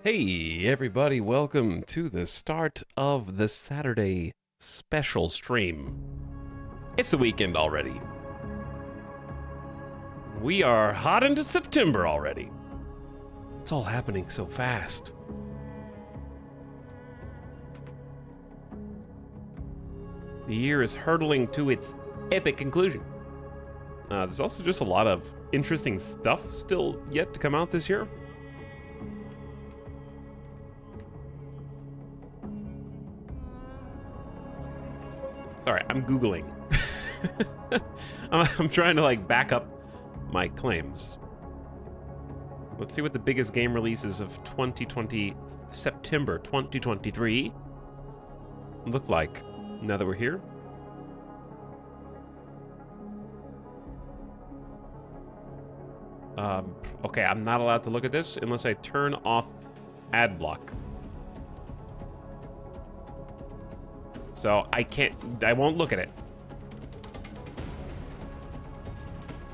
Hey, everybody, welcome to the start of the Saturday special stream. It's the weekend already. We are hot into September already. It's all happening so fast. The year is hurtling to its epic conclusion. There's also just a lot of interesting stuff still yet to come out this year. Sorry, I'm Googling. I'm trying to like back up my claims. Let's see what the biggest game releases of September 2023 look like now that we're here. Okay, I'm not allowed to look at this unless I turn off ad block. So I won't look at it.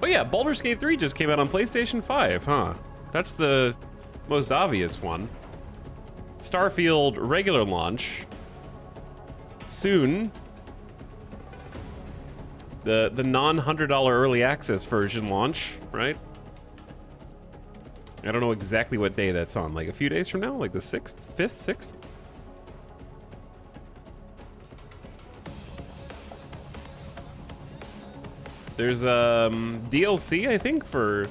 Oh yeah, Baldur's Gate 3 just came out on PlayStation 5, huh? That's the most obvious one. Starfield regular launch. Soon. The non-$100 early access version launch, right? I don't know exactly what day that's on, like a few days from now? Like the 6th, 5th, 6th? There's DLC, I think, for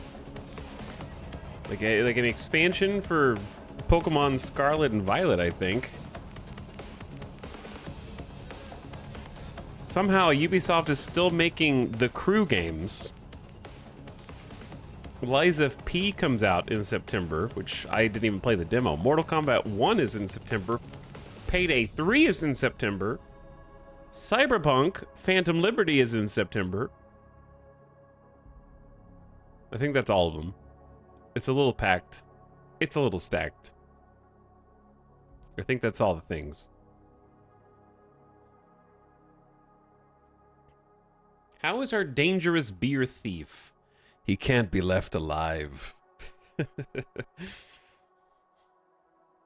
like an expansion for Pokemon Scarlet and Violet, I think. Somehow Ubisoft is still making the Crew games. Lies of P comes out in September, which I didn't even play the demo. Mortal Kombat 1 is in September. Payday 3 is in September. Cyberpunk Phantom Liberty is in September. I think that's all of them. It's a little packed. It's a little stacked. I think that's all the things. How is our dangerous beer thief? He can't be left alive.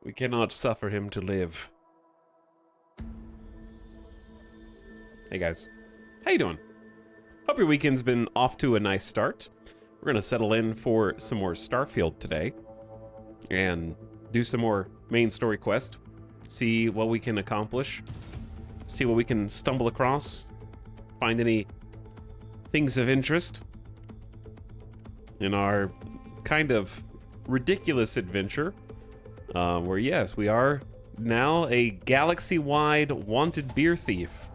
We cannot suffer him to live. Hey guys, how you doing? Hope your weekend's been off to a nice start. We're gonna settle in for some more Starfield today and do some more main story quest, see what we can accomplish, see what we can stumble across, find any things of interest in our kind of ridiculous adventure, where yes, we are now a galaxy-wide wanted beer thief.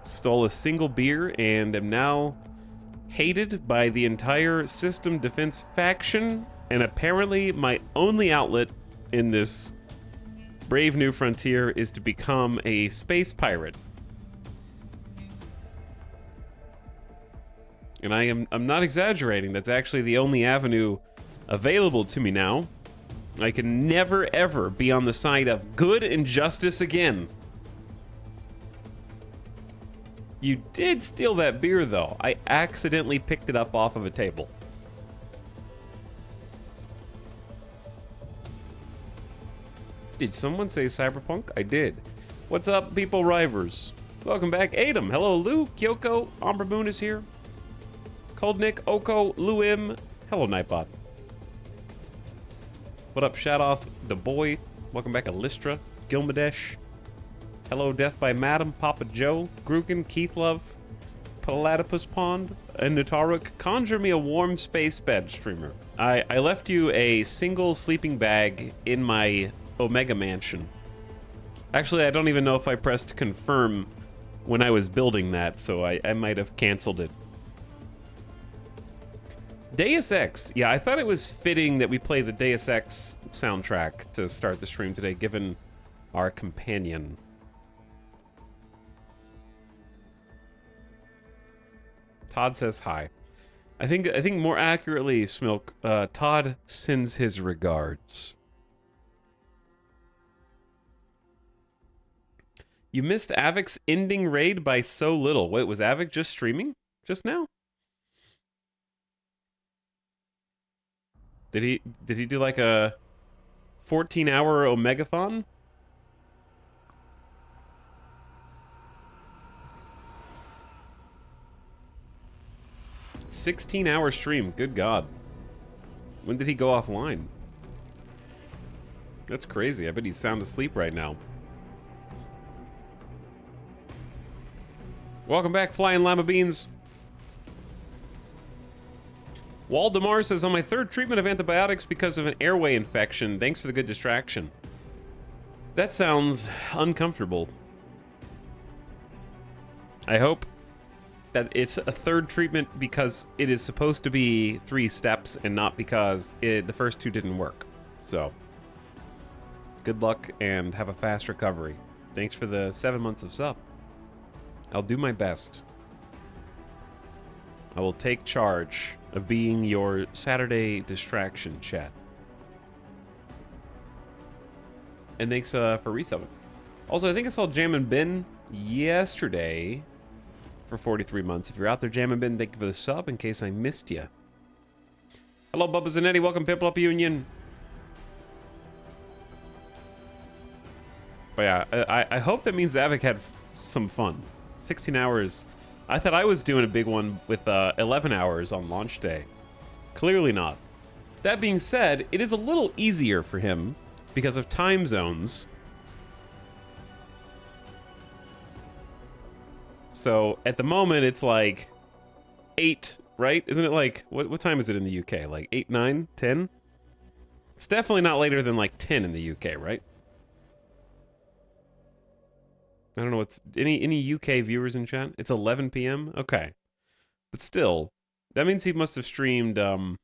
Stole a single beer and am now hated by the entire System Defense faction, and apparently my only outlet in this brave new frontier is to become a space pirate. And I'm not exaggerating, that's actually the only avenue available to me now. I can never ever be on the side of good and justice again. You did steal that beer, though. I accidentally picked it up off of a table. Did someone say Cyberpunk? I did. What's up, people rivers? Welcome back, Adam. Hello, Lou, Kyoko, Ombre Moon is here. Cold Nick, Oko, Lou M. Hello, Nightbot. What up, Shadoff, the boy? Welcome back, Alistra, Gilmadesh. Hello, Death by Madam, Papa Joe, Grukin, Keith Love, Platypus Pond, and Nutaruk. Conjure me a warm space bed, streamer. I left you a single sleeping bag in my Omega Mansion. Actually, I don't even know if I pressed confirm when I was building that, so I might have canceled it. Deus Ex. Yeah, I thought it was fitting that we play the Deus Ex soundtrack to start the stream today, given our companion. Todd says hi. I think more accurately, Smilk, Todd sends his regards. You missed Avic's ending raid by so little. Wait, was Avic just streaming just now? Did he do like a 14-hour Omegathon? $16-hour stream, good God. When did he go offline? That's crazy. I bet he's sound asleep right now. Welcome back, Flying Llama Beans. Waldemar says, on my third treatment of antibiotics because of an airway infection. Thanks for the good distraction. That sounds uncomfortable. I hope that it's a third treatment because it is supposed to be 3 steps and not because the first 2 didn't work. So, good luck and have a fast recovery. Thanks for the 7 months of sub. I'll do my best. I will take charge of being your Saturday distraction, chat. And thanks for resubbing. Also, I think I saw Jammin' Ben yesterday for 43 months. If you're out there, Jammin' Ben, thank you for the sub in case I missed you. Hello, Bubba Zanetti. Welcome, Pimple Up Union. But yeah, I hope that means Avik had some fun. 16 hours. I thought I was doing a big one with 11 hours on launch day. Clearly not. That being said, it is a little easier for him because of time zones. So at the moment, it's like 8, right? Isn't it like, what time is it in the UK? Like 8, 9, 10? It's definitely not later than like 10 in the UK, right? I don't know what's any UK viewers in chat. It's 11 p.m. Okay, but still, that means he must have streamed 11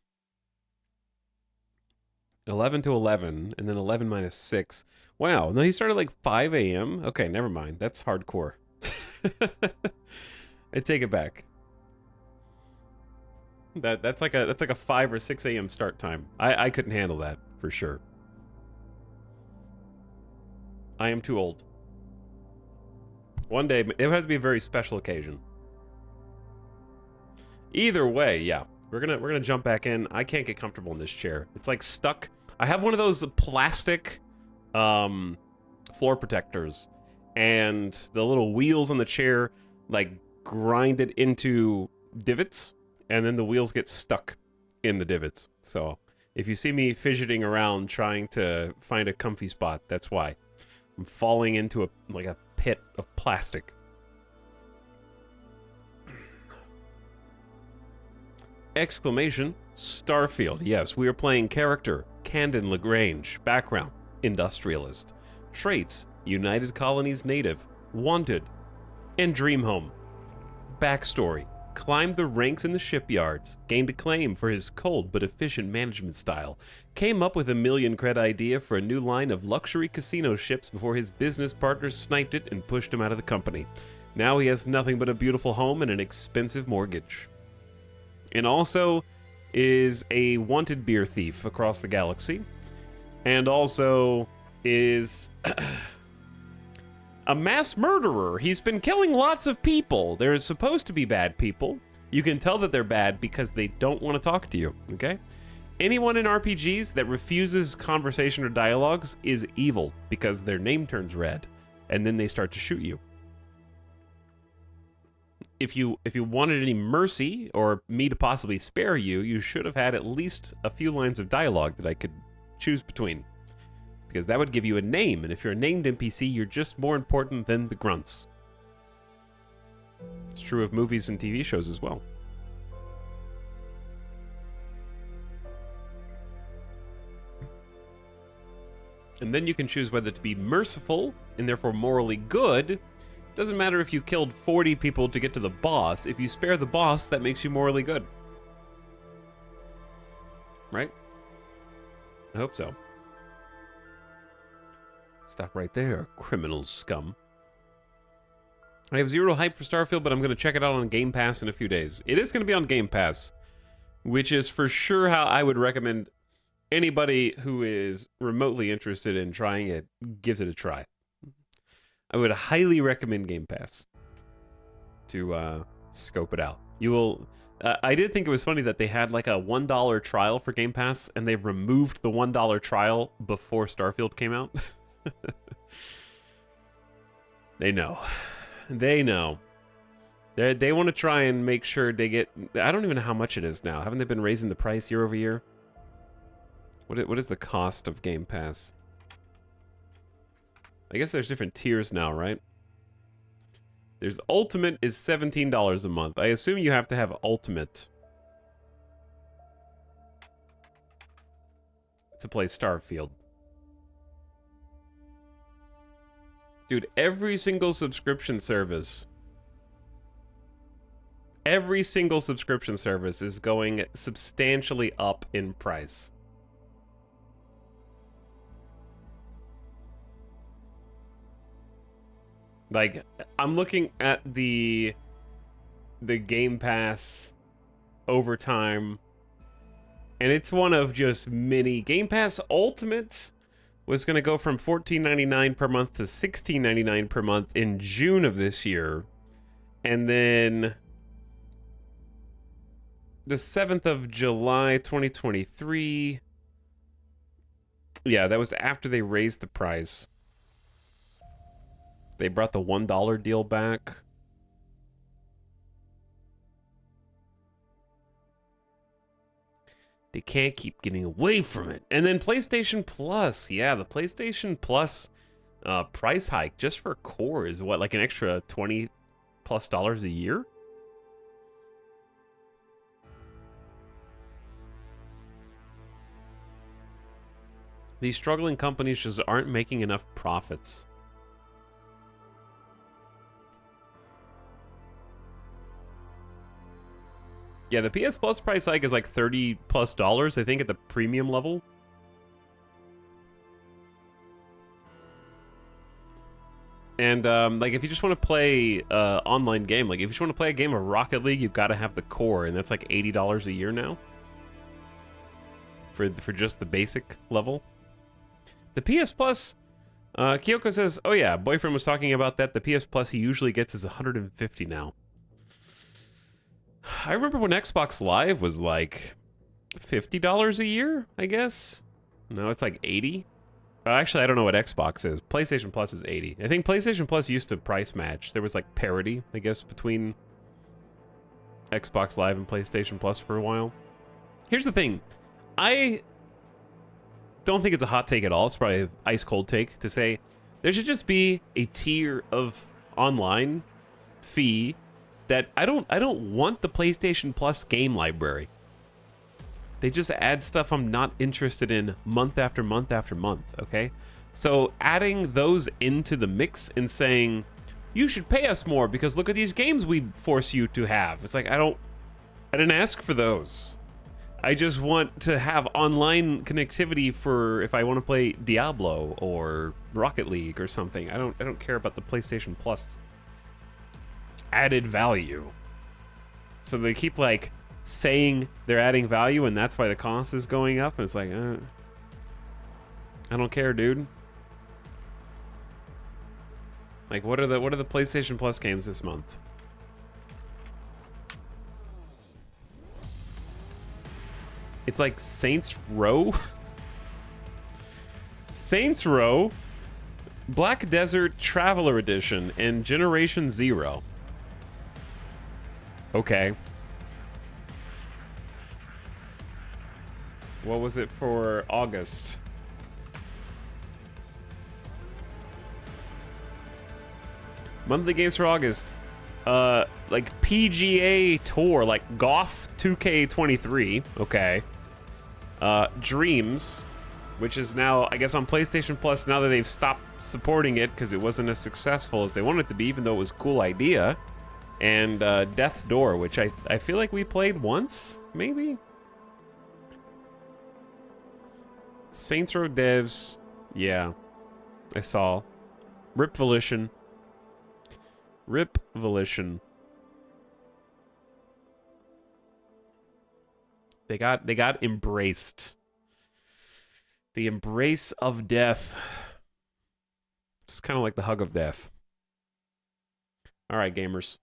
to 11, and then 11 minus 6. Wow, no, he started like 5 a.m. Okay, never mind. That's hardcore. I take it back. That's like a 5 or 6 a.m. start time. I couldn't handle that for sure. I am too old. One day, it has to be a very special occasion. Either way, yeah, we're gonna jump back in. I can't get comfortable in this chair. It's like stuck. I have one of those plastic floor protectors, and the little wheels on the chair like grind it into divots, and then the wheels get stuck in the divots. So if you see me fidgeting around trying to find a comfy spot, that's why. I'm falling into a pit of plastic. Exclamation, Starfield. Yes, we are playing character, Candon LaGrange. Background, industrialist. Traits, United Colonies native. Wanted, and dream home. Backstory, climbed the ranks in the shipyards, gained acclaim for his cold but efficient management style, came up with a million cred idea for a new line of luxury casino ships before his business partners sniped it and pushed him out of the company. Now he has nothing but a beautiful home and an expensive mortgage. And also is a wanted beer thief across the galaxy, and also is a mass murderer. He's been killing lots of people. They're supposed to be bad people. You can tell that they're bad because they don't want to talk to you, okay? Anyone in RPGs that refuses conversation or dialogues is evil because their name turns red, and then they start to shoot you. If you wanted any mercy or me to possibly spare you, you should have had at least a few lines of dialogue that I could choose between. Because that would give you a name, and if you're a named NPC, you're just more important than the grunts. It's true of movies and TV shows as well. And then you can choose whether to be merciful, and therefore morally good. Doesn't matter if you killed 40 people to get to the boss. If you spare the boss, that makes you morally good. Right? I hope so. Stop right there, criminal scum. I have zero hype for Starfield, but I'm going to check it out on Game Pass in a few days. It is going to be on Game Pass, which is for sure how I would recommend anybody who is remotely interested in trying it gives it a try. I would highly recommend Game Pass to scope it out. I did think it was funny that they had like a $1 trial for Game Pass, and they removed the $1 trial before Starfield came out. They know. They know. They want to try and make sure they get... I don't even know how much it is now. Haven't they been raising the price year over year? What is the cost of Game Pass? I guess there's different tiers now, right? There's Ultimate is $17 a month. I assume you have to have Ultimate to play Starfield. Dude, every single subscription service is going substantially up in price. Like, I'm looking at the Game Pass over time, and it's one of just many. Game Pass Ultimate was going to go from $14.99 per month to $16.99 per month in June of this year. And then the 7th of July, 2023. Yeah, that was after they raised the price. They brought the $1 deal back. They can't keep getting away from it. And then PlayStation Plus. Yeah, the PlayStation Plus price hike just for core is what, like an extra $20+ a year? These struggling companies just aren't making enough profits. Yeah, the PS Plus price hike is like $30+, I think, at the premium level. And, like, if you just want to play online game, like, if you just want to play a game of Rocket League, you've got to have the core, and that's like $80 a year now. For just the basic level. The PS Plus, Kyoko says, oh yeah, boyfriend was talking about that. The PS Plus he usually gets is $150 now. I remember when Xbox Live was like $50 a year, I guess. No, it's like 80. Actually, I don't know what Xbox is. PlayStation Plus is 80. I think PlayStation Plus used to price match. There was like parity, I guess, between Xbox Live and PlayStation Plus for a while. Here's the thing. I don't think it's a hot take at all. It's probably an ice cold take to say there should just be a tier of online fee that I don't want the PlayStation Plus game library. They just add stuff I'm not interested in month after month after month, okay? So adding those into the mix and saying, you should pay us more because look at these games we force you to have. It's like, I didn't ask for those. I just want to have online connectivity for if I want to play Diablo or Rocket League or something. I don't care about the PlayStation Plus added value. So they keep like saying they're adding value and that's why the cost is going up, and it's like I don't care, dude. Like what are the PlayStation Plus games this month? It's like Saints Row. Saints Row, Black Desert Traveler Edition, and Generation Zero. Okay. What was it for August? Monthly games for August. Like PGA Tour, like Golf 2K23. Okay. Dreams, which is now, I guess, on PlayStation Plus now that they've stopped supporting it because it wasn't as successful as they wanted it to be, even though it was a cool idea. And Death's Door, which I feel like we played once, maybe? Saints Row devs, yeah, I saw. Rip Volition. Rip Volition. They got embraced. The embrace of death. It's kind of like the hug of death. All right, gamers.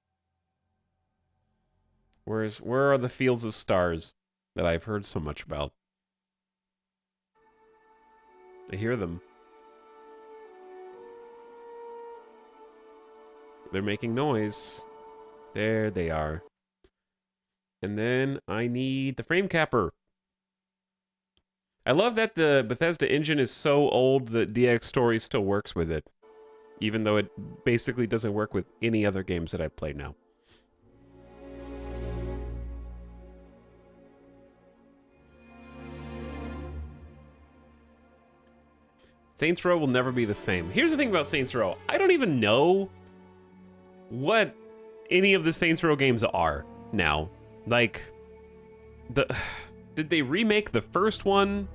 Where are the fields of stars that I've heard so much about? I hear them. They're making noise. There they are. And then I need the frame capper. I love that the Bethesda engine is so old that DX Story still works with it, even though it basically doesn't work with any other games that I've played now. Saints Row will never be the same. Here's the thing about Saints Row. I don't even know what any of the Saints Row games are now. Like, did they remake the first one?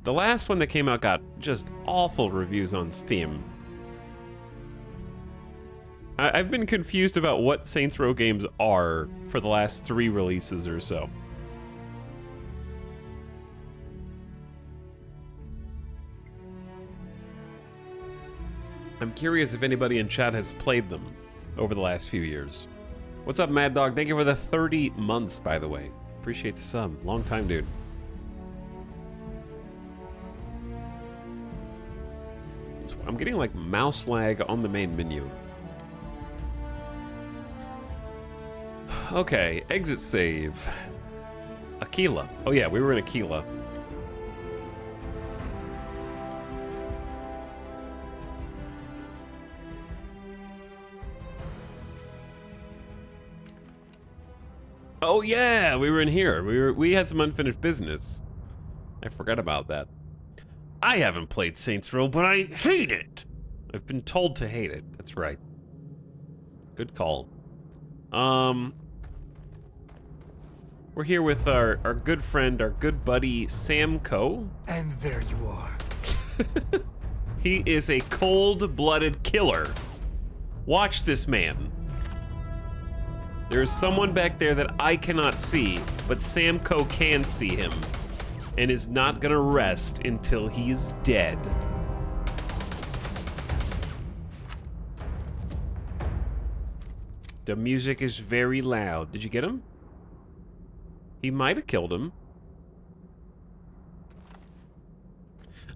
The last one that came out got just awful reviews on Steam. I've been confused about what Saints Row games are for the last 3 releases or so. I'm curious if anybody in chat has played them over the last few years. What's up, Mad Dog? Thank you for the 30 months, by the way. Appreciate the sub. Long time, dude. I'm getting like mouse lag on the main menu. Okay, exit save. Aquila. Oh yeah, we were in Aquila. Oh yeah, we were in here. We had some unfinished business. I forgot about that. I haven't played Saints Row, but I hate it. I've been told to hate it. That's right. Good call. We're here with our good friend, our good buddy, Sam Coe. And there you are. He is a cold-blooded killer. Watch this man. There is someone back there that I cannot see, but Sam Coe can see him, and is not gonna rest until he's dead. The music is very loud. Did you get him? He might have killed him.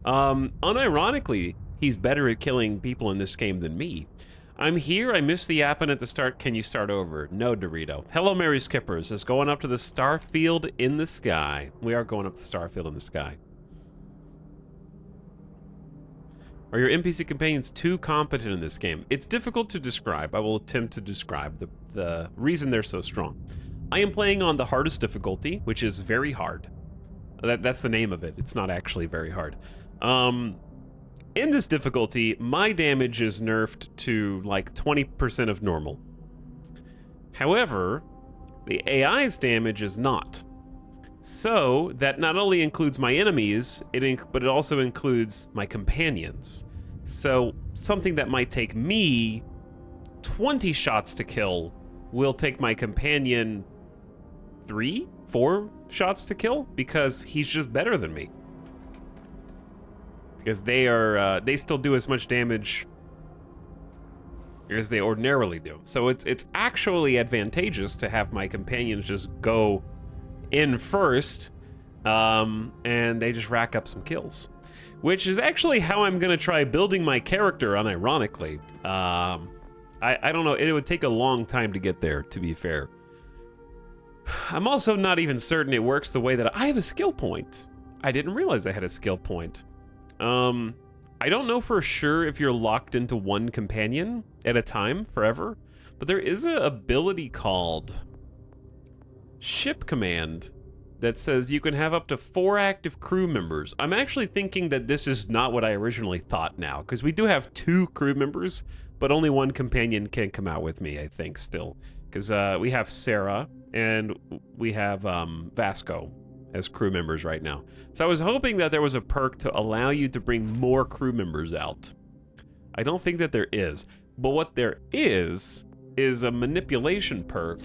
Unironically, he's better at killing people in this game than me. I'm here, I missed the appen at the start, can you start over? No, Dorito. Hello, Mary Skippers, is going up to the Starfield in the sky. We are going up to Starfield in the sky. Are your NPC companions too competent in this game? It's difficult to describe. I will attempt to describe the reason they're so strong. I am playing on the hardest difficulty, which is very hard. That's the name of it. It's not actually very hard. In this difficulty, my damage is nerfed to like 20% of normal. However, the AI's damage is not. So that not only includes my enemies, but it also includes my companions. So something that might take me 20 shots to kill will take my companion 3, 4 shots to kill because he's just better than me. Because they still do as much damage as they ordinarily do. So it's actually advantageous to have my companions just go in first, and they just rack up some kills. Which is actually how I'm gonna try building my character, unironically. I don't know, it would take a long time to get there, to be fair. I'm also not even certain it works the way that I have a skill point. I didn't realize I had a skill point. I don't know for sure if you're locked into one companion at a time forever, but there is an ability called Ship Command that says you can have up to 4 active crew members. I'm actually thinking that this is not what I originally thought now, because we do have 2 crew members, but only 1 companion can come out with me, I think, still. Because we have Sarah and we have Vasco as crew members right now. So I was hoping that there was a perk to allow you to bring more crew members out. I don't think that there is, but what there is a manipulation perk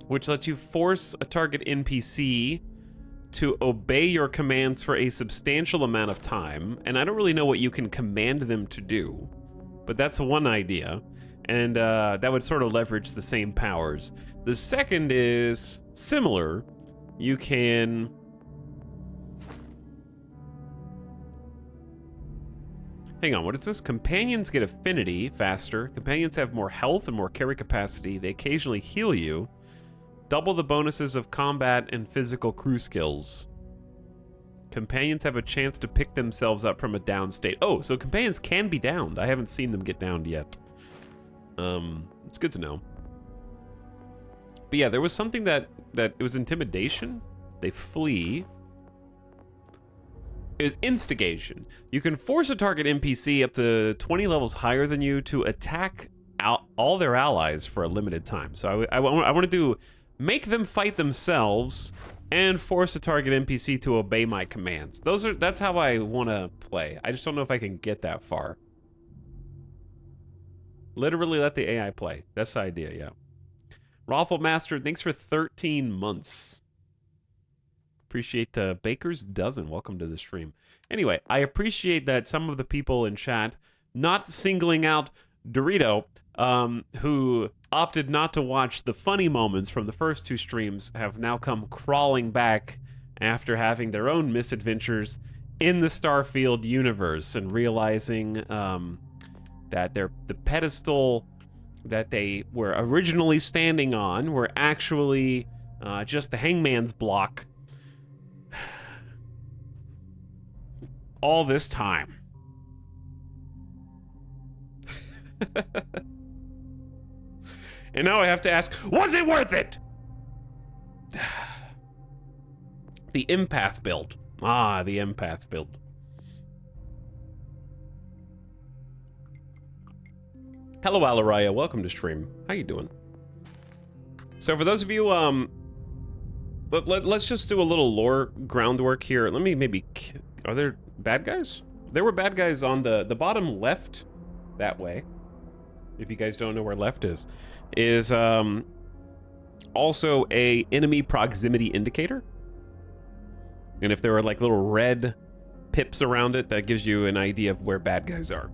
which lets you force a target NPC to obey your commands for a substantial amount of time, and I don't really know what you can command them to do, but that's one idea, and that would sort of leverage the same powers. The second is similar. You can... Hang on, what is this? Companions get affinity faster. Companions have more health and more carry capacity. They occasionally heal you. Double the bonuses of combat and physical crew skills. Companions have a chance to pick themselves up from a down state. Oh, so companions can be downed. I haven't seen them get downed yet. It's good to know. But yeah, there was something that it was intimidation. They flee. It was instigation. You can force a target NPC up to 20 levels higher than you to attack all their allies for a limited time. So I want to do make them fight themselves and force a target NPC to obey my commands. That's how I want to play. I just don't know if I can get that far. Literally let the AI play. That's the idea, yeah. Rawful Master, thanks for 13 months. Appreciate the Baker's Dozen. Welcome to the stream. Anyway, I appreciate that some of the people in chat, not singling out Dorito, who opted not to watch the funny moments from the first two streams, have now come crawling back after having their own misadventures in the Starfield universe and realizing that the pedestal that they were originally standing on were actually just the hangman's block all this time. And now I have to ask, was it worth it? The empath build. Ah, the empath build. Hello, Alaraya. Welcome to stream. How you doing? So for those of you, let's just do a little lore groundwork here. Let me maybe... Are there bad guys? There were bad guys on the bottom left that way. If you guys don't know where left is also a enemy proximity indicator. And if there are like little red pips around it, that gives you an idea of where bad guys are.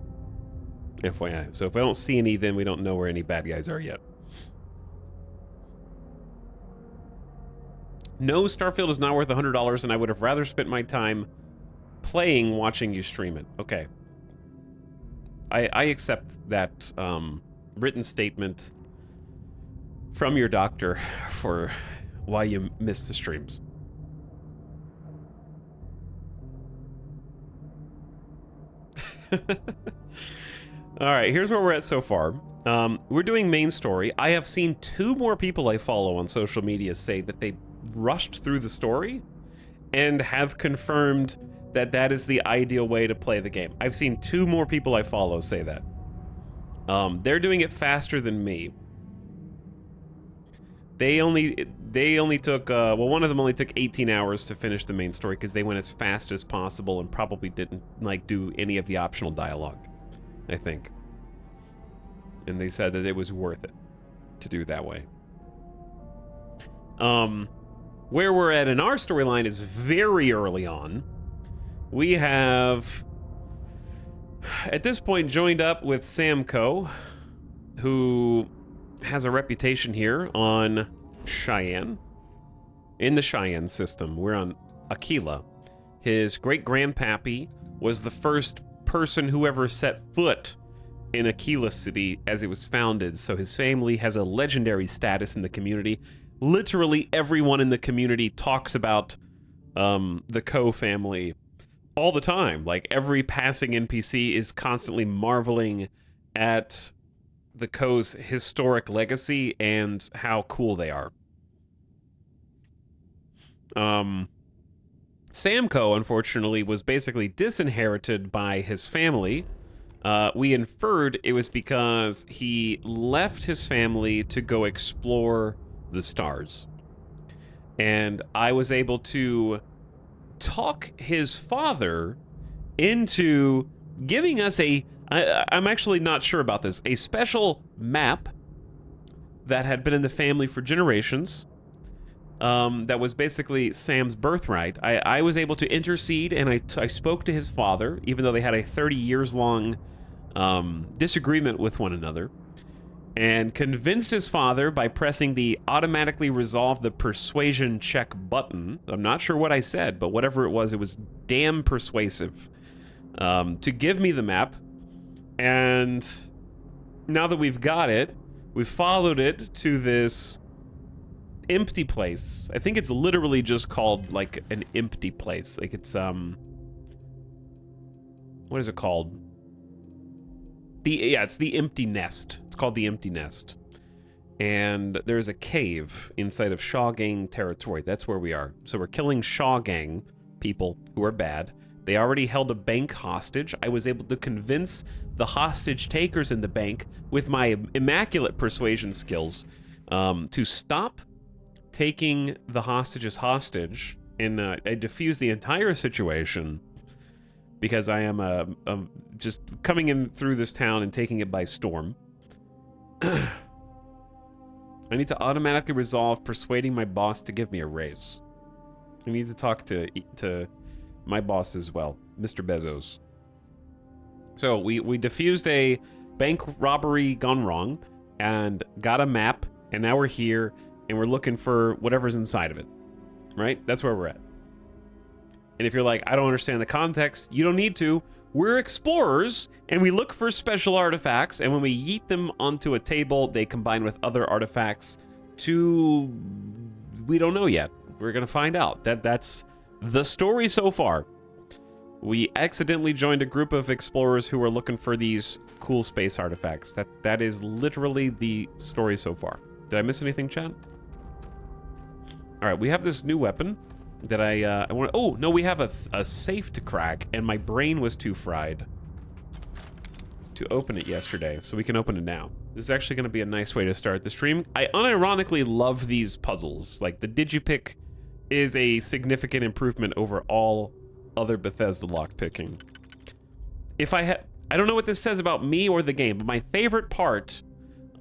FYI. So if I don't see any, then we don't know where any bad guys are yet. No, Starfield is not worth $100, and I would have rather spent my time playing watching you stream it. Okay. I accept that written statement from your doctor for why you missed the streams. All right, here's where we're at so far. We're doing main story. I have seen 2 more people I follow on social media say that they rushed through the story and have confirmed that that is the ideal way to play the game. I've seen 2 more people I follow say that. They're doing it faster than me. They only took, well, one of them only took 18 hours to finish the main story because they went as fast as possible and probably didn't, like, do any of the optional dialogue, I think. And they said that it was worth it to do that way. Where we're at in our storyline is very early on. We have, at this point, joined up with Samco, who has a reputation here on Cheyenne. In the Cheyenne system, we're on Aquila. His great-grandpappy was the first person who ever set foot in Aquila City as it was founded, so his family has a legendary status in the community. Literally everyone in the community talks about the Coe family all the time. Like, every passing NPC is constantly marveling at the Coe's historic legacy and how cool they are. Sam Coe, unfortunately, was basically disinherited by his family. We inferred it was because he left his family to go explore the stars. And I was able to talk his father into giving us I'm actually not sure about this, a special map that had been in the family for generations, that was basically Sam's birthright. I was able to intercede, and I spoke to his father, even though they had a 30 years long disagreement with one another. and convinced his father by pressing the automatically resolve the persuasion check button. I'm not sure what I said, but whatever it was damn persuasive, to give me the map. And now that we've got it, we've followed it to this empty place. I think it's literally just called like an empty place. Like it's what is it called? It's the Empty Nest. It's called the Empty Nest. And there's a cave inside of Shaw Gang territory. That's where we are. So we're killing Shaw Gang people who are bad. They already held a bank hostage. I was able to convince the hostage takers in the bank with my immaculate persuasion skills to stop taking the hostages hostage. And I diffused the entire situation because I am just coming in through this town and taking it by storm. I need to automatically resolve persuading my boss to give me a raise. I need to talk to my boss as well, Mr. Bezos. So we diffused a bank robbery gone wrong and got a map, and now we're here and we're looking for whatever's inside of it, right? That's where we're at. And if you're like, I don't understand the context, you don't need to. We're explorers, and we look for special artifacts, and when we yeet them onto a table, they combine with other artifacts to... we don't know yet. We're gonna find out. That's the story so far. We accidentally joined a group of explorers who were looking for these cool space artifacts. That is literally the story so far. Did I miss anything, Chad? All right, we have this new weapon that I want. Oh no, we have a safe to crack, and my brain was too fried to open it yesterday, so we can open it now. This is actually going to be a nice way to start the stream. I unironically love these puzzles. Like the Digipick is a significant improvement over all other Bethesda lockpicking. I don't know what this says about me or the game, but my favorite part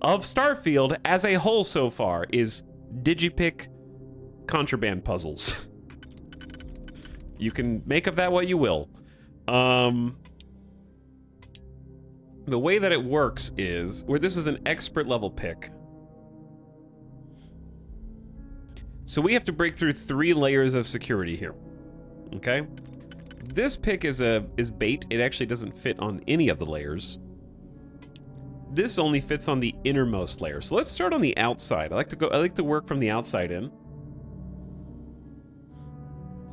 of Starfield as a whole so far is Digipick contraband puzzles. You can make of that what you will. The way that it works is, where this is an expert level pick. So we have to break through 3 layers of security here. Okay? This pick is bait. It actually doesn't fit on any of the layers. This only fits on the innermost layer. So let's start on the outside. I like to work from the outside in.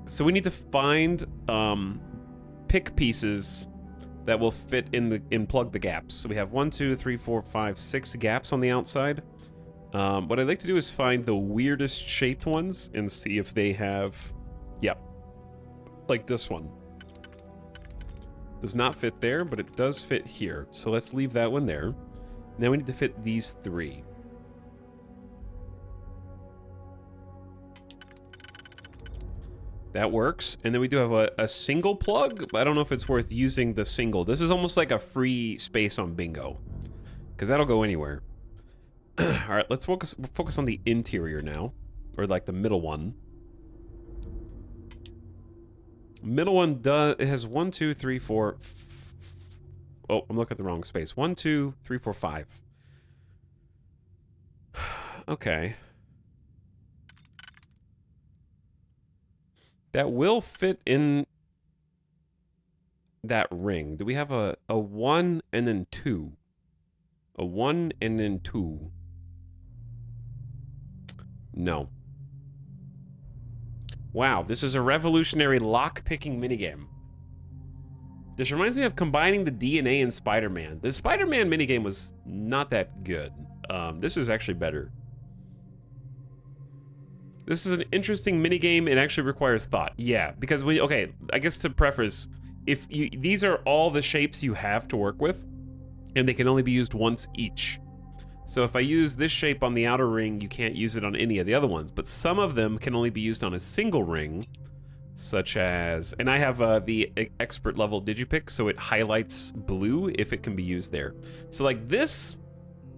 So we need to find pick pieces that will fit in plug the gaps. So we have 1, 2, 3, 4, 5, 6 gaps on the outside. What I'd like to do is find the weirdest shaped ones and see if they have, yep, like this one. Does not fit there, but it does fit here. So let's leave that one there. Now we need to fit these 3. That works. And then we do have a single plug. I don't know if it's worth using the single. This is almost like a free space on bingo, because that'll go anywhere. All right, let's focus on the interior now, or like the middle one. Middle one it has 1, 2, 3, 4. Oh, I'm looking at the wrong space. 1, 2, 3, 4, 5. Okay. That will fit in that ring. Do we have a 1 and then 2? A 1 and then 2. No. Wow, this is a revolutionary lock-picking minigame. This reminds me of combining the DNA and Spider-Man. The Spider-Man minigame was not that good. This is actually better. This is an interesting minigame. It actually requires thought. Yeah, because okay, I guess to preface, these are all the shapes you have to work with, and they can only be used once each. So if I use this shape on the outer ring, you can't use it on any of the other ones, but some of them can only be used on a single ring, such as, and I have the expert level Digipick, so it highlights blue if it can be used there. So like this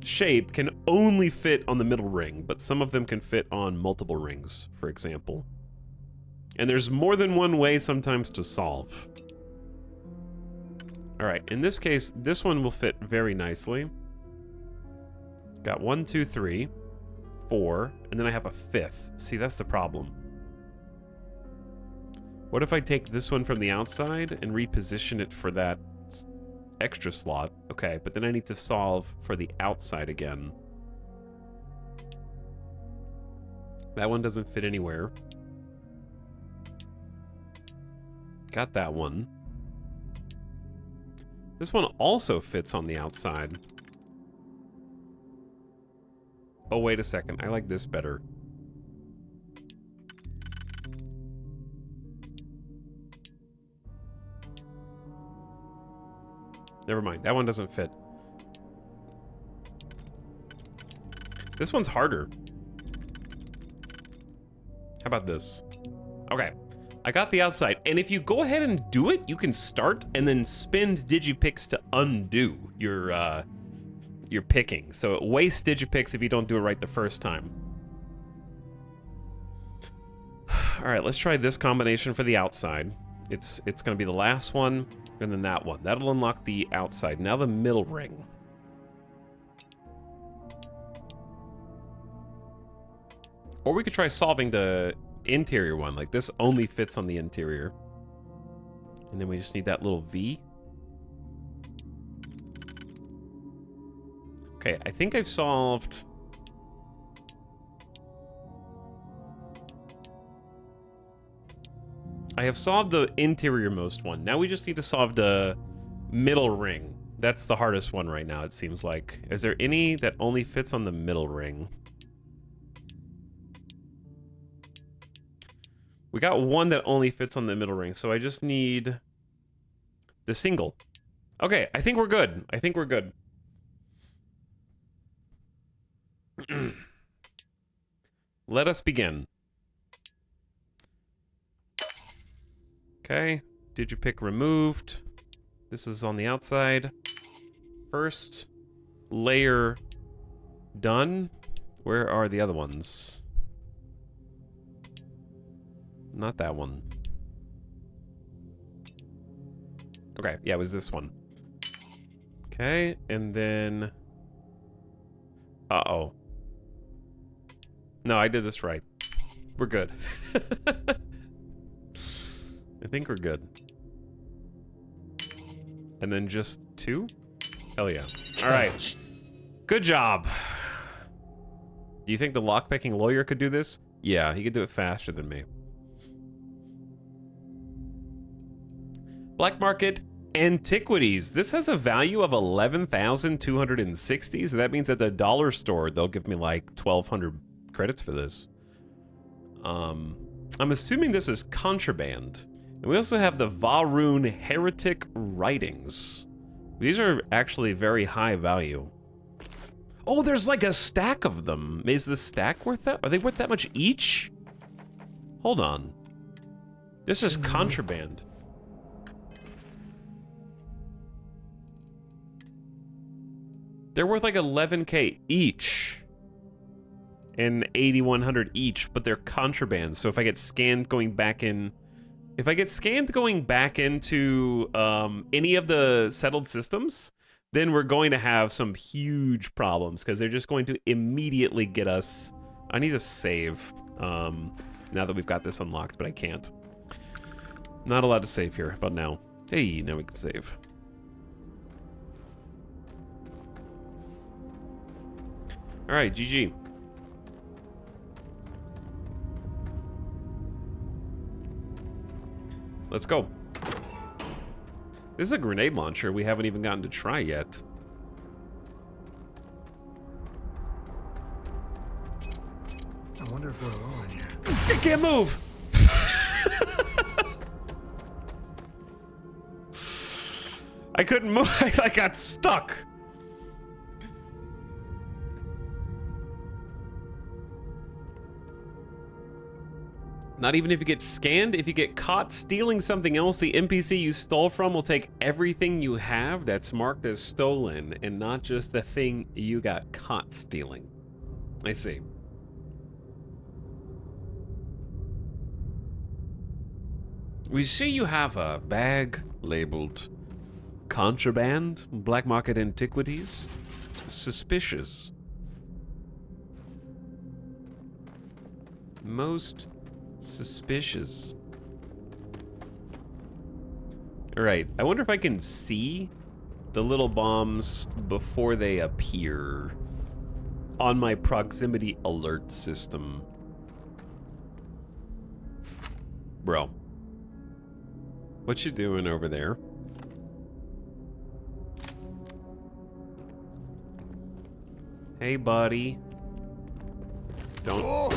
shape can only fit on the middle ring, but some of them can fit on multiple rings, for example. And there's more than one way sometimes to solve. All right, in this case, this one will fit very nicely. Got 1, 2, 3, 4, and then I have a 5th. See, that's the problem. What if I take this one from the outside and reposition it for that extra slot? Okay, but then I need to solve for the outside again. That one doesn't fit anywhere. Got that one. This one also fits on the outside. Oh, wait a second. I like this better. Never mind. That one doesn't fit. This one's harder. How about this? Okay. I got the outside. And if you go ahead and do it, you can start and then spend digipicks to undo your picking. So it wastes digipicks if you don't do it right the first time. All right, let's try this combination for the outside. It's going to be the last one, and then that one. That'll unlock the outside. Now the middle ring. Or we could try solving the interior one. Like, this only fits on the interior. And then we just need that little V. Okay, I think I've solved... I have solved the interior-most one. Now we just need to solve the middle ring. That's the hardest one right now, it seems like. Is there any that only fits on the middle ring? We got one that only fits on the middle ring, so I just need the single. Okay, I think we're good. I think we're good. Let us begin. Okay, digipick removed. This is on the outside. First layer done. Where are the other ones? Not that one. Okay, yeah, it was this one. Okay, and then... Uh-oh. No, I did this right. We're good. I think we're good. And then just 2? Hell yeah. Alright. Good job. Do you think the lockpicking lawyer could do this? Yeah, he could do it faster than me. Black market antiquities. This has a value of 11,260, so that means at the dollar store, they'll give me like 1,200 credits for this. I'm assuming this is contraband. And we also have the Varun Heretic Writings. These are actually very high value. Oh, there's like a stack of them. Is the stack worth that? Are they worth that much each? Hold on. This is contraband. They're worth like 11K each. And 8,100 each, but they're contraband. So if I get scanned going back in... If I get scanned going back into any of the settled systems, then we're going to have some huge problems, because they're just going to immediately get us... I need to save now that we've got this unlocked, but I can't. Not allowed to save here, but now. Hey, now we can save. Alright, GG. Let's go. This is a grenade launcher we haven't even gotten to try yet. I wonder if we're alone here. I can't move! I couldn't move. I got stuck. Not even if you get scanned. If you get caught stealing something else, the NPC you stole from will take everything you have that's marked as stolen, and not just the thing you got caught stealing. I see. We see you have a bag labeled contraband, black market antiquities. Suspicious. Most suspicious. All right, I wonder if I can see the little bombs before they appear on my proximity alert system. Bro, what you doing over there? Hey, buddy. Don't.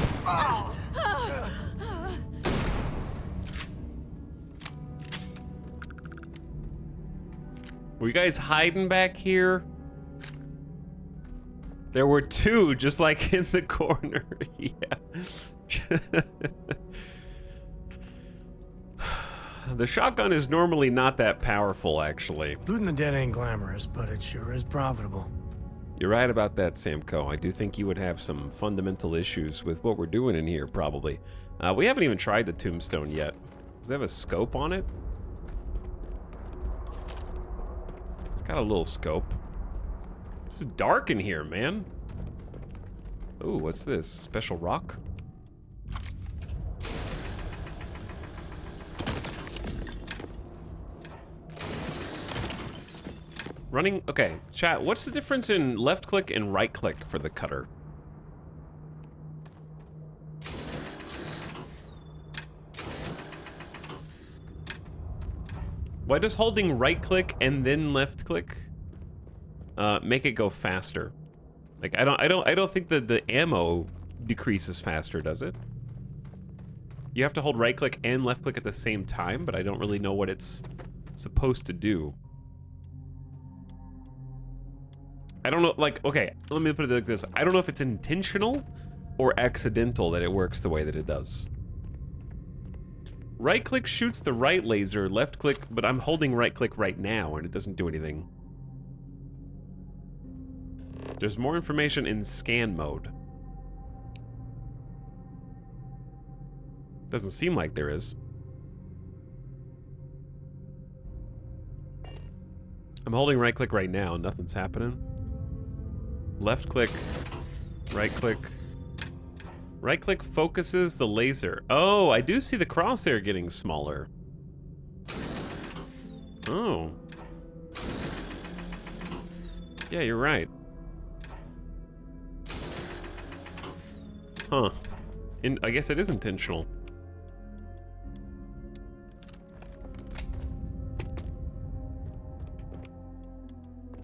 Were you guys hiding back here? There were two, just like in the corner. Yeah. The shotgun is normally not that powerful, actually. Looting the dead ain't glamorous, but it sure is profitable. You're right about that, Samco. I do think you would have some fundamental issues with what we're doing in here, probably. We haven't even tried the tombstone yet. Does it have a scope on it? It's got a little scope. This is dark in here, man. Ooh, what's this? Special rock? Running, okay, chat, what's the difference in left click and right click for the cutter? Why does holding right click and then left click make it go faster? Like I don't think that the ammo decreases faster, does it? You have to hold right click and left click at the same time, but I don't really know what it's supposed to do. I don't know, like, okay, let me put it like this. I don't know if it's intentional or accidental that it works the way that it does. Right click shoots the right laser, left click, but I'm holding right click right now and it doesn't do anything. There's more information in scan mode. Doesn't seem like there is. I'm holding right click right now, nothing's happening. Left click, right click. Right click focuses the laser. Oh, I do see the crosshair getting smaller. Oh. Yeah, you're right. Huh. I guess it is intentional.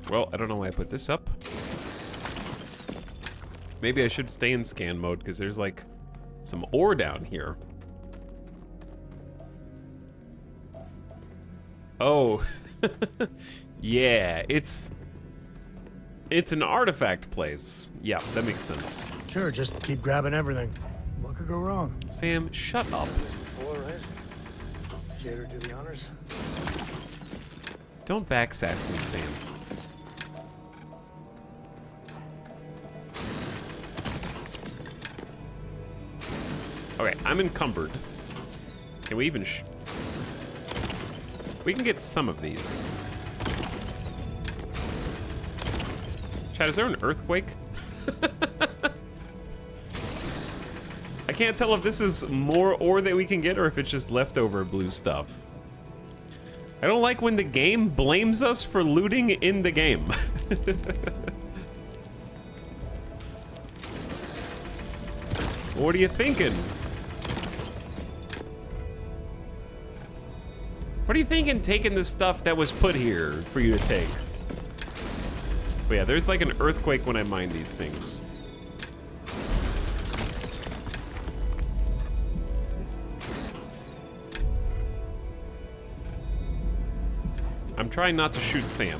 Well, I don't know why I put this up. Maybe I should stay in scan mode because there's like some ore down here. Oh. Yeah, it's an artifact place. Yeah, that makes sense. Sure, just keep grabbing everything. What could go wrong? Sam, shut up. Before, right? Jader do the honors. Don't backsass me, Sam. Okay, I'm encumbered. Can we even we can get some of these. Chat, is there an earthquake? I can't tell if this is more ore that we can get or if it's just leftover blue stuff. I don't like when the game blames us for looting in the game. What are you thinking? What are you thinking taking the stuff that was put here for you to take? But yeah, there's like an earthquake when I mine these things. I'm trying not to shoot Sam,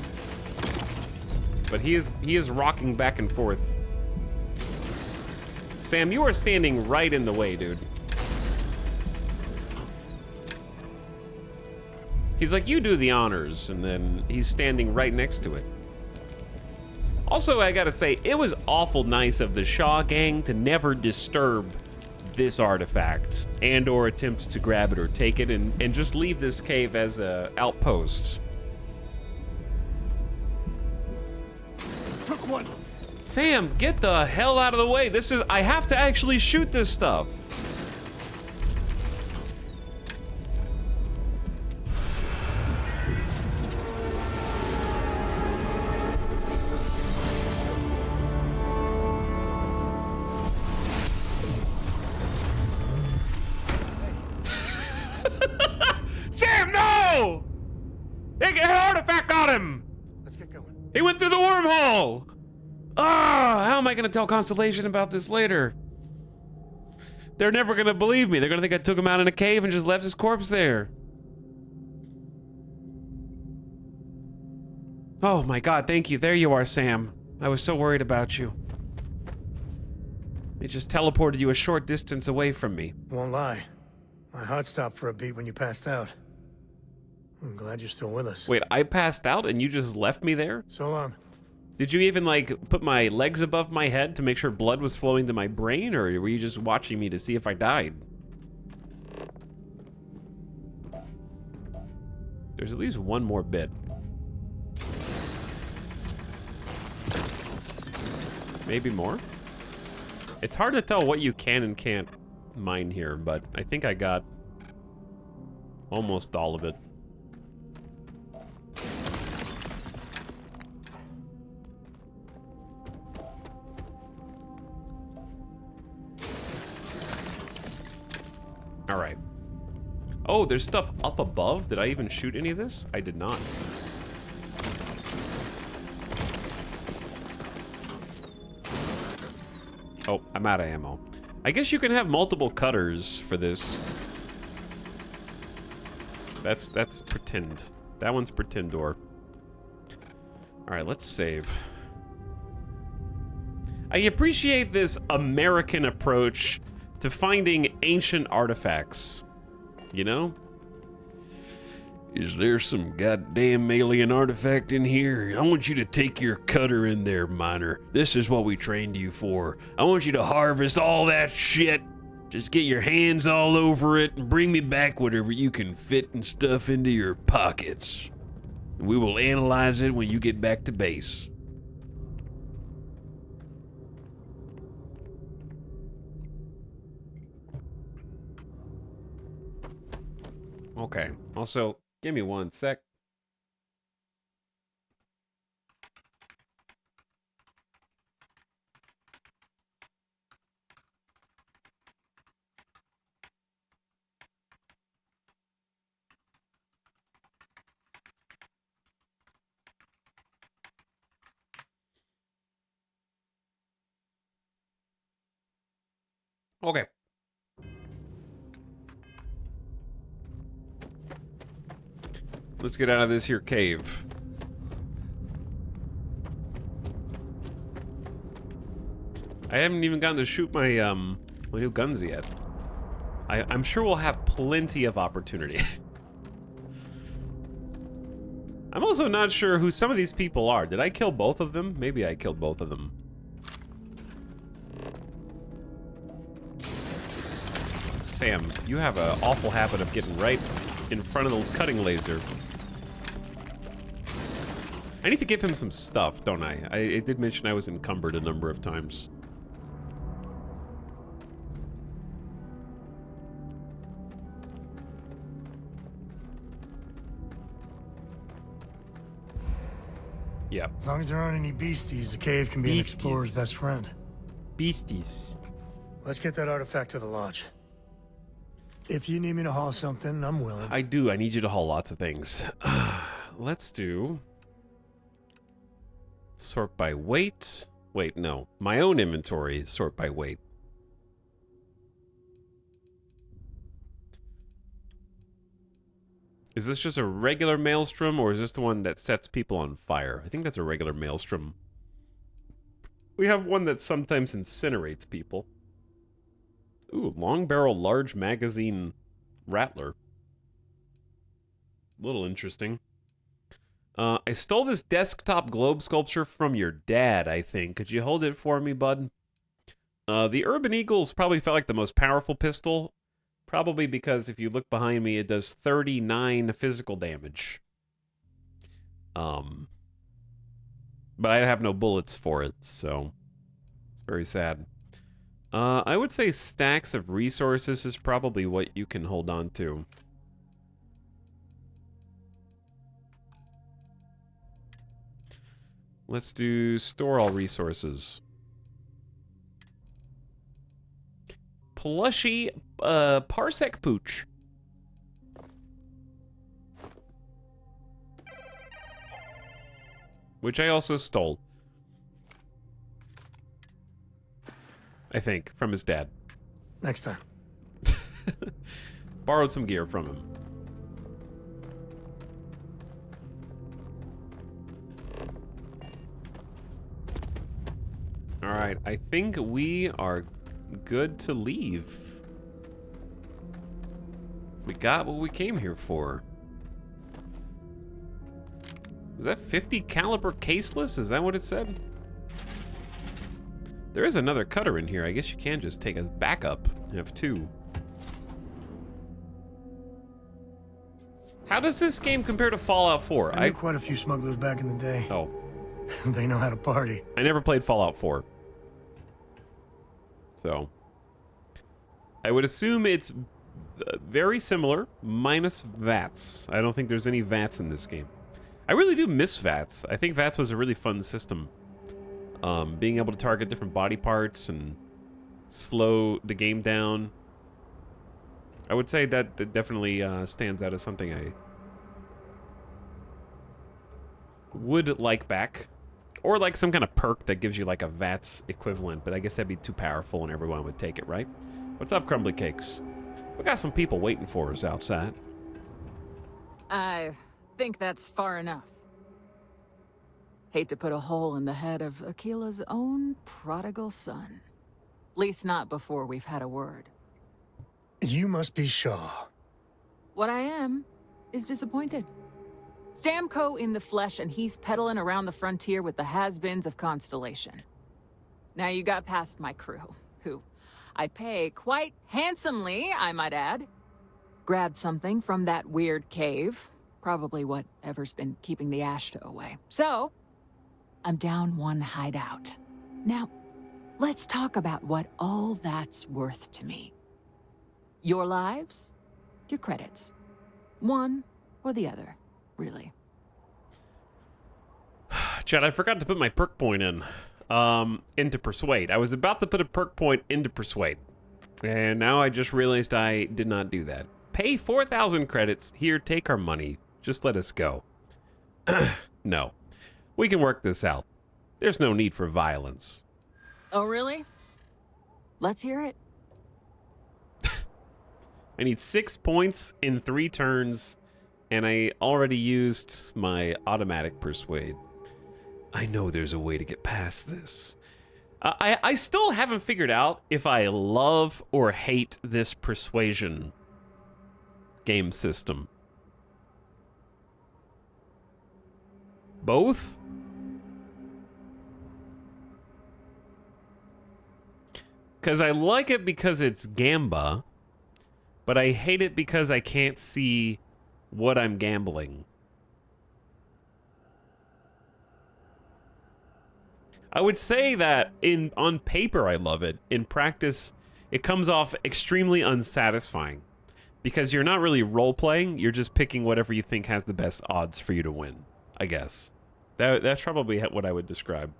but he is rocking back and forth. Sam, you are standing right in the way, dude. He's like, you do the honors, and then he's standing right next to it. Also, I gotta say, it was awful nice of the Shaw gang to never disturb this artifact and or attempt to grab it or take it and just leave this cave as a outpost. Took one. Sam, get the hell out of the way. I have to actually shoot this stuff. no! An artifact got him! Let's get going. He went through the wormhole! Ah, how am I gonna tell Constellation about this later? They're never gonna believe me. They're gonna think I took him out in a cave and just left his corpse there. Oh my god, thank you. There you are, Sam. I was so worried about you. It just teleported you a short distance away from me. Won't lie. My heart stopped for a beat when you passed out. I'm glad you're still with us. Wait, I passed out and you just left me there? So long. Did you even, like, put my legs above my head to make sure blood was flowing to my brain, or were you just watching me to see if I died? There's at least one more bit. Maybe more? It's hard to tell what you can and can't mine here, but I think I got almost all of it. All right. Oh, there's stuff up above. Did I even shoot any of this? I did not. Oh, I'm out of ammo. I guess you can have multiple cutters for this. That's pretend. That one's pretendor. All right, let's save. I appreciate this American approach to finding ancient artifacts. You know? Is there some goddamn alien artifact in here? I want you to take your cutter in there, miner. This is what we trained you for. I want you to harvest all that shit. Just get your hands all over it and bring me back whatever you can fit and stuff into your pockets. We will analyze it when you get back to base. Okay, also, give me one sec. Okay. Let's get out of this here cave. I haven't even gotten to shoot my my new guns yet. I'm sure we'll have plenty of opportunity. I'm also not sure who some of these people are. Did I kill both of them? Maybe I killed both of them. Sam, you have an awful habit of getting right in front of the cutting laser. I need to give him some stuff, don't I? I did mention I was encumbered a number of times. Yeah. As long as there aren't any beasties, the cave can be an explorer's best friend. Beasties. Let's get that artifact to the lodge. If you need me to haul something, I'm willing. I do. I need you to haul lots of things. Let's do... sort by weight. Wait, no. My own inventory, sort by weight. Is this just a regular maelstrom, or is this the one that sets people on fire? I think that's a regular maelstrom. We have one that sometimes incinerates people. Ooh, long barrel, large magazine rattler. A little interesting. I stole this desktop globe sculpture from your dad, I think. Could you hold it for me, bud? The Urban Eagles probably felt like the most powerful pistol. Probably because if you look behind me, it does 39 physical damage. But I have no bullets for it, so it's very sad. I would say stacks of resources is probably what you can hold on to. Let's do store all resources. Plushy, Parsec Pooch. which I also stole. I think, from his dad. Next time. Borrowed some gear from him. Alright, I think we are good to leave. We got what we came here for. Was that 50 caliber caseless? Is that what it said? There is another cutter in here. I guess you can just take a backup. You have two. How does this game compare to Fallout 4? I knew quite a few smugglers back in the day. Oh. They know how to party. I never played Fallout 4. So. I would assume it's very similar, minus VATS. I don't think there's any VATS in this game. I really do miss VATS. I think VATS was a really fun system. Being able to target different body parts and slow the game down. I would say that definitely stands out as something I would like back. Or like some kind of perk that gives you like a VATS equivalent, but I guess that'd be too powerful and everyone would take it, right? What's up, Crumbly Cakes? We got some people waiting for us outside. I think that's far enough. Hate to put a hole in the head of Akila's own prodigal son. Least not before we've had a word. You must be Shaw. What I am is disappointed. Samco in the flesh, and he's peddling around the frontier with the has-beens of Constellation. Now you got past my crew, who I pay quite handsomely, I might add. Grabbed something from that weird cave. Probably whatever's been keeping the Ashta away. So, I'm down one hideout. Now, let's talk about what all that's worth to me. Your lives, your credits. One or the other, really. Chad, I forgot to put my perk point in. Into Persuade. I was about to put a perk point into Persuade. And now I just realized I did not do that. Pay 4,000 credits. Here, take our money. Just let us go. No. We can work this out. There's no need for violence. Oh, really? Let's hear it. I need 6 points in 3 turns, and I already used my automatic Persuade. I know there's a way to get past this. I still haven't figured out if I love or hate this persuasion game system. Both? Because I like it because it's Gamba, but I hate it because I can't see what I'm gambling. I would say that on paper I love it. In practice, it comes off extremely unsatisfying because you're not really role-playing, you're just picking whatever you think has the best odds for you to win, I guess. That's probably what I would describe.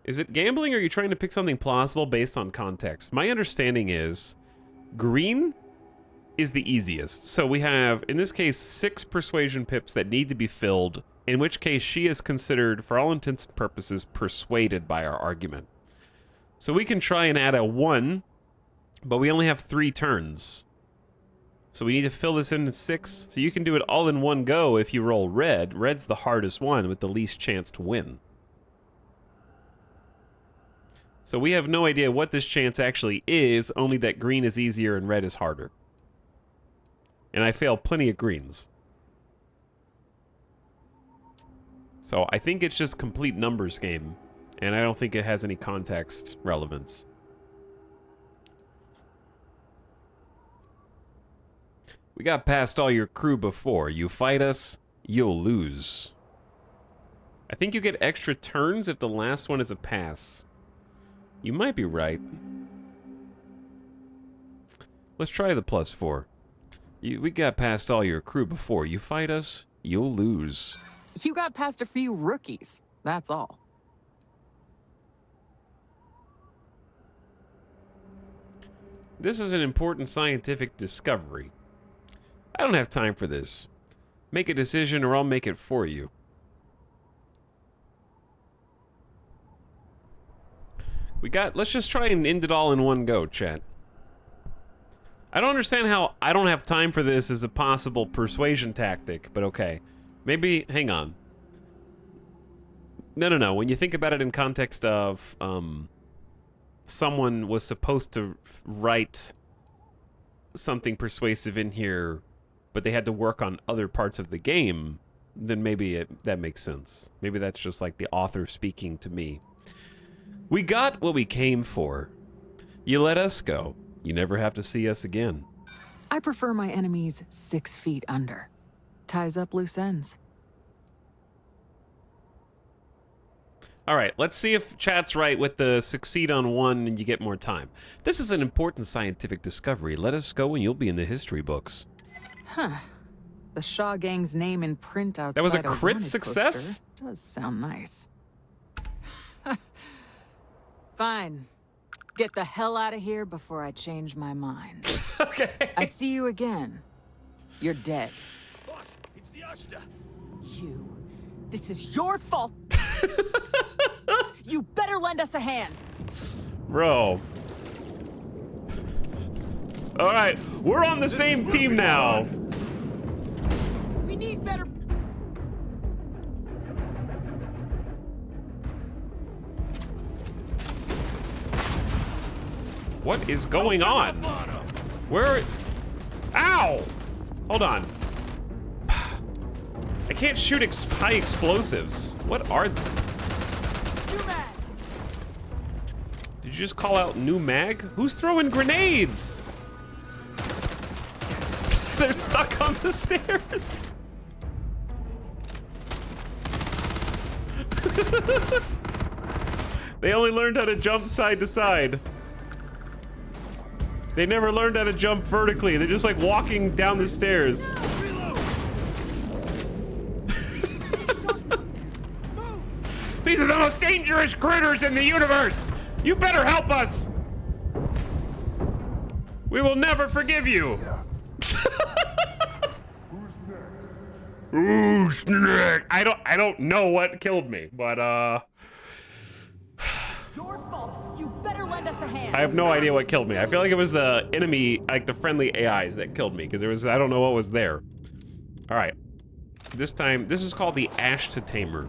Is it gambling or are you trying to pick something plausible based on context? My understanding is green is the easiest. So we have, in this case, 6 persuasion pips that need to be filled, in which case she is considered, for all intents and purposes, persuaded by our argument. So we can try and add a 1, but we only have 3 turns. So we need to fill this in 6. So you can do it all in one go if you roll red. Red's the hardest one with the least chance to win. So we have no idea what this chance actually is, only that green is easier and red is harder. And I fail plenty of greens. So I think it's just complete numbers game, and I don't think it has any context relevance. We got past all your crew before. You fight us, you'll lose. I think you get extra turns if the last one is a pass. You might be right. Let's try the +4. We got past all your crew before. You fight us, you'll lose. You got past a few rookies, that's all. This is an important scientific discovery. I don't have time for this. Make a decision or I'll make it for you. Let's just try and end it all in one go, chat. I don't understand how I don't have time for this as a possible persuasion tactic, but okay. Maybe, hang on. No. When you think about it in context of, someone was supposed to write something persuasive in here, but they had to work on other parts of the game, then maybe that makes sense. Maybe that's just like the author speaking to me. We got what we came for. You let us go. You never have to see us again. I prefer my enemies 6 feet under. Ties up loose ends. All right, let's see if chat's right with the succeed on one and you get more time. This is an important scientific discovery. Let us go and you'll be in the history books. Huh. The Shaw Gang's name in print outside That was a a crit wanted success? poster does sound nice. Fine. Get the hell out of here before I change my mind. Okay. I see you again. You're dead. Boss, it's the Ashta. You. This is your fault. You better lend us a hand. Bro. All right, we're on the same team now. We need better. What is going on? Where? Ow! Hold on. I can't shoot high explosives. What are they? Did you just call out new mag? Who's throwing grenades? They're stuck on the stairs. They only learned how to jump side to side. They never learned how to jump vertically. They're just like walking down the stairs. These are the most dangerous critters in the universe! You better help us! We will never forgive you! Who's next? I don't know what killed me, but Your fault. You better lend us a hand. I have no idea what killed me. I feel like it was the enemy, like the friendly AIs that killed me, because there was, I don't know what was there. Alright. This time, this is called the Ashta Tamer.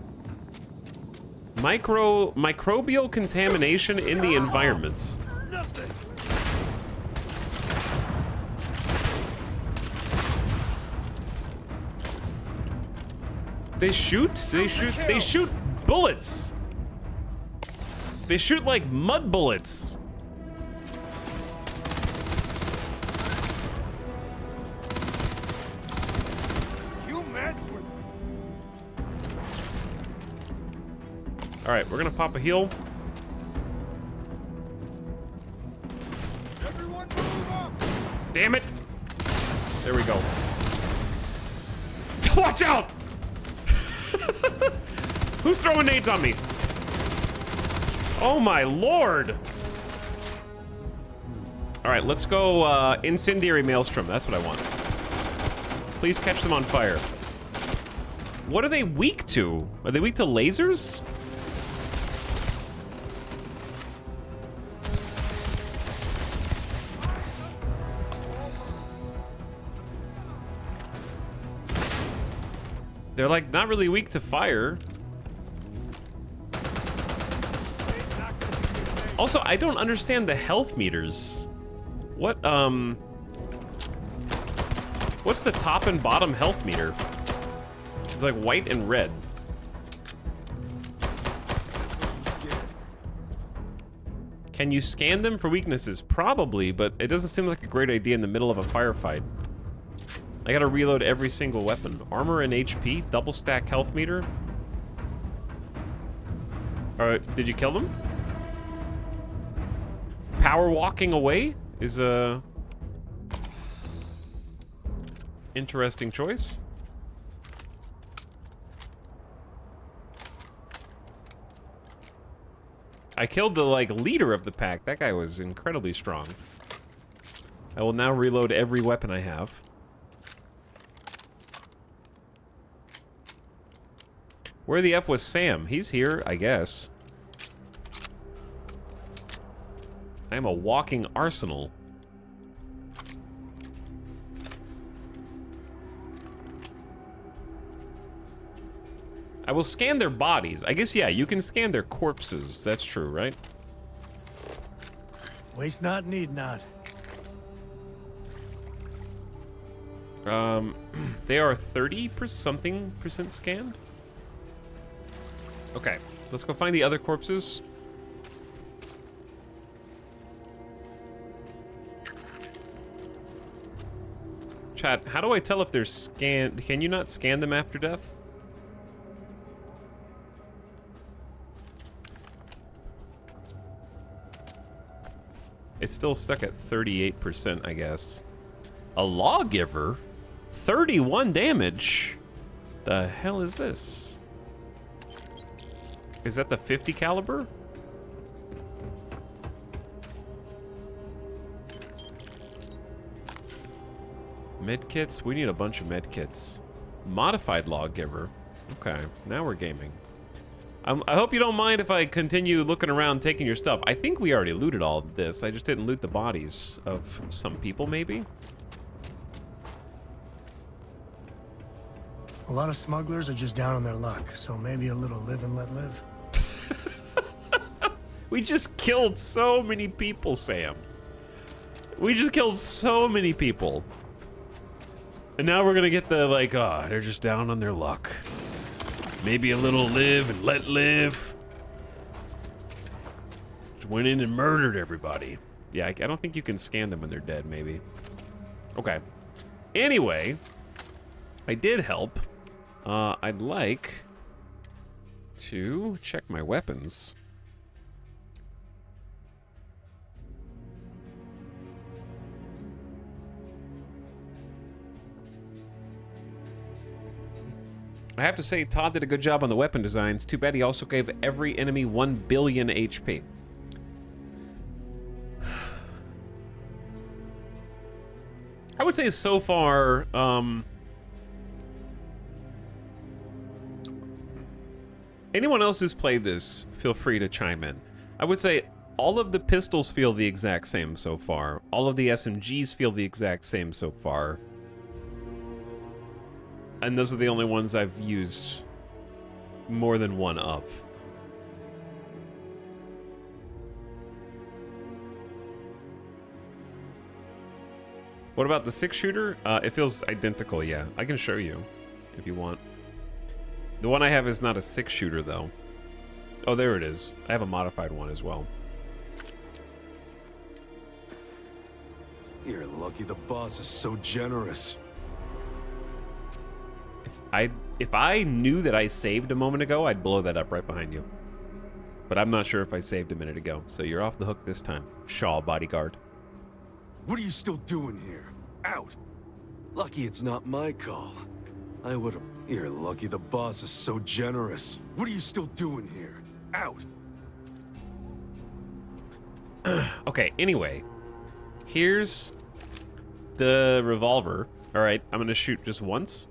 Microbial contamination in the environment. They shoot bullets. They shoot like mud bullets. You mess with. All right, we're gonna pop a heal. Everyone move up. Damn it! There we go. Watch out! Who's throwing nades on me? Oh my lord! All right, let's go incendiary maelstrom. That's what I want. Please catch them on fire. What are they weak to? Are they weak to lasers? They're like not really weak to fire. Also, I don't understand the health meters. What's the top and bottom health meter? It's like white and red. Can you scan them for weaknesses? Probably, but it doesn't seem like a great idea in the middle of a firefight. I gotta reload every single weapon. Armor and HP, double stack health meter. Alright, did you kill them? Power walking away is a interesting choice. I killed the like leader of the pack. That guy was incredibly strong. I will now reload every weapon I have. Where the F was Sam? He's here, I guess. I am a walking arsenal. I will scan their bodies. I guess, yeah, you can scan their corpses. That's true, right? Waste not, need not. They are 30% scanned. Okay, let's go find the other corpses. Chat, how do I tell if they're scanned? Can you not scan them after death? It's still stuck at 38%, I guess. A lawgiver? 31 damage? The hell is this? Is that the 50 caliber? Medkits? We need a bunch of medkits. Modified lawgiver. Okay, now we're gaming. I hope you don't mind if I continue looking around taking your stuff. I think we already looted all of this. I just didn't loot the bodies of some people, maybe? A lot of smugglers are just down on their luck, so maybe a little live and let live. We just killed so many people, Sam. We just killed so many people. And now we're gonna get the, like, oh, they're just down on their luck. Maybe a little live and let live. Just went in and murdered everybody. Yeah, I don't think you can scan them when they're dead, maybe. Okay. Anyway, I did help. I'd like to check my weapons. I have to say, Todd did a good job on the weapon designs. Too bad he also gave every enemy 1 billion HP. I would say so far, anyone else who's played this, feel free to chime in. I would say all of the pistols feel the exact same so far. All of the SMGs feel the exact same so far. And those are the only ones I've used more than one of. What about the 6-shooter? It feels identical, yeah. I can show you if you want. The one I have is not a 6-shooter, though. Oh, there it is. I have a modified one as well. You're lucky the boss is so generous. If I knew that I saved a moment ago, I'd blow that up right behind you. But I'm not sure if I saved a minute ago, so you're off the hook this time, Shaw bodyguard. What are you still doing here? Out! Lucky it's not my call. I would've... You're lucky the boss is so generous. What are you still doing here? Out! Okay, anyway. Here's the revolver. Alright, I'm gonna shoot just once.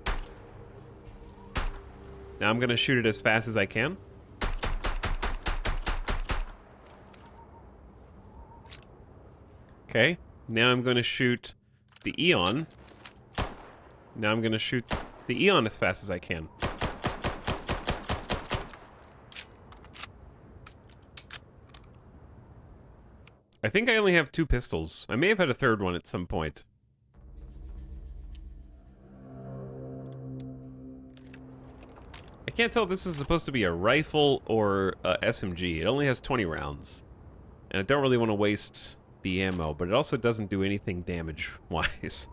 Now I'm gonna shoot it as fast as I can. Okay, now I'm gonna shoot the Eon. Now I'm gonna shoot the Eon as fast as I can. I think I only have 2 pistols. I may have had a third one at some point. I can't tell if this is supposed to be a rifle or a SMG. It only has 20 rounds. And I don't really want to waste the ammo, but it also doesn't do anything damage-wise.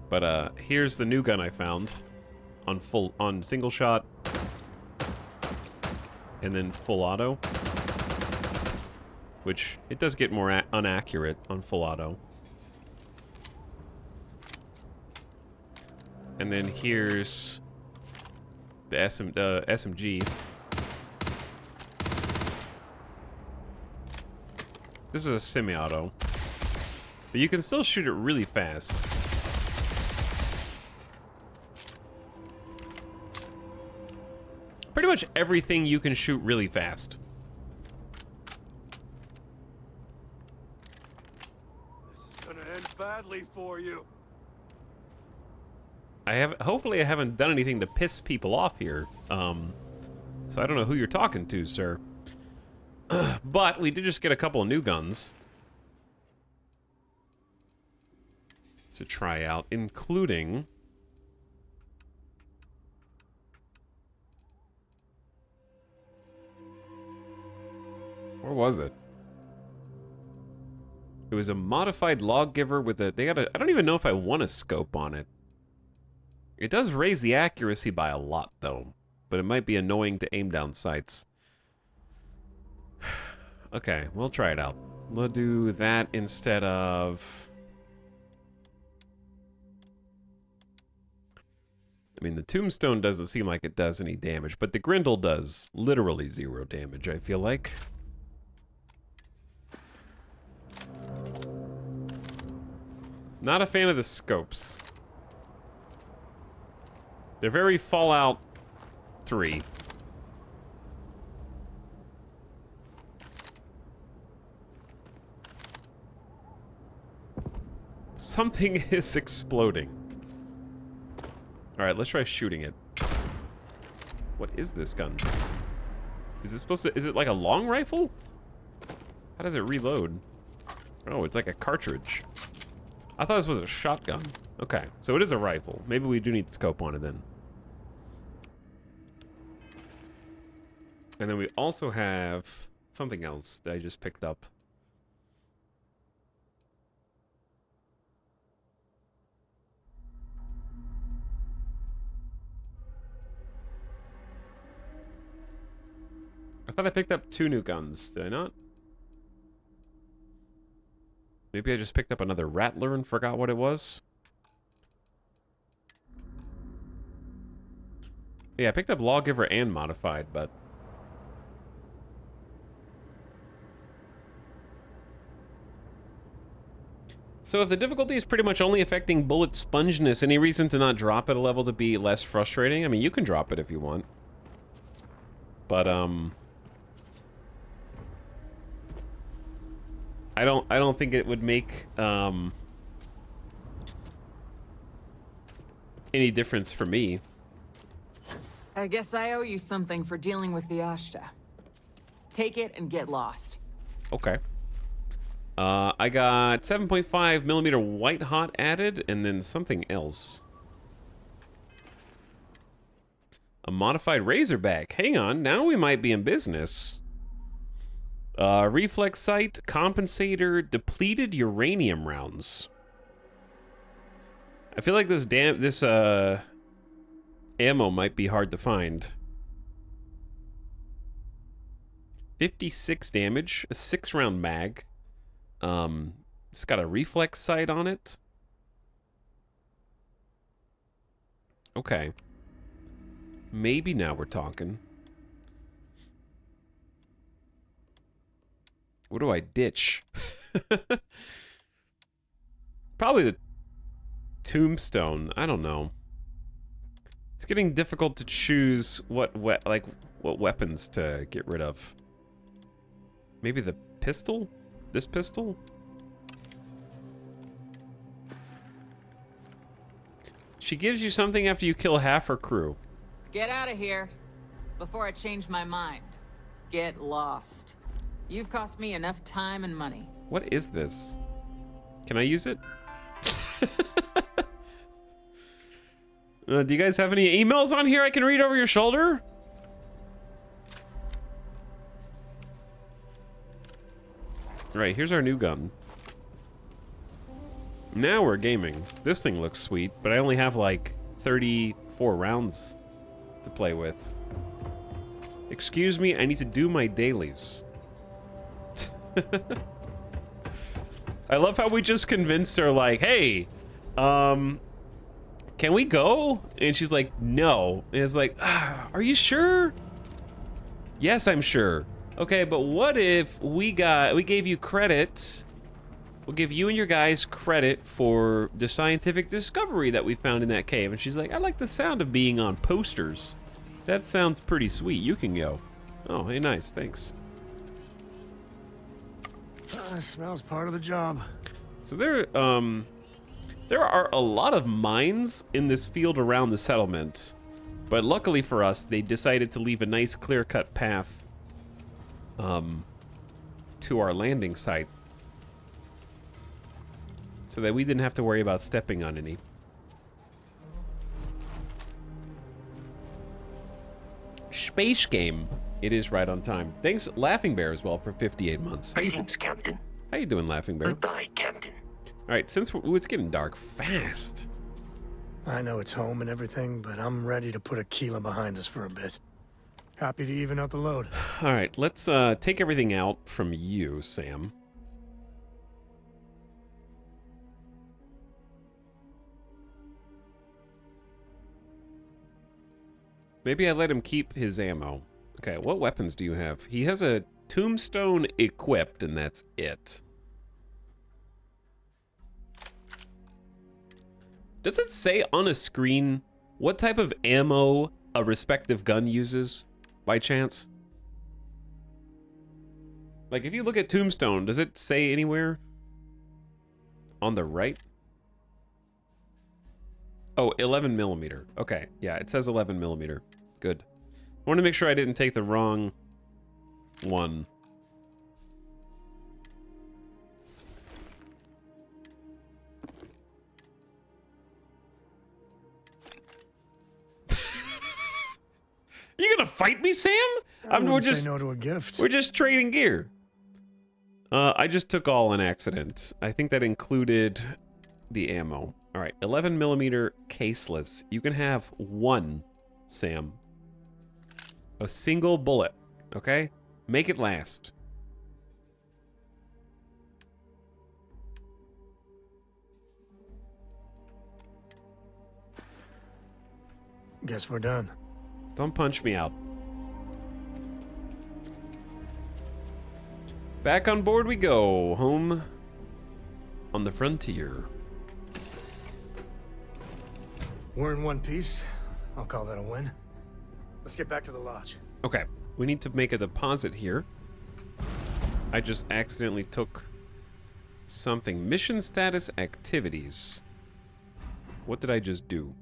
But here's the new gun I found on single shot and then full auto, which it does get more inaccurate on full auto. And then here's the SMG. This is a semi-auto, but you can still shoot it really fast. Pretty much everything you can shoot really fast. badly for you. Hopefully I haven't done anything to piss people off here. So I don't know who you're talking to, sir. But we did just get a couple of new guns to try out, including where was it? It was a modified lawgiver with a I don't even know if I want a scope on it. It does raise the accuracy by a lot though, but it might be annoying to aim down sights. Okay, we'll try it out. We'll do that instead of... I mean, the tombstone doesn't seem like it does any damage, but the grindle does literally 0 damage, I feel like. Not a fan of the scopes. They're very Fallout 3. Something is exploding. Alright, let's try shooting it. What is this gun? Is it supposed to... Is it like a long rifle? How does it reload? Oh, it's like a cartridge. I thought this was a shotgun. Okay, so it is a rifle. Maybe we do need the scope on it then. And then we also have something else that I just picked up. I thought I picked up 2 new guns. Did I not? Maybe I just picked up another Rattler and forgot what it was. Yeah, I picked up Lawgiver and Modified, but... So if the difficulty is pretty much only affecting bullet sponginess, any reason to not drop it a level to be less frustrating? I mean, you can drop it if you want. But, I don't think it would make any difference for me. I guess I owe you something for dealing with the Ashta. Take it and get lost. Okay. I got 7.5mm white hot added, and then something else. A modified Razorback. Hang on, now we might be in business. Reflex sight, compensator, depleted uranium rounds. I feel like this ammo might be hard to find. 56 damage, a 6-round mag. It's got a reflex sight on it. Okay. Maybe now we're talking. What do I ditch? Probably the tombstone. I don't know. It's getting difficult to choose what weapons to get rid of. Maybe the pistol? This pistol? She gives you something after you kill half her crew. Get out of here before I change my mind. Get lost. You've cost me enough time and money. What is this? Can I use it? Do you guys have any emails on here I can read over your shoulder? Right, here's our new gun. Now we're gaming. This thing looks sweet, but I only have like 34 rounds to play with. Excuse me, I need to do my dailies. I love how we just convinced her, like, hey, can we go? And she's like, no. And it's like, are you sure? Yes, I'm sure. Okay, but what if we gave you credit? We'll give you and your guys credit for the scientific discovery that we found in that cave. And she's like, I like the sound of being on posters. That sounds pretty sweet. You can go. Oh, hey, nice. Thanks. Smells part of the job. So they're There are a lot of mines in this field around the settlement, but luckily for us, they decided to leave a nice clear-cut path to our landing site so that we didn't have to worry about stepping on any. Space game. It is right on time. Thanks, Laughing Bear, as well, for 58 months. Greetings, Captain. How you doing, Laughing Bear? Goodbye, Captain. All right, since it's getting dark fast. I know it's home and everything, but I'm ready to put Aquila behind us for a bit. Happy to even out the load. All right, let's take everything out from you, Sam. Maybe I let him keep his ammo. Okay, what weapons do you have? He has a tombstone equipped, and that's it. Does it say on a screen what type of ammo a respective gun uses, by chance? Like, if you look at Tombstone, does it say anywhere? On the right? Oh, 11 millimeter. Okay, yeah, it says 11 millimeter. Good. I want to make sure I didn't take the wrong one. You gonna fight me, Sam? I wouldn't say no to a gift. We're just trading gear. I just took all an accident. I think that included the ammo. All right, 11 millimeter caseless. You can have one, Sam. A single bullet, okay? Make it last. Guess we're done. Don't punch me out. Back on board we go. Home on the frontier. We're in one piece. I'll call that a win. Let's get back to the lodge. Okay, we need to make a deposit here. I just accidentally took something. Mission status activities. What did I just do?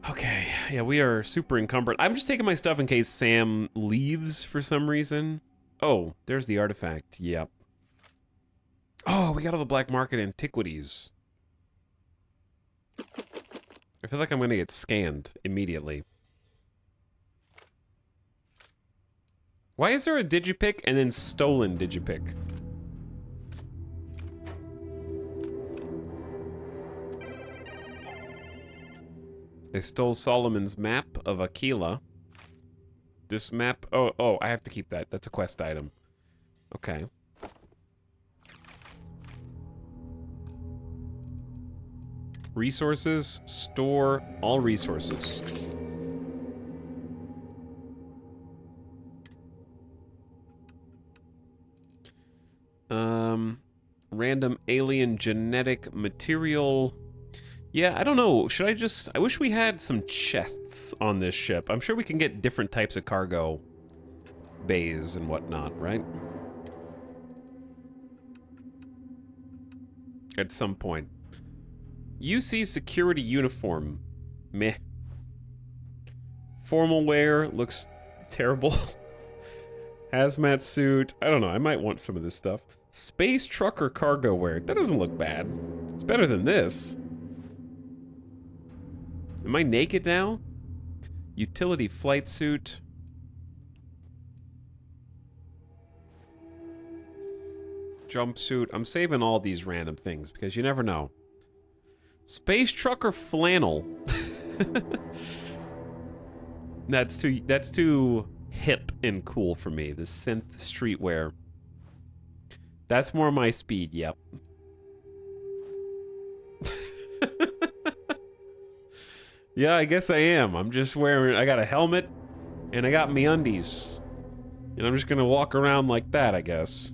Okay, yeah, we are super encumbered. I'm just taking my stuff in case Sam leaves for some reason. Oh, there's the artifact. Yep. Oh, we got all the black market antiquities. I feel like I'm gonna get scanned immediately. Why is there a digipick and then stolen digipick? They stole Solomon's map of Aquila. This map... Oh, I have to keep that. That's a quest item. Okay. Resources. Store all resources. Random alien genetic material... Yeah, I don't know. Should I just... I wish we had some chests on this ship. I'm sure we can get different types of cargo bays and whatnot, right? At some point. UC security uniform. Meh. Formal wear looks terrible. Hazmat suit. I don't know. I might want some of this stuff. Space trucker cargo wear. That doesn't look bad. It's better than this. Am I naked now? Utility flight suit. Jumpsuit. I'm saving all these random things because you never know. Space trucker flannel. That's too hip and cool for me. The synth streetwear. That's more my speed, yep. Yeah, I guess I am. I'm just wearing... I got a helmet, and I got me undies. And I'm just gonna walk around like that, I guess.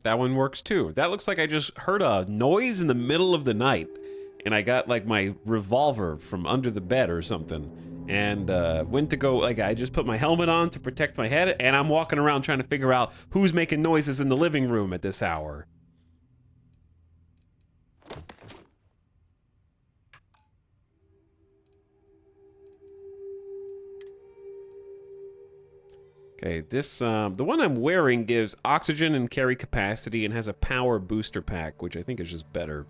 That one works too. That looks like I just heard a noise in the middle of the night, and I got like my revolver from under the bed or something, and went to go, like, I just put my helmet on to protect my head, and I'm walking around trying to figure out who's making noises in the living room at this hour. Okay, this, the one I'm wearing gives oxygen and carry capacity and has a power booster pack, which I think is just better.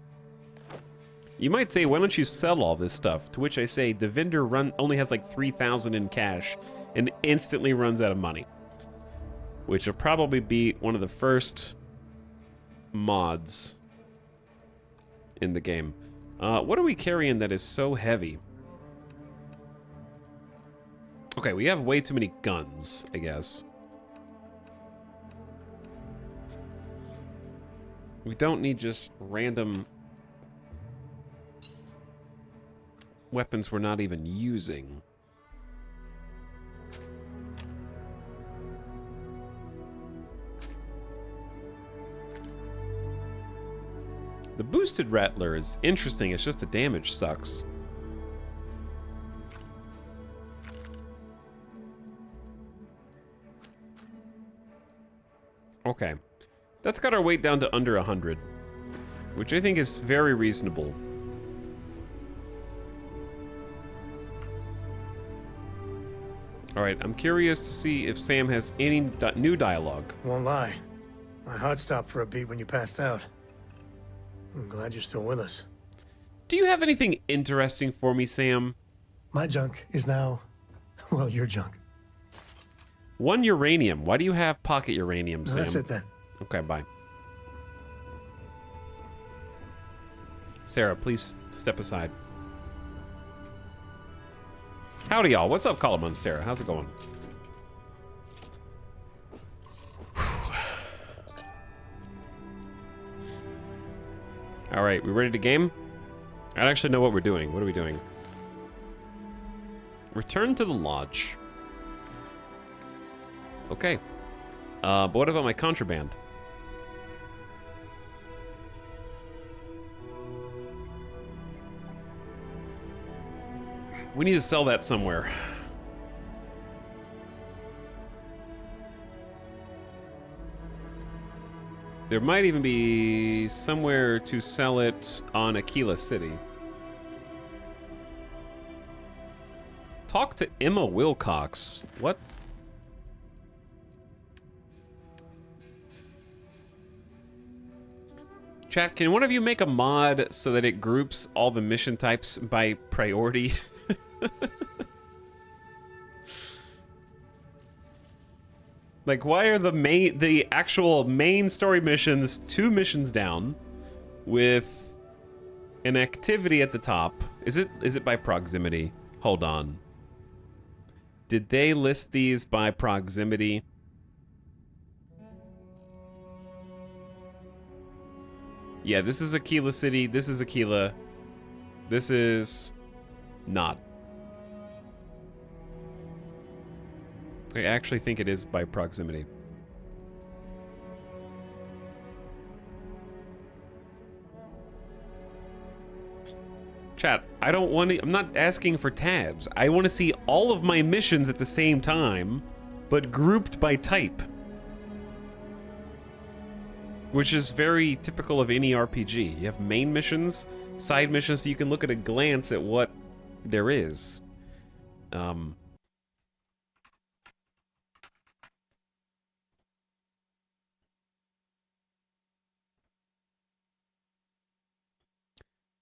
You might say, why don't you sell all this stuff? To which I say, the vendor only has like 3,000 in cash and instantly runs out of money. Which will probably be one of the first mods in the game. What are we carrying that is so heavy? Okay, we have way too many guns, I guess. We don't need just random weapons we're not even using. The boosted Rattler is interesting, it's just the damage sucks. Okay. That's got our weight down to under 100, which I think is very reasonable. Alright, I'm curious to see if Sam has any new dialogue. Won't lie. My heart stopped for a beat when you passed out. I'm glad you're still with us. Do you have anything interesting for me, Sam? My junk is now, well, your junk. 1 uranium. Why do you have pocket uranium, Sam? That's it then. Okay, bye. Sarah, please step aside. Howdy, y'all. What's up, Colin Sarah? How's it going? All right, we ready to game? I don't actually know what we're doing. What are we doing? Return to the lodge. Okay. But what about my contraband? We need to sell that somewhere. There might even be somewhere to sell it on Aquila City. Talk to Emma Wilcox. What? Chat, can one of you make a mod so that it groups all the mission types by priority? Like, why are the actual main story missions 2 missions down with an activity at the top? Is it by proximity? Hold on. Did they list these by proximity? Yeah, this is Aquila City, this is Aquila. This is not. I actually think it is by proximity. Chat, I don't want to, I'm not asking for tabs. I want to see all of my missions at the same time, but grouped by type. Which is very typical of any RPG. You have main missions, side missions, so you can look at a glance at what there is.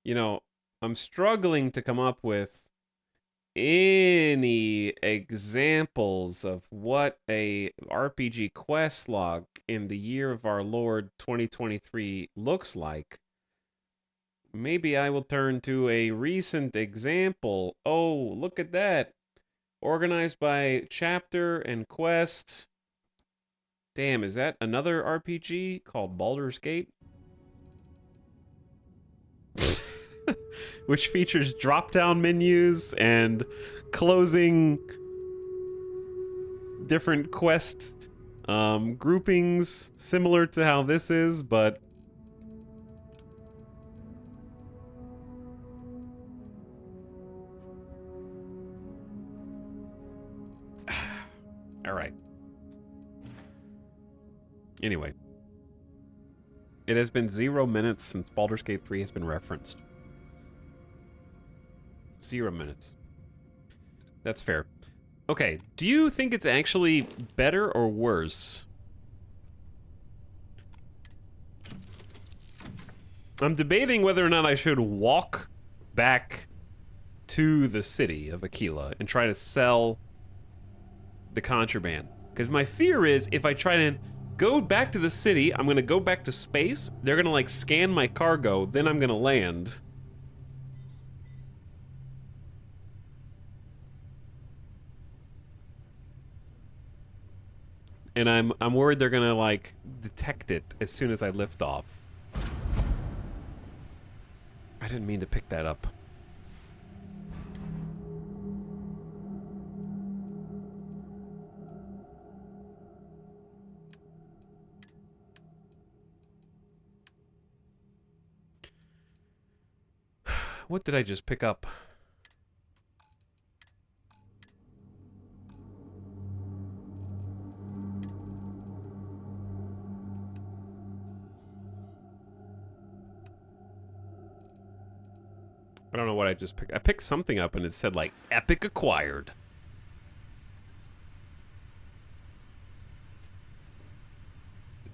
You know, I'm struggling to come up with any examples of what a RPG quest log in the year of our Lord 2023 looks like. Maybe I will turn to a recent example. Oh, look at that. Organized by chapter and quest. Damn, is that another RPG called Baldur's Gate? Which features drop-down menus and closing different quest groupings similar to how this is, but Anyway. It has been 0 minutes since Baldur's Gate 3 has been referenced. 0 minutes. That's fair. Okay, do you think it's actually better or worse? I'm debating whether or not I should walk back to the city of Aquila and try to sell the contraband. Because my fear is if I try to go back to the city, I'm gonna go back to space, they're gonna like scan my cargo, then I'm gonna land. And I'm worried they're gonna like detect it as soon as I lift off. I didn't mean to pick that up. What did I just pick up? I don't know what I just picked. I picked something up and it said like epic acquired.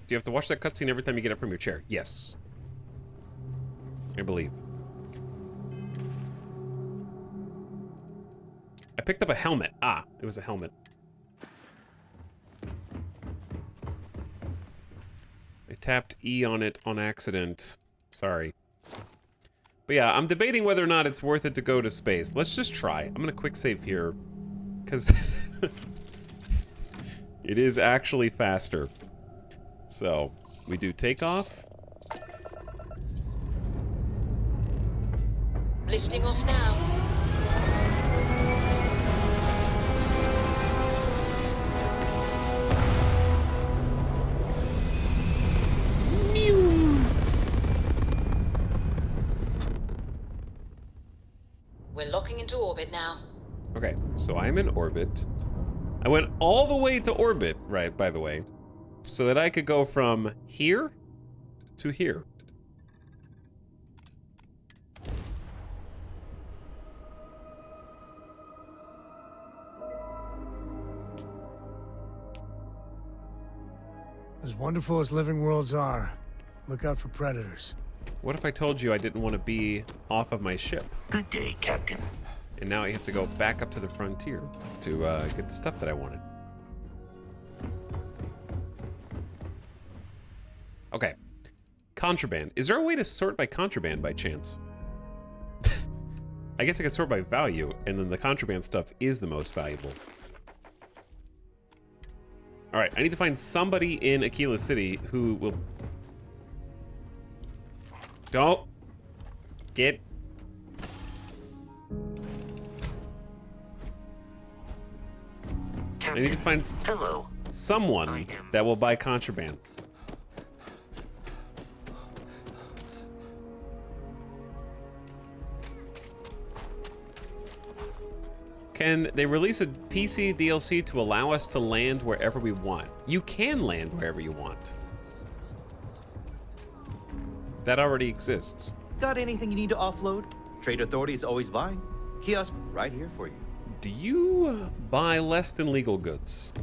Do you have to watch that cutscene every time you get up from your chair? Yes. I believe. I picked up a helmet. Ah, it was a helmet. I tapped E on it on accident. Sorry. But yeah, I'm debating whether or not it's worth it to go to space. Let's just try. I'm gonna quick save here. Because it is actually faster. So, we do takeoff. Lifting off now. We're locking into orbit now. Okay, so I'm in orbit. I went all the way to orbit, right, by the way, so that I could go from here to here. As wonderful as living worlds are, look out for predators. What if I told you I didn't want to be off of my ship? Good day, Captain. And now I have to go back up to the frontier to get the stuff that I wanted. Okay. Contraband. Is there a way to sort by contraband by chance? I guess I could sort by value, and then the contraband stuff is the most valuable. Alright, I need to find somebody in Aquila City who will... Don't get... I need to find Hello. someone that will buy contraband. Can they release a PC DLC to allow us to land wherever we want? You can land wherever you want. That already exists. Got anything you need to offload? Trade Authority is always buying. Kiosk right here for you. Do you buy less than legal goods?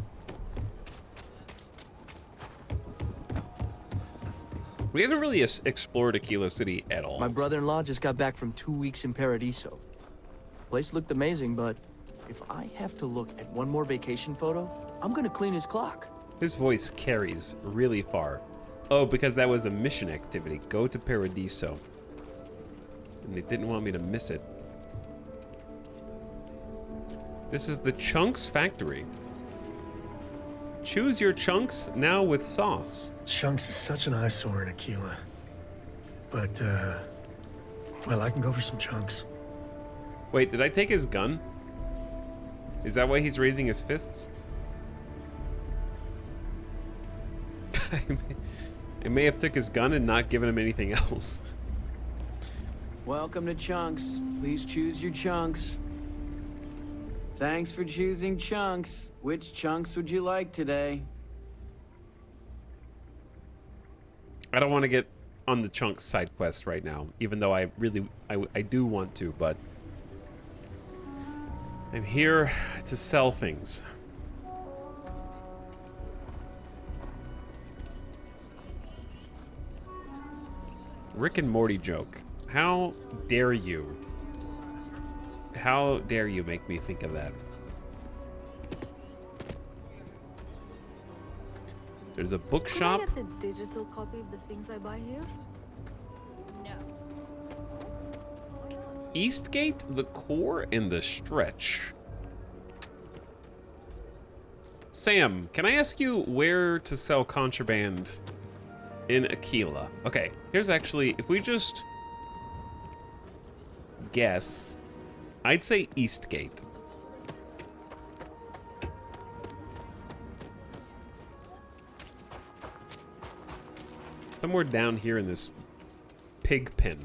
We haven't really explored Aquila City at all. My brother-in-law just got back from 2 weeks in Paradiso. Place looked amazing, but if I have to look at one more vacation photo, I'm gonna clean his clock. His voice carries really far. Oh, because that was a mission activity. Go to Paradiso. And they didn't want me to miss it. This is the Chunks Factory. Choose your chunks now with sauce. Chunks is such an eyesore in Aquila. But, well, I can go for some chunks. Wait, did I take his gun? Is that why he's raising his fists? I may have took his gun and not given him anything else. Welcome to Chunks. Please choose your chunks. Thanks for choosing Chunks. Which chunks would you like today? I don't want to get on the Chunks side quest right now, even though I do want to, but I'm here to sell things. Rick and Morty joke. How dare you? How dare you make me think of that? There's a bookshop. Can I get the digital copy of the things I buy here? No. Eastgate, the core, and the stretch. Sam, can I ask you where to sell contraband in Aquila? Okay, here's actually, if we just guess, I'd say Eastgate. Somewhere down here in this pig pen.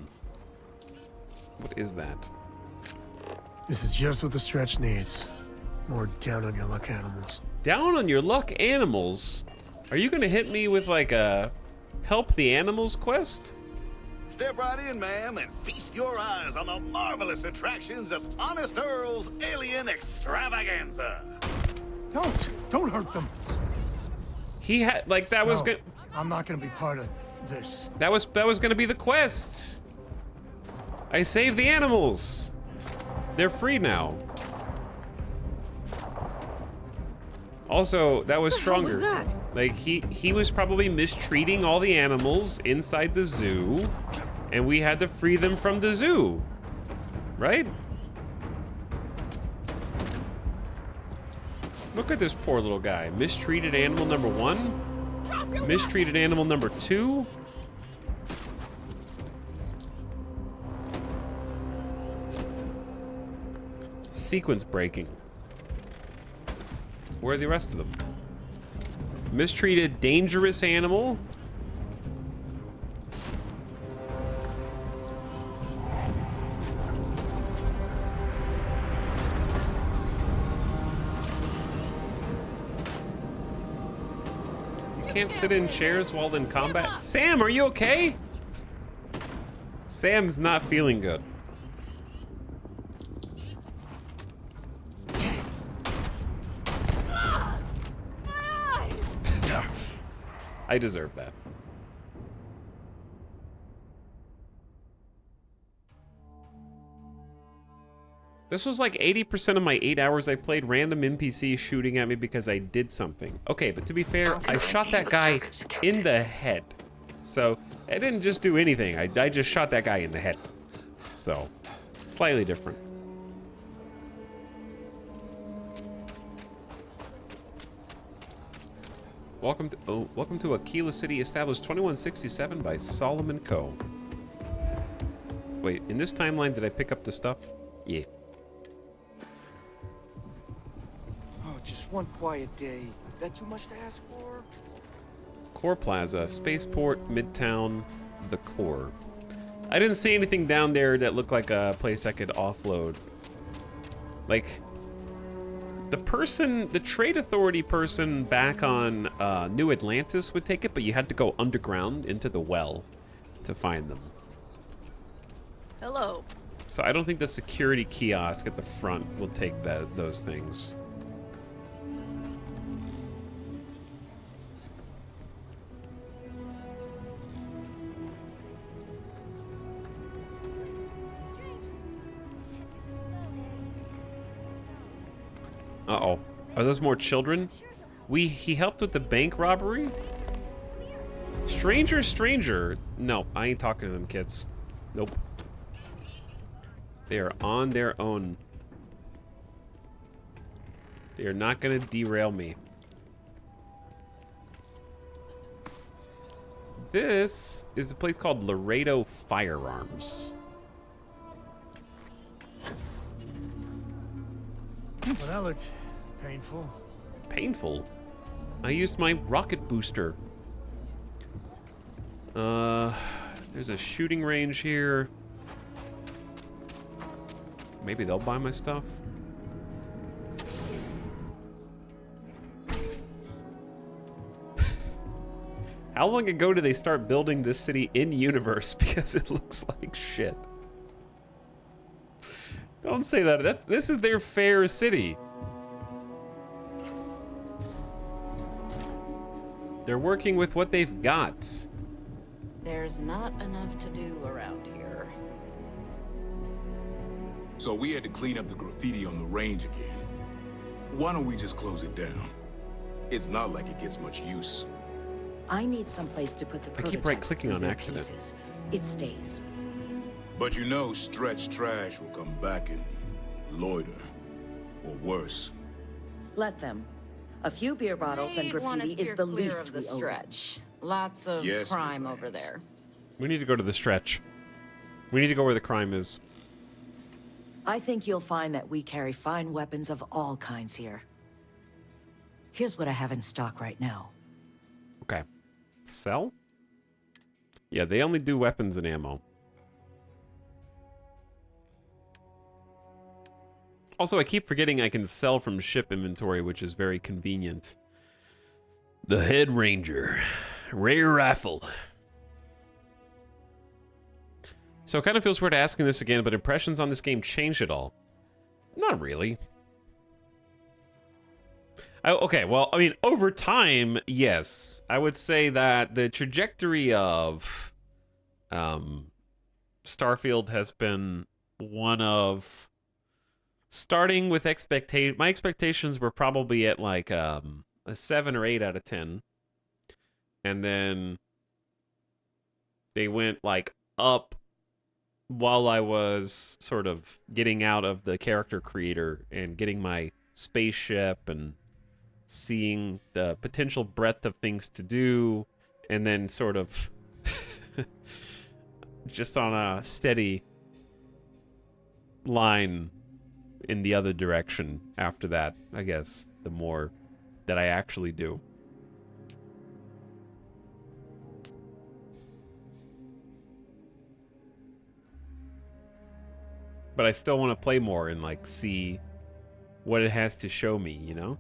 What is that? This is just what the stretch needs. More down on your luck animals. Down on your luck animals? Are you gonna hit me with like a help the animals quest? Step right in, ma'am, and feast your eyes on the marvelous attractions of Honest Earl's Alien Extravaganza. Don't hurt them. He had like that was No, good. I'm not gonna be part of this. That was gonna be the quest. I saved the animals. They're free now. Also, that was stronger. What was that? Like he was probably mistreating all the animals inside the zoo, and we had to free them from the zoo. Right? Look at this poor little guy. Mistreated animal number 1. Mistreated animal number 2. Sequence breaking. Where are the rest of them? Mistreated dangerous animal. You can't sit in chairs while in combat. Sam, are you okay? Sam's not feeling good. I deserve that. This was like 80% of my 8 hours I played random NPCs shooting at me because I did something. Okay, but to be fair, I shot that guy in the head. So, I didn't just do anything. I just shot that guy in the head. So, slightly different. Welcome to Aquila City, established 2167 by Solomon Coe. Wait, in this timeline, did I pick up the stuff? Yeah. Oh, just one quiet day. That too much to ask for? Core Plaza, Spaceport, Midtown, the Core. I didn't see anything down there that looked like a place I could offload. Like, the trade authority person back on New Atlantis would take it, but you had to go underground into the well to find them. Hello. So I don't think the security kiosk at the front will take those things. Uh-oh. Are those more children? He helped with the bank robbery? Stranger. No, I ain't talking to them kids. Nope. They are on their own. They are not gonna derail me. This is a place called Laredo Firearms. Well, that looked painful. Painful? I used my rocket booster. There's a shooting range here. Maybe they'll buy my stuff. How long ago did they start building this city in universe? Because it looks like shit. Don't say that. This is their fair city. They're working with what they've got. There's not enough to do around here. So we had to clean up the graffiti on the range again. Why don't we just close it down? It's not like it gets much use. I need someplace to put the I keep right-clicking on accident. Pieces. It stays. But you know Stretch Trash will come back and loiter. Or worse. Let them. A few beer bottles and graffiti is the least of the we owe them. stretch. Lots of Yes, crime Miss over Vance. there. We need to go to the stretch. We need to go where the crime is. I think you'll find that we carry fine weapons of all kinds here. Here's what I have in stock right now. Okay. Sell? Yeah, they only do weapons and ammo. Also, I keep forgetting I can sell from ship inventory, which is very convenient. The Head Ranger. Rare rifle. So it kind of feels weird asking this again, but impressions on this game changed at all? Not really. Okay, well, I mean, over time, yes. I would say that the trajectory of Starfield has been one of starting with my expectations were probably at like a 7 or 8 out of 10. And then they went like up while I was sort of getting out of the character creator and getting my spaceship and seeing the potential breadth of things to do, and then sort of just on a steady line in the other direction after that, I guess, the more that I actually do. But I still want to play more and like see what it has to show me, you know?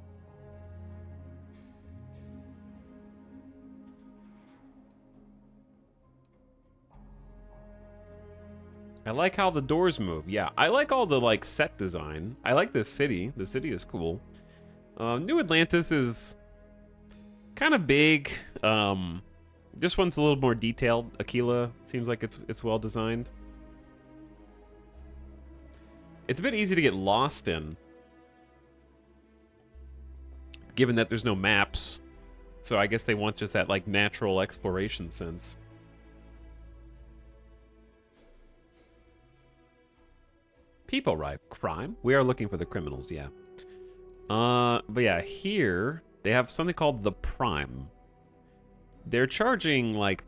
I like how the doors move. Yeah, I like all the like set design. I like this city. The city is cool. New Atlantis is kind of big. This one's a little more detailed. Aquila seems like it's well designed. It's a bit easy to get lost in, given that there's no maps. So I guess they want just that like natural exploration sense. People arrive. Crime? We are looking for the criminals, yeah. But yeah, here they have something called the Prime. They're charging like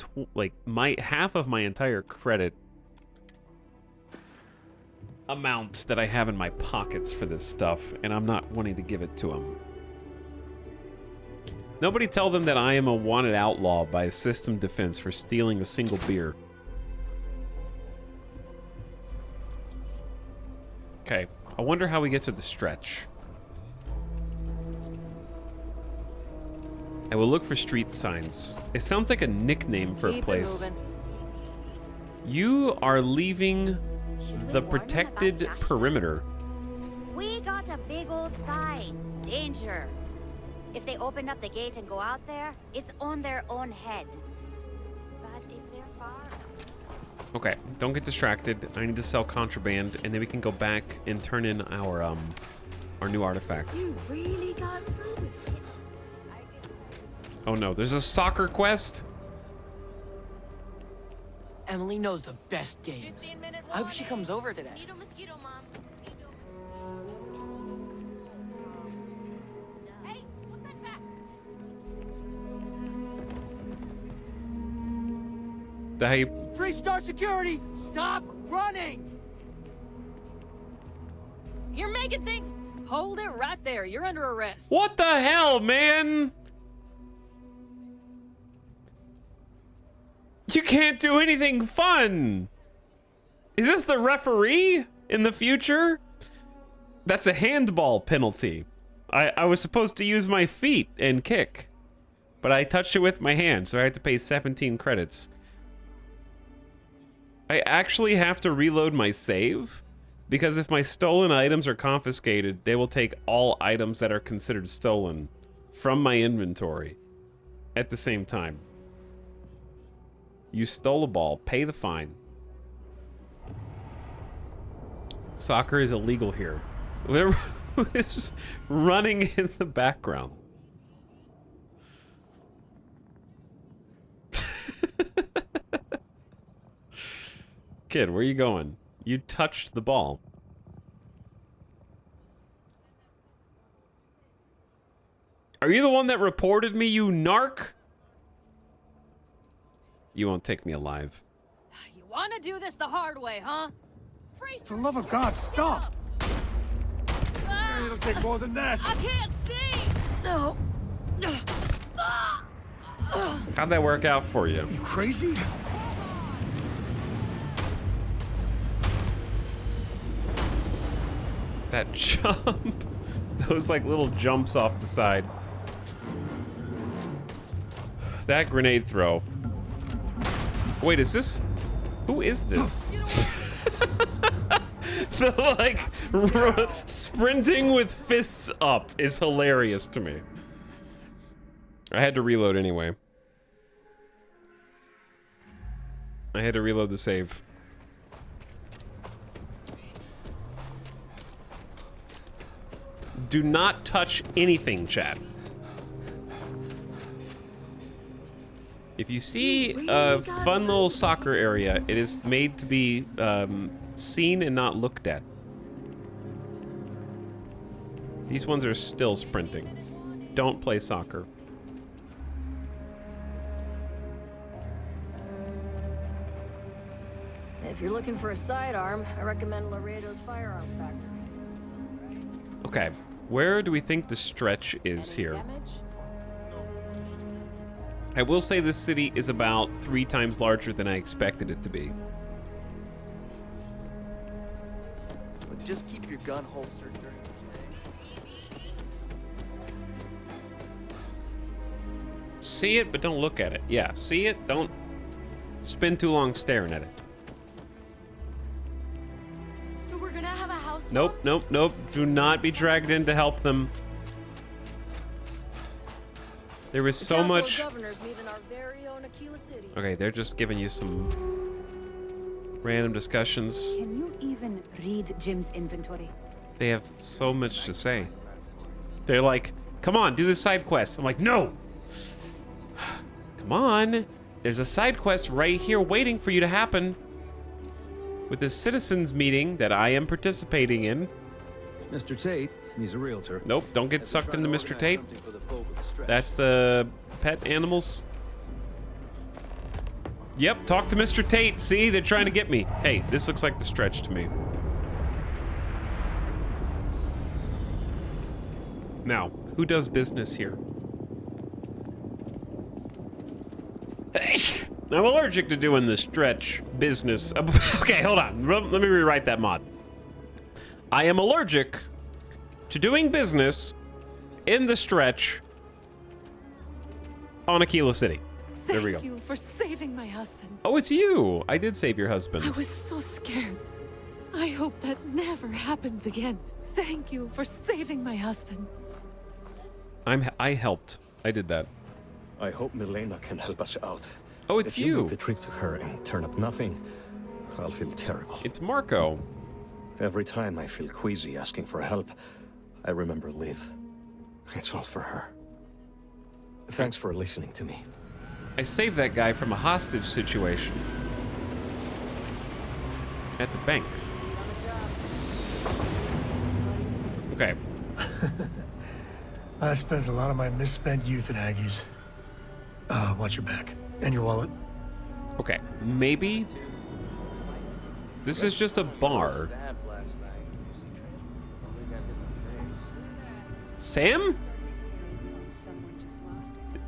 half of my entire credit amount that I have in my pockets for this stuff, and I'm not wanting to give it to them. Nobody tell them that I am a wanted outlaw by system defense for stealing a single beer. Okay, I wonder how we get to the stretch. I will look for street signs. It sounds like a nickname for a place. You are leaving the protected perimeter. We got a big old sign. Danger. If they open up the gate and go out there, it's on their own head. But if they're far... Okay, don't get distracted. I need to sell contraband, and then we can go back and turn in our new artifact. You really got through with it. Oh no, there's a soccer quest? Emily knows the best games. I hope she comes over today. Mosquito, Mom. Hey, put that back. The how you... Freestar Security, stop running! You're making things... Hold it right there. You're under arrest. What the hell, man? You can't do anything fun. Is this the referee in the future? That's a handball penalty. I was supposed to use my feet and kick. but I touched it with my hand, so I had to pay 17 credits. I actually have to reload my save, because if my stolen items are confiscated, they will take all items that are considered stolen from my inventory at the same time. You stole a ball, pay the fine. Soccer is illegal here. There is running in the background. Kid, where are you going? You touched the ball. Are you the one that reported me, you narc? You won't take me alive. You want to do this the hard way, huh? Freeze! For the love of God, stop! It'll take more than that. I can't see! No. How'd that work out for you? You crazy? That jump. Those like little jumps off the side. That grenade throw. Wait, is this? Who is this? The like sprinting with fists up is hilarious to me. I had to reload anyway. I had to reload the save. Do not touch anything, chat. If you see a fun little soccer area, it is made to be seen and not looked at. These ones are still sprinting. Don't play soccer. If you're looking for a sidearm, I recommend Laredo's Firearm Factory. Okay, where do we think the stretch is here? I will say this city is about 3 times larger than I expected it to be. But just keep your gun holstered during the day. See it, but don't look at it. Yeah, see it, don't spend too long staring at it. So we're gonna have a house. Nope, nope, nope. Do not be dragged in to help them. There is so much. Governors meet in our very own Aquila City. Okay, they're just giving you some random discussions. Can you even read Jim's inventory? They have so much to say. They're like, come on, do the side quest. I'm like, no. Come on. There's a side quest right here waiting for you to happen. With this citizens meeting that I am participating in. Mr. Tate, he's a realtor. Nope, don't get sucked into Mr. Tate. That's the pet animals. Yep, talk to Mr. Tate. See, they're trying to get me. Hey, this looks like the stretch to me. Now, who does business here? I'm allergic to doing the stretch business. Okay, hold on. Let me rewrite that mod. I am allergic to doing business in the stretch on Aquila City. There we go. Thank you for saving my husband. Oh, it's you. I did save your husband. I was so scared. I hope that never happens again. Thank you for saving my husband. I helped. I did that. I hope Milena can help us out. Oh, it's if you. you. Make the trip to her and turn up nothing, I'll feel terrible. It's Marco. Every time I feel queasy asking for help, I remember Liv. It's all for her. Thanks for listening to me. I saved that guy from a hostage situation. At the bank. Okay. I spent a lot of my misspent youth at Aggie's. Watch your back. And your wallet. Okay, maybe this is just a bar. Sam?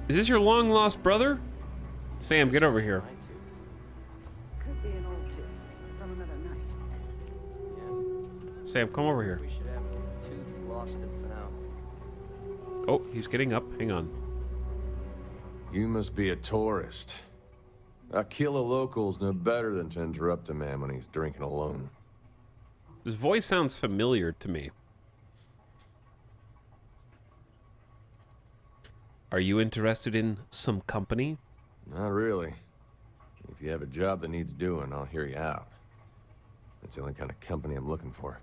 Is this your long-lost brother? Sam, get over here. Could be an old tooth from another night. Sam, come over here. We should have a tooth lost it for now. Oh, he's getting up. Hang on. You must be a tourist. Aquila locals know better than to interrupt a man when he's drinking alone. His voice sounds familiar to me. Are you interested in some company? Not really. If you have a job that needs doing, I'll hear you out. That's the only kind of company I'm looking for.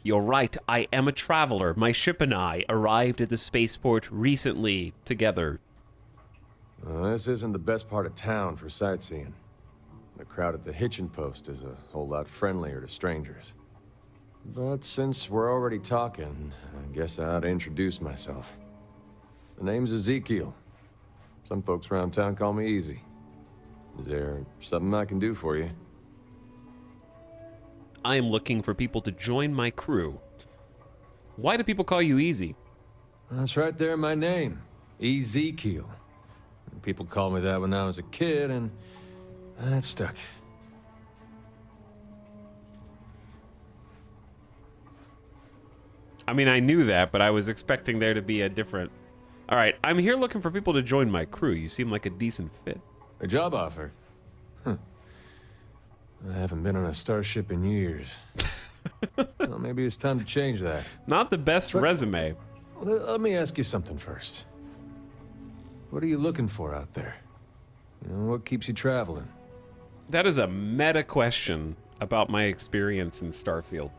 You're right, I am a traveler. My ship and I arrived at the spaceport recently, together. This isn't the best part of town for sightseeing. The crowd at the hitching post is a whole lot friendlier to strangers. But since we're already talking, I guess I ought to introduce myself. The name's Ezekiel. Some folks around town call me Easy. Is there something I can do for you? I am looking for people to join my crew. Why do people call you Easy? That's right there in my name, Ezekiel. People called me that when I was a kid, and that stuck. I mean, I knew that, but I was expecting there to be a different... All right, I'm here looking for people to join my crew. You seem like a decent fit. A job offer? Huh. I haven't been on a starship in years. Well, maybe it's time to change that. Not the best resume. Let me ask you something first. What are you looking for out there? You know, what keeps you traveling? That is a meta question about my experience in Starfield.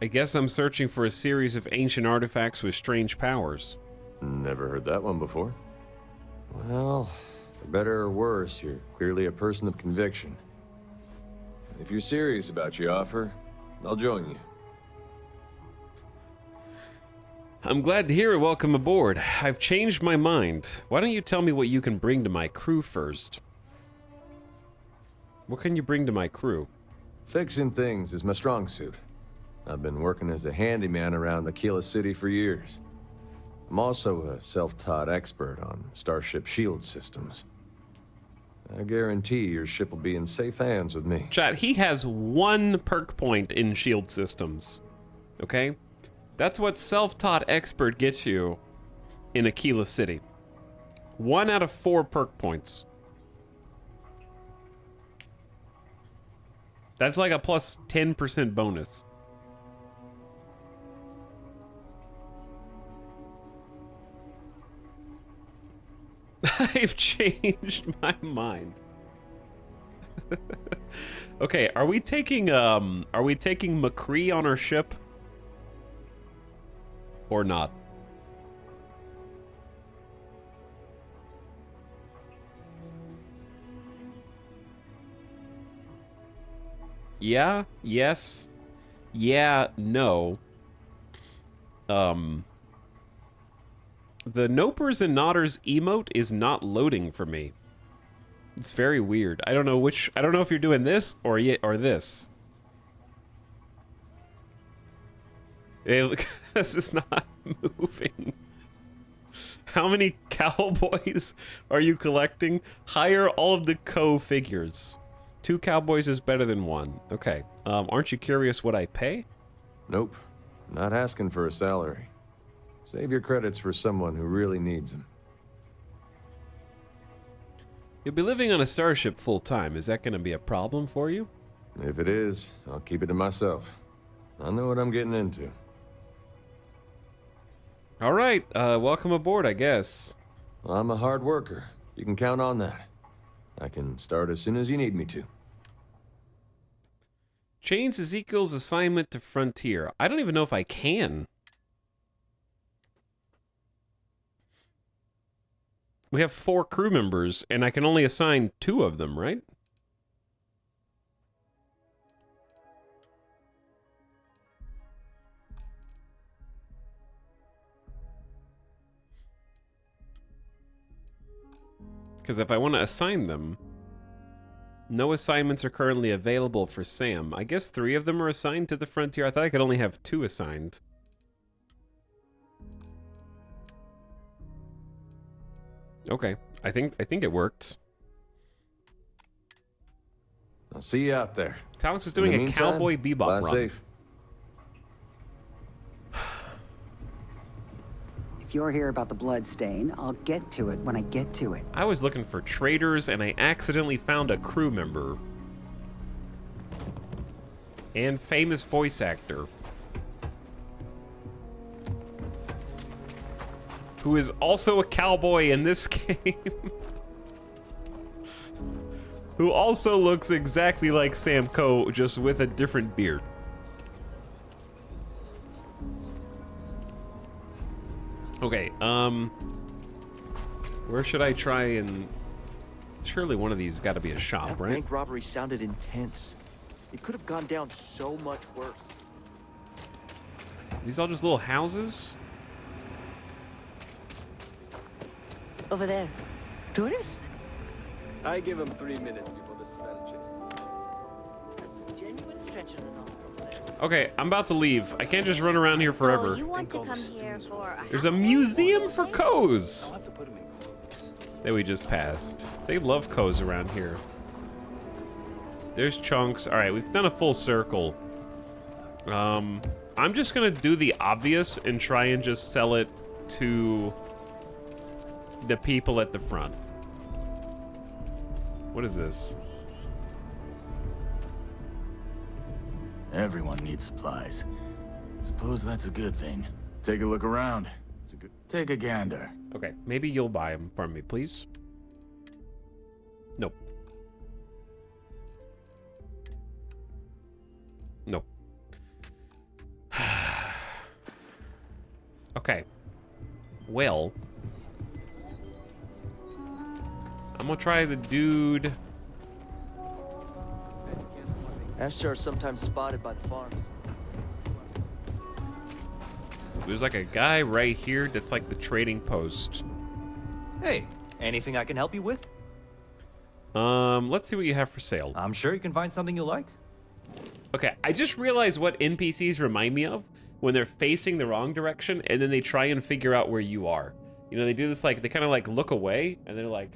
I guess I'm searching for a series of ancient artifacts with strange powers. Never heard that one before. Well, for better or worse, you're clearly a person of conviction. If you're serious about your offer, I'll join you. I'm glad to hear it. Welcome aboard. I've changed my mind. Why don't you tell me what you can bring to my crew first? What can you bring to my crew? Fixing things is my strong suit. I've been working as a handyman around Aquila City for years. I'm also a self-taught expert on starship shield systems. I guarantee your ship will be in safe hands with me. Chat, he has 1 perk point in shield systems. Okay? That's what self-taught expert gets you in Aquila City. 1 out of 4 perk points. That's like a plus 10% bonus. I've changed my mind. Okay, are we taking McCree on our ship? Or not? Yeah, yes. Yeah, no. The Nopers and Nodders emote is not loading for me. It's very weird. I don't know if you're doing this or this. This is not moving. How many cowboys are you collecting? Hire all of the figures. 2 cowboys is better than 1. Okay. Aren't you curious what I pay? Nope. Not asking for a salary. Save your credits for someone who really needs them. You'll be living on a starship full time. Is that going to be a problem for you? If it is, I'll keep it to myself. I know what I'm getting into. All right. Welcome aboard, I guess. Well, I'm a hard worker. You can count on that. I can start as soon as you need me to. Change Ezekiel's assignment to Frontier. I don't even know if I can. We have 4 crew members, and I can only assign 2 of them, right? Because if I want to assign them, no assignments are currently available for Sam. I guess 3 of them are assigned to the Frontier. I thought I could only have 2 assigned. Okay, I think it worked. I'll see you out there. Talix is doing a Cowboy Bebop run. Safe. If you're here about the blood stain, I'll get to it when I get to it. I was looking for traders and I accidentally found a crew member. And famous voice actor. Who is also a cowboy in this game. Who also looks exactly like Sam Coe, just with a different beard. Okay, where should I try and... Surely one of these got to be a shop, That right? bank robbery sounded intense. It could have gone down so much worse. These all just little houses? Over there. Tourist? I give him 3 minutes before the smell chases. That's a genuine stretch in the nostril. Okay, I'm about to leave. I can't just run around here forever. You want to come here for There's a museum for Coes that we just passed. They love Coes around here. There's chunks. All right, we've done a full circle. I'm just gonna do the obvious and try and just sell it to the people at the front. What is this? Everyone needs supplies. Suppose that's a good thing. Take a look around. It's a good. Take a gander. Okay, maybe you'll buy them from me, please. Nope. Nope. Okay. Well, I'm gonna try the dude. Ashtar are sometimes spotted by the farms. There's like a guy right here that's like the trading post. Hey, anything I can help you with? Let's see what you have for sale. I'm sure you can find something you like. Okay, I just realized what NPCs remind me of when they're facing the wrong direction and then they try and figure out where you are. You know, they do this like, they kind of like look away and they're like...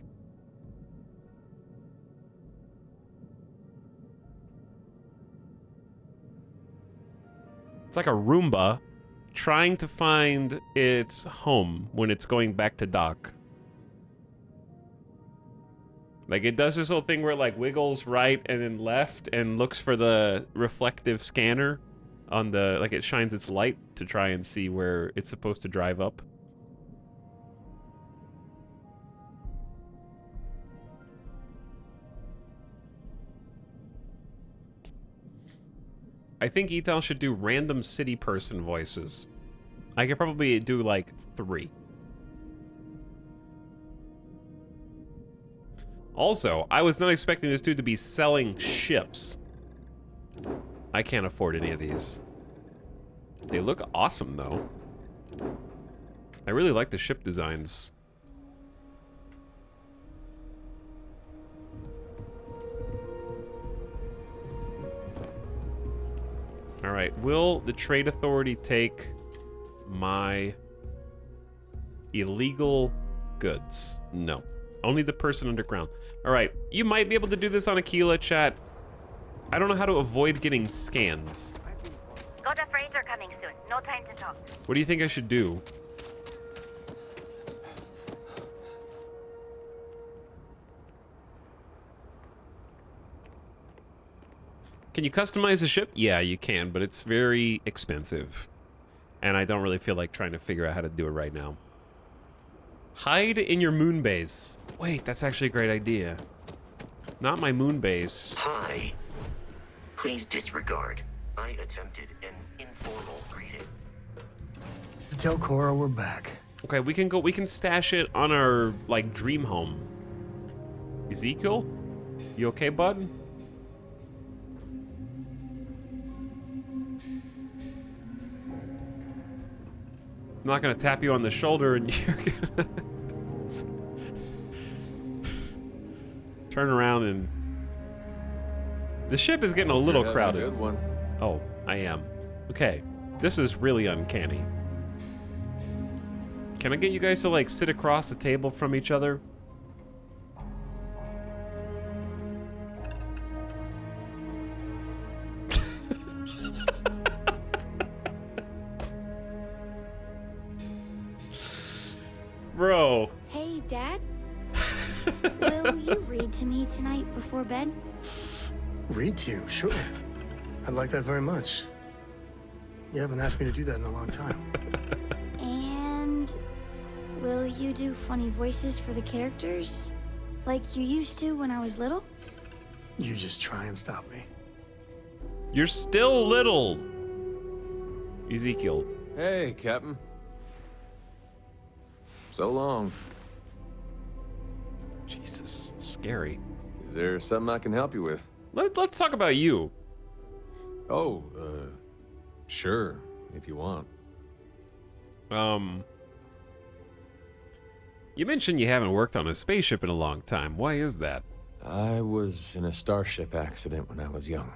It's like a Roomba trying to find its home when it's going back to dock. Like, it does this little thing where it, like, wiggles right and then left and looks for the reflective scanner on the... Like, it shines its light to try and see where it's supposed to drive up. I think Etal should do random city person voices. I could probably do, like, 3. Also, I was not expecting this dude to be selling ships. I can't afford any of these. They look awesome, though. I really like the ship designs. All right, will the trade authority take my illegal goods? No. Only the person underground. All right, you might be able to do this on Aquila, chat. I don't know how to avoid getting scans. Go to freights are coming soon. No time to talk. What do you think I should do? Can you customize a ship? Yeah, you can, but it's very expensive. And I don't really feel like trying to figure out how to do it right now. Hide in your moon base. Wait, that's actually a great idea. Not my moon base. Hi. Please disregard. I attempted an informal greeting. Tell Cora we're back. Okay, we can stash it on our, like, dream home. Ezekiel? You okay, bud? I'm not gonna tap you on the shoulder and you're gonna turn around and... The ship is getting a little crowded. Good one. Oh, I am. Okay, this is really uncanny. Can I get you guys to, like, sit across the table from each other? Bro. Hey, Dad. Will you read to me tonight before bed? Read to you, sure. I'd like that very much. You haven't asked me to do that in a long time. And will you do funny voices for the characters? Like you used to when I was little? You just try and stop me. You're still little. Ezekiel. Hey, Captain. So long. Jesus, scary. Is there something I can help you with? Let's talk about you. Oh, sure, if you want. You mentioned you haven't worked on a spaceship in a long time. Why is that? I was in a starship accident when I was young.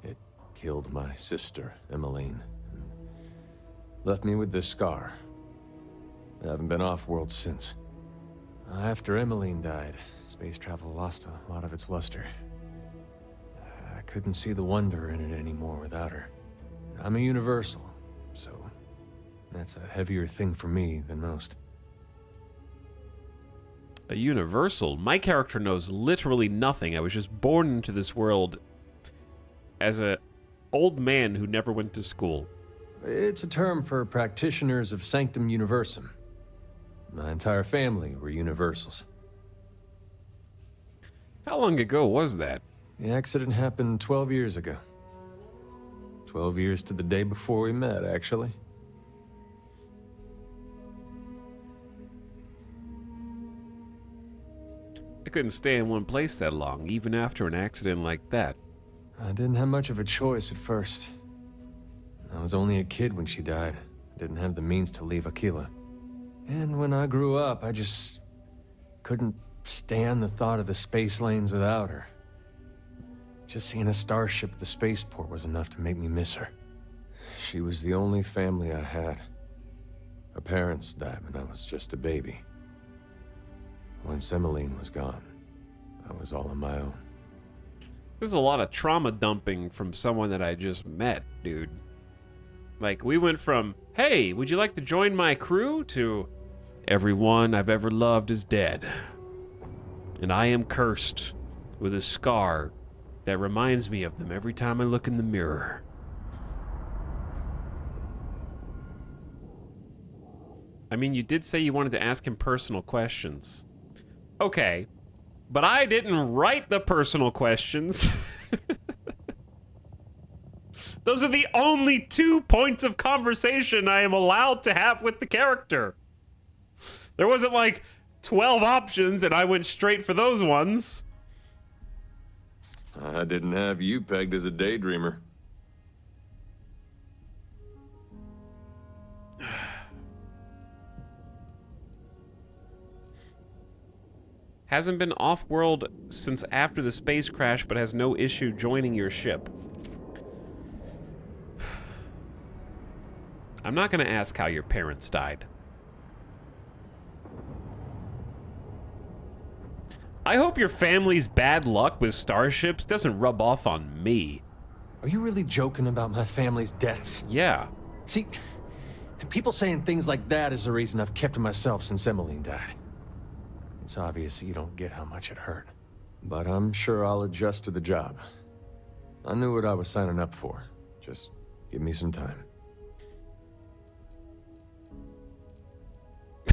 It killed my sister, Emmeline, and left me with this scar. I haven't been off-world since. After Emmeline died, space travel lost a lot of its luster. I couldn't see the wonder in it anymore without her. I'm a universal, so that's a heavier thing for me than most. A universal? My character knows literally nothing. I was just born into this world as a old man who never went to school. It's a term for practitioners of Sanctum Universum. My entire family were universals. How long ago was that? The accident happened 12 years ago. 12 years to the day before we met, actually. I couldn't stay in one place that long, even after an accident like that. I didn't have much of a choice at first. I was only a kid when she died. I didn't have the means to leave Aquila. And when I grew up, I just couldn't stand the thought of the space lanes without her. Just seeing a starship at the spaceport was enough to make me miss her. She was the only family I had. Her parents died when I was just a baby. Once Emmeline was gone, I was all on my own. There's a lot of trauma dumping from someone that I just met, dude. Like, we went from, hey, would you like to join my crew, to everyone I've ever loved is dead. And I am cursed with a scar that reminds me of them every time I look in the mirror. I mean, you did say you wanted to ask him personal questions. Okay, but I didn't write the personal questions. Those are the only 2 points of conversation I am allowed to have with the character. There wasn't like 12 options and I went straight for those ones. I didn't have you pegged as a daydreamer. Hasn't been off-world since after the space crash, but has no issue joining your ship. I'm not going to ask how your parents died. I hope your family's bad luck with starships doesn't rub off on me. Are you really joking about my family's deaths? Yeah. See, people saying things like that is the reason I've kept to myself since Emmeline died. It's obvious you don't get how much it hurt. But I'm sure I'll adjust to the job. I knew what I was signing up for. Just give me some time.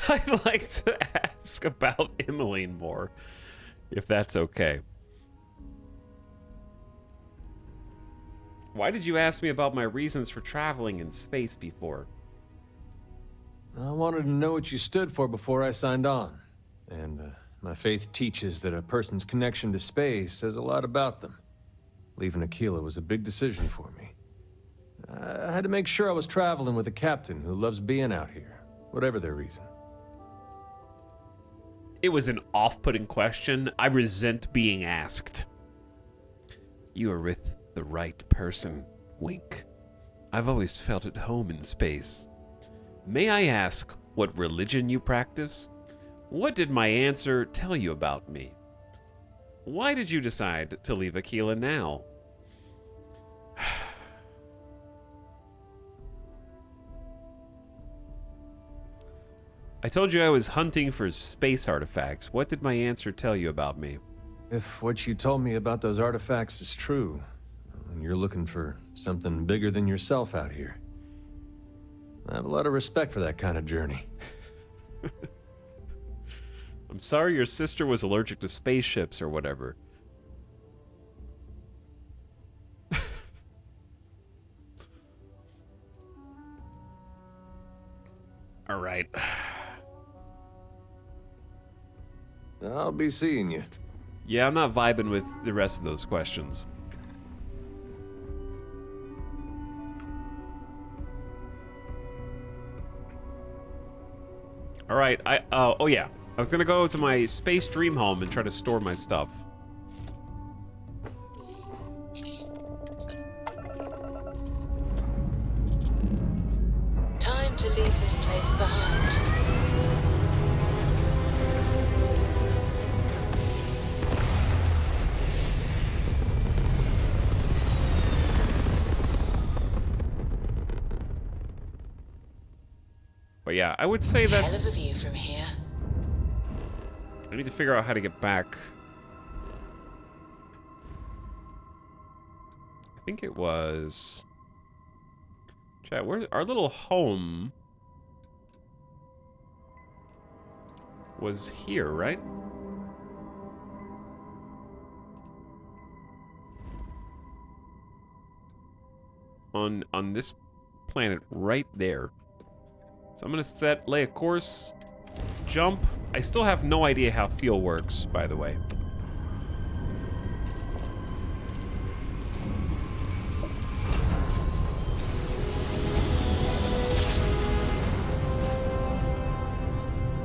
I'd like to ask about Emmeline more, if that's okay. Why did you ask me about my reasons for traveling in space before? I wanted to know what you stood for before I signed on. And my faith teaches that a person's connection to space says a lot about them. Leaving Aquila was a big decision for me. I had to make sure I was traveling with a captain who loves being out here, whatever their reason. It was an off-putting question. I resent being asked. You are with the right person, wink. I've always felt at home in space. May I ask what religion you practice? What did my answer tell you about me? Why did you decide to leave Aquila now? I told you I was hunting for space artifacts. What did my answer tell you about me? If what you told me about those artifacts is true, you're looking for something bigger than yourself out here. I have a lot of respect for that kind of journey. I'm sorry your sister was allergic to spaceships or whatever. All right. I'll be seeing you. Yeah, I'm not vibing with the rest of those questions. All right, oh yeah. I was gonna go to my space dream home and try to store my stuff. Time to leave this place behind. But yeah, I would say that Hell of a view from here. I need to figure out how to get back. I think it was... Chat, where our little home was here, right? On this planet right there. So I'm gonna lay a course, jump. I still have no idea how fuel works, by the way.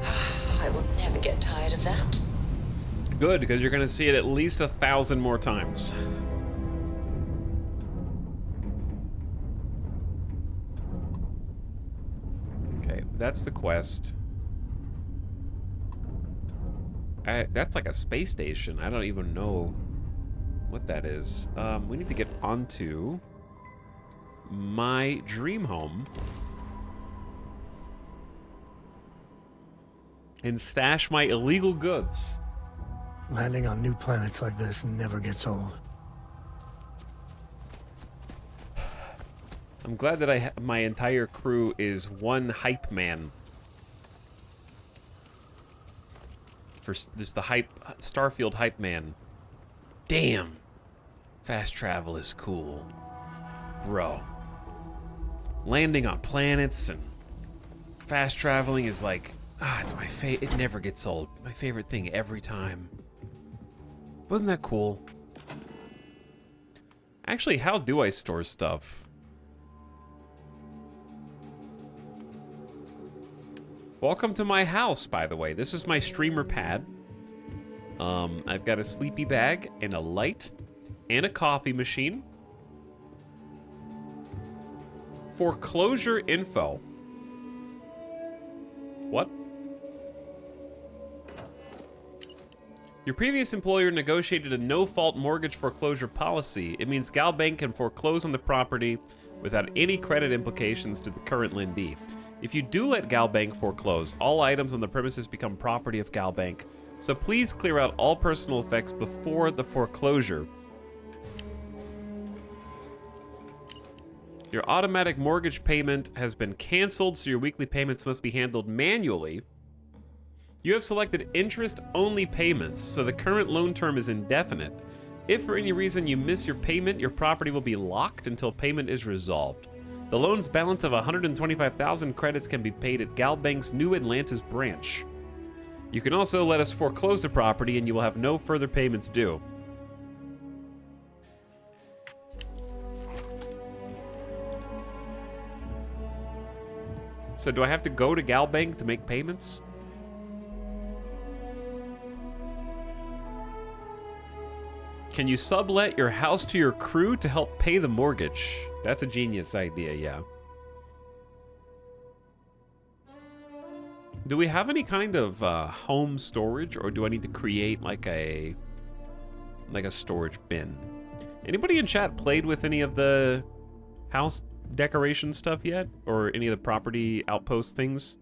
I will never get tired of that. Good, because you're gonna see it at least 1,000 more times. Okay, that's the quest. That's like a space station. I don't even know what that is. We need to get onto my dream home and stash my illegal goods. Landing on new planets like this never gets old. I'm glad that my entire crew is one hype man. For just the Starfield hype man. Damn. Fast travel is cool. Bro. Landing on planets and fast traveling is like, it's my it never gets old. My favorite thing every time. Wasn't that cool? Actually, how do I store stuff? Welcome to my house, by the way. This is my streamer pad. I've got a sleepy bag and a light and a coffee machine. Foreclosure info. What? Your previous employer negotiated a no-fault mortgage foreclosure policy. It means GalBank can foreclose on the property without any credit implications to the current lendee. If you do let GalBank foreclose, all items on the premises become property of GalBank. So please clear out all personal effects before the foreclosure. Your automatic mortgage payment has been canceled, so your weekly payments must be handled manually. You have selected interest-only payments, so the current loan term is indefinite. If for any reason you miss your payment, your property will be locked until payment is resolved. The loan's balance of 125,000 credits can be paid at GalBank's New Atlantis branch. You can also let us foreclose the property and you will have no further payments due. So do I have to go to GalBank to make payments? Can you sublet your house to your crew to help pay the mortgage? That's a genius idea, yeah. Do we have any kind of home storage, or do I need to create like a storage bin? Anybody in chat played with any of the house decoration stuff yet, or any of the property outpost things?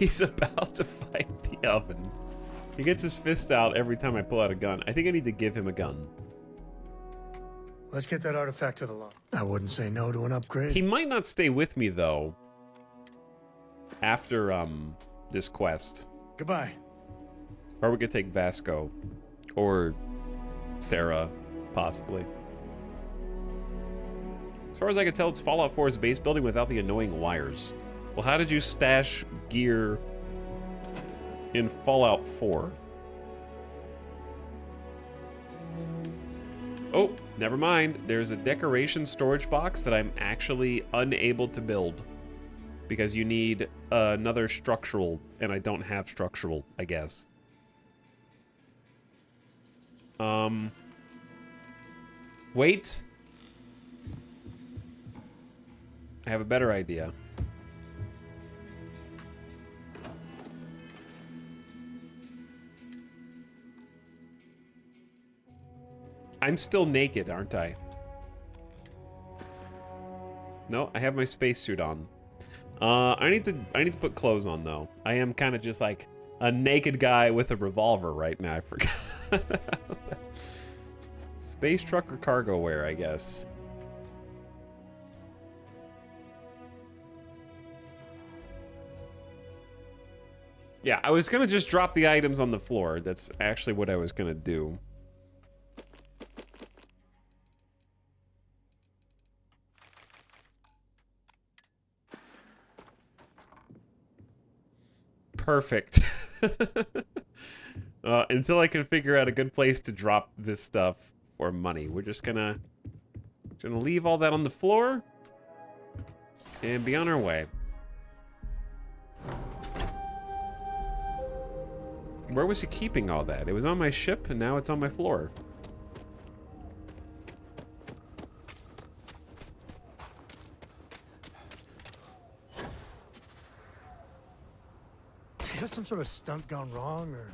He's about to fight the oven. He gets his fists out every time I pull out a gun. I think I need to give him a gun. Let's get that artifact to the lawn. I wouldn't say no to an upgrade. He might not stay with me, though, after, this quest. Goodbye. Or we could take Vasco. Or Sarah, possibly. As far as I can tell, it's Fallout 4's base building without the annoying wires. Well, how did you stash gear in Fallout 4? Oh, never mind. There's a decoration storage box that I'm actually unable to build. Because you need another structural, and I don't have structural, I guess. Wait. I have a better idea. I'm still naked, aren't I? No, I have my spacesuit on. I need to put clothes on though. I am kind of just like a naked guy with a revolver right now. I forgot. Space truck or cargo wear, I guess. Yeah, I was gonna just drop the items on the floor. That's actually what I was gonna do. Perfect. Until I can figure out a good place to drop this stuff for money. We're just gonna leave all that on the floor and be on our way. Where was he keeping all that? It was on my ship and now it's on my floor. Is that some sort of stunt gone wrong, or?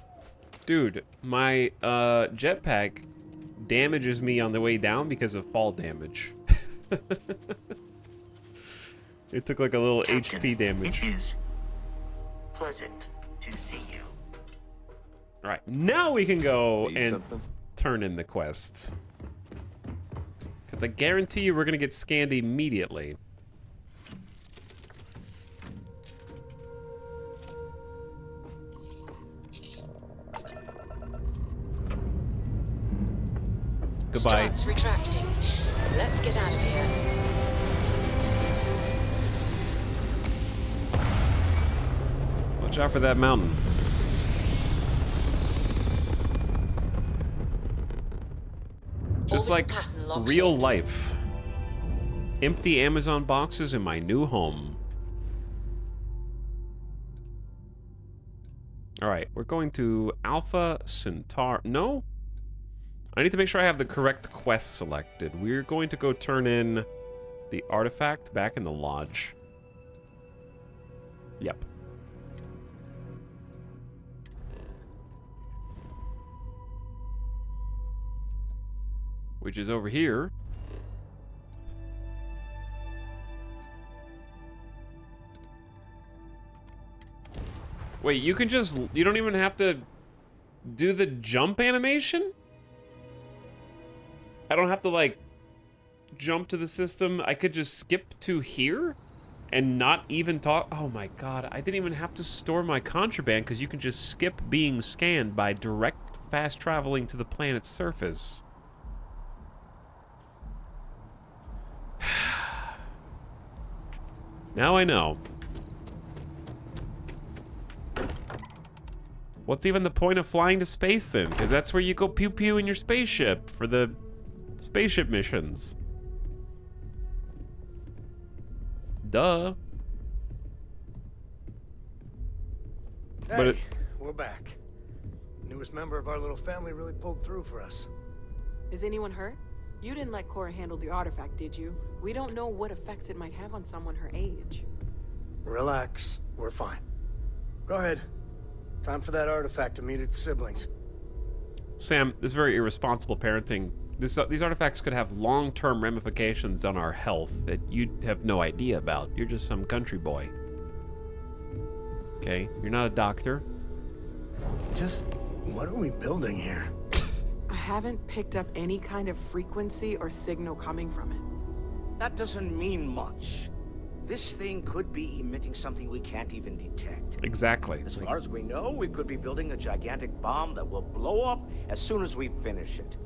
Dude, my jetpack damages me on the way down because of fall damage. It took like a little Captain, HP damage. It is pleasant to see you. All right, now we can go Need and something? turn in the quests. Because I guarantee you we're going to get scanned immediately. Goodbye. Struts retracting. Let's get out of here. Watch out for that mountain. Just like real life. Empty Amazon boxes in my new home. All right, we're going to Alpha Centaur. No? I need to make sure I have the correct quest selected. We're going to go turn in the artifact back in the lodge. Yep. Which is over here. Wait, you can just... You don't even have to do the jump animation? I don't have to, like, jump to the system. I could just skip to here and not even talk. Oh my god, I didn't even have to store my contraband because you can just skip being scanned by direct fast traveling to the planet's surface. Now I know. What's even the point of flying to space then? Because that's where you go pew pew in your spaceship for the spaceship missions. Duh. Hey, But we're back. Newest member of our little family really pulled through for us. Is anyone hurt? You didn't let Cora handle the artifact, did you? We don't know what effects it might have on someone her age. Relax, we're fine. Go ahead. Time for that artifact to meet its siblings. Sam, this is very irresponsible parenting. These artifacts could have long-term ramifications on our health that you have no idea about. You're just some country boy. Okay, you're not a doctor. Just what are we building here? I haven't picked up any kind of frequency or signal coming from it. That doesn't mean much. This thing could be emitting something we can't even detect. Exactly. As far as we know, we could be building a gigantic bomb that will blow up as soon as we finish it.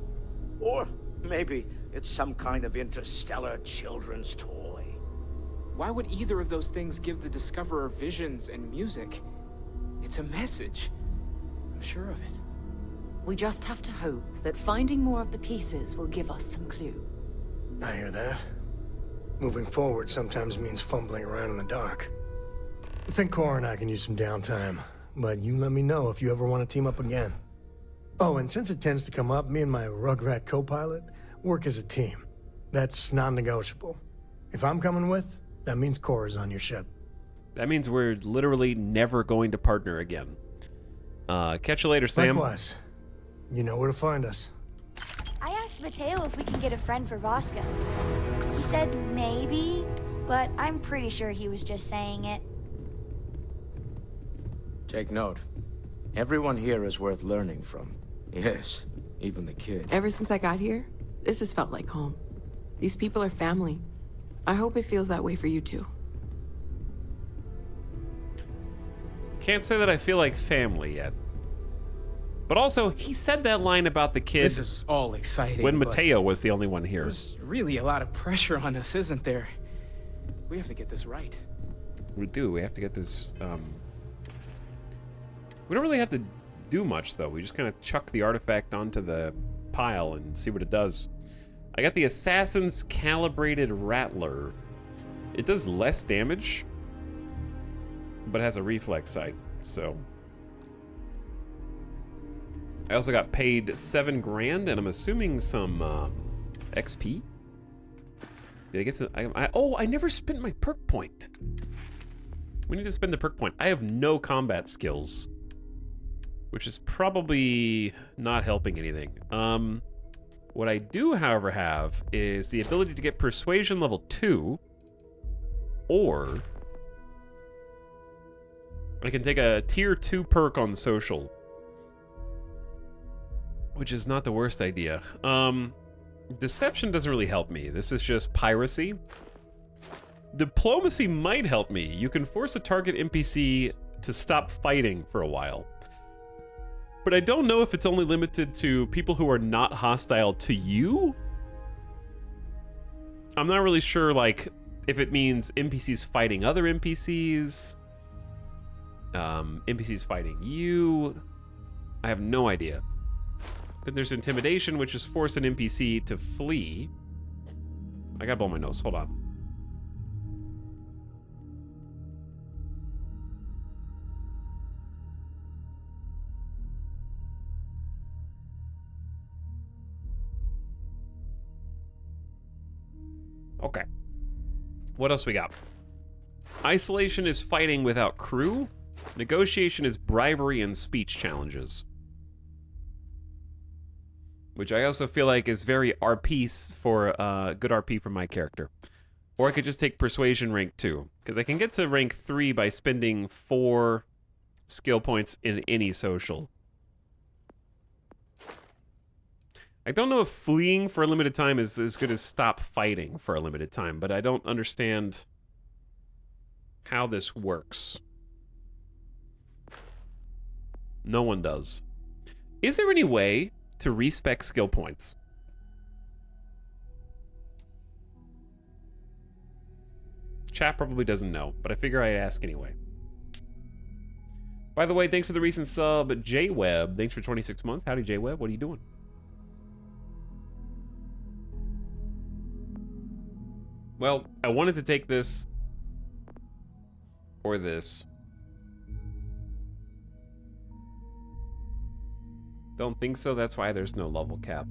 Or maybe it's some kind of interstellar children's toy. Why would either of those things give the Discoverer visions and music? It's a message. I'm sure of it. We just have to hope that finding more of the pieces will give us some clue. I hear that. Moving forward sometimes means fumbling around in the dark. I think Cora and I can use some downtime, but you let me know if you ever want to team up again. Oh, and since it tends to come up, me and my Rugrat co-pilot work as a team. That's non-negotiable. If I'm coming with, that means Cora's on your ship. That means we're literally never going to partner again. Catch you later, Sam. Likewise. You know where to find us. I asked Mateo if we can get a friend for Vasco. He said maybe, but I'm pretty sure he was just saying it. Take note. Everyone here is worth learning from. Yes, even the kid. Ever since I got here, this has felt like home. These people are family. I hope it feels that way for you too. Can't say that I feel like family yet. But also, he said that line about the kid. This is all exciting. When but Mateo was the only one here. There's really a lot of pressure on us, isn't there? We have to get this right. We do. We have to get this. We don't really have to do much, though. We just kind of chuck the artifact onto the pile and see what it does. I got the Assassin's Calibrated Rattler. It does less damage, but has a reflex sight, so. I also got paid 7 grand, and I'm assuming some XP. Did I get oh, I never spent my perk point. We need to spend the perk point. I have no combat skills, which is probably not helping anything. What I do, however, have is the ability to get Persuasion level 2, or I can take a tier 2 perk on social, which is not the worst idea. Deception doesn't really help me. This is just piracy. Diplomacy might help me. You can force a target NPC to stop fighting for a while. But I don't know if it's only limited to people who are not hostile to you. I'm not really sure, like, if it means NPCs fighting other NPCs. NPCs fighting you. I have no idea. Then there's Intimidation, which is force an NPC to flee. I gotta blow my nose, hold on. Okay. What else we got? Isolation is fighting without crew. Negotiation is bribery and speech challenges. Which I also feel like is very RP for good RP for my character. Or I could just take Persuasion rank 2. Because I can get to rank 3 by spending 4 skill points in any social. I don't know if fleeing for a limited time is as good as stop fighting for a limited time, but I don't understand how this works. No one does. Is there any way to respec skill points? Chat probably doesn't know, but I figure I'd ask anyway. By the way, thanks for the recent sub, J-Web. Thanks for 26 months. Howdy, J-Web. What are you doing? Well, I wanted to take this or this. Don't think so, that's why there's no level cap.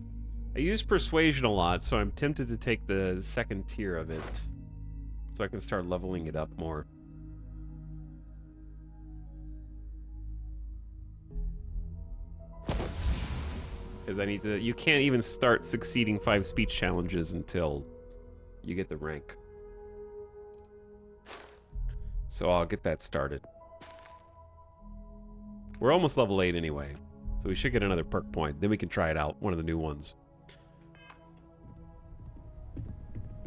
I use Persuasion a lot, so I'm tempted to take the second tier of it, so I can start leveling it up more. Because I need to, you can't even start succeeding 5 speech challenges until you get the rank. So I'll get that started. We're almost level 8 anyway, so we should get another perk point. Then we can try it out, one of the new ones.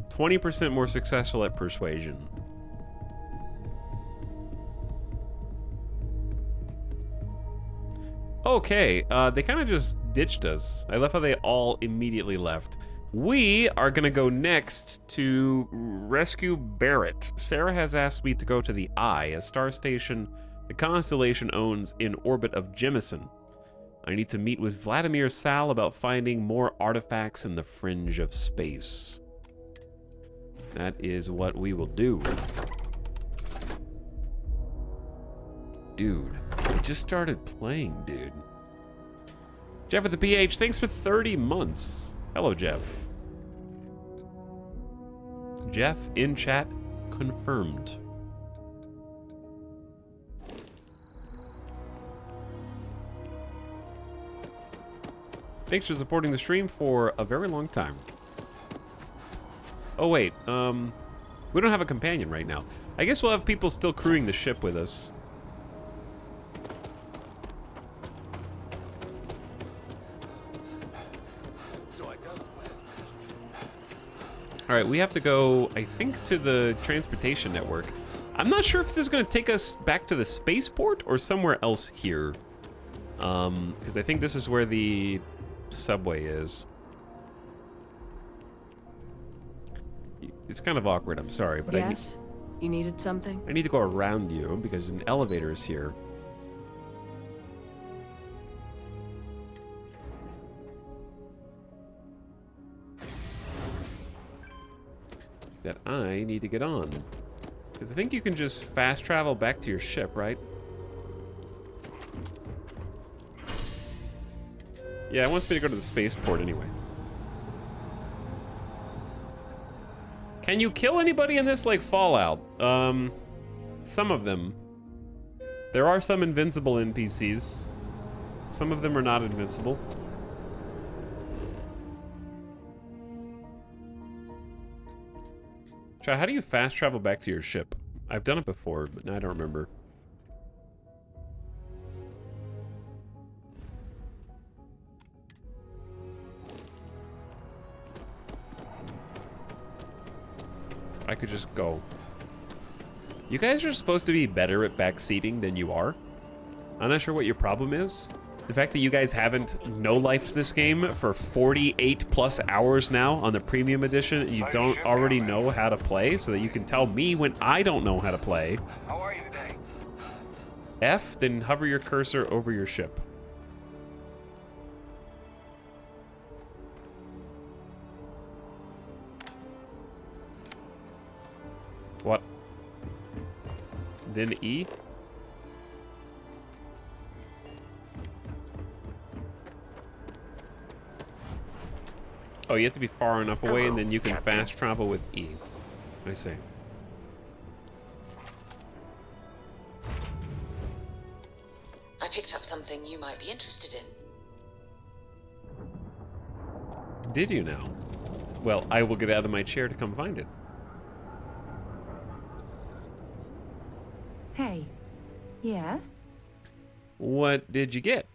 20% more successful at persuasion. Okay, they kind of just ditched us. I love how they all immediately left. We are gonna go next to rescue Barrett. Sarah has asked me to go to the Eye, a star station the Constellation owns in orbit of Jemison. I need to meet with Vladimir Sal about finding more artifacts in the fringe of space. That is what we will do. Dude, I just started playing, dude. Jeff with the PH, thanks for 30 months. Hello, Jeff. Jeff in chat, confirmed. Thanks for supporting the stream for a very long time. Oh wait, we don't have a companion right now. I guess we'll have people still crewing the ship with us. All right, we have to go, I think, to the transportation network. I'm not sure if this is going to take us back to the spaceport or somewhere else here. Because I think this is where the subway is. It's kind of awkward, I'm sorry, but yes? You needed something? I need to go around you because an elevator is here. That I need to get on. Because I think you can just fast travel back to your ship, right? Yeah, it wants me to go to the spaceport anyway. Can you kill anybody in this like Fallout? Some of them. There are some invincible NPCs. Some of them are not invincible. Chat, how do you fast travel back to your ship? I've done it before, but now I don't remember. I could just go. You guys are supposed to be better at backseating than you are. I'm not sure what your problem is. The fact that you guys haven't no-lifed this game for 48 plus hours now on the premium edition, you don't already know how to play, so that you can tell me when I don't know how to play. How are you today? F, then hover your cursor over your ship. What? Then E? Oh, you have to be far enough away, and then you can fast travel with E. I see. I picked up something you might be interested in. Did you now? Well, I will get out of my chair to come find it. Hey. Yeah? What did you get?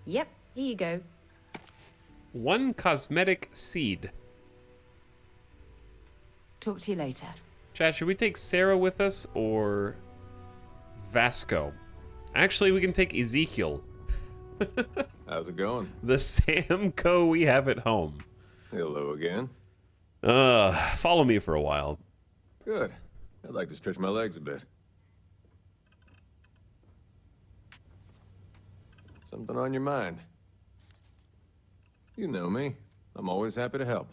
Yep, here you go. 1 cosmetic seed. Talk to you later. Chat, should we take Sarah with us or Vasco? Actually, we can take Ezekiel. How's it going? The Samco we have at home. Hello again. Follow me for a while. Good. I'd like to stretch my legs a bit. Something on your mind? You know me. I'm always happy to help.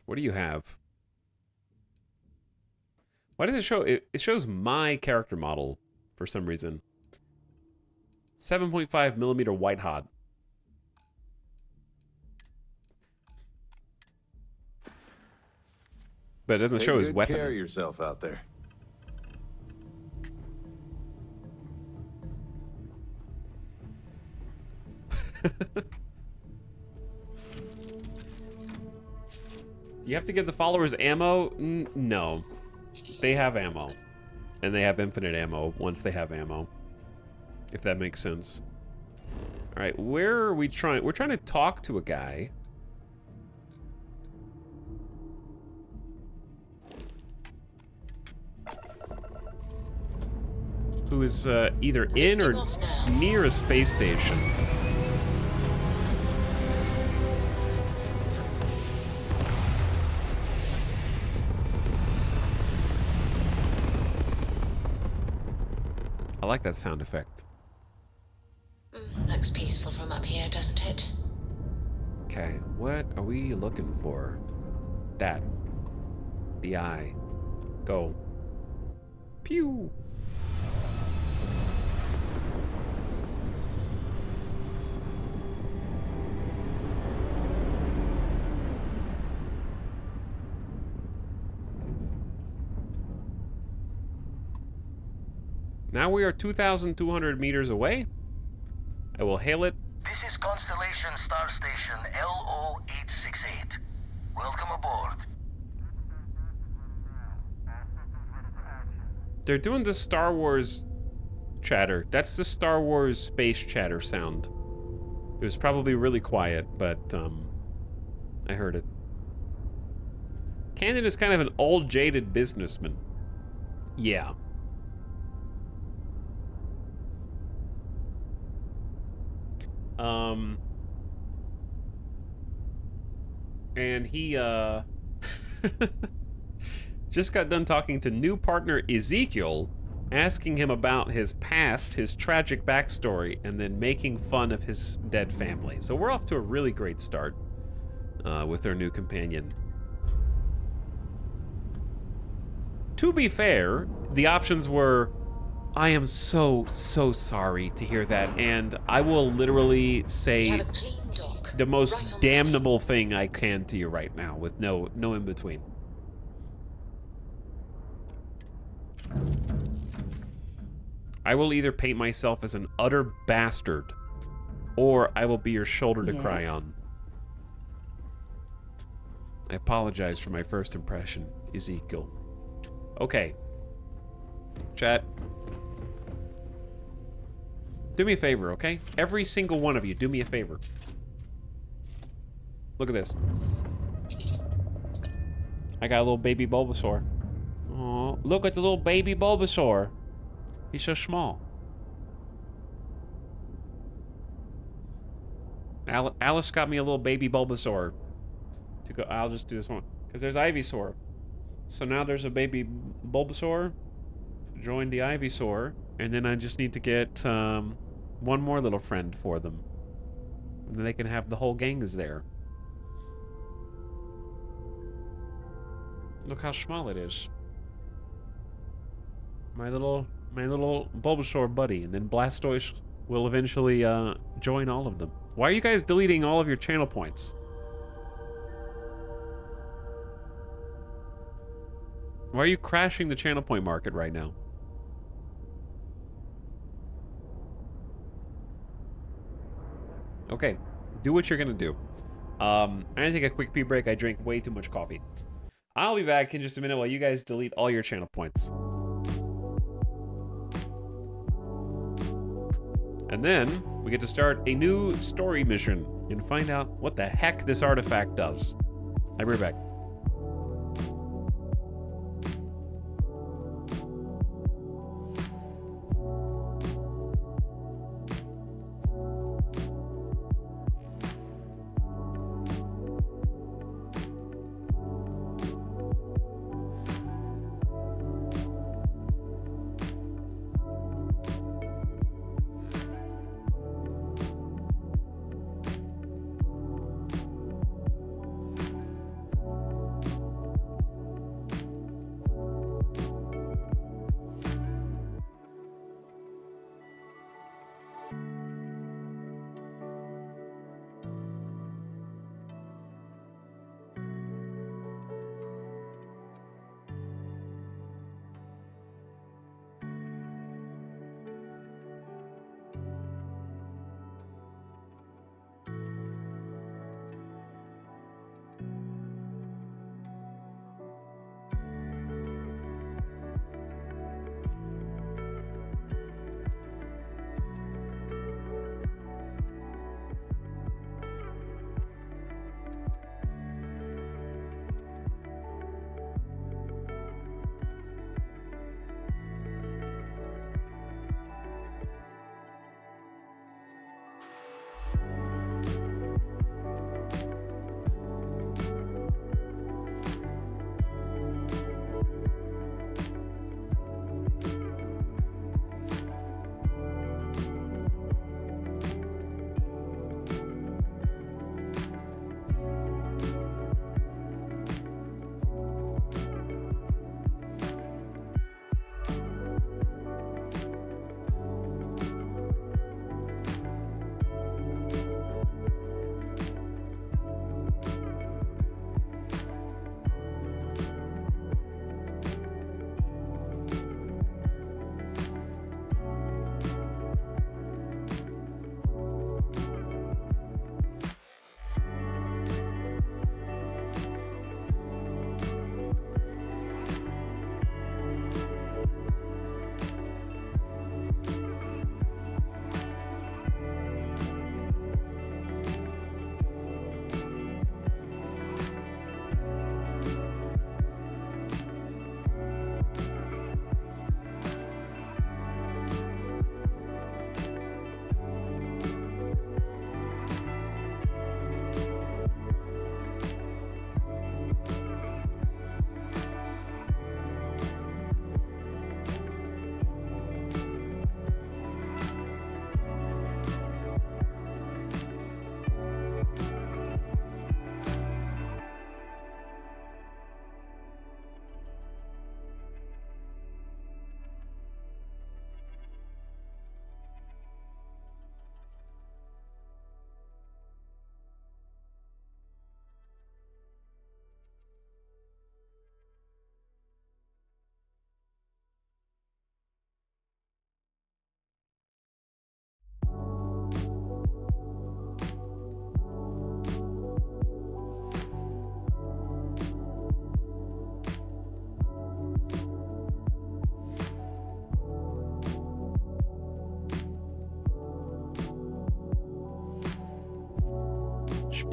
What do you have? Why does it show? It shows my character model for some reason. 7.5mm white hot. But it doesn't show his weapon. Take good care of yourself out there. You have to give the followers ammo? No. They have ammo. And they have infinite ammo once they have ammo. if that makes sense. All right, where are we trying? We're trying to talk to a guy. Who is either in or near a space station. I like that sound effect. Looks peaceful from up here, doesn't it? Okay, what are we looking for? That. The eye. Go. Pew! Now we are 2,200 meters away. I will hail it. This is Constellation Star Station LO-868. Welcome aboard. They're doing the Star Wars chatter. That's the Star Wars space chatter sound. It was probably really quiet, but I heard it. Camden is kind of an old, jaded businessman. Yeah. And he, just got done talking to new partner Ezekiel, asking him about his past, his tragic backstory, and then making fun of his dead family. So we're off to a really great start with our new companion. To be fair, the options were, I am so sorry to hear that, and I will literally say the most damnable thing I can to you right now with no in between. I will either paint myself as an utter bastard, or I will be your shoulder to cry on. I apologize for my first impression, Ezekiel. Okay. Chat. Do me a favor, okay? Every single one of you, do me a favor. Look at this. I got a little baby Bulbasaur. Oh, look at the little baby Bulbasaur. He's so small. Alice got me a little baby Bulbasaur. To go, I'll just do this one. Because there's Ivysaur. So now there's a baby Bulbasaur. Join the Ivysaur. And then I just need to get one more little friend for them. And then they can have the whole gang is there. Look how small it is. My little Bulbasaur buddy, and then Blastoise will eventually join all of them. Why are you guys deleting all of your channel points? Why are you crashing the channel point market right now? Okay, do what you're gonna do. I'm gonna take a quick pee break. I drank way too much coffee. I'll be back in just a minute while you guys delete all your channel points. And then we get to start a new story mission and find out what the heck this artifact does. I'll be right back.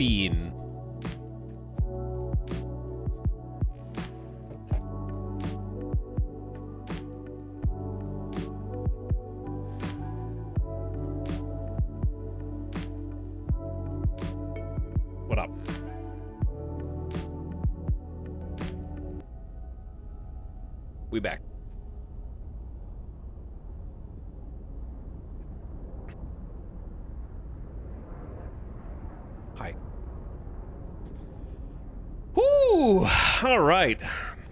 bean. What up? We back. Hi. Whoo! All right.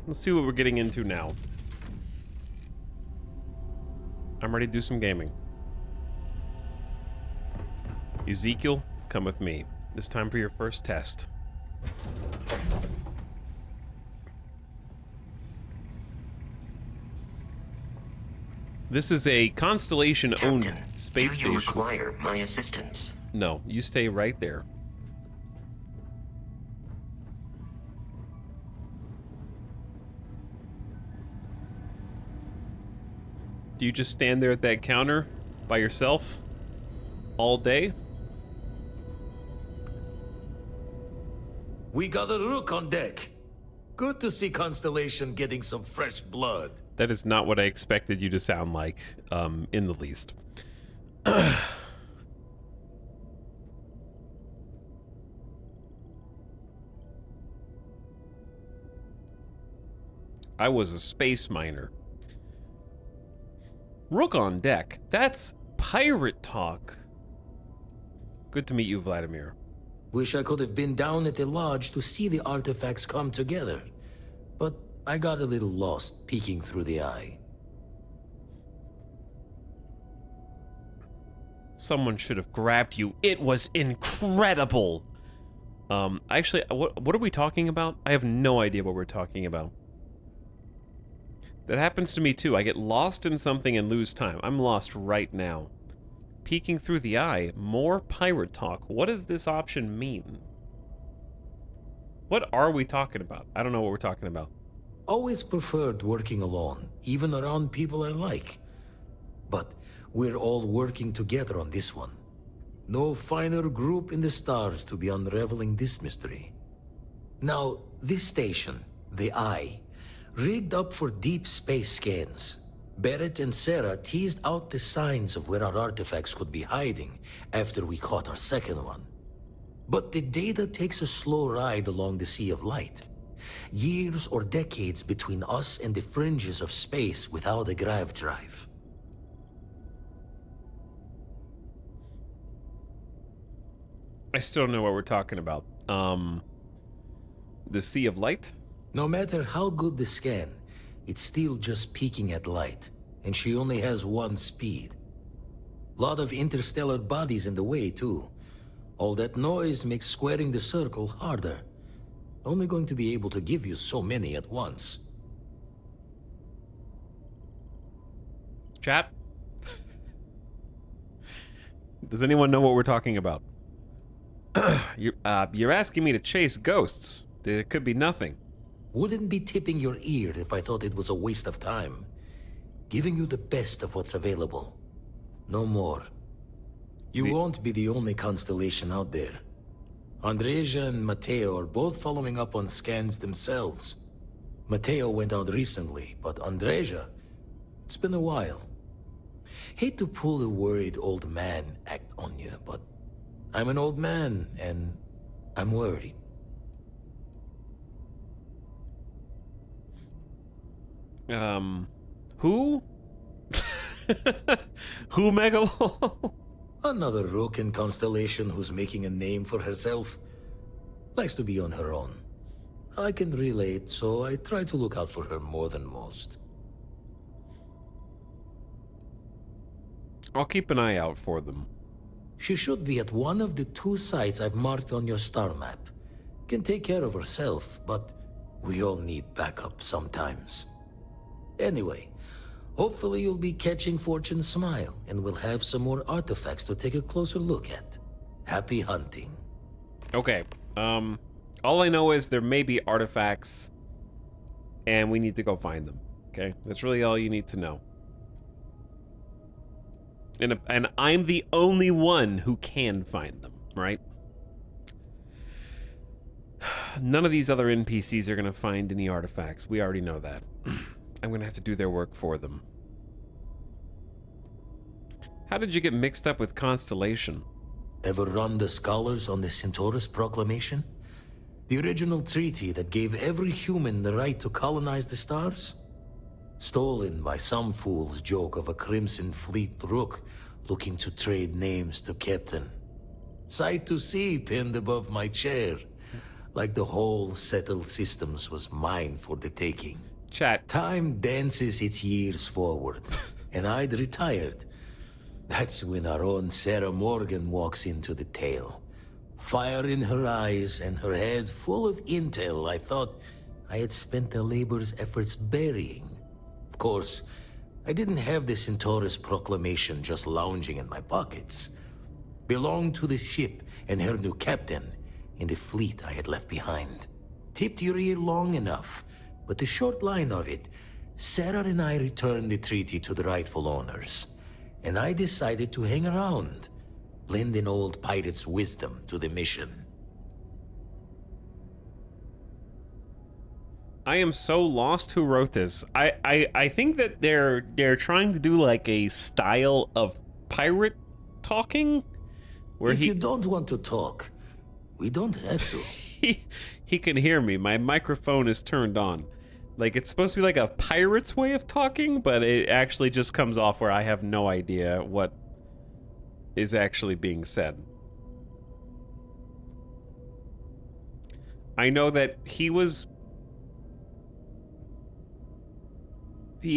Let's see what we're getting into now. I'm ready to do some gaming. Ezekiel, come with me. It's time for your first test. This is a Constellation-owned space station. Do you require my assistance? No, you stay right there. Do you just stand there at that counter by yourself all day? We got a rook on deck. Good to see Constellation getting some fresh blood. That is not what I expected you to sound like, in the least. I was a space miner. Rook on deck. That's pirate talk. Good to meet you, Vladimir. Wish I could have been down at the lodge to see the artifacts come together. But I got a little lost peeking through the eye. Someone should have grabbed you. It was incredible. Actually, what are we talking about? I have no idea what we're talking about. That happens to me too. I get lost in something and lose time. I'm lost right now. Peeking through the eye. More pirate talk. What does this option mean? What are we talking about? I don't know what we're talking about. Always preferred working alone, even around people I like. But we're all working together on this one. No finer group in the stars to be unraveling this mystery. Now, this station, the Eye, rigged up for deep space scans. Barrett and Sarah teased out the signs of where our artifacts could be hiding after we caught our second one. But the data takes a slow ride along the Sea of Light. Years or decades between us and the fringes of space without a grav drive. I still don't know what we're talking about. The Sea of Light? No matter how good the scan, it's still just peeking at light, and she only has one speed. Lot of interstellar bodies in the way, too. All that noise makes squaring the circle harder. Only going to be able to give you so many at once. Chat? Does anyone know what we're talking about? You're asking me to chase ghosts. There could be nothing. Wouldn't be tipping your ear if I thought it was a waste of time. Giving you the best of what's available. No more. You won't be the only constellation out there. Andreja and Mateo are both following up on scans themselves. Mateo went out recently, but Andreja, it's been a while. Hate to pull a worried old man act on you, but I'm an old man, and I'm worried. Who? Who, Megalo? Another rook in Constellation who's making a name for herself. Likes to be on her own. I can relate, so I try to look out for her more than most. I'll keep an eye out for them. She should be at one of the 2 sites I've marked on your star map. Can take care of herself, but we all need backup sometimes. Anyway, hopefully you'll be catching Fortune's smile, and we'll have some more artifacts to take a closer look at. Happy hunting. Okay, all I know is there may be artifacts, and we need to go find them, okay? That's really all you need to know. And I'm the only one who can find them, right? None of these other NPCs are going to find any artifacts. We already know that. I'm going to have to do their work for them. How did you get mixed up with Constellation? Ever run the scholars on the Centaurus Proclamation? The original treaty that gave every human the right to colonize the stars? Stolen by some fool's joke of a Crimson Fleet rook looking to trade names to Captain. Sight to see pinned above my chair. Like the whole settled systems was mine for the taking. Chat. Time dances its years forward, and I'd retired. That's when our own Sarah Morgan walks into the tale. Fire in her eyes and her head full of intel I thought I had spent the labor's efforts burying. Of course, I didn't have the Centaurus Proclamation just lounging in my pockets. Belonged to the ship and her new captain in the fleet I had left behind. Tipped your ear long enough, but the short line of it, Sarah and I returned the treaty to the rightful owners, and I decided to hang around, lend an old pirate's wisdom to the mission. I am so lost who wrote this. I think that they're trying to do like a style of pirate talking where If you don't want to talk, we don't have to. he can hear me. My microphone is turned on. Like, it's supposed to be like a pirate's way of talking, but it actually just comes off where I have no idea what is actually being said. I know that he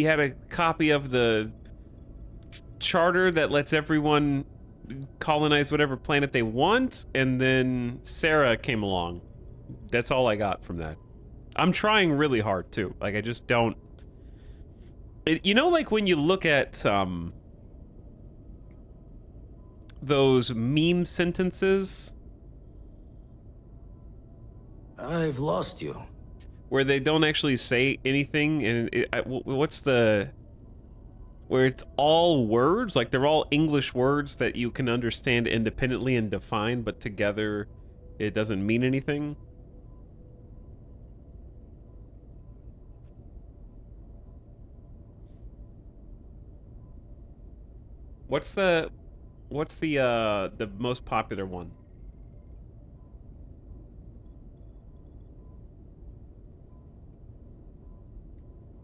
had a copy of the charter that lets everyone colonize whatever planet they want, and then Sarah came along. That's all I got from that. I'm trying really hard too. Like, I just don't. You know, like when you look at those meme sentences, I've lost you. Where they don't actually say anything, and what's the? Where it's all words, like they're all English words that you can understand independently and define, but together it doesn't mean anything. What's the most popular one?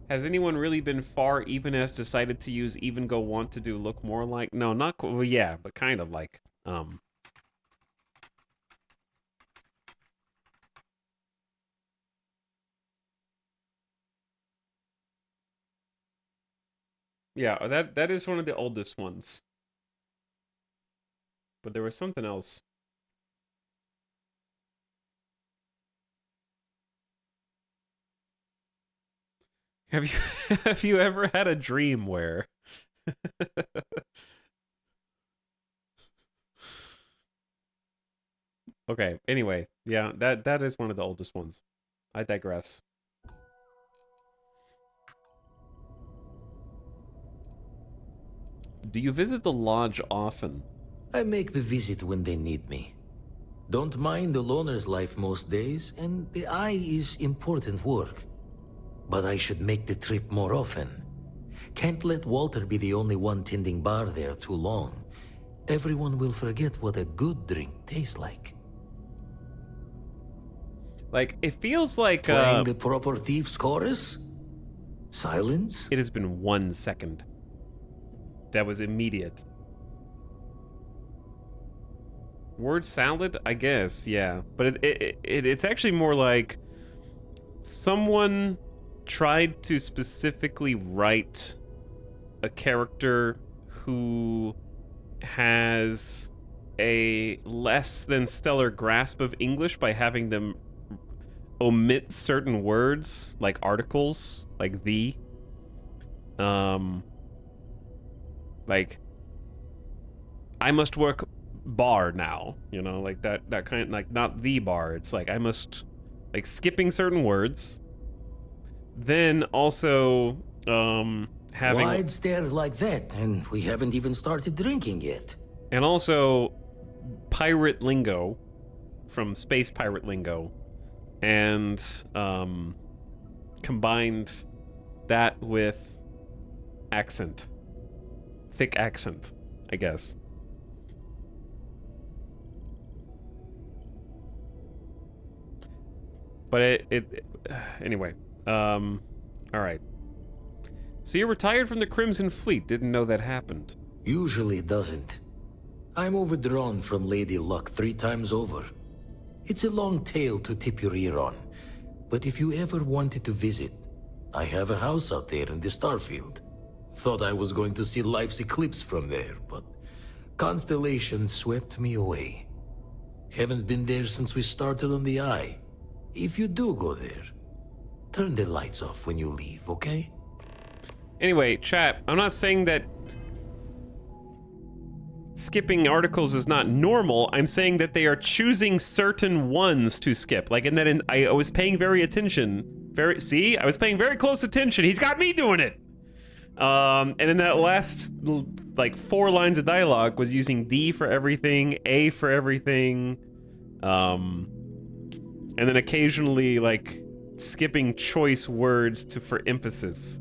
Has anyone really been far even as decided to use even go want to do look more like? No, not well, yeah, but kind of like yeah, that is one of the oldest ones. But there was something else. Have you ever had a dream where Okay, anyway, yeah, that is one of the oldest ones. I digress. Do you visit the lodge often? I make the visit when they need me. Don't mind the loner's life most days, and the eye is important work. But I should make the trip more often. Can't let Walter be the only one tending bar there too long. Everyone will forget what a good drink tastes like. Like, it feels like Playing the proper thief's chorus? Silence? It has been 1 second. That was immediate. Word salad? I guess, yeah. But it's actually more like someone tried to specifically write a character who has a less than stellar grasp of English by having them omit certain words, like articles, like the. Like, I must work bar now, you know, like that kind of, like, not the bar, it's like I must, like, skipping certain words. Then also, having... Why'd stare like that, and we haven't even started drinking yet. And also, pirate lingo, from Space Pirate Lingo, and combined that with accent. Thick accent, I guess. But anyway, all right. So you retired from the Crimson Fleet. Didn't know that happened. Usually it doesn't. I'm overdrawn from Lady Luck 3 times over. It's a long tale to tip your ear on. But if you ever wanted to visit, I have a house out there in the Starfield. Thought I was going to see life's eclipse from there, but Constellation swept me away. Haven't been there since we started on the Eye. If you do go there, turn the lights off when you leave, okay? Anyway, chat, I'm not saying that skipping articles is not normal. I'm saying that they are choosing certain ones to skip. Like, I was paying very attention. See? I was paying very close attention. He's got me doing it. And then that last, like, 4 lines of dialogue was using D for everything, A for everything, and then occasionally, like, skipping choice words for emphasis.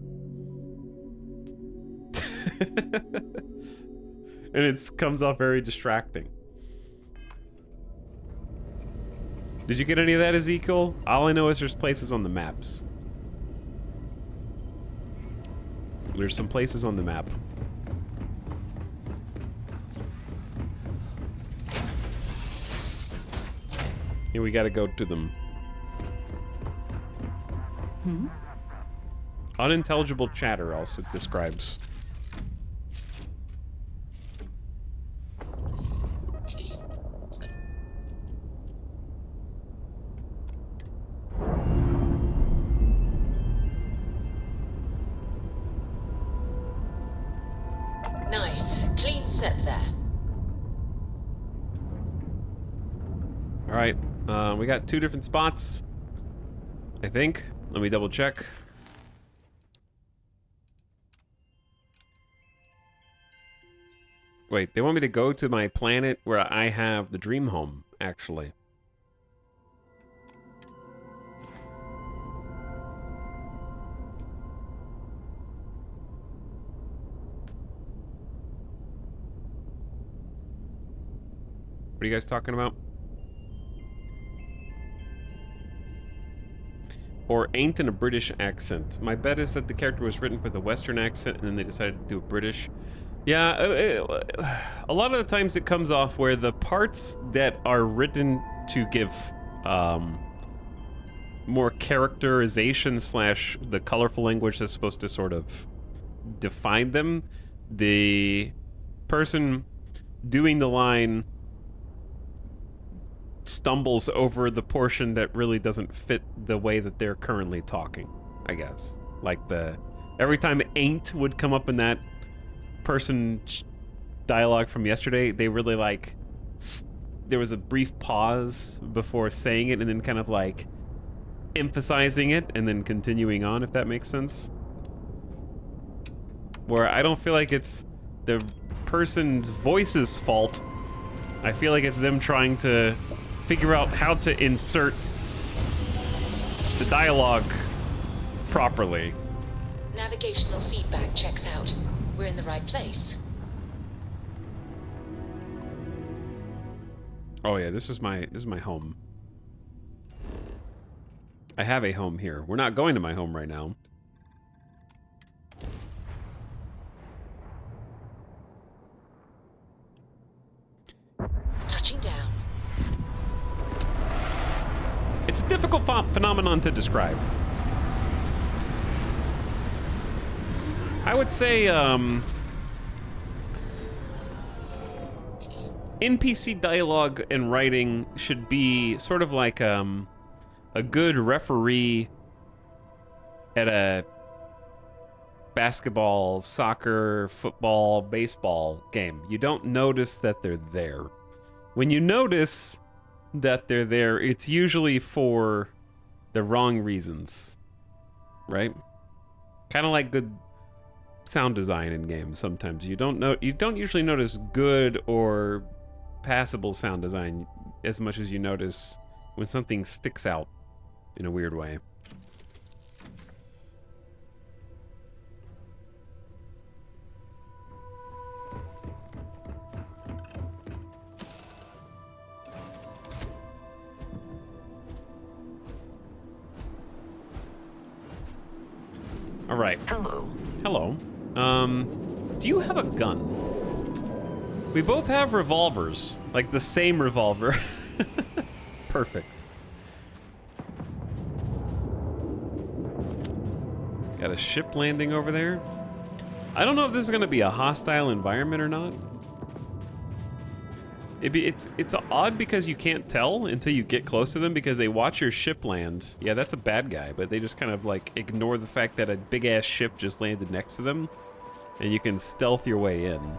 And it comes off very distracting. Did you get any of that, Ezekiel? All I know is there's places on the maps. There's some places on the map. And we gotta go to them. Unintelligible chatter also describes. Nice. Clean set there. All right, we got 2 different spots, I think. Let me double check. Wait, they want me to go to my planet where I have the dream home, actually. What are you guys talking about? Or ain't in a British accent. My bet is that the character was written with a Western accent and then they decided to do a British. Yeah, a lot of the times it comes off where the parts that are written to give more characterization / the colorful language that's supposed to sort of define them, the person doing the line stumbles over the portion that really doesn't fit the way that they're currently talking, I guess. Like every time ain't would come up in that person dialogue from yesterday, they really like, there was a brief pause before saying it and then kind of like emphasizing it and then continuing on, if that makes sense. Where I don't feel like it's the person's voice's fault. I feel like it's them trying to figure out how to insert the dialogue properly. Navigational feedback checks out. We're in the right place. Oh yeah, this is my home. I have a home here. We're not going to my home right now. Touching down. It's a difficult phenomenon to describe. I would say, NPC dialogue and writing should be sort of like, a good referee at a basketball, soccer, football, baseball game. You don't notice that they're there. When you notice that they're there, it's usually for the wrong reasons, right? Kind of like good sound design in games. Sometimes you don't usually notice good or passable sound design as much as you notice when something sticks out in a weird way. All right. Hello. Hello. Do you have a gun? We both have revolvers, like the same revolver. Perfect. Got a ship landing over there. I don't know if this is gonna be a hostile environment or not. It's odd because you can't tell until you get close to them because they watch your ship land. Yeah, that's a bad guy, but they just kind of like ignore the fact that a big ass ship just landed next to them, and you can stealth your way in.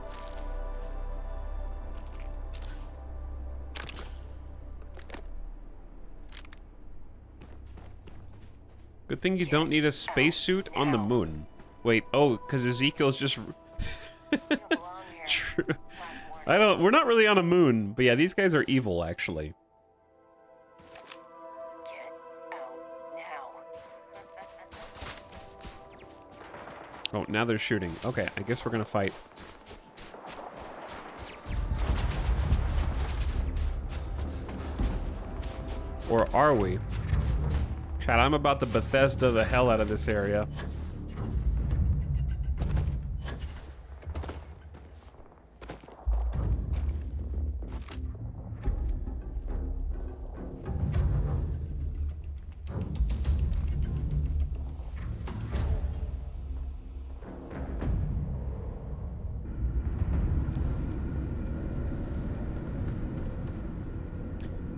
Good thing you don't need a spacesuit on the moon. Wait, oh, because Ezekiel's just... True. We're not really on a moon, but yeah, these guys are evil, actually. Oh, now they're shooting. Okay, I guess we're gonna fight. Or are we? Chad, I'm about to Bethesda the hell out of this area.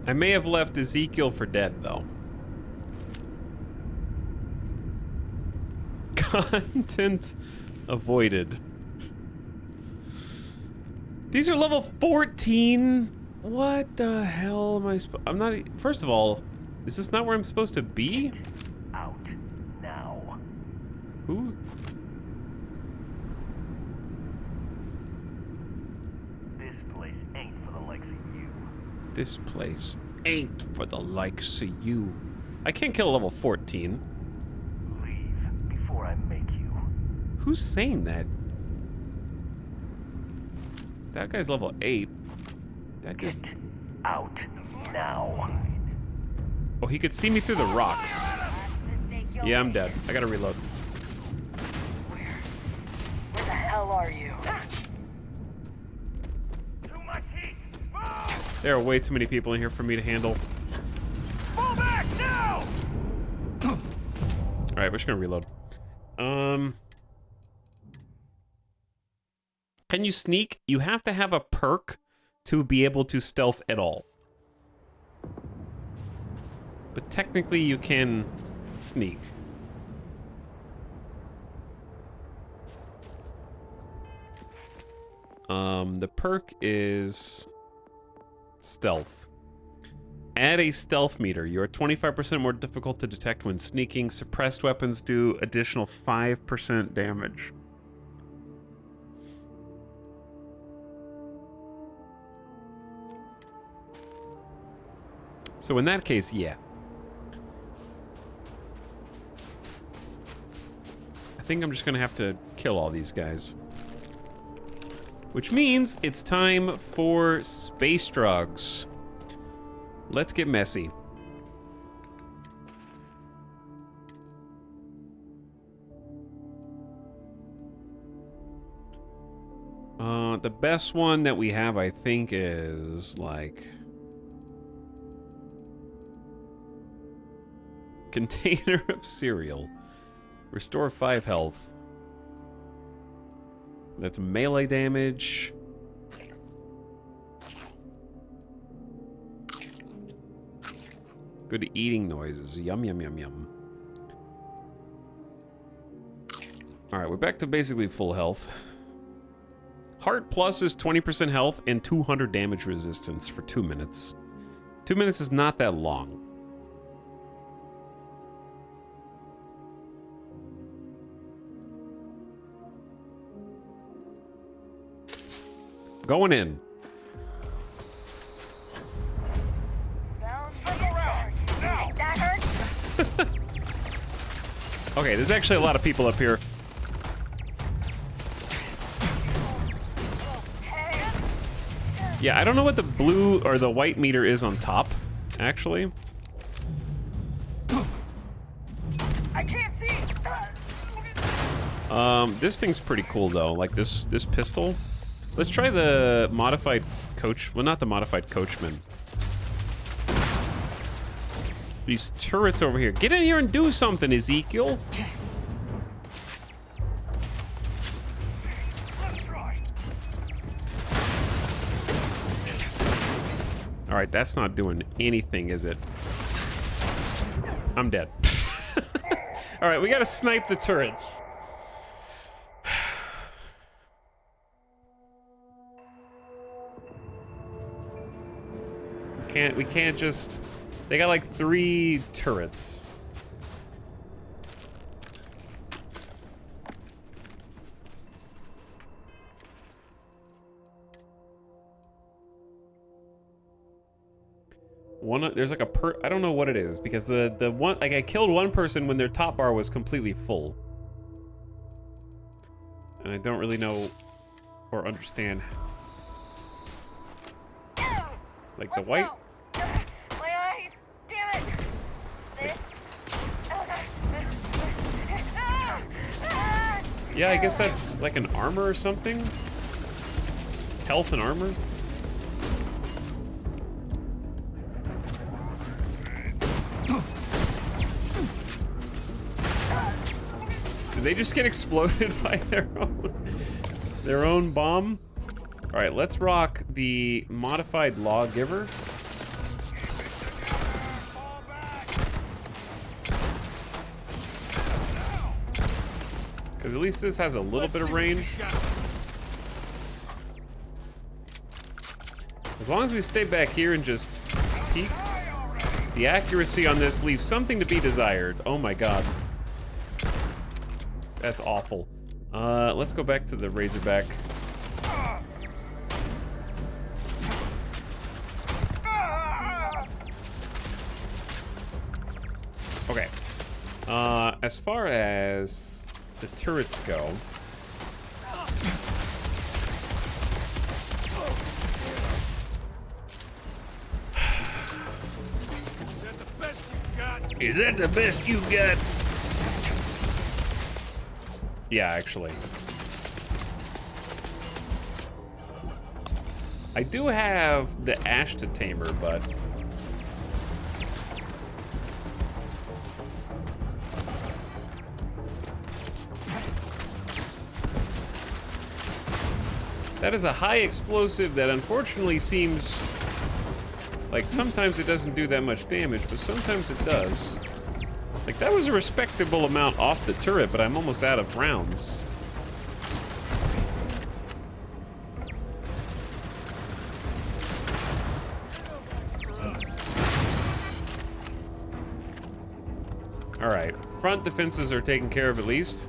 I may have left Ezekiel for dead, though. Content avoided. These are level 14? What the hell am I supposed... I'm not... First of all, is this not where I'm supposed to be? Get out now. Who? This place ain't for the likes of you. This place ain't for the likes of you. I can't kill a level 14. Leave before I make you. Who's saying that? That guy's level 8. That just... Get out now. Oh, he could see me through the rocks. Yeah, I'm dead. I gotta reload. Where the hell are you? There are way too many people in here for me to handle. Fall back now! Alright, we're just gonna reload. Can you sneak? You have to have a perk to be able to stealth at all. But technically you can sneak. The perk is stealth. Add a stealth meter. You are 25% more difficult to detect when sneaking. Suppressed weapons do additional 5% damage. So in that case, yeah. I think I'm just gonna have to kill all these guys. Which means it's time for space drugs. Let's get messy. The best one that we have, I think, is like... Container of cereal. Restore 5 health. That's melee damage. Good eating noises. Yum, yum, yum, yum. Alright, we're back to basically full health. Heart Plus is 20% health and 200 damage resistance for 2 minutes. 2 minutes is not that long. Going in. That hurt? Okay, there's actually a lot of people up here. Yeah, I don't know what the blue or the white meter is on top, actually. I can't see. This thing's pretty cool though. Like this pistol. Let's try the modified coach. Well, not the modified coachman. These turrets over here. Get in here and do something, Ezekiel. All right, that's not doing anything, is it? I'm dead. All right, we gotta snipe the turrets. We can't just... They got like 3 turrets. There's like I don't know what it is, because the one, like I killed one person when their top bar was completely full. And I don't really know or understand. Like the white. My eyes. Damn it. This. Yeah, I guess that's like an armor or something. Health and armor. Did they just get exploded by their own bomb? All right, let's rock the modified lawgiver. Because at least this has a little bit of range. As long as we stay back here and just peek. The accuracy on this leaves something to be desired. Oh my god. That's awful. Let's go back to the Razorback. Okay. As far as the turrets go... Is that the best you got? Yeah, actually. I do have the Ashta Tamer, but... that is a high explosive that unfortunately seems... like, sometimes it doesn't do that much damage, but sometimes it does. Like, that was a respectable amount off the turret, but I'm almost out of rounds. Alright, front defenses are taken care of at least.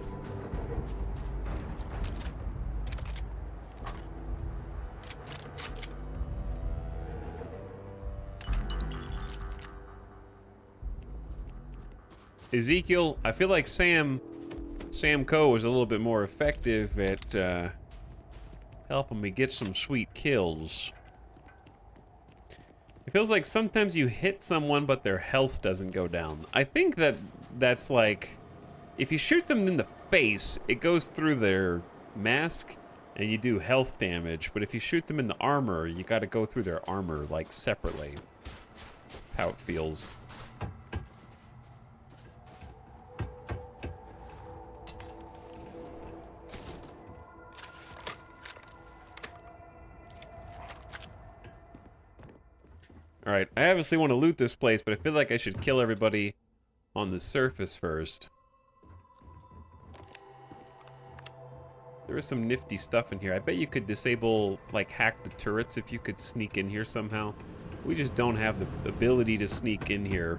Ezekiel, I feel like Sam Coe was a little bit more effective at helping me get some sweet kills. It feels like sometimes you hit someone, but their health doesn't go down. I think that's like, if you shoot them in the face, it goes through their mask, and you do health damage. But if you shoot them in the armor, you got to go through their armor like separately. That's how it feels. Alright, I obviously want to loot this place, but I feel like I should kill everybody on the surface first. There is some nifty stuff in here. I bet you could disable, like, hack the turrets if you could sneak in here somehow. We just don't have the ability to sneak in here.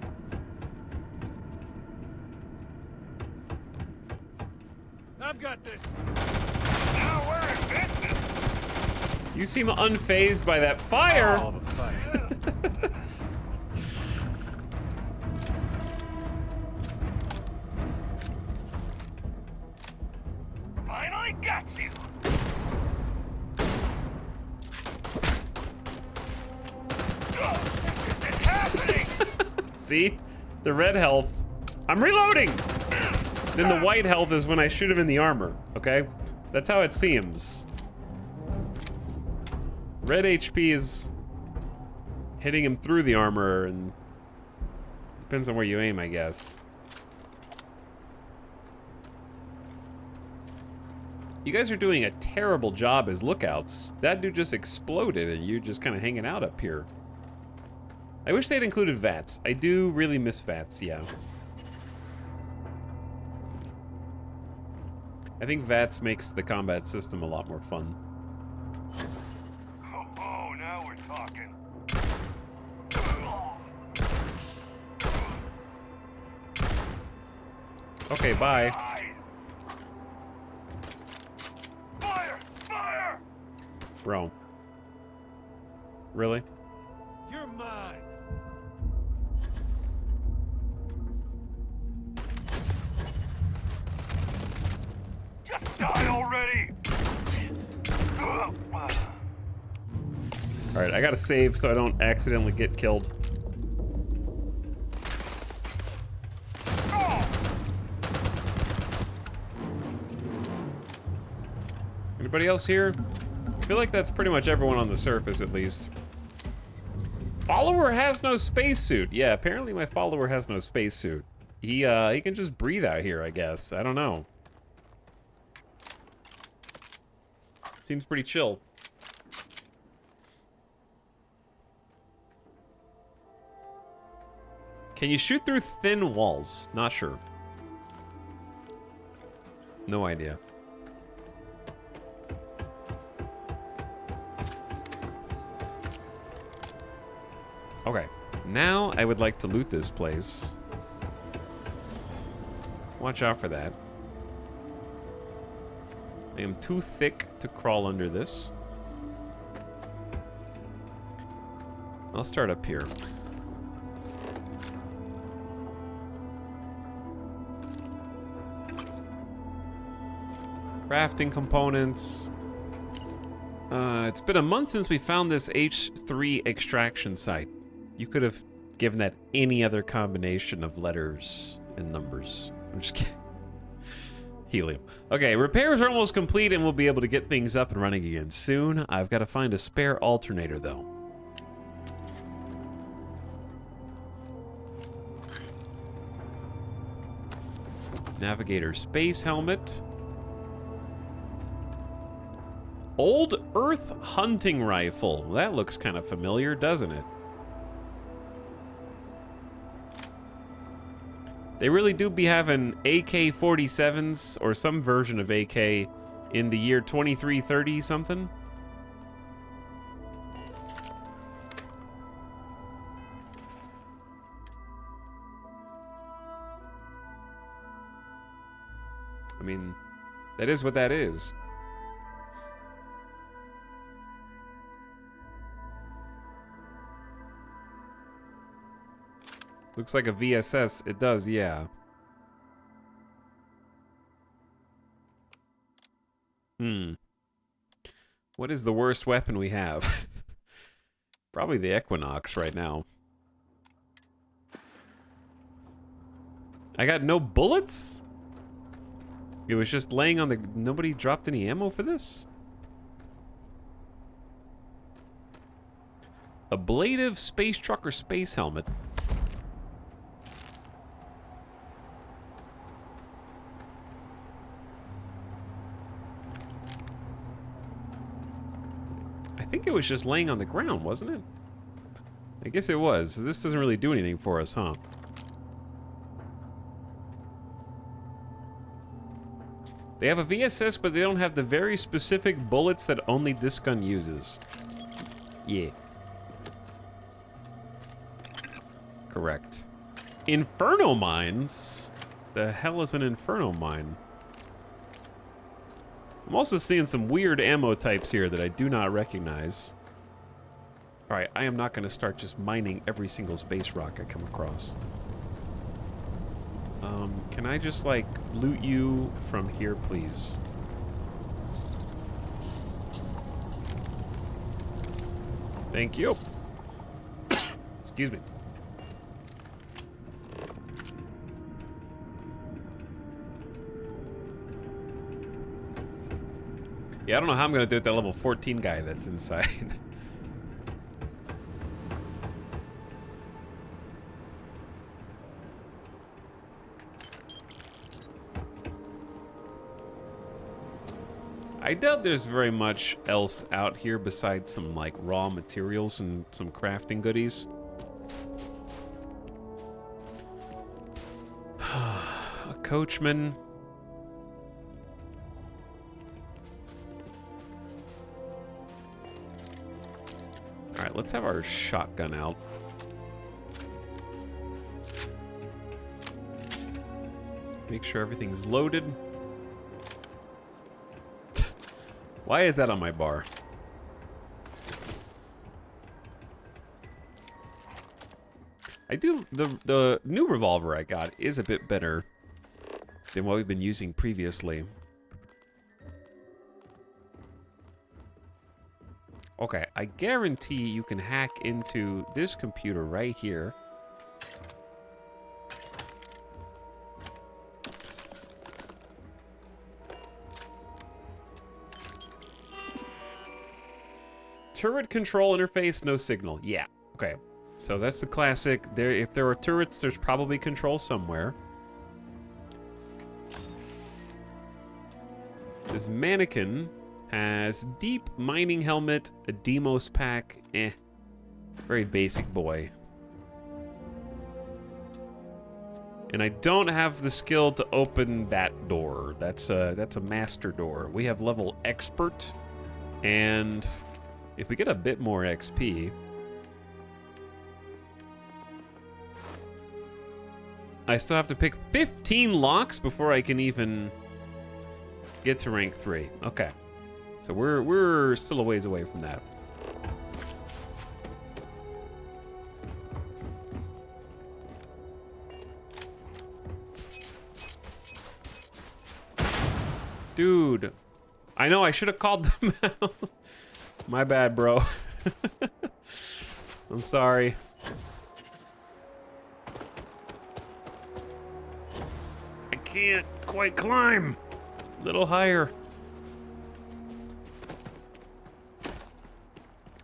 I've got this. Now we're in business. You seem unfazed by that fire! Oh, the fire. I got you. It's happening. See? The red health. I'm reloading! Then the white health is when I shoot him in the armor, okay? That's how it seems. Red HP is hitting him through the armor, and depends on where you aim, I guess. You guys are doing a terrible job as lookouts. That dude just exploded and you're just kind of hanging out up here. I wish they'd included VATS. I do really miss VATS, yeah. I think VATS makes the combat system a lot more fun. Oh, now we're talking. Okay, bye. Fire! Fire! Bro. Really? You're mine. Just die already. Alright, I gotta save so I don't accidentally get killed. Anybody else here? I feel like that's pretty much everyone on the surface, at least. Follower has no spacesuit. Yeah, apparently my follower has no spacesuit. He can just breathe out here, I guess. I don't know. Seems pretty chill. Can you shoot through thin walls? Not sure. No idea. Okay, now I would like to loot this place. Watch out for that. I am too thick to crawl under this. I'll start up here. Crafting components. It's been a month since we found this H3 extraction site. You could have given that any other combination of letters and numbers. I'm just kidding. Helium. Okay, repairs are almost complete and we'll be able to get things up and running again soon. I've got to find a spare alternator though. Navigator space helmet. Old Earth hunting rifle. That looks kind of familiar, doesn't it? They really do be having AK-47s or some version of AK in the year 2330 something. I mean, that is what that is. Looks like a VSS. It does, yeah. What is the worst weapon we have? Probably the Equinox right now. I got no bullets? It was just laying on the... Nobody dropped any ammo for this? Ablative space trucker space helmet. I think it was just laying on the ground, wasn't it? I guess it was. This doesn't really do anything for us, huh? They have a VSS, but they don't have the very specific bullets that only this gun uses. Yeah. Correct. Inferno mines? The hell is an inferno mine? I'm also seeing some weird ammo types here that I do not recognize. Alright, I am not going to start just mining every single space rock I come across. Can I just, like, loot you from here, please? Thank you. Excuse me. Yeah, I don't know how I'm gonna do it, that level 14 guy that's inside. I doubt there's very much else out here besides some like raw materials and some crafting goodies. A coachman. All right, let's have our shotgun out. Make sure everything's loaded. Why is that on my bar? I do, the new revolver I got is a bit better than what we've been using previously. Okay, I guarantee you can hack into this computer right here. Turret control interface, no signal. Yeah, okay. So that's the classic. If there are turrets, there's probably control somewhere. This mannequin has deep mining helmet, a Demos pack. Very basic boy. And I don't have the skill to open that door. That's a master door. We have level expert, and if we get a bit more XP, I still have to pick 15 locks before I can even get to rank 3. Okay, so we're still a ways away from that. Dude, I know I should have called them out. My bad, bro. I'm sorry. I can't quite climb. A little higher.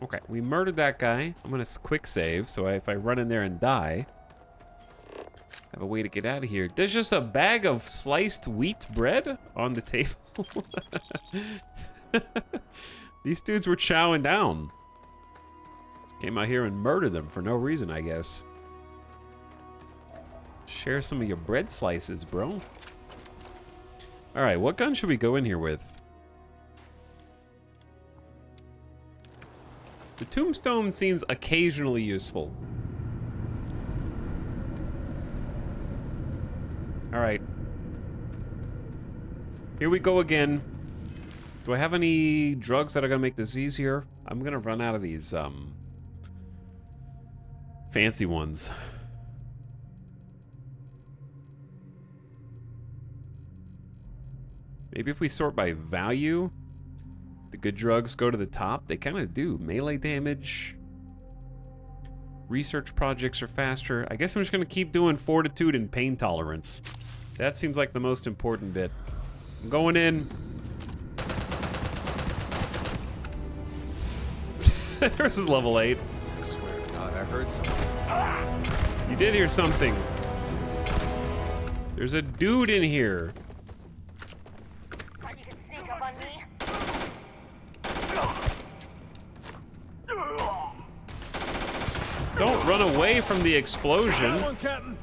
Okay, we murdered that guy. I'm gonna quick save, so if I run in there and die, I have a way to get out of here. There's just a bag of sliced wheat bread on the table. These dudes were chowing down. Just came out here and murdered them for no reason, I guess. Share some of your bread slices, bro. All right, what gun should we go in here with? The tombstone seems occasionally useful. All right. Here we go again. Do I have any drugs that are gonna make this easier? I'm gonna run out of these fancy ones. Maybe if we sort by value, the good drugs go to the top. They kind of do. Melee damage. Research projects are faster. I guess I'm just gonna keep doing fortitude and pain tolerance. That seems like the most important bit. I'm going in. This is level 8. I swear to God, I heard something. You did hear something. There's a dude in here. You can sneak up on me. Don't run away from the explosion. Come on, Captain.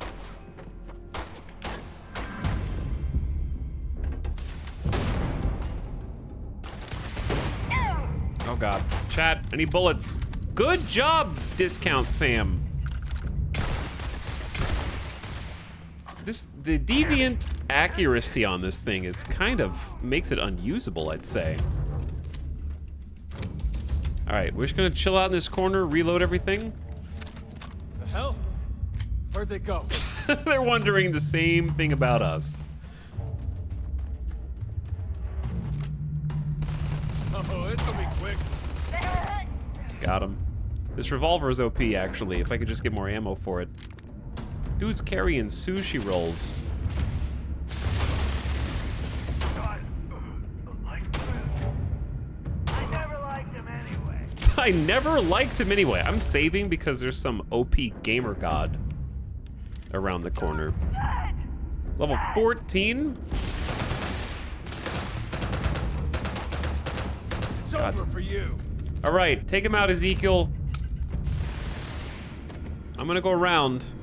Oh God, chat, I need bullets. Good job, Discount Sam. The deviant accuracy on this thing is kind of makes it unusable, I'd say. All right, we're just gonna chill out in this corner, reload everything. The hell? Where'd they go? They're wondering the same thing about us. Oh, this'll be quick. Got him. This revolver is OP, actually, if I could just get more ammo for it. Dude's carrying sushi rolls. I never liked him anyway. I'm saving because there's some OP gamer god around the corner. Level 14? It's over for you. All right, take him out, Ezekiel. I'm gonna go around.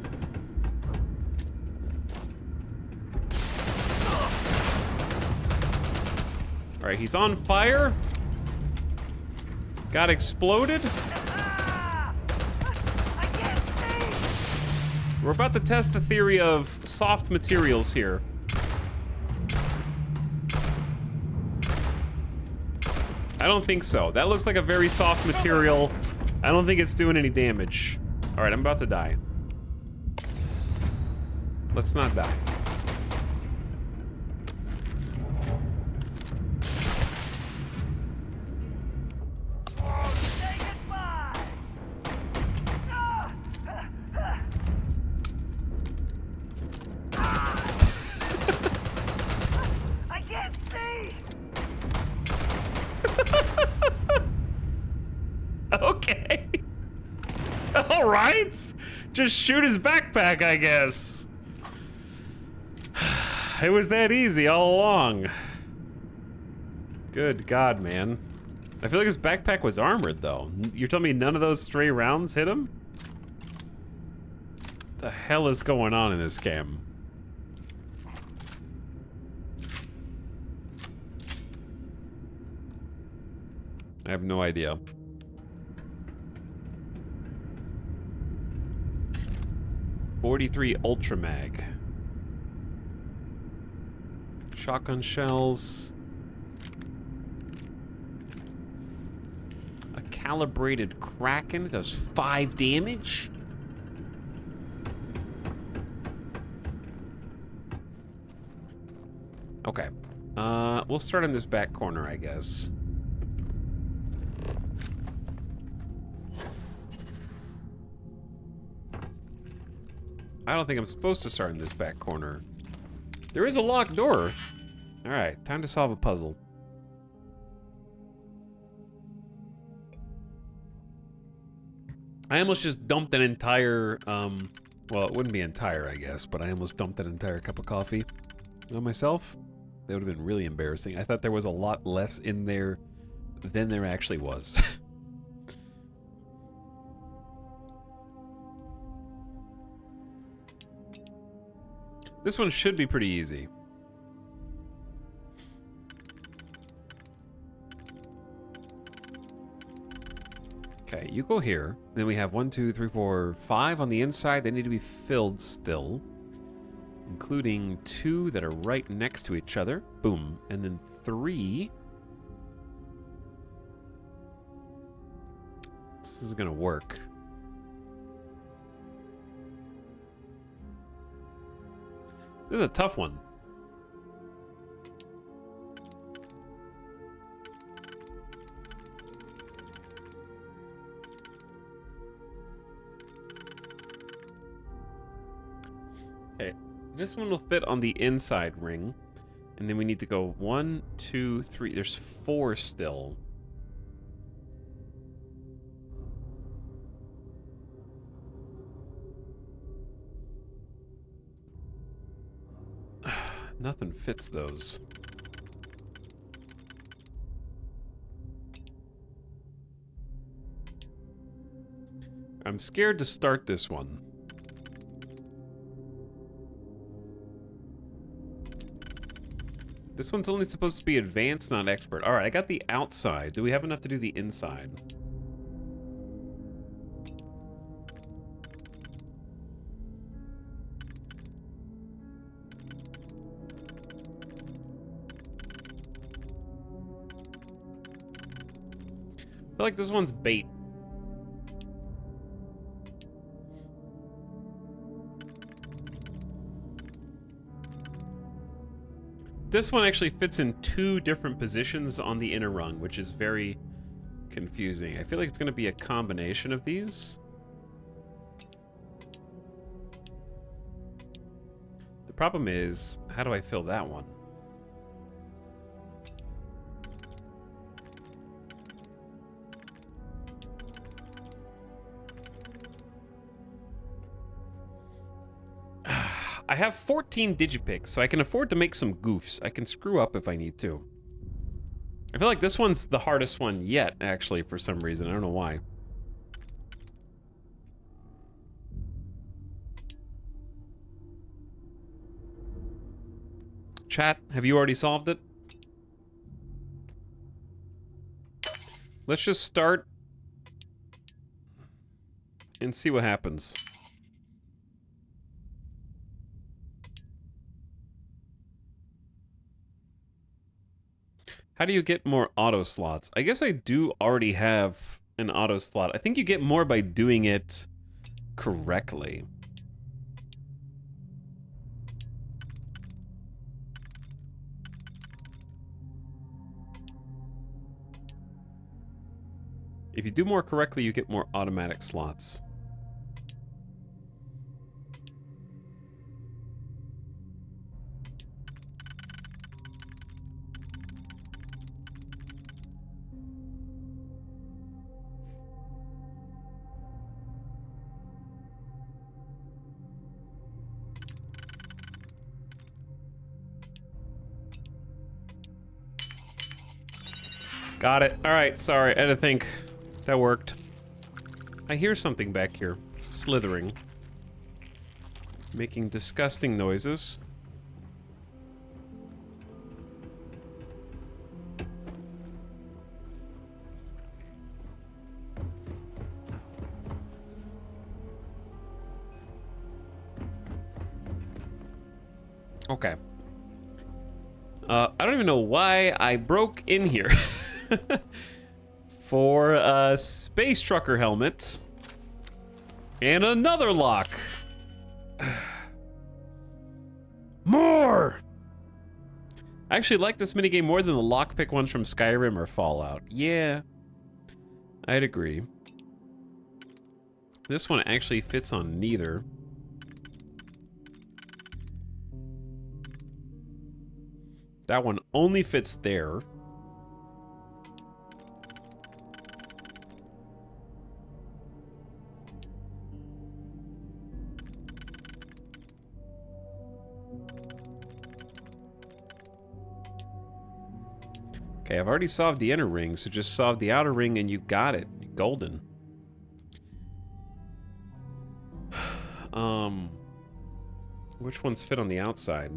All right, he's on fire. Got exploded. We're about to test the theory of soft materials here. I don't think so. That looks like a very soft material. I don't think it's doing any damage. All right, I'm about to die. Let's not die. Okay. All right. Just shoot his backpack, I guess. It was that easy all along. Good God, man. I feel like his backpack was armored, though. You're telling me none of those stray rounds hit him? What the hell is going on in this game? I have no idea. .43 Ultra Mag. Shotgun shells. A calibrated Kraken does 5 damage. Okay. We'll start in this back corner, I guess. I don't think I'm supposed to start in this back corner. There is a locked door. All right, time to solve a puzzle. I almost just dumped an entire, well, it wouldn't be entire, I guess, but I almost dumped an entire cup of coffee on myself. That would have been really embarrassing. I thought there was a lot less in there than there actually was. This one should be pretty easy. Okay, you go here. Then we have 1, 2, 3, 4, 5 on the inside. They need to be filled still, including 2 that are right next to each other. Boom. And then 3. This is gonna work. This is a tough one. Okay, this one will fit on the inside ring. And then we need to go 1, 2, 3. There's 4 still. Nothing fits those. I'm scared to start this one. This one's only supposed to be advanced, not expert. All right, I got the outside. Do we have enough to do the inside? I feel like this one's bait. This one actually fits in 2 different positions on the inner rung, which is very confusing. I feel like it's going to be a combination of these. The problem is, how do I fill that one? I have 14 digipicks, so I can afford to make some goofs. I can screw up if I need to. I feel like this one's the hardest one yet, actually, for some reason. I don't know why. Chat, have you already solved it? Let's just start and see what happens. How do you get more auto slots? I guess I do already have an auto slot. I think you get more by doing it correctly. If you do more correctly, you get more automatic slots. Got it. All right, sorry, I had to think. That worked. I hear something back here, slithering, making disgusting noises. Okay. I don't even know why I broke in here. For a space trucker helmet. And another lock. More! I actually like this minigame more than the lockpick ones from Skyrim or Fallout. Yeah. I'd agree. This one actually fits on neither. That one only fits there. Okay, I've already solved the inner ring, so just solve the outer ring and you got it. Golden. Which ones fit on the outside?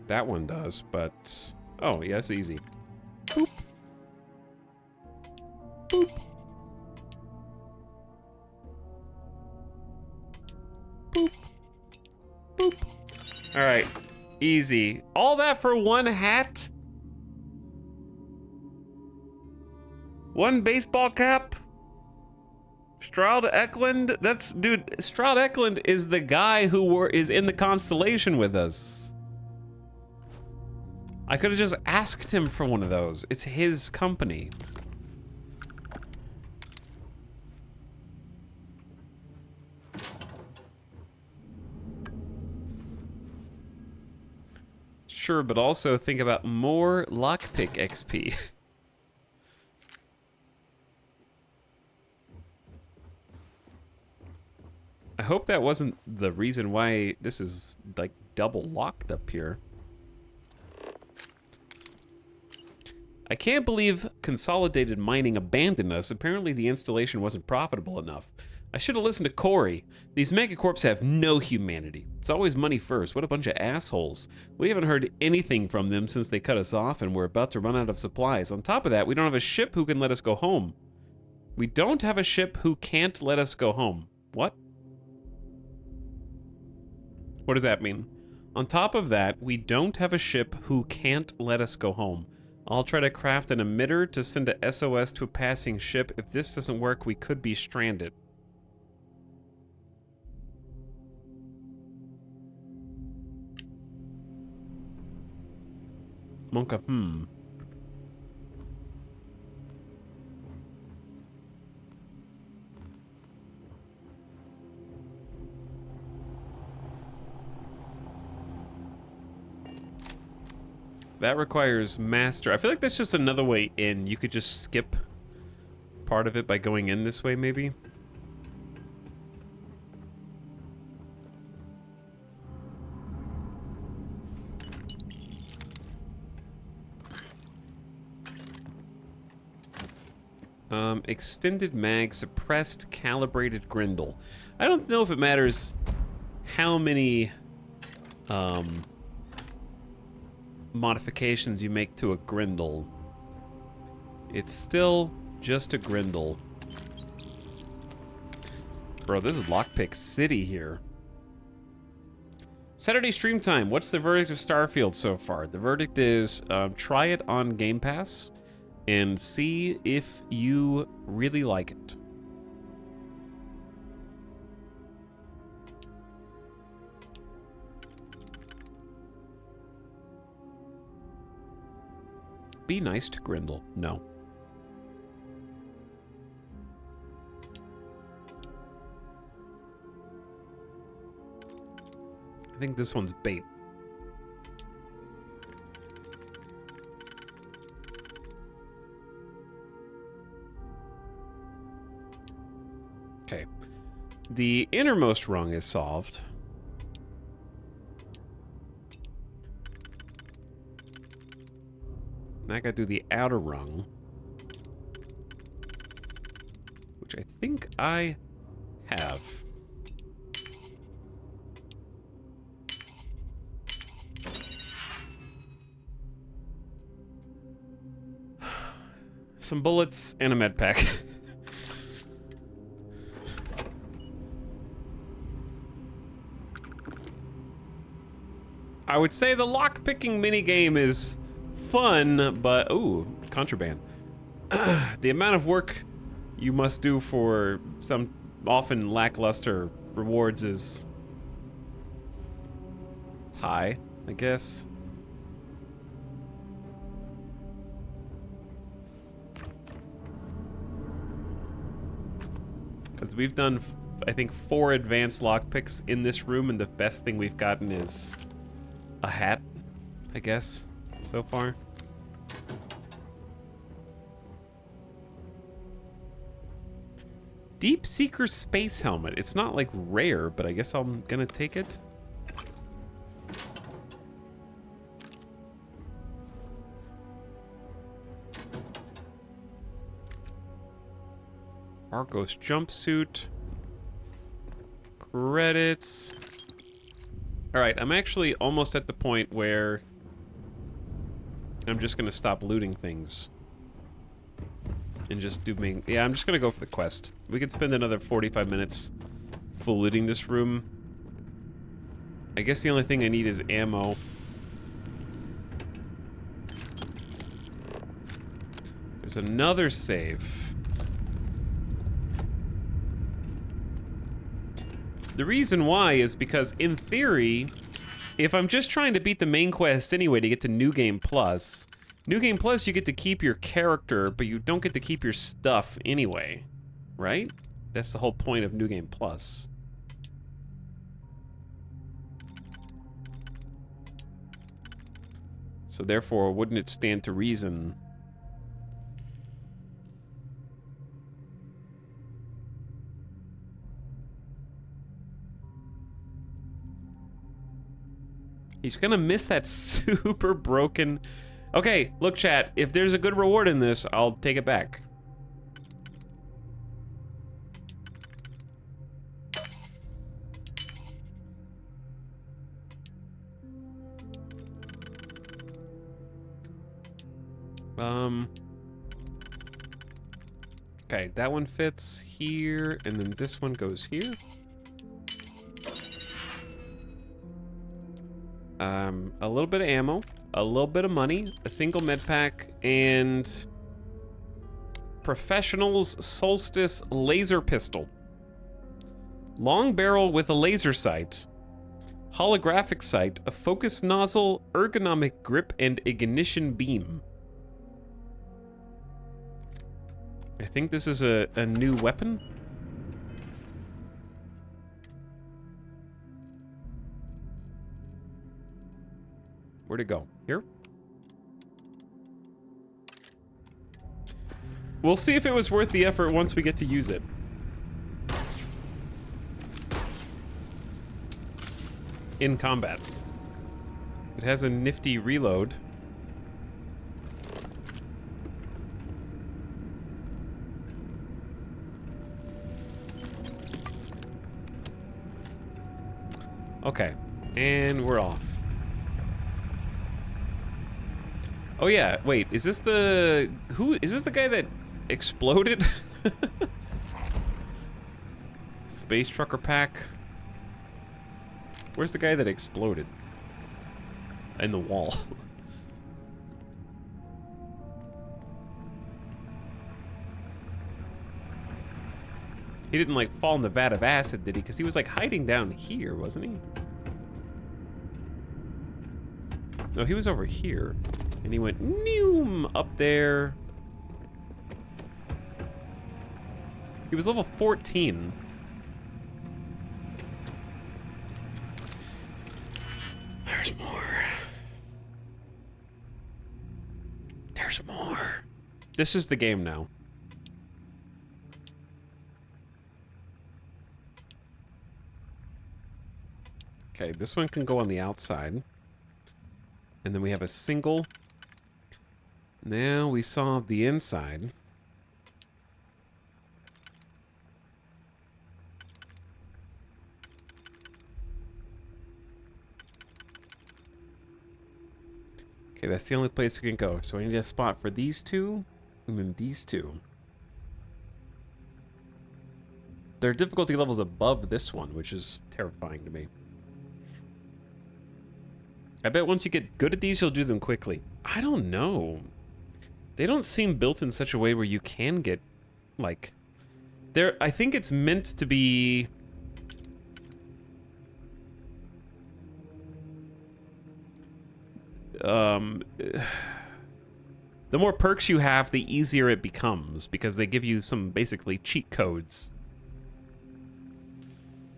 That one does, but... Oh, yeah, it's easy. Boop. Boop. Boop. Boop. Alright. Easy. All that for one hat? One baseball cap? Stroud Eklund? That's... Dude, Stroud Eklund is the guy who is in the constellation with us. I could have just asked him for one of those. It's his company. Sure, but also think about more lockpick XP. I hope that wasn't the reason why this is, like, double locked up here. I can't believe Consolidated Mining abandoned us. Apparently the installation wasn't profitable enough. I should have listened to Corey. These megacorps have no humanity. It's always money first. What a bunch of assholes. We haven't heard anything from them since they cut us off, and we're about to run out of supplies. On top of that, we don't have a ship who can let us go home. We don't have a ship who can't let us go home. What? What does that mean? On top of that, we don't have a ship who can't let us go home. I'll try to craft an emitter to send a SOS to a passing ship. If this doesn't work, we could be stranded. Monka, That requires master. I feel like that's just another way in. You could just skip part of it by going in this way, maybe. Extended mag, suppressed, calibrated grindle. I don't know if it matters how many modifications you make to a grindle. It's still just a grindle. Bro, this is Lockpick City here. Saturday stream time. What's the verdict of Starfield so far? The verdict is try it on Game Pass and see if you really like it. Be nice to Grindel. No. I think this one's bait. Okay. The innermost rung is solved. Now I gotta do the outer rung, which I think I have. Some bullets and a med pack. I would say the lock-picking minigame is fun, but... Ooh, contraband. The amount of work you must do for some often lackluster rewards is... It's high, I guess. Because we've done, I think, 4 advanced lockpicks in this room, and the best thing we've gotten is a hat, I guess, so far. Deep Seeker Space Helmet. It's not, like, rare, but I guess I'm gonna take it. Argos jumpsuit. Credits. Alright, I'm actually almost at the point where I'm just gonna stop looting things. And just do main... Yeah, I'm just gonna go for the quest. We could spend another 45 minutes full looting this room. I guess the only thing I need is ammo. There's another save. The reason why is because, in theory, if I'm just trying to beat the main quest anyway to get to New Game Plus, New Game Plus you get to keep your character, but you don't get to keep your stuff anyway, right? That's the whole point of New Game Plus. So therefore, wouldn't it stand to reason... He's gonna miss that super broken... Okay, look, chat. If there's a good reward in this, I'll take it back. Okay, that one fits here, and then this one goes here. A little bit of ammo, a little bit of money, a single med pack, and Professional's Solstice laser pistol. Long barrel with a laser sight, holographic sight, a focus nozzle, ergonomic grip, and ignition beam. I think this is a new weapon. Where'd it go? Here? We'll see if it was worth the effort once we get to use it. In combat. It has a nifty reload. Okay, and we're off. Oh yeah, wait, is this the... is this the guy that exploded? Space trucker pack. Where's the guy that exploded? In the wall. He didn't like fall in the vat of acid, did he? Because he was like hiding down here, wasn't he? No, he was over here. And he went noom up there. He was level 14. There's more. There's more. This is the game now. Okay, this one can go on the outside. And then we have a single. Now we solve the inside. Okay, that's the only place we can go. So I need a spot for these two, and then these two. There are difficulty levels above this one, which is terrifying to me. I bet once you get good at these, you'll do them quickly. I don't know. They don't seem built in such a way where you can get, like... I think it's meant to be... the more perks you have, the easier it becomes, because they give you some, basically, cheat codes.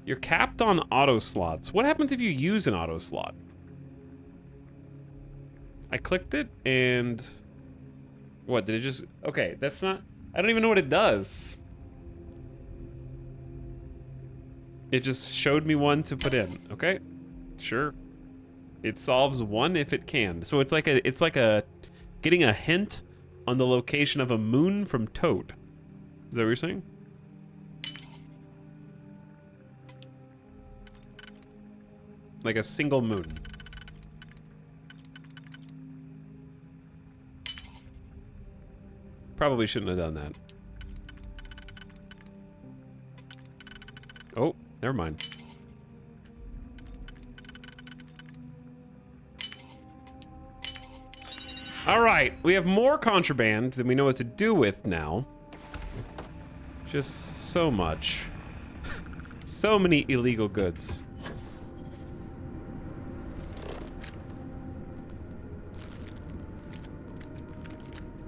You're capped on auto slots. What happens if you use an auto slot? I clicked it, and... What, did it just... Okay, that's not... I don't even know what it does. It just showed me one to put in. Okay, sure. It solves one if it can. So it's like a getting a hint on the location of a moon from Toad. Is that what you're saying? Like a single moon. Probably shouldn't have done that. Oh, never mind. All right, we have more contraband than we know what to do with now. Just so much. So many illegal goods.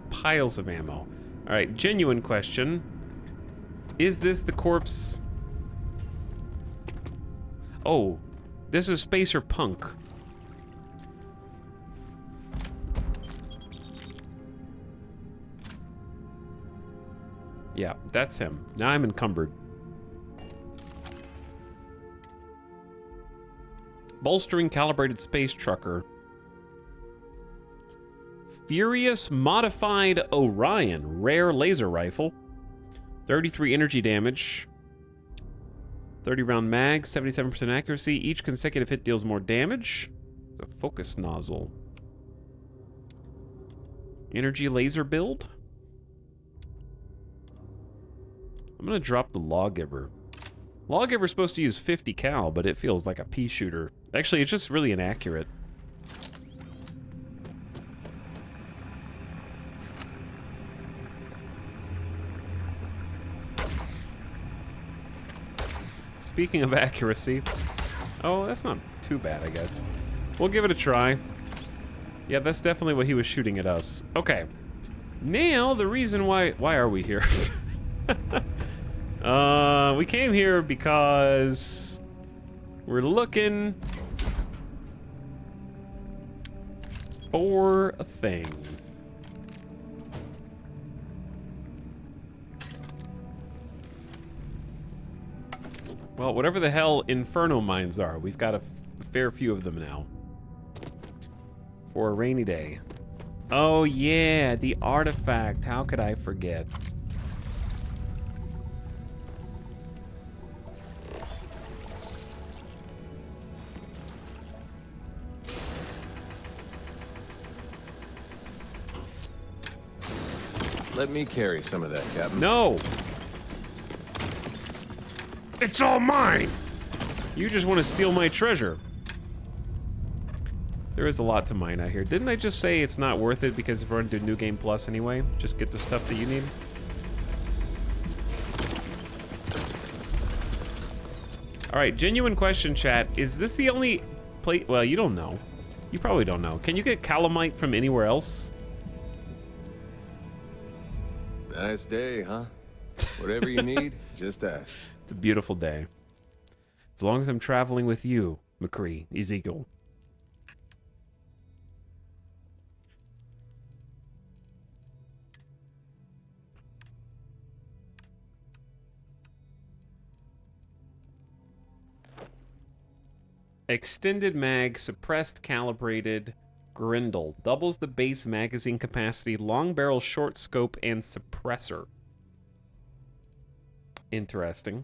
Piles of ammo. All right, genuine question. Is this the corpse? Oh, this is Spacer Punk. Yeah, that's him. Now I'm encumbered. Bolstering calibrated space trucker. Furious Modified Orion, rare laser rifle. 33 energy damage. 30 round mag, 77% accuracy. Each consecutive hit deals more damage. The focus nozzle. Energy laser build. I'm gonna drop the Lawgiver. Lawgiver's supposed to use 50 cal, but it feels like a pea shooter. Actually, it's just really inaccurate. Speaking of accuracy, oh, that's not too bad, I guess. We'll give it a try. Yeah, that's definitely what he was shooting at us. Okay. Now, the reason why are we here? We came here because we're looking for a thing. Well, whatever the hell inferno mines are, we've got a fair few of them now. For a rainy day. Oh yeah, the artifact. How could I forget? Let me carry some of that, Captain. No! It's all mine! You just want to steal my treasure. There is a lot to mine out here. Didn't I just say it's not worth it because if we're going to do New Game Plus anyway? Just get the stuff that you need? Alright, genuine question, chat. Is this the only place? Well, you don't know. You probably don't know. Can you get calamite from anywhere else? Nice day, huh? Whatever you need, just ask. It's a beautiful day. As long as I'm traveling with you, McCree, Ezekiel. Extended mag, suppressed, calibrated, Grindle. Doubles the base magazine capacity, long barrel, short scope, and suppressor. Interesting.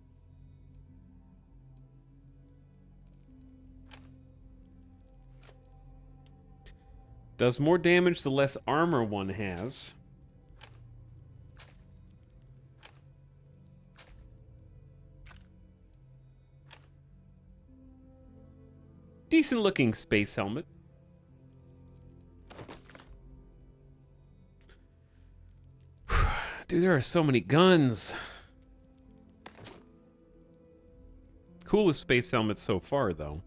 Does more damage the less armor one has. Decent looking space helmet. Dude, there are so many guns. Coolest space helmet so far, though.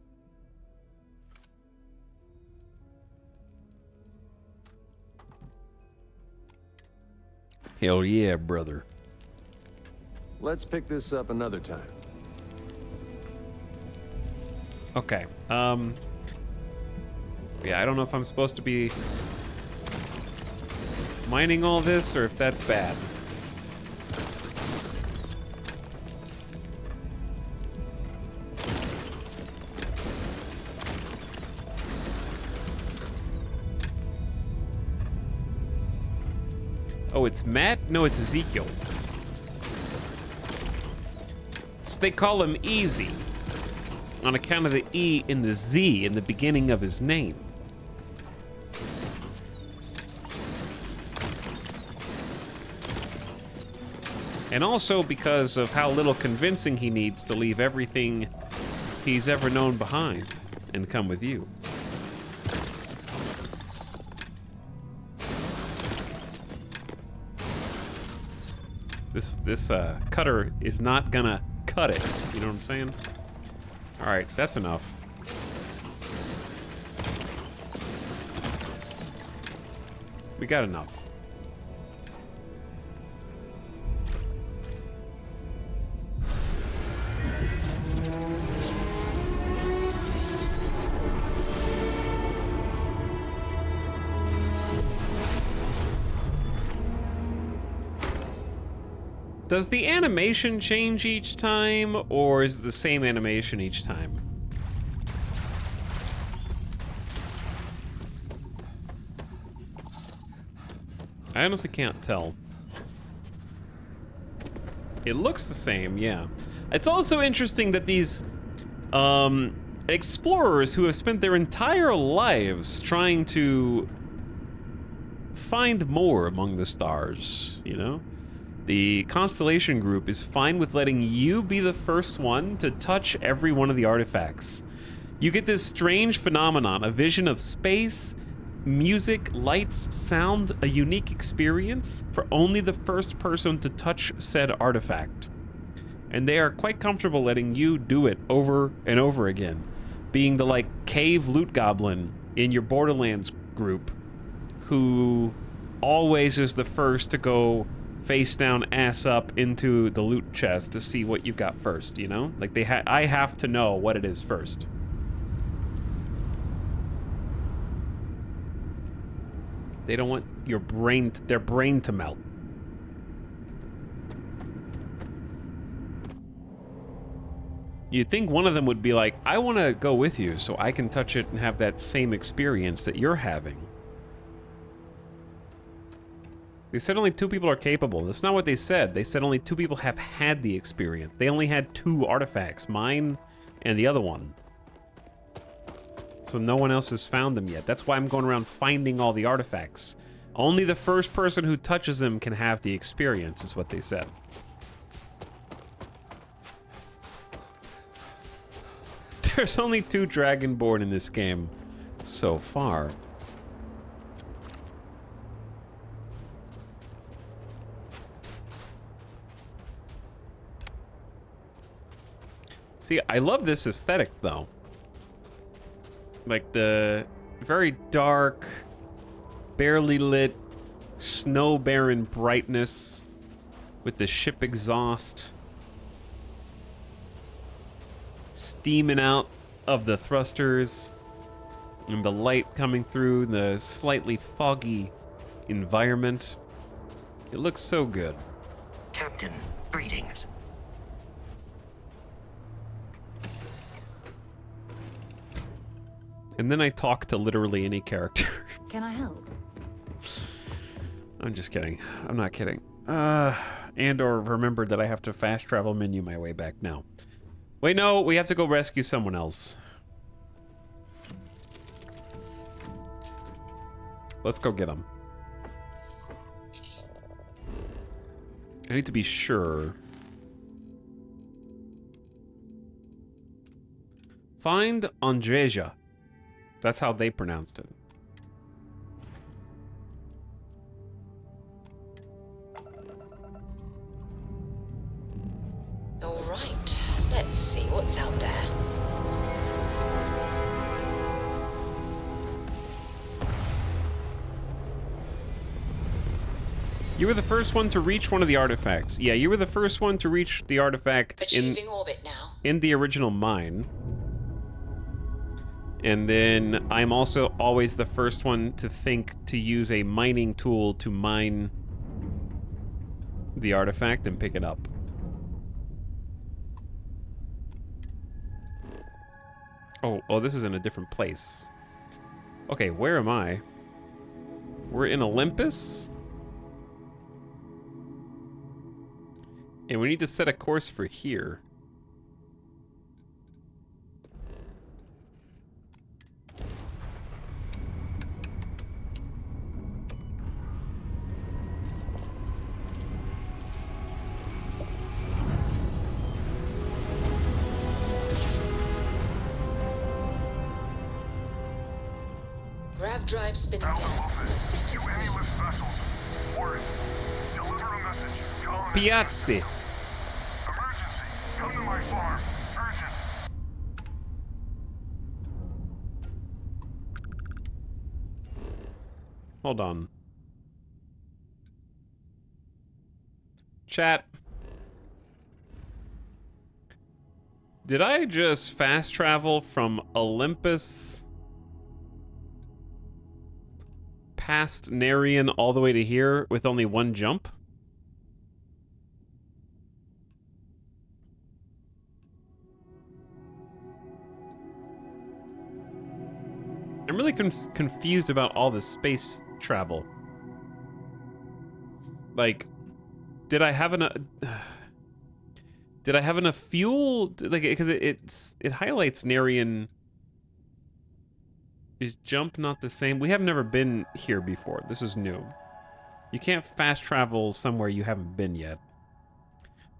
Hell yeah, brother. Let's pick this up another time. Okay. Yeah, I don't know if I'm supposed to be mining all this or if that's bad. Oh, it's Matt? No, it's Ezekiel. So they call him Easy on account of the E and the Z in the beginning of his name. And also because of how little convincing he needs to leave everything he's ever known behind and come with you. This cutter is not gonna cut it. You know what I'm saying? All right, that's enough. We got enough. Does the animation change each time, or is it the same animation each time? I honestly can't tell. It looks the same, yeah. It's also interesting that these explorers who have spent their entire lives trying to find more among the stars, you know? The Constellation Group is fine with letting you be the first one to touch every one of the artifacts. You get this strange phenomenon, a vision of space, music, lights, sound, a unique experience for only the first person to touch said artifact. And they are quite comfortable letting you do it over and over again, being the like cave loot goblin in your Borderlands group who always is the first to go face down, ass up into the loot chest to see what you've got first, you know? Like I have to know what it is first. They don't want your their brain to melt. You'd think one of them would be like, I want to go with you so I can touch it and have that same experience that you're having. They said only 2 people are capable. That's not what they said. They said only 2 people have had the experience. They only had 2 artifacts, mine and the other one. So no one else has found them yet. That's why I'm going around finding all the artifacts. Only the first person who touches them can have the experience, is what they said. There's only 2 Dragonborn in this game so far. See, I love this aesthetic, though. Like the very dark, barely lit, snow-barren brightness with the ship exhaust steaming out of the thrusters and the light coming through the slightly foggy environment. It looks so good. Captain, greetings. And then I talk to literally any character. Can I help? I'm just kidding. I'm not kidding. And/or remembered that I have to fast travel menu my way back now. Wait, no, we have to go rescue someone else. Let's go get him. I need to be sure. Find Andreja. That's how they pronounced it. All right, let's see what's out there. You were the first one to reach one of the artifacts. Yeah, you were the first one to reach the artifact Achieving orbit now. in the original mine. And then I'm also always the first one to think to use a mining tool to mine the artifact and pick it up. Oh, this is in a different place. Okay, where am I? We're in Olympus? And we need to set a course for here. Grav drive spinning down. Systems green. Piazzi. Come to my farm. Urgent. Hold on. Chat. Did I just fast travel from Olympus past Narian all the way to here with only one jump? I'm really confused about all this space travel. Like, did I have enough fuel? Like, because it highlights Narian. Is jump not the same? We have never been here before. This is new. You can't fast travel somewhere you haven't been yet.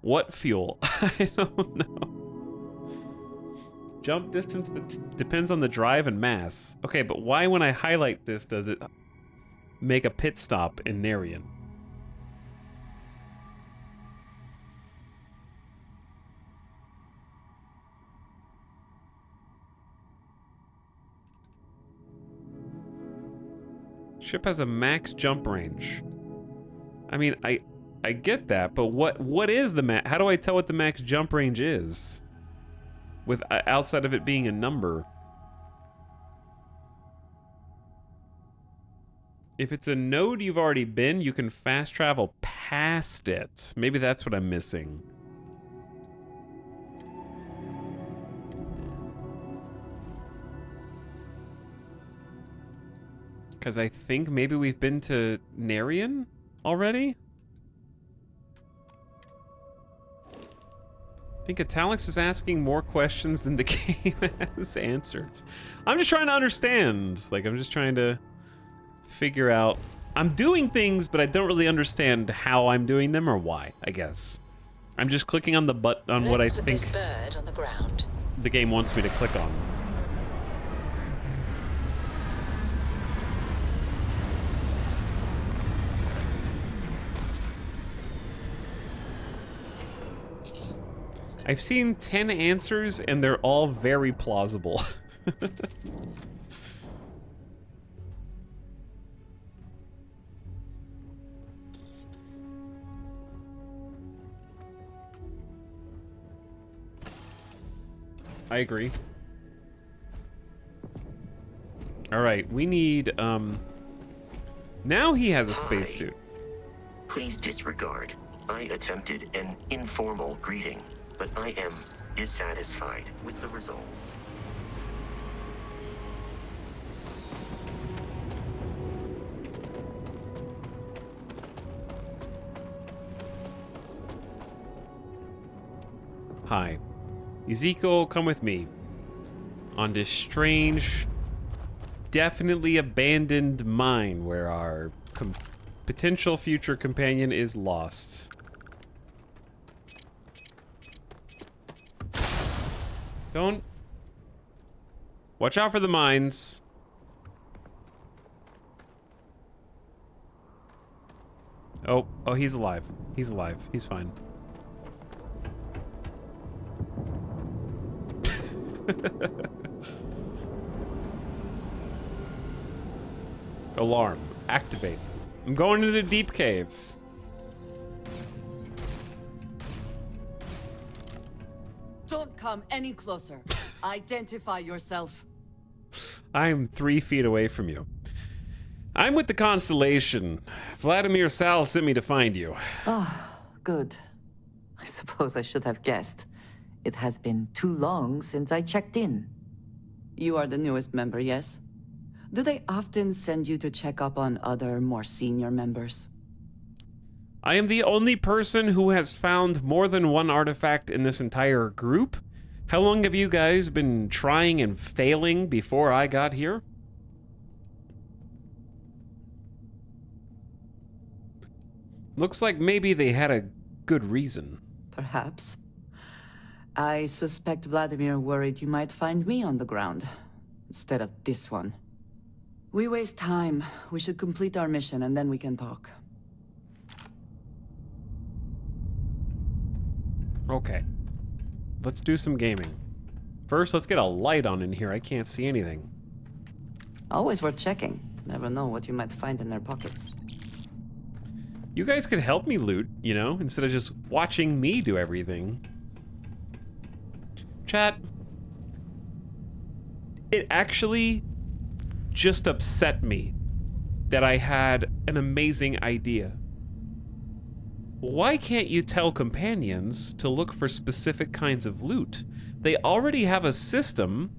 What fuel? I don't know. Jump distance depends on the drive and mass. Okay, but why when I highlight this does it make a pit stop in Narian? Ship has a max jump range. I mean, I get that, but what is the max? How do I tell what the max jump range is? With outside of it being a number. If it's a node you've already been, you can fast travel past it. Maybe that's what I'm missing. Because I think maybe we've been to Narian already? I think Italics is asking more questions than the game has answers. I'm just trying to understand. Like, I'm just trying to figure out. I'm doing things, but I don't really understand how I'm doing them or why, I guess. I'm just clicking on the button on what I think this bird on the ground. The game wants me to click on. I've seen 10 answers and they're all very plausible. I agree. All right, we need, now he has a spacesuit. Please disregard. I attempted an informal greeting, but I am dissatisfied with the results. Hi. Ezekiel, come with me. On this strange, definitely abandoned mine where our potential future companion is lost. Don't... Watch out for the mines. Oh, he's alive. He's alive. He's fine. Alarm. Activate. I'm going into the deep cave. Don't come any closer. Identify yourself. I'm 3 feet away from you. I'm with the Constellation. Vladimir Sal sent me to find you. Ah, good. I suppose I should have guessed. It has been too long since I checked in. You are the newest member, yes? Do they often send you to check up on other, more senior members? I am the only person who has found more than one artifact in this entire group. How long have you guys been trying and failing before I got here? Looks like maybe they had a good reason. Perhaps. I suspect Vladimir worried you might find me on the ground, instead of this one. We waste time. We should complete our mission and then we can talk. Okay. Let's do some gaming. First, let's get a light on in here. I can't see anything. Always worth checking. Never know what you might find in their pockets. You guys could help me loot, you know, instead of just watching me do everything. Chat. It actually just upset me that I had an amazing idea. Why can't you tell companions to look for specific kinds of loot? They already have a system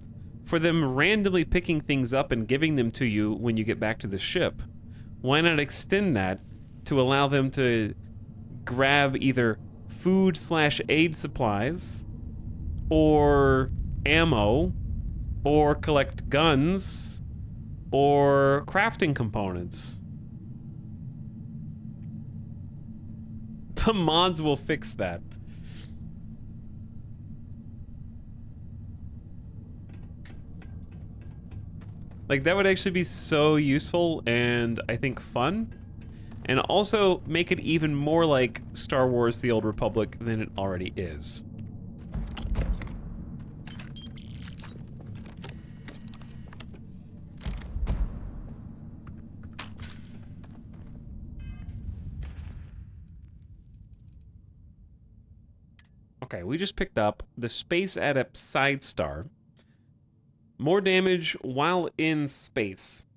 for them randomly picking things up and giving them to you when you get back to the ship. Why not extend that to allow them to grab either food/aid supplies or ammo or collect guns or crafting components? The mods will fix that. Like, that would actually be so useful and I think fun. And also make it even more like Star Wars: The Old Republic than it already is. Okay, we just picked up the Space Adept Side Star. More damage while in space.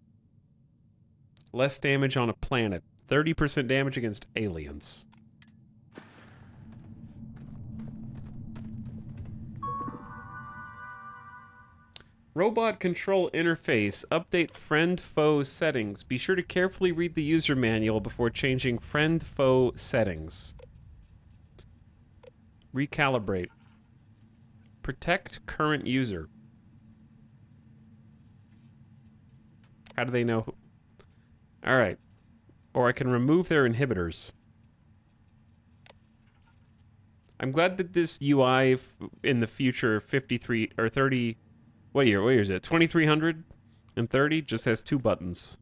Less damage on a planet. 30% damage against aliens. Robot control interface. Update friend-foe settings. Be sure to carefully read the user manual before changing friend-foe settings. Recalibrate. Protect current user. How do they know who? Alright. Or I can remove their inhibitors. I'm glad that this UI in the future 53 or 30... What year is it? 2300 and 30 just has 2 buttons.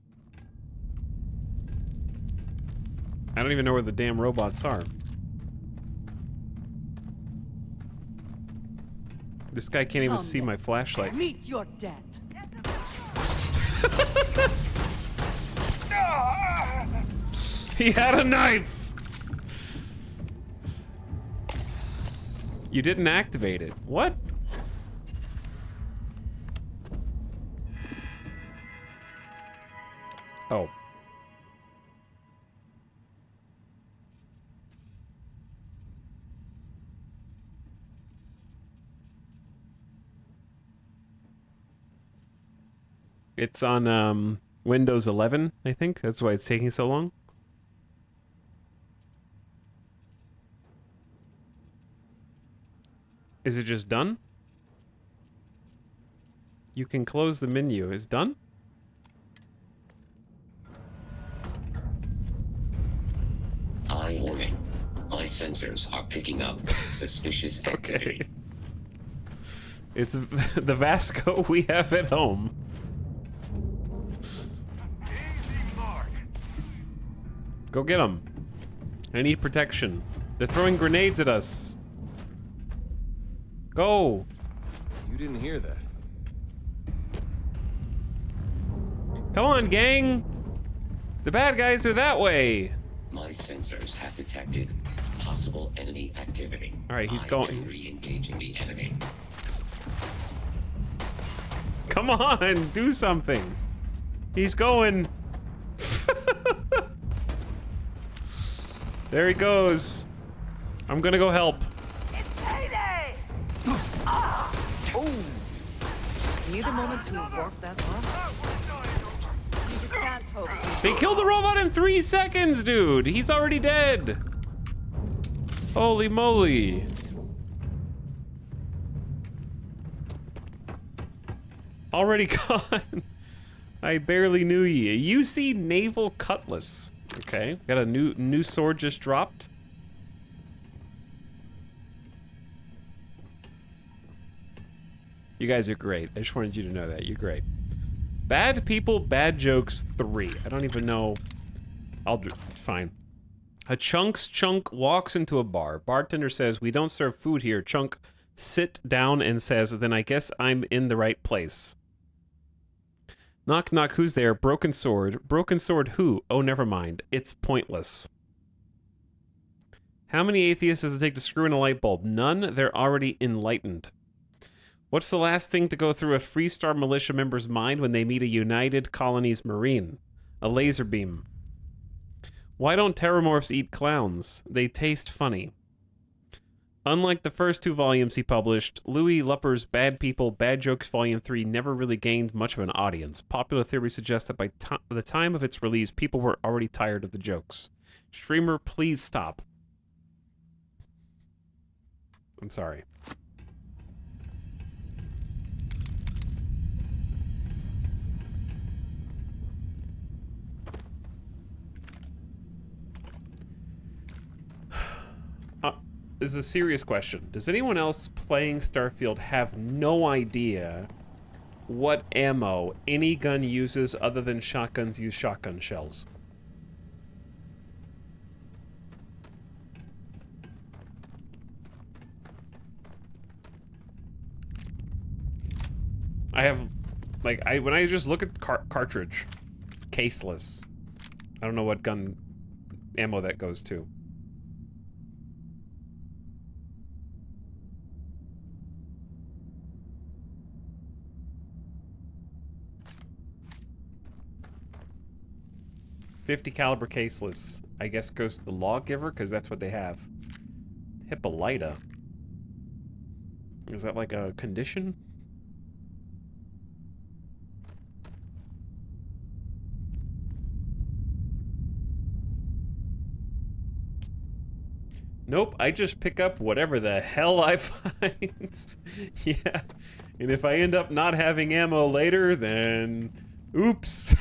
I don't even know where the damn robots are. This guy can't even see my flashlight. Meet your death. He had a knife! You didn't activate it. What? Oh. It's on Windows 11, I think. That's why it's taking so long. Is it just done? You can close the menu. Is done? Eye warning. My sensors are picking up suspicious activity. It's the Vasco we have at home. Go get them. I need protection. They're throwing grenades at us. Go. You didn't hear that. Come on, gang. The bad guys are that way. My sensors have detected possible enemy activity. All right, he's going. Re-engaging the enemy. Come on, do something. He's going. There he goes. I'm gonna go help. Need a moment to work that off? You can't hope to. They killed the robot in 3 seconds, dude. He's already dead. Holy moly. Already gone. I barely knew you. UC Naval Cutlass. Okay, got a new sword just dropped. You guys are great. I just wanted you to know that. You're great. Bad People, Bad Jokes 3. I don't even know. I'll do fine. A Chunk's Chunk walks into a bar. Bartender says, "We don't serve food here." Chunk sit down and says, "Then I guess I'm in the right place." Knock, knock, who's there? Broken sword. Broken sword who? Oh, never mind. It's pointless. How many atheists does it take to screw in a light bulb? None. They're already enlightened. What's the last thing to go through a Freestar militia member's mind when they meet a United Colonies Marine? A laser beam. Why don't terramorphs eat clowns? They taste funny. Unlike the first 2 volumes he published, Louis Lupper's Bad People, Bad Jokes Volume 3 never really gained much of an audience. Popular theory suggests that by the time of its release, people were already tired of the jokes. Streamer, please stop. I'm sorry. This is a serious question. Does anyone else playing Starfield have no idea what ammo any gun uses other than shotguns use shotgun shells? I have, like, when I just look at cartridge, caseless, I don't know what gun ammo that goes to. .50 caliber caseless. I guess goes to the lawgiver because that's what they have. Hippolyta. Is that like a condition? Nope, I just pick up whatever the hell I find. Yeah, and if I end up not having ammo later, then oops.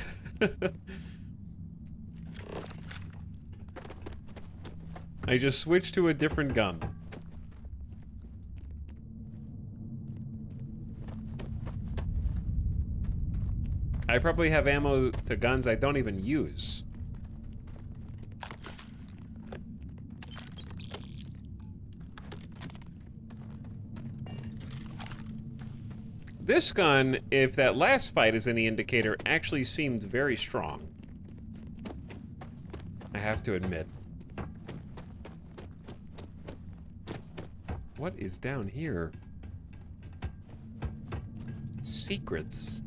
I just switched to a different gun. I probably have ammo to guns I don't even use. This gun, if that last fight is any indicator, actually seemed very strong. I have to admit. What is down here? Secrets.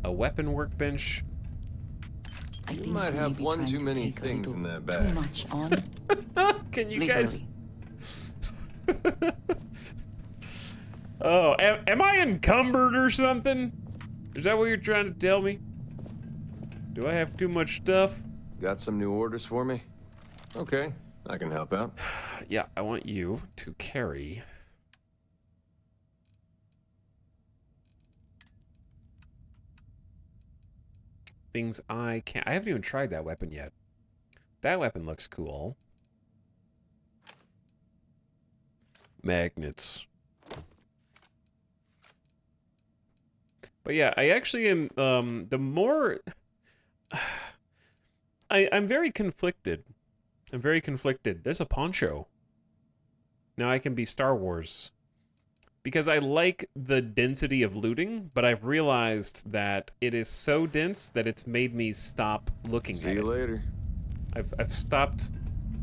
A weapon workbench. You might have one too many things in that bag. Too much on. Can you guys? Oh, am I encumbered or something? Is that what you're trying to tell me? Do I have too much stuff? Got some new orders for me? Okay, I can help out. Yeah, I want you to carry things I can't. I haven't even tried that weapon yet. That weapon looks cool. Magnets. But yeah, I actually am, the more... I'm very conflicted. I'm very conflicted. There's a poncho. Now I can be Star Wars. Because I like the density of looting, but I've realized that it is so dense that it's made me stop looking at it. See you later. I've stopped.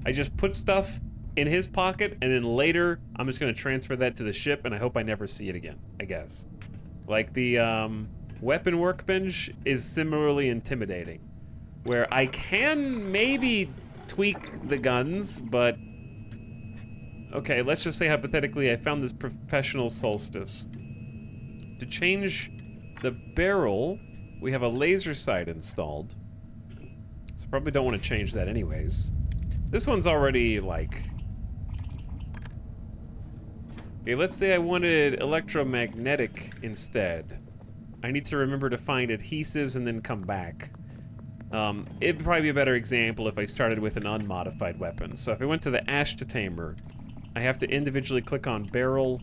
I just put stuff in his pocket, and then later I'm just gonna transfer that to the ship, and I hope I never see it again, I guess. Like the weapon workbench is similarly intimidating, where I can maybe tweak the guns, but okay, let's just say hypothetically I found this professional solstice. To change the barrel, we have a laser sight installed. So probably don't want to change that anyways. This one's already like... Okay, let's say I wanted electromagnetic instead. I need to remember to find adhesives and then come back. It'd probably be a better example if I started with an unmodified weapon. So if I went to the Ashtatamer, I have to individually click on barrel,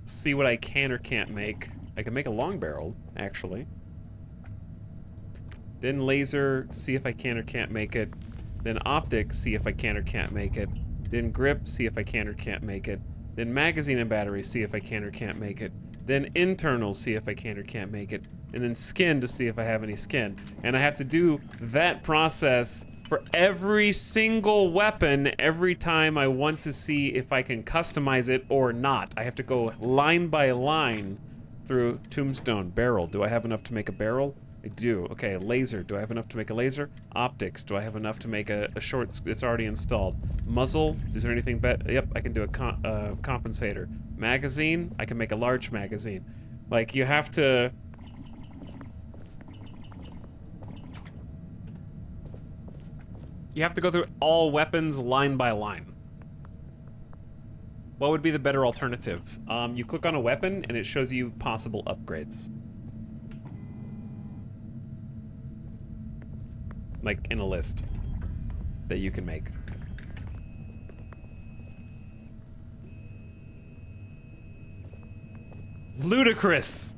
see what I can or can't make. I can make a long barrel, actually. Then laser, see if I can or can't make it. Then optic, see if I can or can't make it. Then grip, see if I can or can't make it. Then magazine and battery, see if I can or can't make it. Then internal, see if I can or can't make it. And then skin to see if I have any skin. And I have to do that process for every single weapon every time I want to see if I can customize it or not. I have to go line by line through tombstone. Barrel, do I have enough to make a barrel? I do. Okay, laser, do I have enough to make a laser? Optics, do I have enough to make a short, it's already installed. Muzzle, is there anything better? Yep, I can do a compensator. Magazine, I can make a large magazine. Like, you have to... You have to go through all weapons line by line. What would be the better alternative? You click on a weapon and it shows you possible upgrades. Like in a list that you can make. Ludicrous!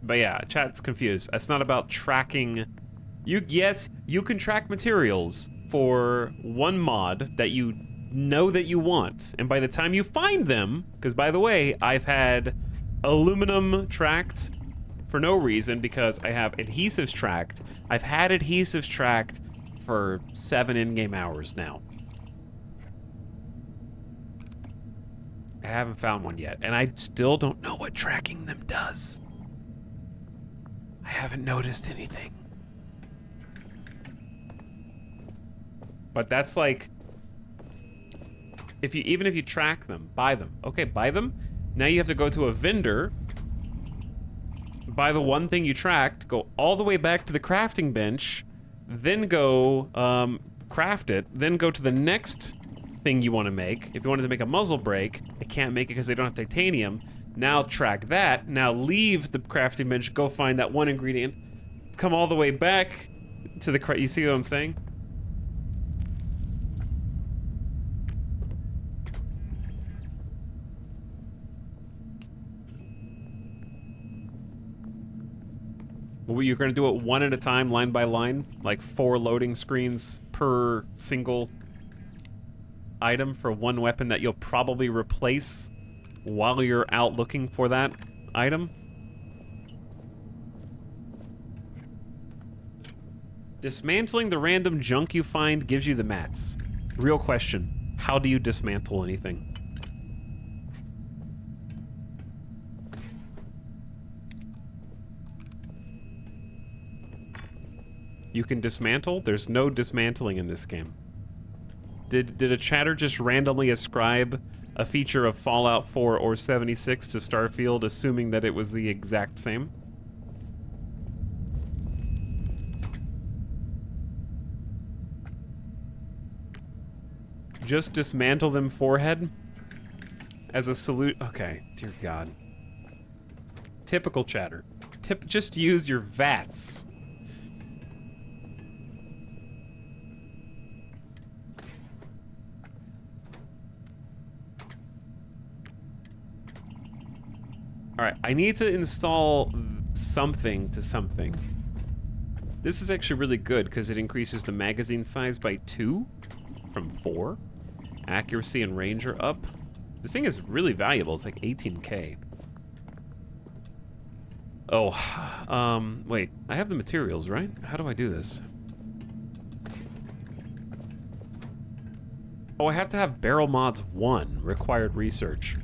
But yeah, chat's confused. It's not about tracking. Yes, you can track materials for one mod that you know that you want. And by the time you find them, because by the way, I've had aluminum tracked for no reason because I have adhesives tracked. I've had adhesives tracked for 7 in-game hours now. I haven't found one yet, and I still don't know what tracking them does. I haven't noticed anything. But that's like, even if you track them, buy them. Okay, buy them. Now you have to go to a vendor, by the one thing you tracked, go all the way back to the crafting bench, then go craft it, then go to the next thing you want to make. If you wanted to make a muzzle brake, they can't make it because they don't have titanium. Now track that, now leave the crafting bench, go find that one ingredient, come all the way back to the you see what I'm saying? Well, you're gonna do it one at a time, line by line, like 4 loading screens per single item for one weapon that you'll probably replace while you're out looking for that item. Dismantling the random junk you find gives you the mats. Real question, how do you dismantle anything? You can dismantle? There's no dismantling in this game. Did a chatter just randomly ascribe a feature of Fallout 4 or 76 to Starfield, assuming that it was the exact same? Just dismantle them forehead? As a salute? Okay, dear God. Typical chatter. Just use your VATS. Alright, I need to install something to something. This is actually really good because it increases the magazine size by 2 from 4. Accuracy and range are up. This thing is really valuable. It's like 18K. Oh, wait. I have the materials, right? How do I do this? Oh, I have to have Barrel Mods 1, required research.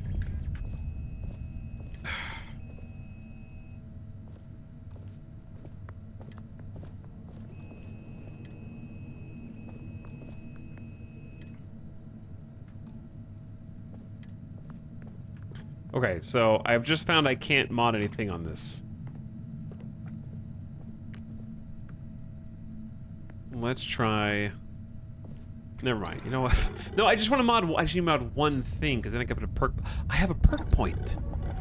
Okay, so I've just found I can't mod anything on this. Let's try... Never mind, you know what? No, I just want to mod, I just need to mod one thing, because then I can put a perk... I have a perk point.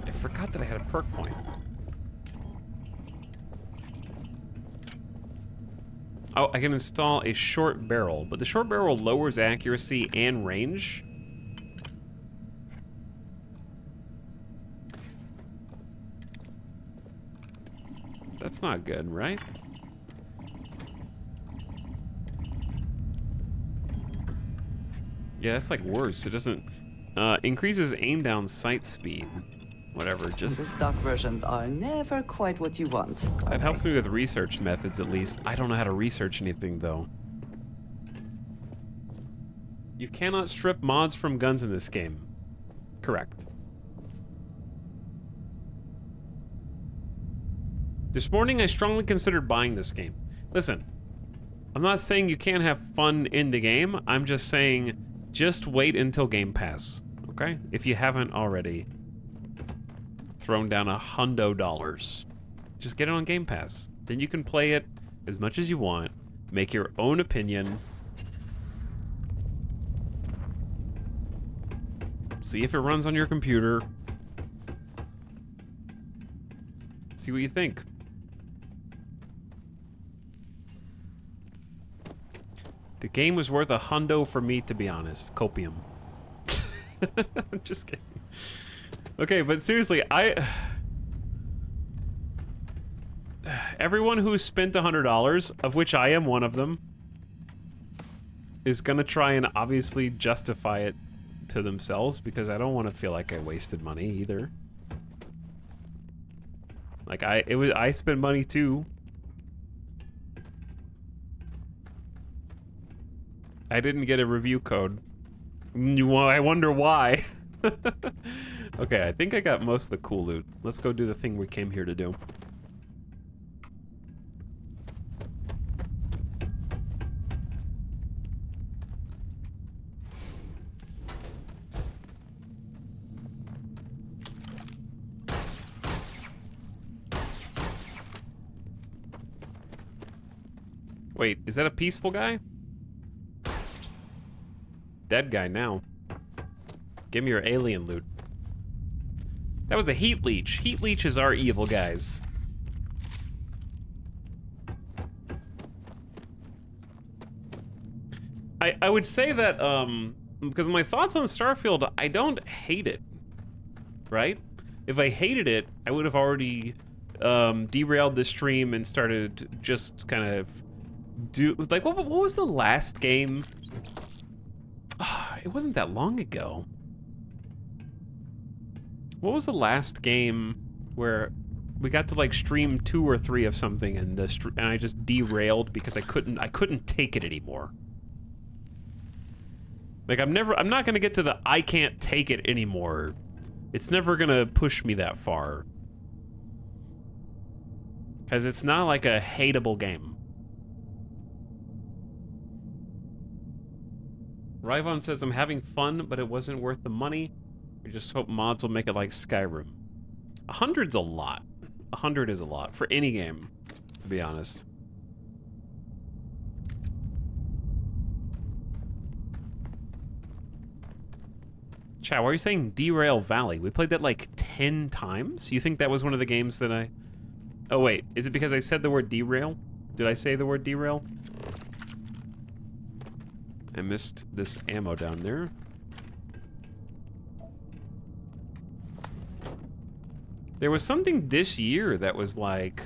I forgot that I had a perk point. Oh, I can install a short barrel, but the short barrel lowers accuracy and range. That's not good, right? Yeah, that's like worse. It doesn't increases aim down sight speed. Whatever, just The stock versions are never quite what you want. that helps me with research methods at least. I don't know how to research anything though. You cannot strip mods from guns in this game. Correct. This morning, I strongly considered buying this game. Listen, I'm not saying you can't have fun in the game. I'm just saying, just wait until Game Pass, okay? If you haven't already thrown down $100. Just get it on Game Pass. Then you can play it as much as you want, make your own opinion, see if it runs on your computer, see what you think. The game was worth $100 for me, to be honest. Copium. I'm just kidding. Okay, but seriously, everyone who spent $100, of which I am one of them, is gonna try and obviously justify it to themselves because I don't want to feel like I wasted money either. Like I spent money too. I didn't get a review code. I wonder why. Okay, I think I got most of the cool loot. Let's go do the thing we came here to do. Wait, is that a peaceful guy? Dead guy now. Give me your alien loot. That was a heat leech. Heat leeches are evil guys. I would say that, because my thoughts on Starfield, I don't hate it, right? If I hated it, I would have already derailed the stream and started just kind of like, what was the last game? It wasn't that long ago. What was the last game where we got to like stream 2 or 3 of something and I just derailed because I couldn't take it anymore. Like I'm not gonna get to the I can't take it anymore. It's never gonna push me that far. Cause it's not like a hateable game. Ryvon says I'm having fun, but it wasn't worth the money. I just hope mods will make it like Skyrim. 100's a lot. 100 is a lot for any game, to be honest. Chat, why are you saying Derail Valley? We played that like 10 times? You think that was one of the games that I... Oh wait, is it because I said the word derail? Did I say the word derail? I missed this ammo down there. There was something this year that was like,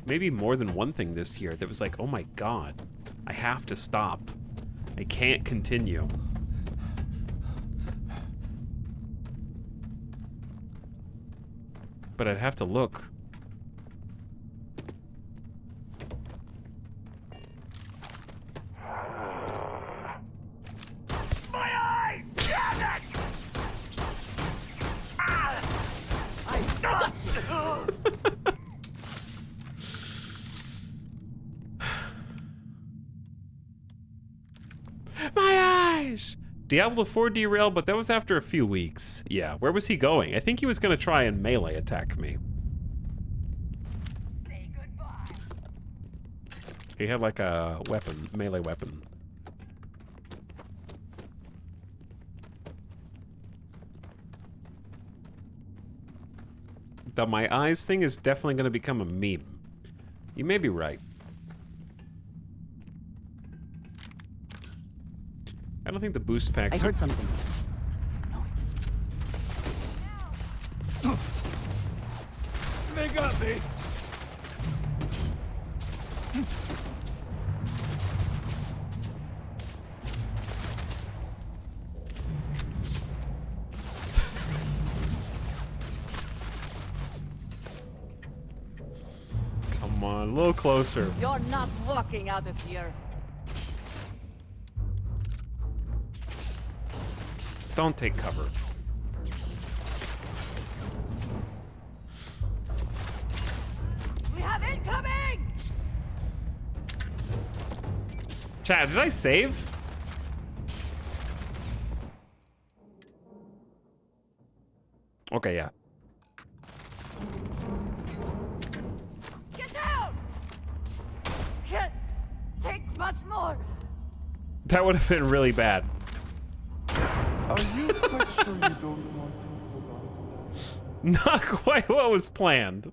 maybe more than one thing this year that was like, oh my god, I have to stop. I can't continue. But I'd have to look. My eye! Damn it! I got you! My eyes! Diablo 4 derailed, but that was after a few weeks. Yeah, where was he going? I think he was gonna try and melee attack me. Say goodbye. He had like a weapon, melee weapon. The my eyes thing is definitely gonna become a meme. You may be right. I don't think the boost packs... I heard something. They got me. Come on, a little closer. You're not walking out of here. Don't take cover. We have incoming! Chad, did I save? Okay, yeah. Get down! Can't take much more. That would have been really bad. Are you quite sure you don't want to hold on to that? Not quite what was planned.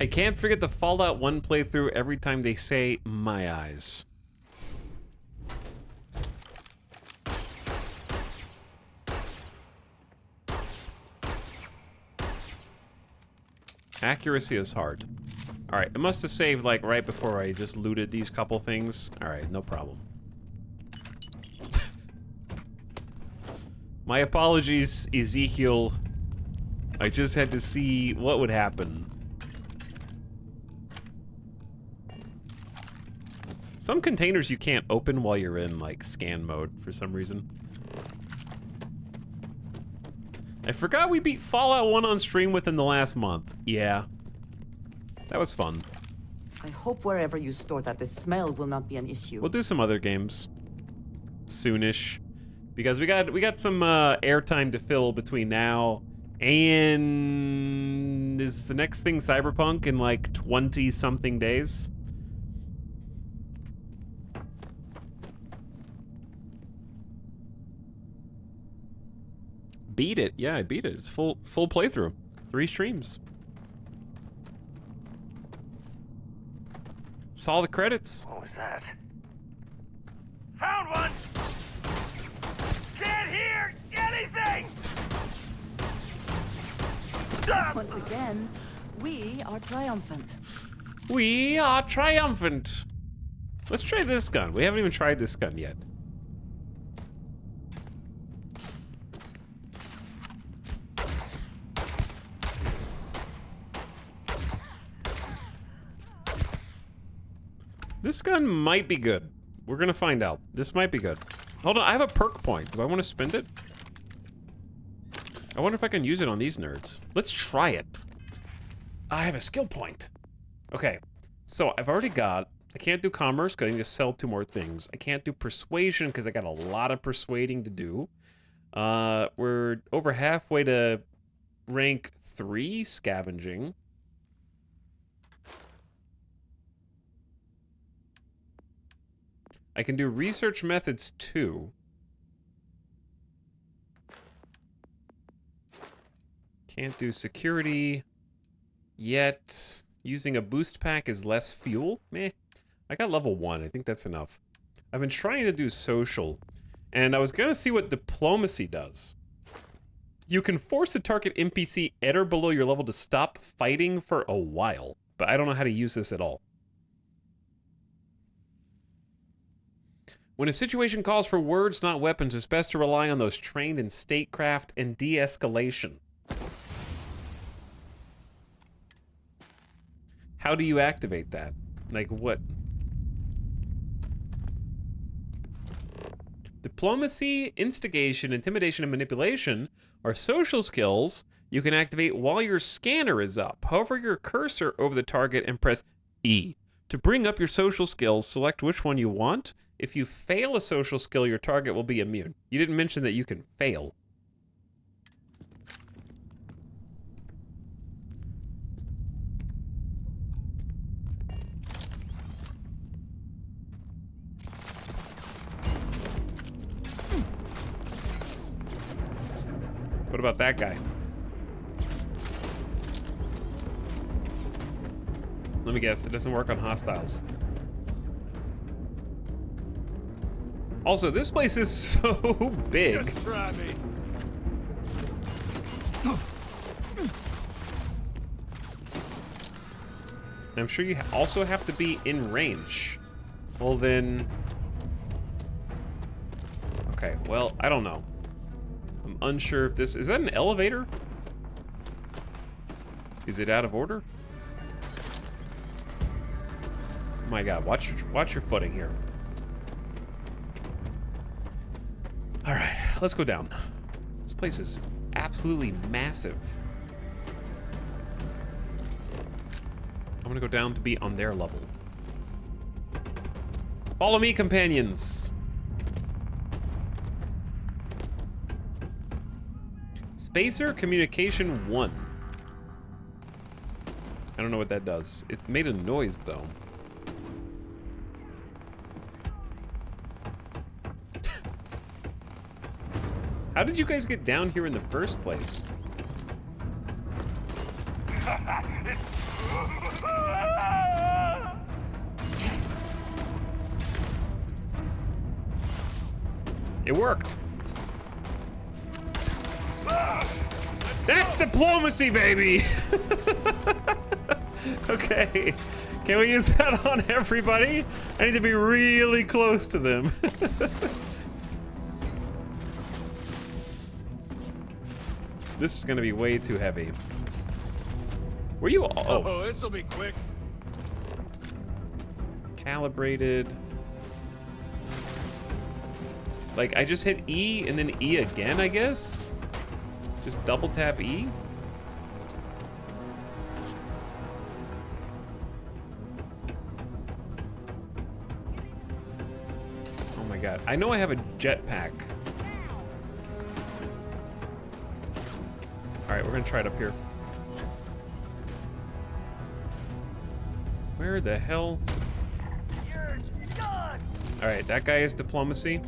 I can't forget the Fallout 1 playthrough every time they say my eyes. Accuracy is hard. Alright, it must have saved like right before I just looted these couple things. Alright, no problem. My apologies, Ezekiel. I just had to see what would happen. Some containers you can't open while you're in like scan mode for some reason. I forgot we beat Fallout 1 on stream within the last month. Yeah. That was fun. I hope wherever you store that, the smell will not be an issue. We'll do some other games soonish, because we got some airtime to fill between now and is the next thing Cyberpunk in like 20-something days. Beat it. Yeah, I beat it. It's full playthrough. 3 streams. Saw the credits. What was that? Found one! Can't hear anything! Once again, we are triumphant. We are triumphant. Let's try this gun. We haven't even tried this gun yet. This gun might be good. We're gonna find out. This might be good. Hold on, I have a perk point. Do I want to spend it? I wonder if I can use it on these nerds. Let's try it. I have a skill point. Okay, so I've already got... I can't do commerce because I need to sell 2 more things. I can't do persuasion because I got a lot of persuading to do. We're over halfway to rank 3 scavenging. I can do research methods 2. Can't do security yet. Using a boost pack is less fuel. Meh. I got level 1. I think that's enough. I've been trying to do social, and I was gonna see what diplomacy does. You can force a target NPC at or below your level to stop fighting for a while, but I don't know how to use this at all. When a situation calls for words, not weapons, it's best to rely on those trained in statecraft and de-escalation. How do you activate that? Like what? Diplomacy, instigation, intimidation, and manipulation are social skills you can activate while your scanner is up. Hover your cursor over the target and press E. To bring up your social skills, select which one you want. If you fail a social skill, your target will be immune. You didn't mention that you can fail. What about that guy? Let me guess, it doesn't work on hostiles. Also, this place is so big. Just try me. I'm sure you also have to be in range. Well then... Okay, well, I don't know. I'm unsure if this... Is that an elevator? Is it out of order? Oh my god, watch your footing here. Alright, let's go down. This place is absolutely massive. I'm gonna go down to be on their level. Follow me, companions! Spacer Communication 1. I don't know what that does. It made a noise, though. How did you guys get down here in the first place? It worked. That's diplomacy, baby! Okay. Can we use that on everybody? I need to be really close to them. This is gonna be way too heavy. Were you all... Oh, this'll be quick. Calibrated. Like, I just hit E and then E again, I guess? Just double tap E? god. I know I have a jetpack. Alright, we're gonna try it up here. Where the hell? Alright, that guy is diplomacy.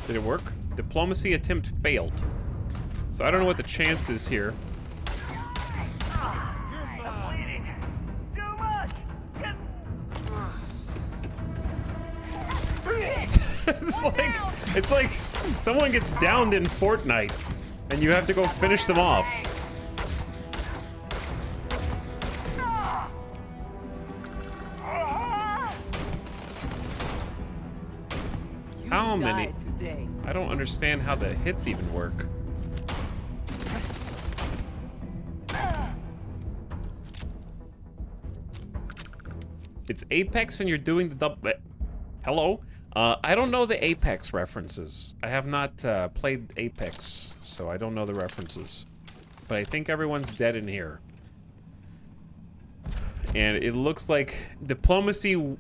Did it work? Diplomacy attempt failed. So I don't know what the chance is here. It's like someone gets downed in Fortnite and you have to go finish them off. How many? I don't understand how the hits even work. It's Apex and you're doing the double. Hello? I don't know the Apex references. I have not played Apex, so I don't know the references. But I think everyone's dead in here. And it looks like diplomacy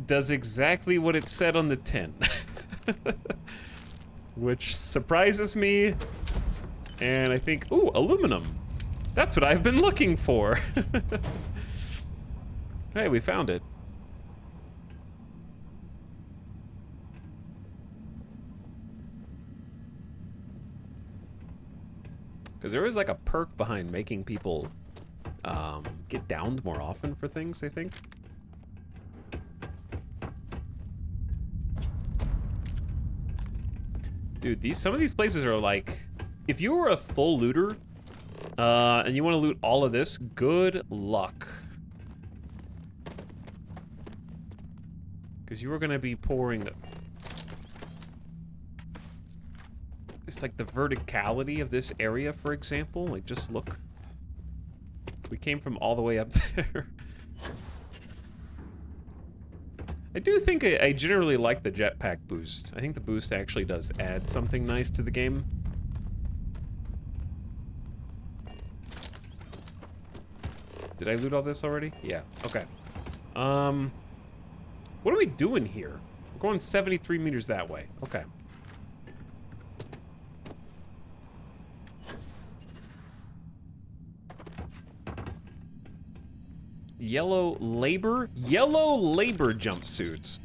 does exactly what it said on the tin. Which surprises me. And I think, ooh, aluminum. That's what I've been looking for. Hey, we found it. Because there is like a perk behind making people get downed more often for things, I think. Dude, some of these places are like, if you were a full looter and you want to loot all of this, good luck. Because you are going to be pouring. It's like the verticality of this area, for example. Like, just look. We came from all the way up there. I do think I generally like the jetpack boost. I think the boost actually does add something nice to the game. Did I loot all this already? Yeah, okay. What are we doing here? We're going 73 meters that way. Okay. Yellow labor jumpsuits.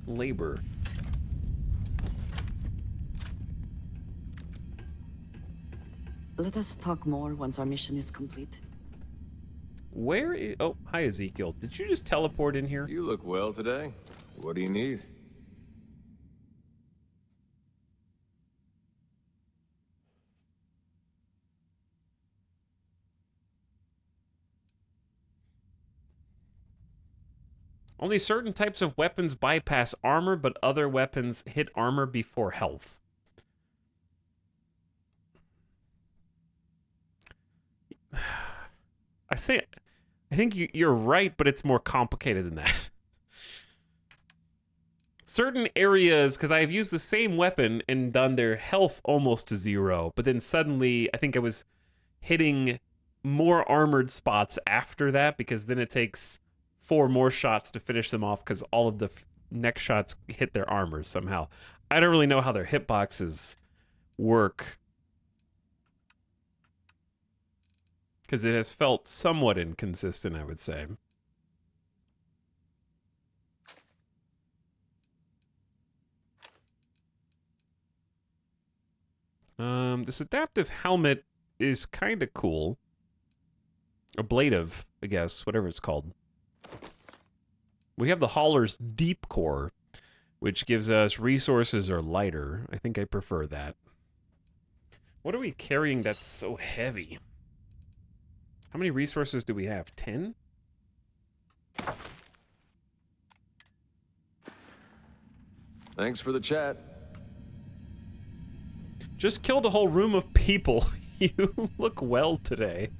Labor. Let us talk more once our mission is complete. Where is... Oh, hi, Ezekiel. Did you just teleport in here? You look well today. What do you need? Only certain types of weapons bypass armor, but other weapons hit armor before health. I think you're right, but it's more complicated than that. Certain areas, because I've used the same weapon and done their health almost to 0, but then suddenly I think I was hitting more armored spots after that, because then it takes 4 more shots to finish them off because all of the next shots hit their armor somehow. I don't really know how their hitboxes work, because it has felt somewhat inconsistent, I would say. This adaptive helmet is kind of cool. Ablative, I guess, whatever it's called. We have the Hauler's Deep Core, which gives us resources or lighter. I think I prefer that. What are we carrying that's so heavy? How many resources do we have? 10? Thanks for the chat. Just killed a whole room of people. You look well today.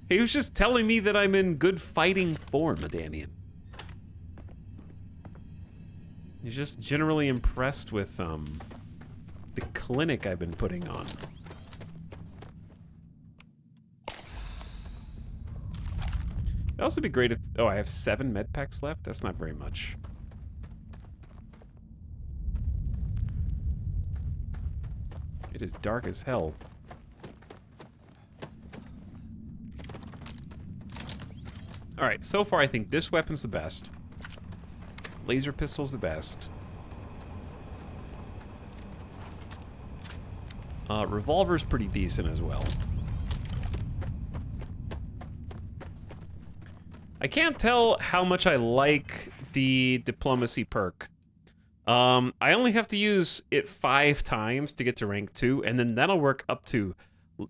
He was just telling me that I'm in good fighting form, Medanian. He's just generally impressed with, the clinic I've been putting on. It'd also be great if... Oh, I have 7 med packs left? That's not very much. It is dark as hell. Alright, so far I think this weapon's the best. Laser pistol's the best. Revolver's pretty decent as well. I can't tell how much I like the diplomacy perk. I only have to use it 5 times to get to rank 2, and then that'll work up to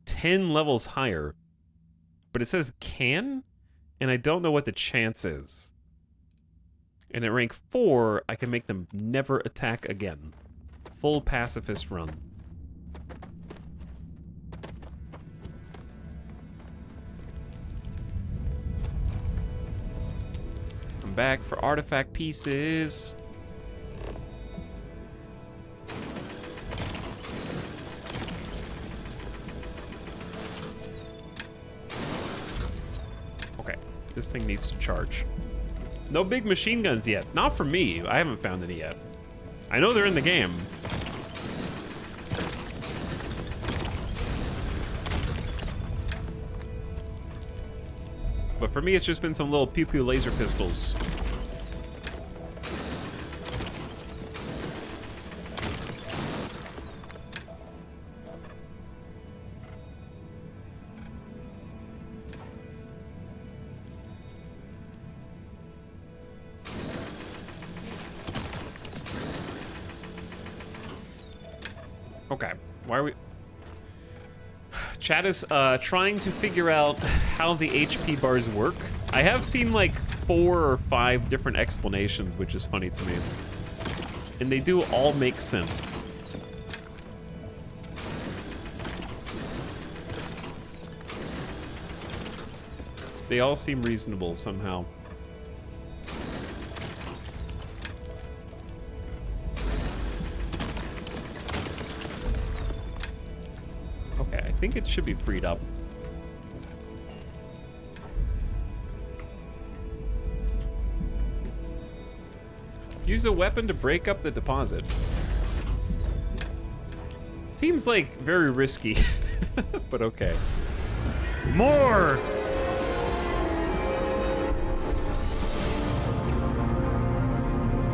10 levels higher. But it says can, and I don't know what the chance is. And at rank 4, I can make them never attack again. Full pacifist run. I'm back for artifact pieces. Okay, this thing needs to charge. No big machine guns yet. Not for me. I haven't found any yet. I know they're in the game. But for me, it's just been some little pew-pew laser pistols. Okay, why are we... Chat is trying to figure out how the HP bars work. I have seen like 4 or 5 different explanations, which is funny to me. And they do all make sense. They all seem reasonable somehow. I think it should be freed up. Use a weapon to break up the deposit. Seems like very risky, but okay. More!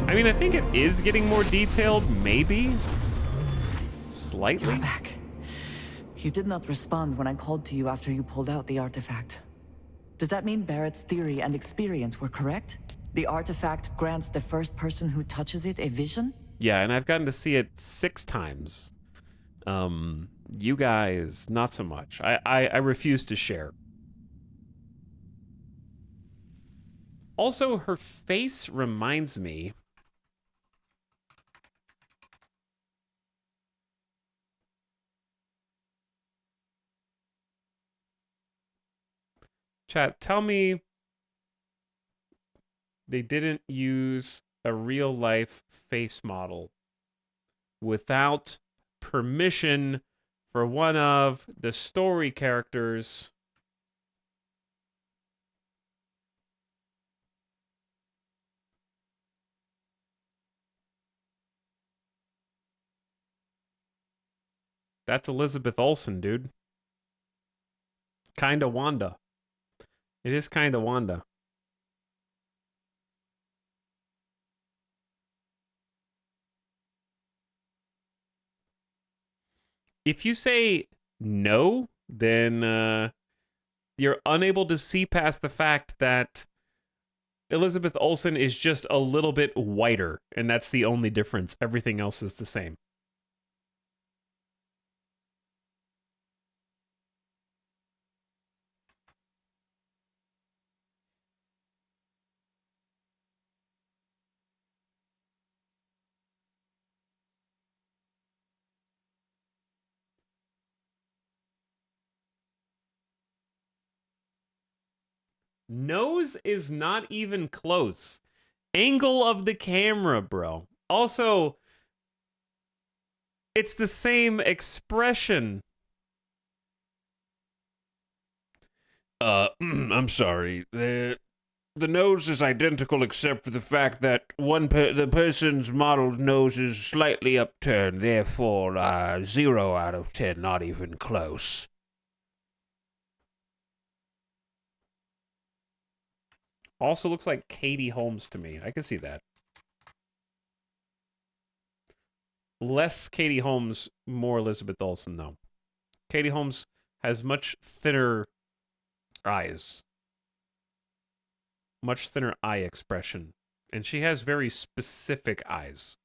I mean, I think it is getting more detailed, maybe? Slightly? You're back. You did not respond when I called to you after you pulled out the artifact. Does that mean Barrett's theory and experience were correct? The artifact grants the first person who touches it a vision? Yeah, and I've gotten to see it 6 times. You guys, not so much. I refuse to share. Also, her face reminds me... Chat, tell me they didn't use a real-life face model without permission for one of the story characters. That's Elizabeth Olsen, dude. Kinda Wanda. It is kinda Wanda. If you say no, then you're unable to see past the fact that Elizabeth Olsen is just a little bit whiter, and that's the only difference. Everything else is the same. Nose is not even close. Angle of the camera, bro. Also, it's the same expression. I'm sorry. The nose is identical except for the fact that the person's model's nose is slightly upturned, therefore 0 out of 10, not even close. Also looks like Katie Holmes to me. I can see that. Less Katie Holmes, more Elizabeth Olsen, though. Katie Holmes has much thinner eyes. Much thinner eye expression. And she has very specific eyes.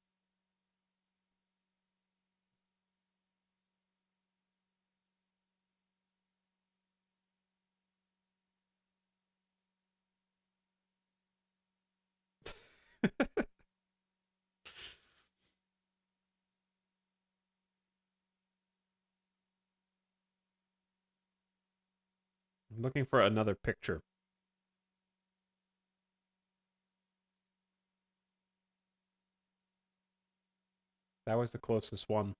I'm looking for another picture. That was the closest one.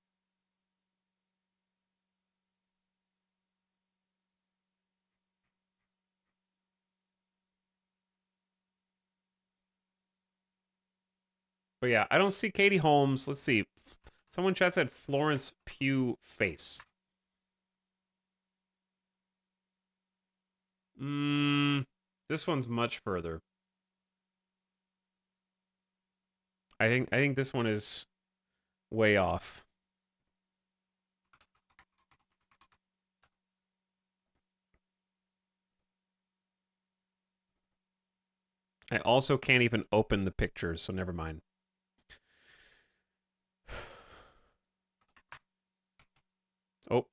But yeah, I don't see Katie Holmes. Let's see. Someone chat said Florence Pugh face. This one's much further. I think this one is way off. I also can't even open the pictures, so never mind. Oh,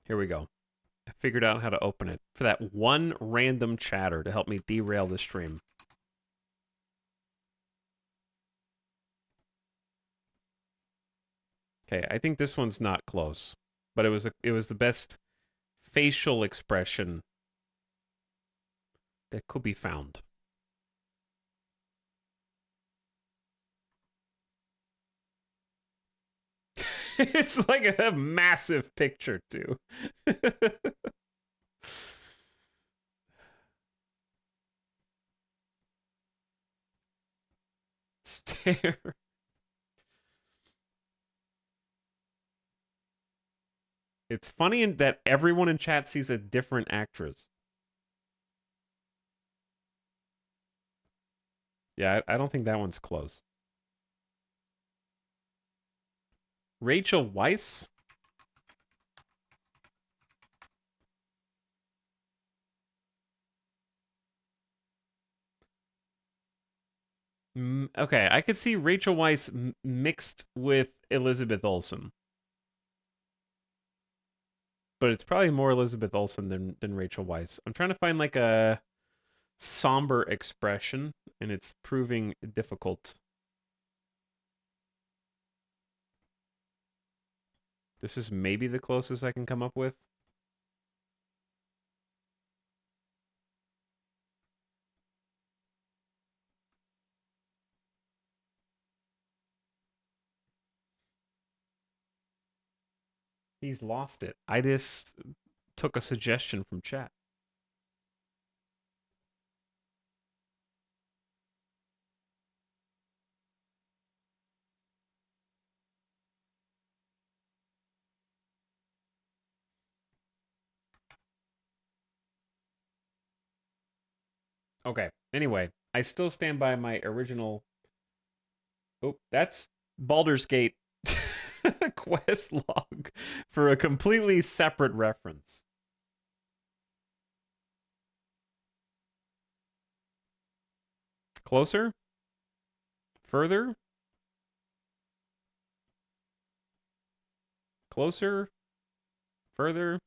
here we go. I figured out how to open it for that one random chatter to help me derail the stream. Okay, I think this one's not close, but it was the best facial expression that could be found. It's like a massive picture, too. Stare. It's funny that everyone in chat sees a different actress. Yeah, I don't think that one's close. Rachel Weisz? Okay, I could see Rachel Weisz mixed with Elizabeth Olsen. But it's probably more Elizabeth Olsen than Rachel Weisz. I'm trying to find like a somber expression, and it's proving difficult. This is maybe the closest I can come up with. He's lost it. I just took a suggestion from chat. Okay. Anyway, I still stand by my original. Oh, that's Baldur's Gate quest log for a completely separate reference. Closer? Further? Closer? Further?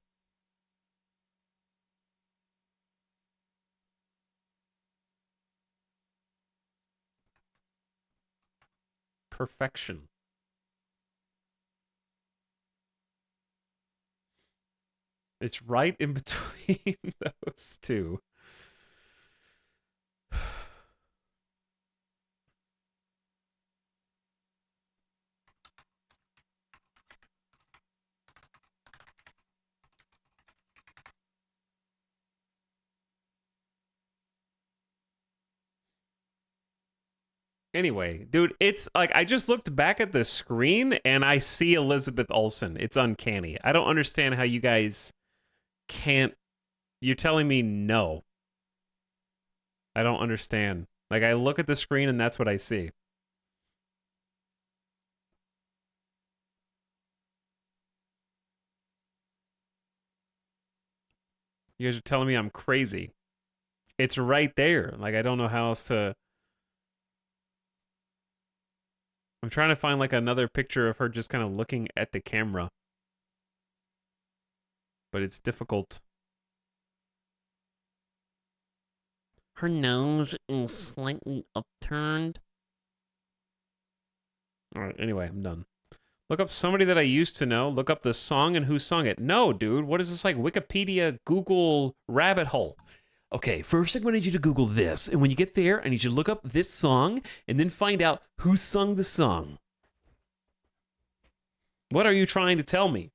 Perfection. It's right in between those two. Anyway, dude, it's like I just looked back at the screen and I see Elizabeth Olsen. It's uncanny. I don't understand how you guys can't. You're telling me no. I don't understand. Like, I look at the screen and that's what I see. You guys are telling me I'm crazy. It's right there. Like, I don't know how else to... I'm trying to find, like, another picture of her just kind of looking at the camera. But it's difficult. Her nose is slightly upturned. Alright, anyway, I'm done. Look up somebody that I used to know. Look up the song and who sung it. No, dude. What is this, like, Wikipedia, Google rabbit hole? Okay, first I'm going to need you to Google this. And when you get there, I need you to look up this song and then find out who sung the song. What are you trying to tell me?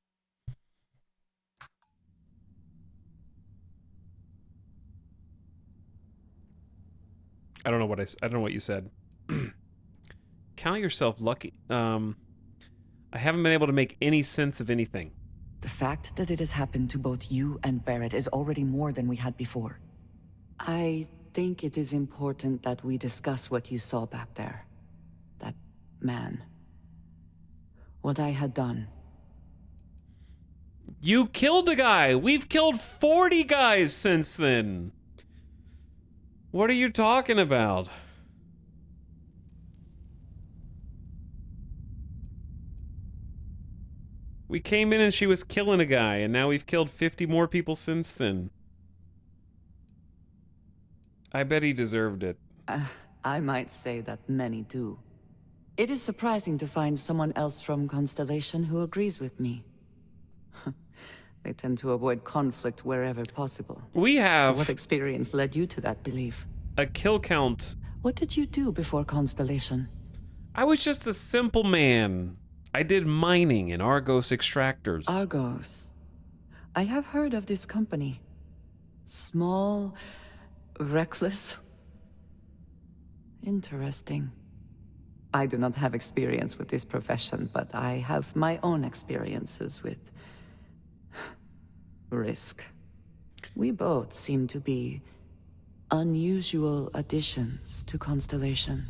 I don't know what I don't know what you said. Count yourself lucky. I haven't been able to make any sense of anything. The fact that it has happened to both you and Barrett is already more than we had before. I think it is important that we discuss what you saw back there. That man. What I had done. You killed a guy! We've killed 40 guys since then! What are you talking about? We came in and she was killing a guy, and now we've killed 50 more people since then. I bet he deserved it. I might say that many do. It is surprising to find someone else from Constellation who agrees with me. They tend to avoid conflict wherever possible. We have... What experience led you to that belief? A kill count. What did you do before Constellation? I was just a simple man. I did mining in Argos extractors. Argos. I have heard of this company. Small, reckless. Interesting. I do not have experience with this profession, but I have my own experiences with risk. We both seem to be unusual additions to Constellation.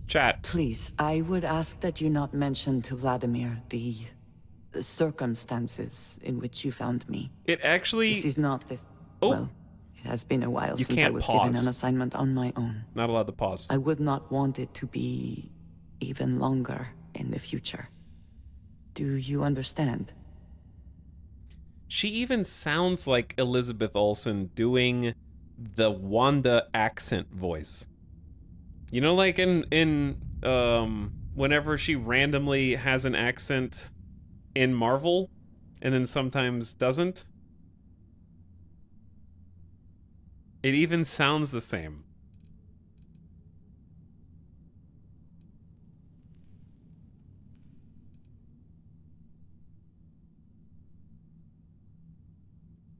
Chat. Please, I would ask that you not mention to Vladimir the circumstances in which you found me. It actually... This is not the... Oh. Well, it has been a while You since I can't was pause. given an assignment on my own. Not allowed to pause. I would not want it to be even longer in the future. Do you understand? She even sounds like Elizabeth Olsen doing the Wanda accent voice. You know, like in whenever she randomly has an accent in Marvel and then sometimes doesn't. It even sounds the same.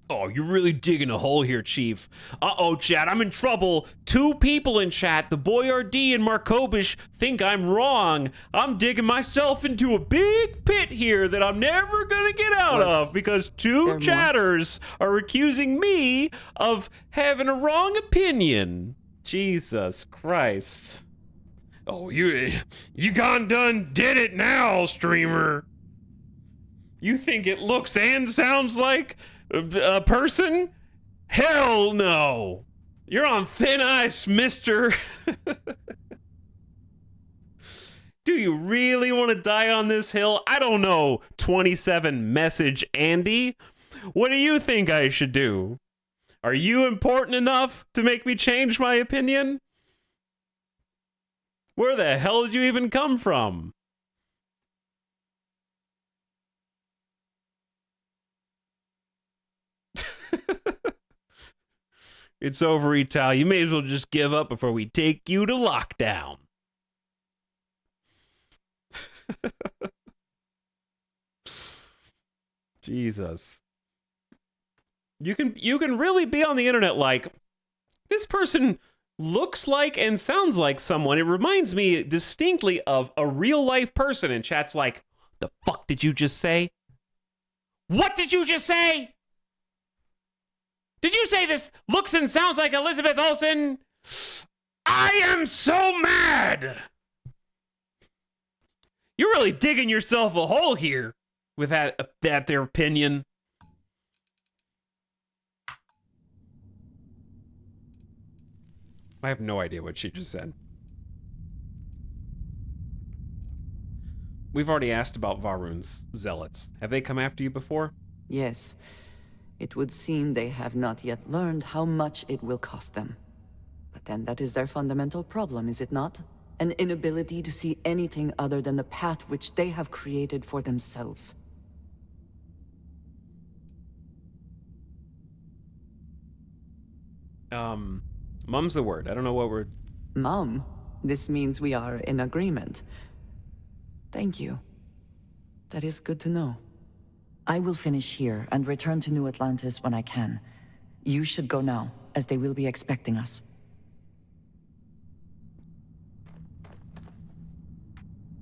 Oh, you're really digging a hole here, Chief. Uh-oh, chat, I'm in trouble. 2 people in chat, the Boyardee and Markovish, think I'm wrong. I'm digging myself into a big pit here that I'm never gonna get out of because 2 chatters are accusing me of having a wrong opinion. Jesus Christ. Oh, you gone done did it now, streamer. You think it looks and sounds like a person? Hell no! You're on thin ice, mister. Do you really want to die on this hill? I don't know, 27 message Andy. What do you think I should do? Are you important enough to make me change my opinion? Where the hell did you even come from? It's over, Etal. You may as well just give up before we take you to lockdown. Jesus. You can really be on the internet like, this person looks like and sounds like someone. It reminds me distinctly of a real life person, and chat's like, the fuck did you just say? What did you just say? Did you say this looks and sounds like Elizabeth Olsen? I am so mad. You're really digging yourself a hole here with that their opinion. I have no idea what she just said. We've already asked about Varun's zealots. Have they come after you before? Yes. It would seem they have not yet learned how much it will cost them. But then that is their fundamental problem, is it not? An inability to see anything other than the path which they have created for themselves. Mum's the word. I don't know what word. Mum, this means we are in agreement. Thank you. That is good to know. I will finish here and return to New Atlantis when I can. You should go now, as they will be expecting us.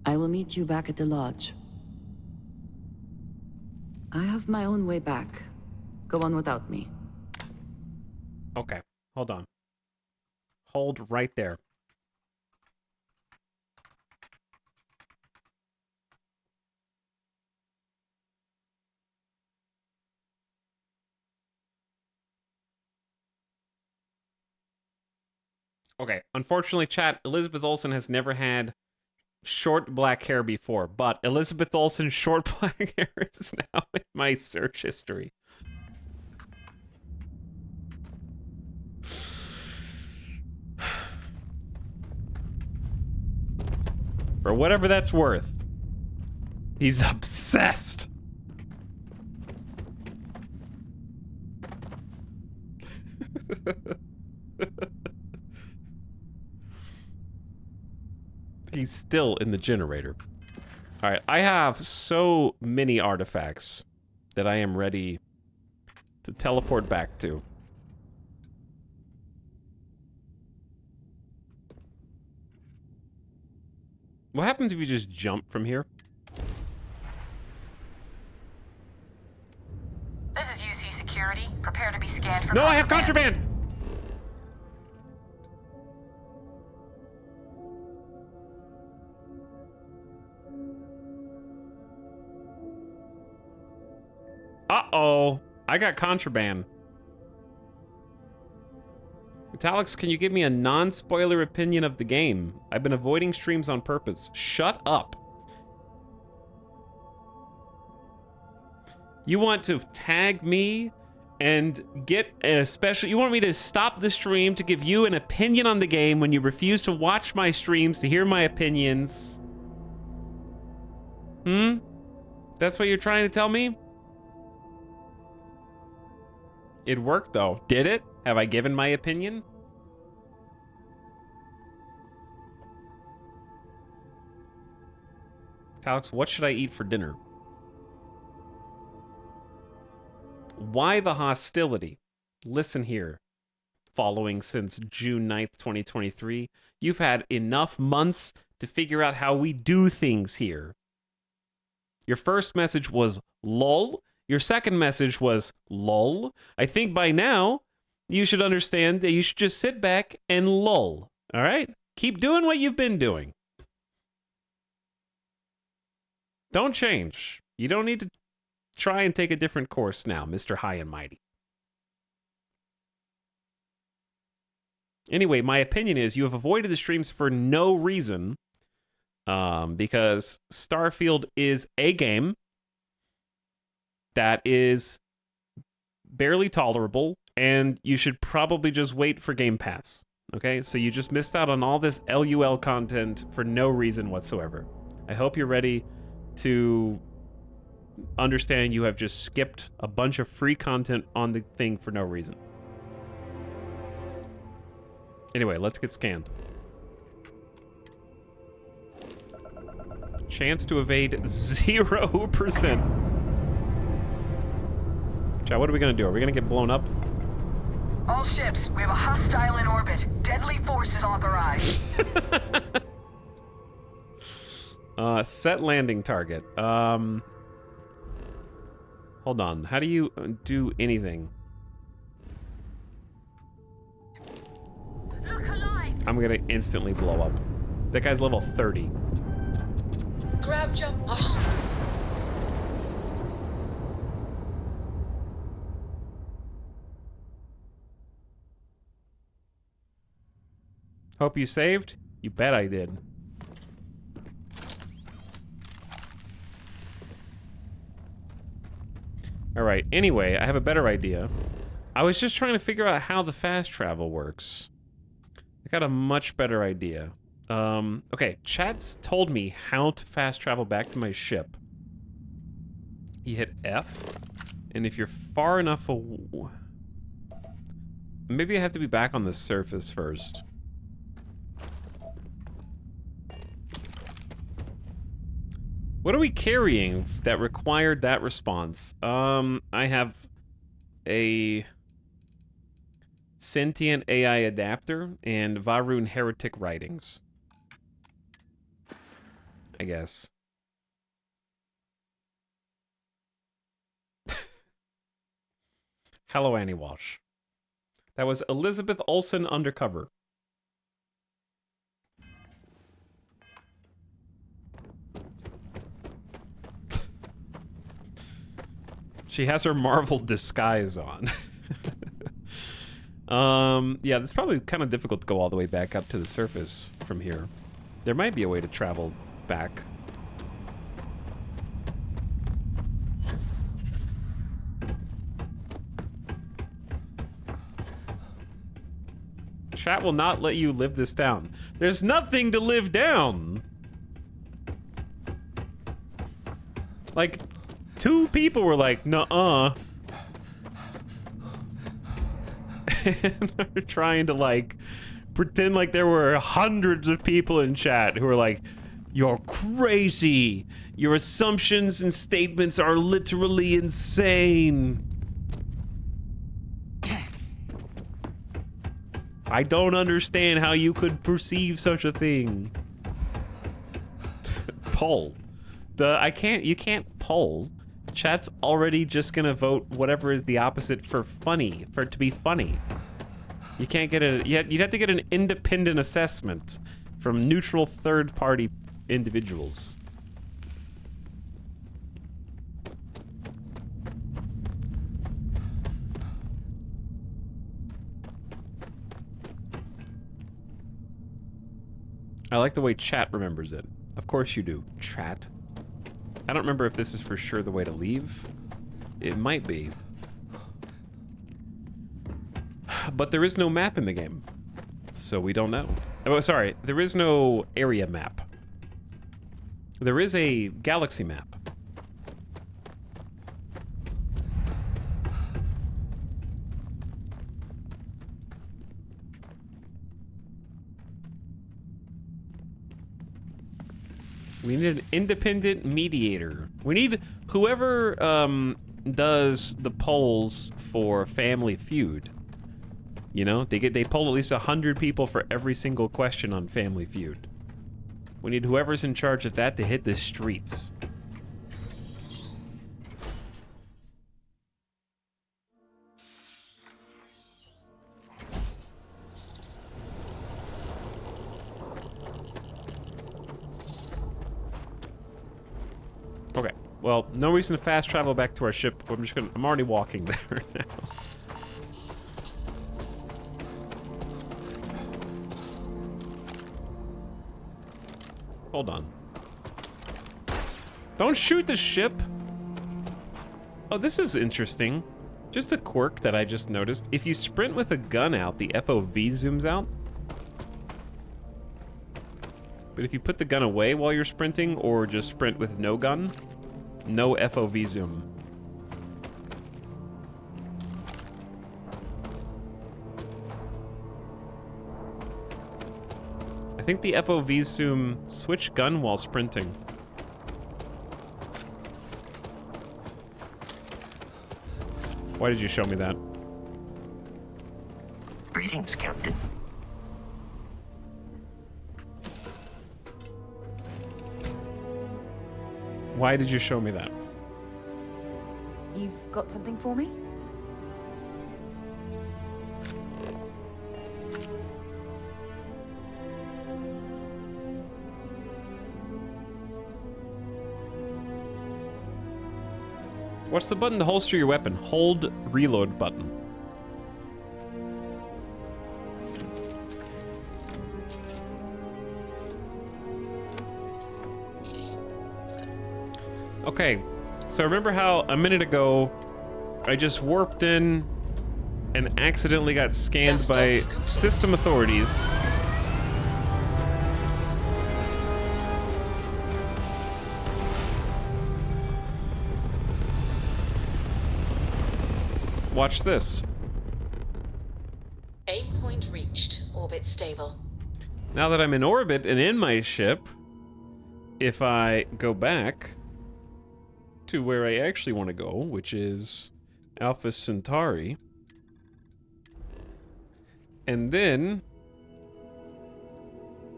I will meet you back at the lodge. I have my own way back. Go on without me. Okay, hold on. Hold right there. Okay, unfortunately, chat, Elizabeth Olsen has never had short black hair before, but Elizabeth Olsen's short black hair is now in my search history. For whatever that's worth, he's obsessed. He's still in the generator. All right, I have so many artifacts that I am ready to teleport back to. What happens if you just jump from here? This is UC Security. Prepare to be scanned for No, I have contraband! Uh-oh. I got contraband. Alex, can you give me a non-spoiler opinion of the game? I've been avoiding streams on purpose. Shut up. You want to tag me and get a special... You want me to stop the stream to give you an opinion on the game when you refuse to watch my streams to hear my opinions? Hmm? That's what you're trying to tell me? It worked, though. Did it? Have I given my opinion? Alex, what should I eat for dinner? Why the hostility? Listen here. Following since June 9th, 2023, you've had enough months to figure out how we do things here. Your first message was lol. Your second message was lol. I think by now, you should understand that you should just sit back and lull. All right? Keep doing what you've been doing. Don't change. You don't need to try and take a different course now, Mr. High and Mighty. Anyway, my opinion is you have avoided the streams for no reason, because Starfield is a game that is barely tolerable, and you should probably just wait for Game Pass. Okay? So you just missed out on all this LUL content for no reason whatsoever. I hope you're ready to understand you have just skipped a bunch of free content on the thing for no reason. Anyway, let's get scanned. Chance to evade 0%. Chat, what are we gonna do? Are we gonna get blown up? All ships, we have a hostile in orbit. Deadly force is authorized. Set landing target. Hold on. How do you do anything? I'm gonna instantly blow up. That guy's level 30. Grab jump. Hope you saved? You bet I did. Alright, anyway, I have a better idea. I was just trying to figure out how the fast travel works. I got a much better idea. Okay, chat's told me how to fast travel back to my ship. You hit F, and if you're far enough away... Maybe I have to be back on the surface first. What are we carrying that required that response? I have a sentient AI adapter and Varun heretic writings. I guess. Hello, Annie Walsh. That was Elizabeth Olsen undercover. She has her Marvel disguise on. Yeah, it's probably kind of difficult to go all the way back up to the surface from here. There might be a way to travel back. Chat will not let you live this down. There's nothing to live down. Like, 2 people were like, nuh-uh. And they're trying to, like, pretend like there were hundreds of people in chat who are like, you're crazy. Your assumptions and statements are literally insane. I don't understand how you could perceive such a thing. Poll. You can't poll. Chat's already just gonna vote whatever is the opposite for funny, for it to be funny. You can't get you'd have to get an independent assessment from neutral third-party individuals. I like the way chat remembers it. Of course you do, chat. I don't remember if this is for sure the way to leave. It might be. But there is no map in the game. So we don't know. Oh, sorry, there is no area map. There is a galaxy map. We need an independent mediator. We need whoever does the polls for Family Feud. You know, they poll at least 100 people for every single question on Family Feud. We need whoever's in charge of that to hit the streets. Okay, well, no reason to fast travel back to our ship. I'm already walking there now. Hold on. Don't shoot the ship! Oh, this is interesting. Just a quirk that I just noticed. If you sprint with a gun out, the FOV zooms out. But if you put the gun away while you're sprinting, or just sprint with no gun, no FOV zoom. I think the FOV zoom switch gun while sprinting. Why did you show me that? Greetings, Captain. Why did you show me that? You've got something for me? What's the button to holster your weapon? Hold reload button. Okay, so remember how a minute ago I just warped in and accidentally got scanned by system authorities. Watch this. Aim point reached. Orbit stable. Now that I'm in orbit and in my ship, if I go back to where I actually want to go, which is Alpha Centauri, and then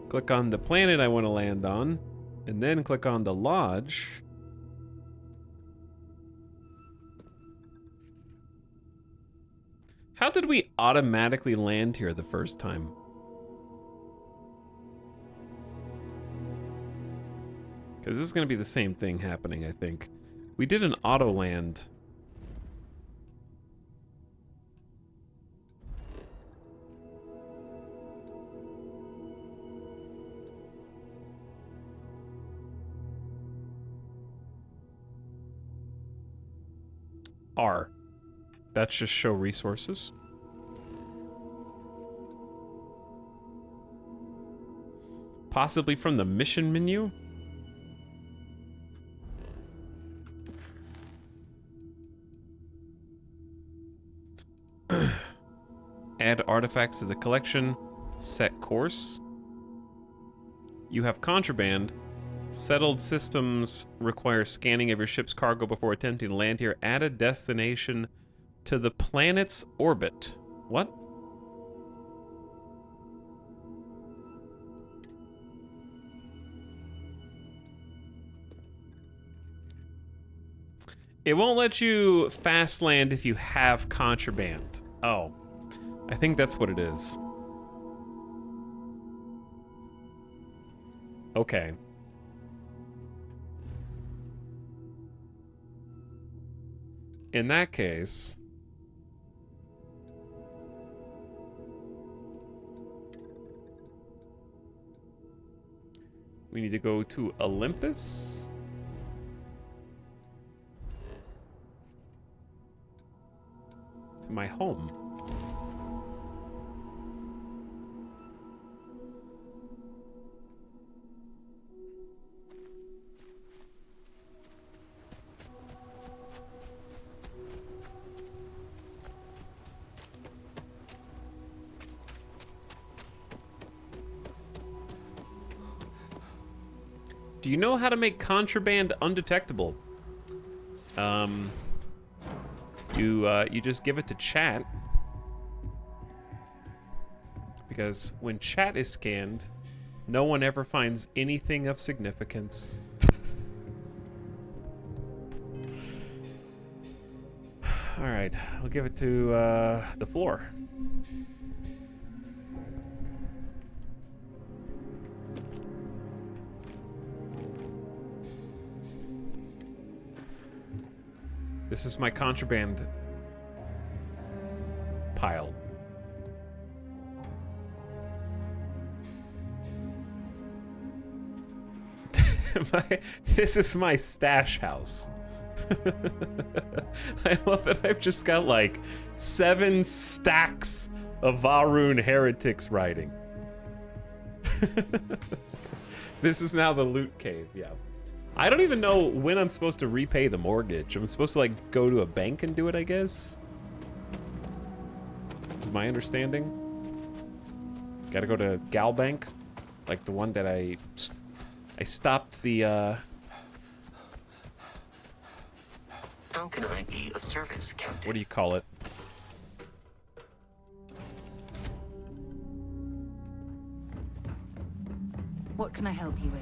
click on the planet I want to land on, and then click on the lodge. How did we automatically land here the first time? Because this is going to be the same thing happening, I think. We did an auto land. R. That's just show resources. Possibly from the mission menu? Add artifacts to the collection. Set course. You have contraband. Settled systems require scanning of your ship's cargo before attempting to land here. Add a destination to the planet's orbit. What? It won't let you fast land if you have contraband. Oh, I think that's what it is. Okay. In that case, we need to go to Olympus. To my home. Do you know how to make contraband undetectable? You just give it to chat. Because when chat is scanned, no one ever finds anything of significance. All right, I'll give it to the floor. This is my contraband pile. This is my stash house. I love that I've just got like 7 stacks of Varun heretics writing. This is now the loot cave, yeah. I don't even know when I'm supposed to repay the mortgage. I'm supposed to like go to a bank and do it, I guess. This is my understanding. Gotta go to Gal Bank, like the one that I stopped the How can I be of service, Captain? what do you call it? What can I help you with?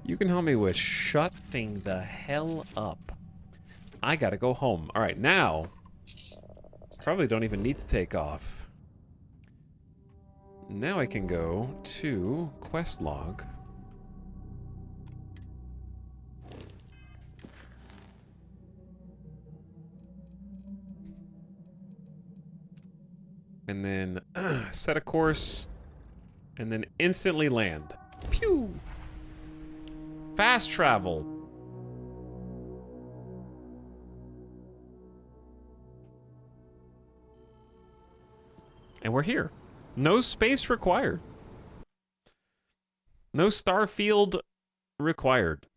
You can help me with shutting the hell up. I gotta go home. All right, now, probably don't even need to take off. Now I can go to quest log. And then set a course, and then instantly land. Pew! Fast travel. And we're here. No space required. No Starfield required.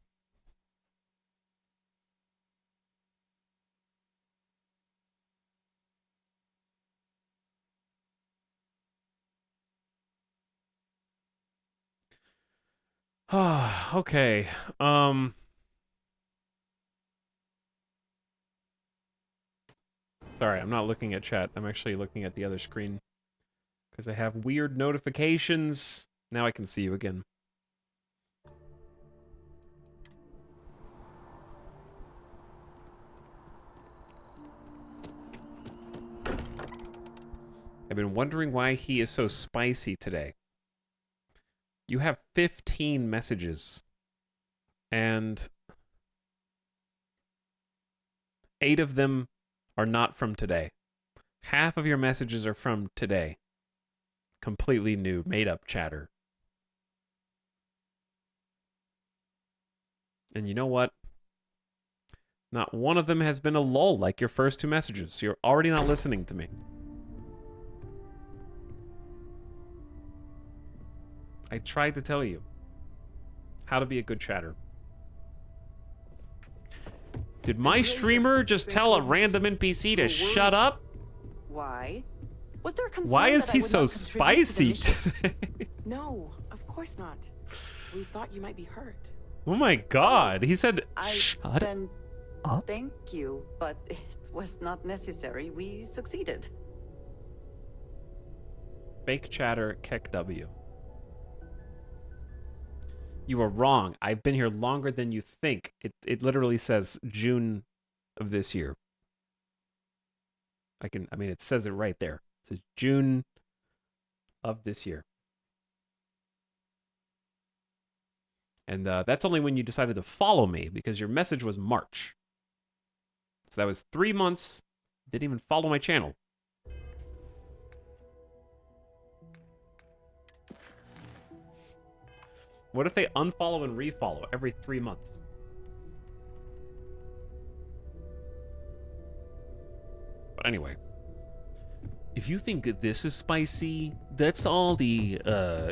Ah, okay. Sorry, I'm not looking at chat. I'm actually looking at the other screen. Because I have weird notifications. Now I can see you again. I've been wondering why he is so spicy today. You have 15 messages. And 8 of them are not from today. Half of your messages are from today. Completely new, made-up chatter. And you know what? Not one of them has been a lull like your first 2 messages. You're already not listening to me. I tried to tell you how to be a good chatter. Did my streamer just tell a random NPC to shut up? Why? Was there a concern Why is that I he would so not contribute to the spicy mission? today? No, of course not. We thought you might be hurt. Oh my god, he said, shut Then up. thank you, but it was not necessary. We succeeded. Fake chatter, Keck W. You are wrong. I've been here longer than you think. It literally says June of this year. I mean, it says it right there. It says June of this year. And that's only when you decided to follow me, because your message was March. So that was 3 months. Didn't even follow my channel. What if they unfollow and refollow every 3 months? But anyway. If you think that this is spicy, that's all the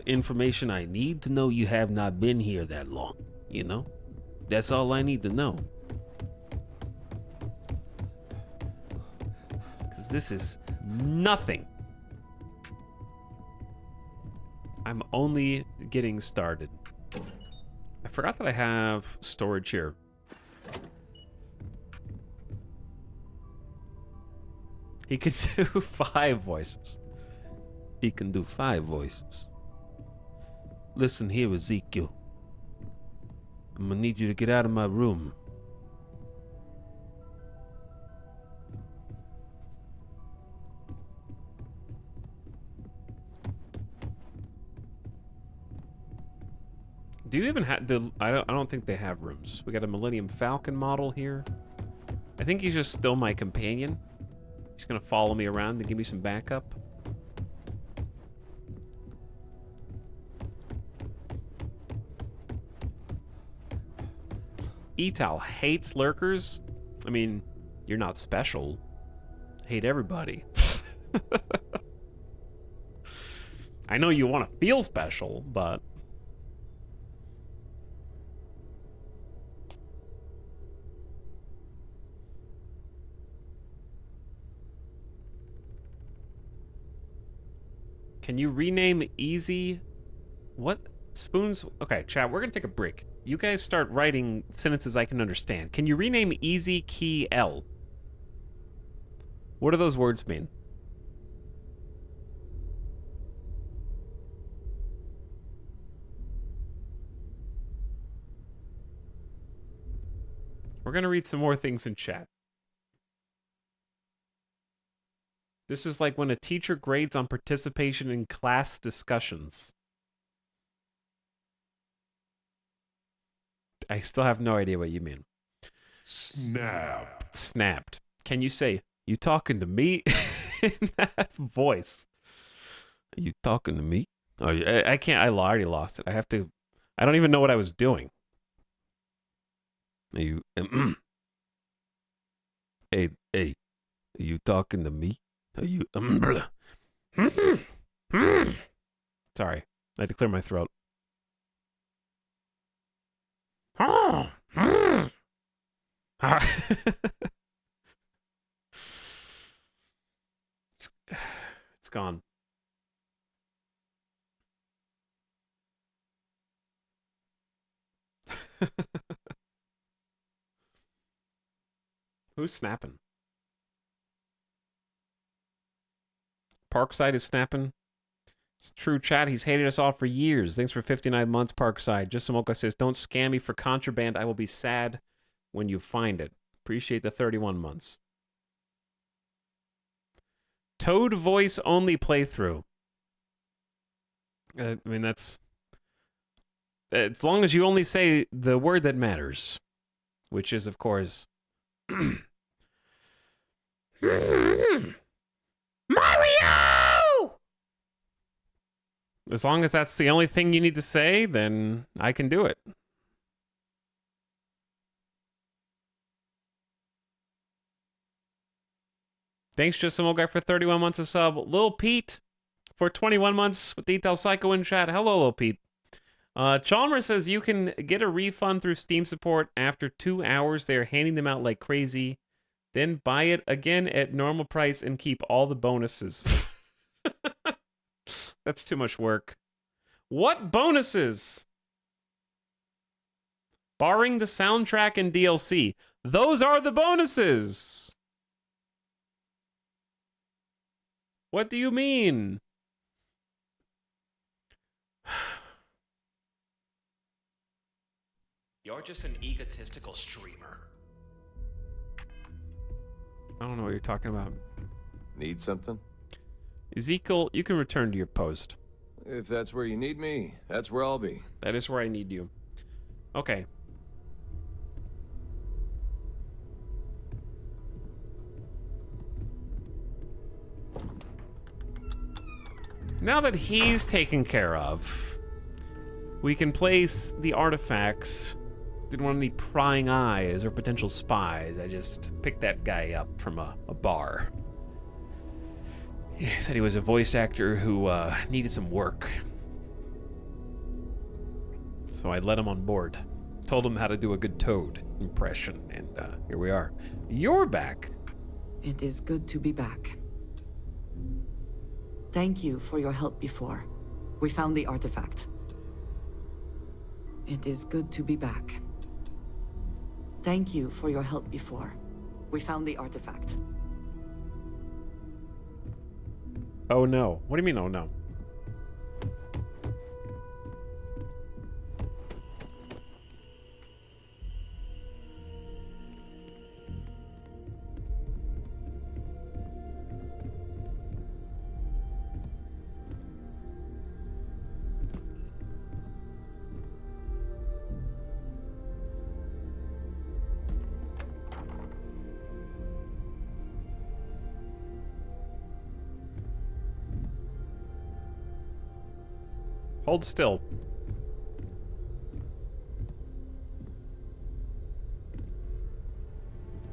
information I need to know you have not been here that long, you know? That's all I need to know. Because this is nothing. I'm only getting started. I forgot that I have storage here. He can do 5 voices. He can do 5 voices. Listen here, Ezekiel. I'm gonna need you to get out of my room. Do you even have the? I don't think they have rooms. We got a Millennium Falcon model here. I think he's just still my companion. He's gonna follow me around and give me some backup. Etal hates lurkers. I mean, you're not special. Hate everybody. I know you want to feel special, but can you rename Easy? What? Spoons? Okay, chat, we're gonna take a break. You guys start writing sentences I can understand. Can you rename Easy Key L? What do those words mean? We're gonna read some more things in chat. This is like when a teacher grades on participation in class discussions. I still have no idea what you mean. Snapped. Snapped. Can you say, "You talking to me?" in that voice? Are you talking to me? Oh, I can't. I already lost it. I have to. I don't even know what I was doing. Are you? Hey, are you talking to me? Are you? Sorry, I had to clear my throat. It's gone. Who's snapping? Parkside is snapping. It's true chat. He's hated us all for years. Thanks for 59 months, Parkside. Just Samoka says, don't scam me for contraband. I will be sad when you find it. Appreciate the 31 months. Toad voice only playthrough. I mean, that's... As long as you only say the word that matters. Which is, of course... Mario! As long as that's the only thing you need to say, then I can do it. Thanks, Just Some Old Guy, for 31 months of sub. Lil Pete for 21 months with Detail Psycho in chat. Hello, Lil Pete. Chalmers says you can get a refund through Steam support after 2 hours. They are handing them out like crazy. Then buy it again at normal price and keep all the bonuses. That's too much work. What bonuses? Barring the soundtrack and DLC. Those are the bonuses. What do you mean? You're just an egotistical streamer. I don't know what you're talking about. Need something? Ezekiel, you can return to your post. If that's where you need me, that's where I'll be. That is where I need you. Okay. Now that he's taken care of, we can place the artifacts. Didn't want any prying eyes or potential spies. I just picked that guy up from a bar. He said he was a voice actor who needed some work. So I let him on board. Told him how to do a good Toad impression, and here we are. You're back. It is good to be back. Thank you for your help before. We found the artifact. It is good to be back. Thank you for your help before. We found the artifact. Oh no. What do you mean, oh no? Hold still.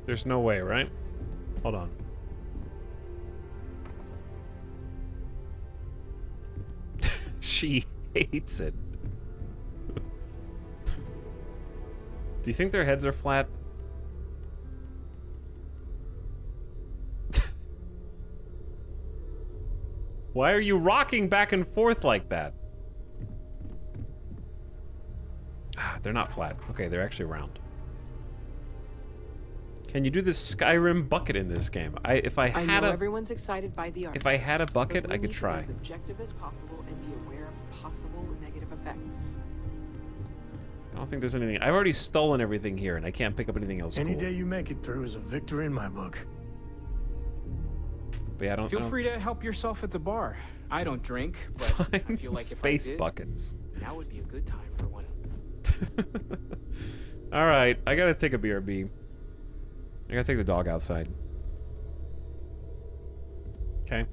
There's no way, right? Hold on. She hates it. Do you think their heads are flat? Why are you rocking back and forth like that? They're not flat. Okay, they're actually round. Can you do this Skyrim bucket in this game? If I had everyone's excited by the if I had a bucket, I could try. Be as objective as possible and be aware of possible negative effects. I don't think there's anything. I've already stolen everything here, and I can't pick up anything else. Any cool. day you make it through is a victory in my book. But yeah, Feel free to help yourself at the bar. I don't drink, but I find feel some like space if I did, buckets. now would be a good time for one. All right, I gotta take a BRB. I gotta take the dog outside. Okay.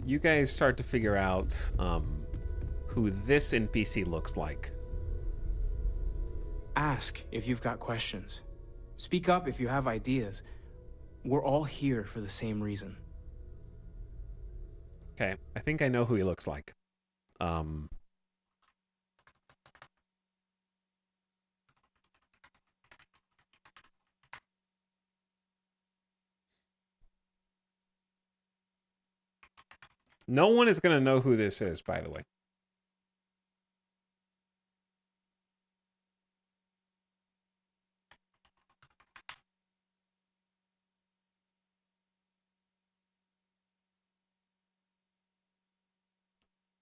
You guys start to figure out who this NPC looks like. Ask if you've got questions. Speak up if you have ideas. We're all here for the same reason. Okay, I think I know who he looks like. No one is gonna know who this is, by the way.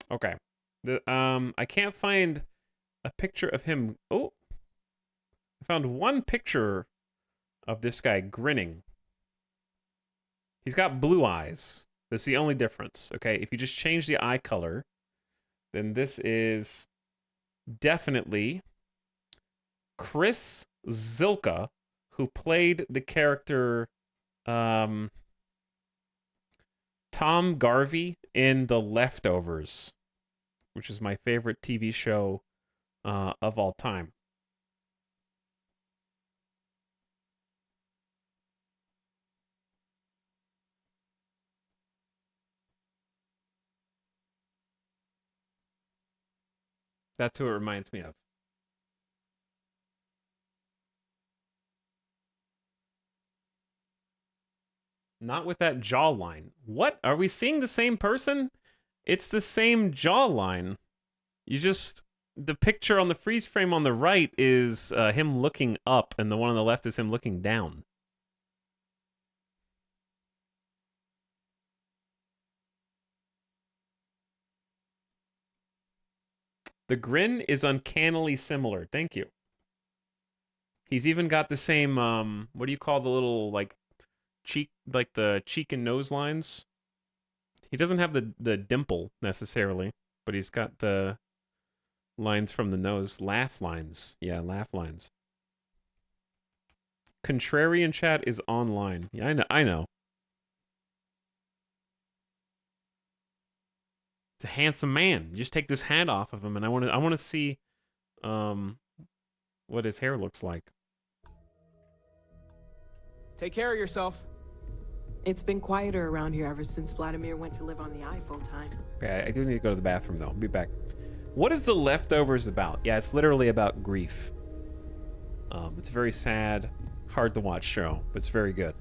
Okay. I can't find a picture of him. Oh. I found one picture of this guy grinning. He's got blue eyes. That's the only difference. Okay, if you just change the eye color, then this is definitely Chris Zilka, who played the character Tom Garvey in The Leftovers, which is my favorite TV show of all time. That's who it reminds me of. Not with that jawline. What? Are we seeing the same person? It's the same jawline. You just... The picture on the freeze frame on the right is him looking up, and the one on the left is him looking down. The grin is uncannily similar. Thank you. He's even got the same, what do you call the little, like, cheek, like the cheek and nose lines? He doesn't have the dimple, necessarily, but he's got the lines from the nose. Laugh lines. Yeah, laugh lines. Contrarian chat is online. Yeah, I know. It's a handsome man. You just take this hat off of him, and I want to see what his hair looks like. Take care of yourself. It's been quieter around here ever since Vladimir went to live on the eye full time. Okay, I do need to go to the bathroom, though. I'll be back. What is The Leftovers about? Yeah, it's literally about grief. It's a very sad, hard to watch show, but it's very good.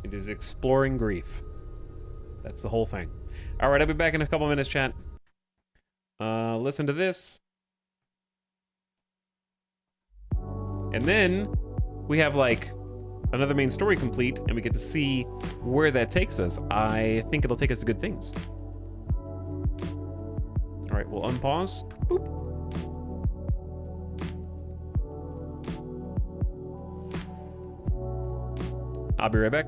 It is exploring grief. That's the whole thing. All right, I'll be back in a couple minutes, chat. Listen to this. And then we have, like, another main story complete, and we get to see where that takes us. I think it'll take us to good things. All right, we'll unpause. Boop. I'll be right back.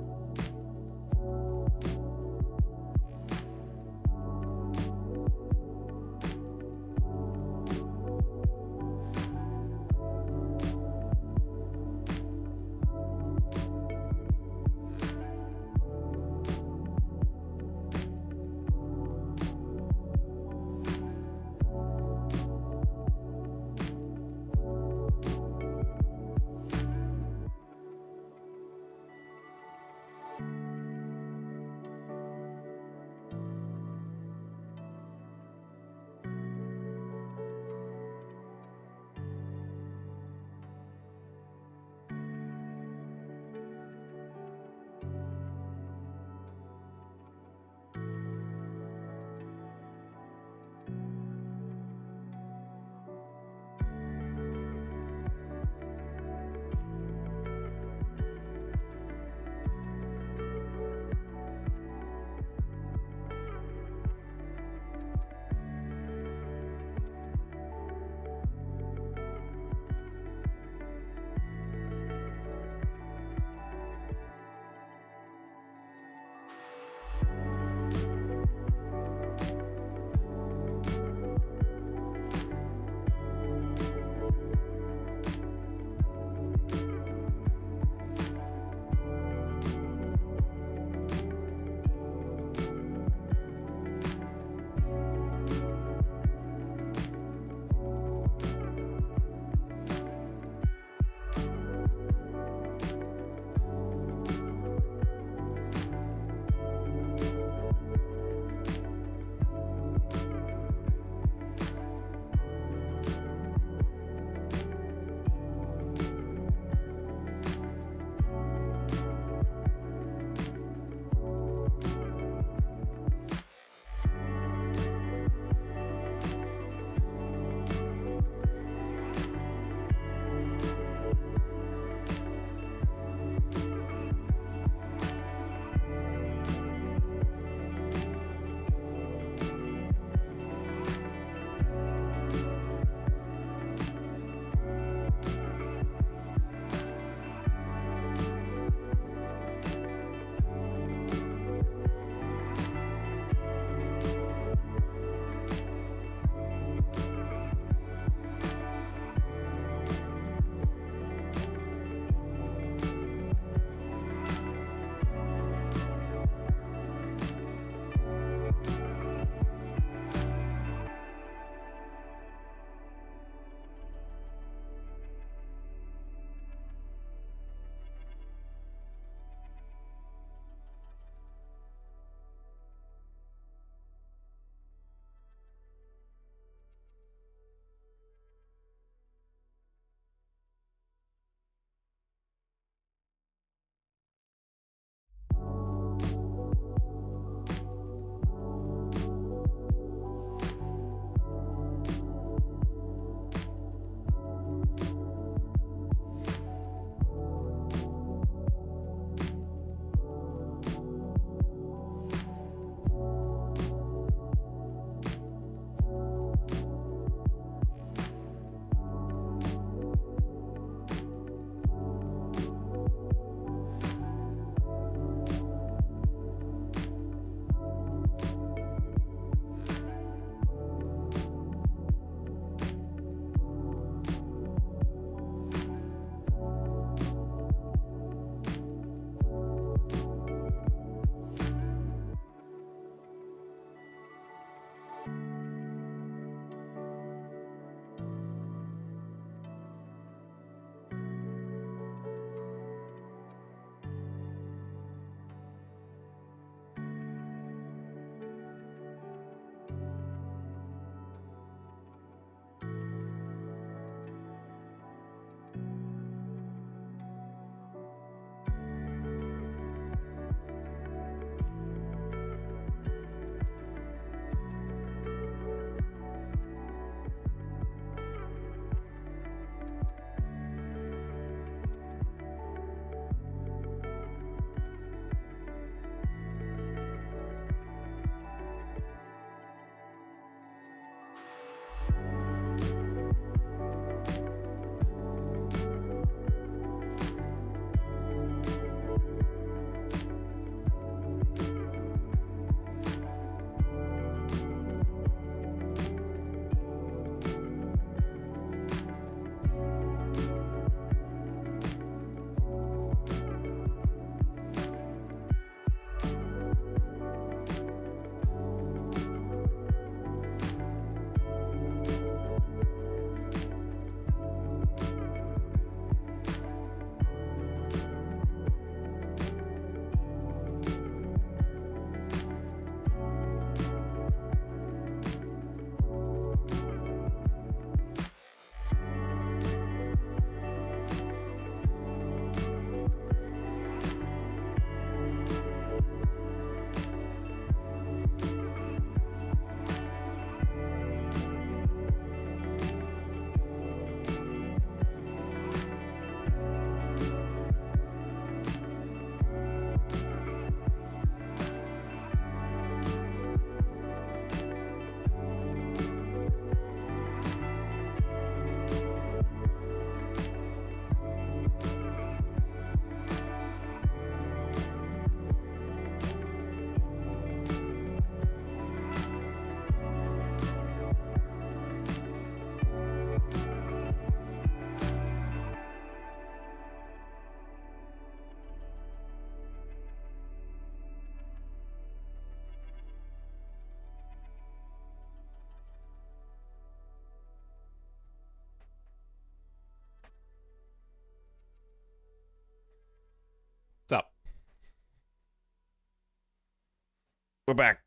Go back.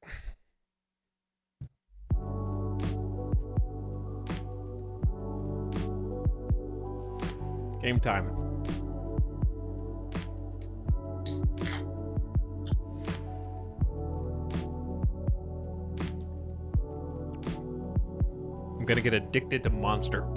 Game time. I'm gonna get addicted to Monster.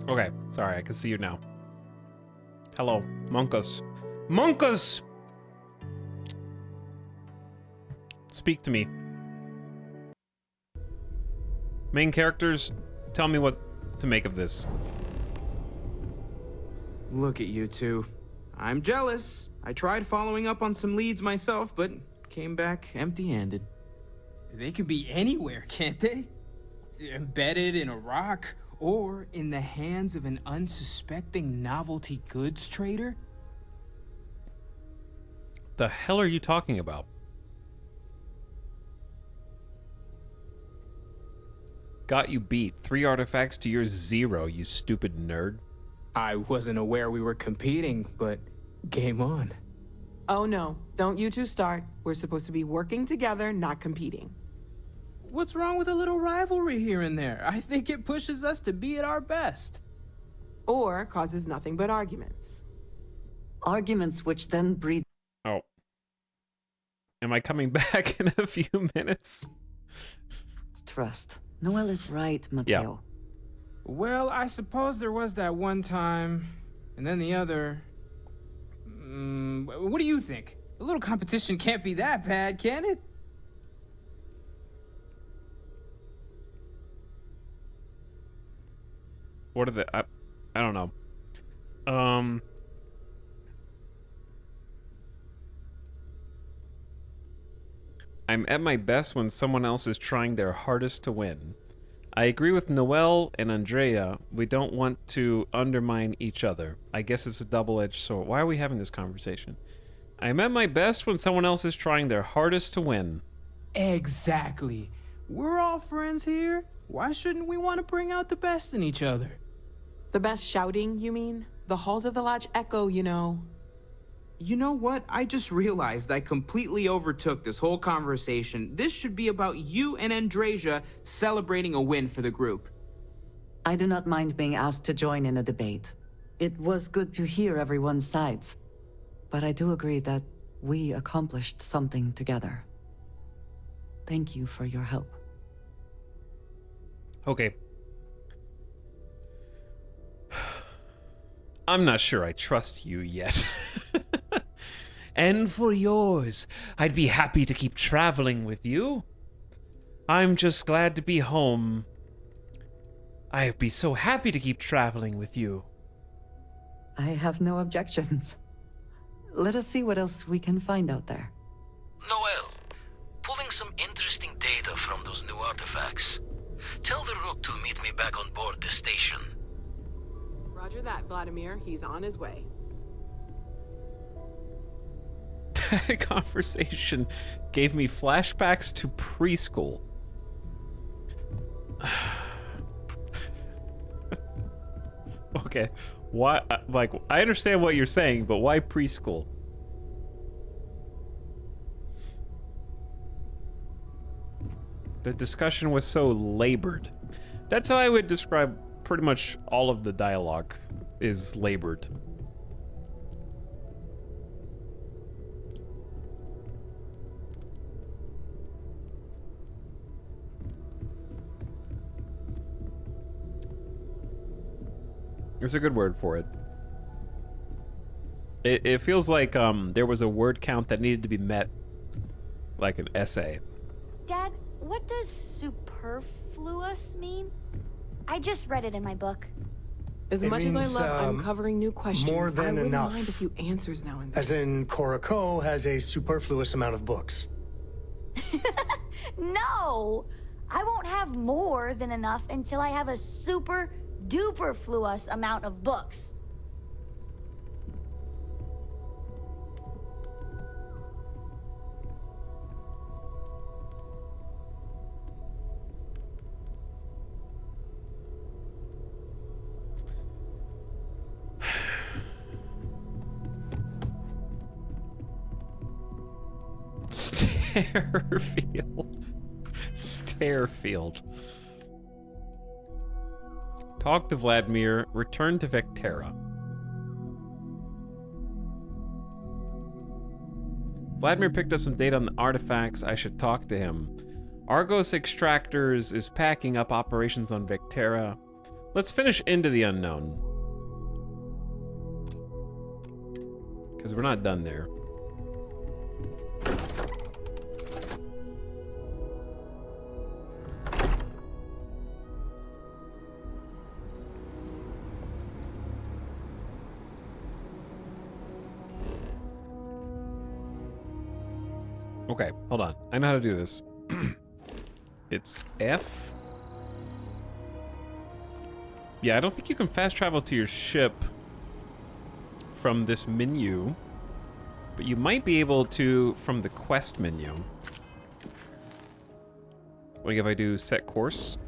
Okay, sorry, I can see you now. Hello, Monkus. Monkus! Speak to me. Main characters, tell me what to make of this. Look at you two. I'm jealous. I tried following up on some leads myself, but came back empty-handed. They can be anywhere, can't they? Embedded in a rock, or in the hands of an unsuspecting novelty goods trader? The hell are you talking about? Got you beat. 3 artifacts to your 0, you stupid nerd. I wasn't aware we were competing, but game on. Oh no, don't you two start. We're supposed to be working together, not competing. What's wrong with a little rivalry here and there? I think it pushes us to be at our best. Or causes nothing but arguments. Arguments which then breed... Oh. Am I coming back in a few minutes? Trust. Noel is right, Mateo. Yeah. Well, I suppose there was that one time, and then the other. What do you think? A little competition can't be that bad, can it? What are the... I don't know. I'm at my best when someone else is trying their hardest to win. I agree with Noel and Andrea. We don't want to undermine each other. I guess it's a double-edged sword. Why are we having this conversation? I'm at my best when someone else is trying their hardest to win. Exactly. We're all friends here. Why shouldn't we want to bring out the best in each other? The best shouting, you mean? The halls of the lodge echo, you know. You know what? I just realized I completely overtook this whole conversation. This should be about you and Andreja celebrating a win for the group. I do not mind being asked to join in a debate. It was good to hear everyone's sides. But I do agree that we accomplished something together. Thank you for your help. Okay. I'm not sure I trust you yet. And for yours, I'd be happy to keep traveling with you. I'm just glad to be home. I'd be so happy to keep traveling with you. I have no objections. Let us see what else we can find out there. Noel, pulling some interesting data from those new artifacts. Tell the Rook to meet me back on board the station. Roger that, Vladimir. He's on his way. That conversation gave me flashbacks to preschool. Okay, why? Like, I understand what you're saying, but why preschool? The discussion was so labored. That's how I would describe pretty much all of the dialogue is labored. There's a good word for it. It feels like there was a word count that needed to be met, like an essay. Dad, what does superfluous mean? I just read it in my book. As It much as I means, love uncovering new questions, more I than wouldn't enough. mind a few answers now and then. As in, Cora Ko has a superfluous amount of books. No! I won't have more than enough until I have a super duper fluous amount of books. Starfield. Talk to Vladimir. Return to Vectera. Vladimir picked up some data on the artifacts. I should talk to him. Argos Extractors is packing up operations on Vectera. Let's finish Into the Unknown. Because we're not done there. Okay, hold on. I know how to do this. It's F. Yeah, I don't think you can fast travel to your ship from this menu, but you might be able to from the quest menu. Like if I do set course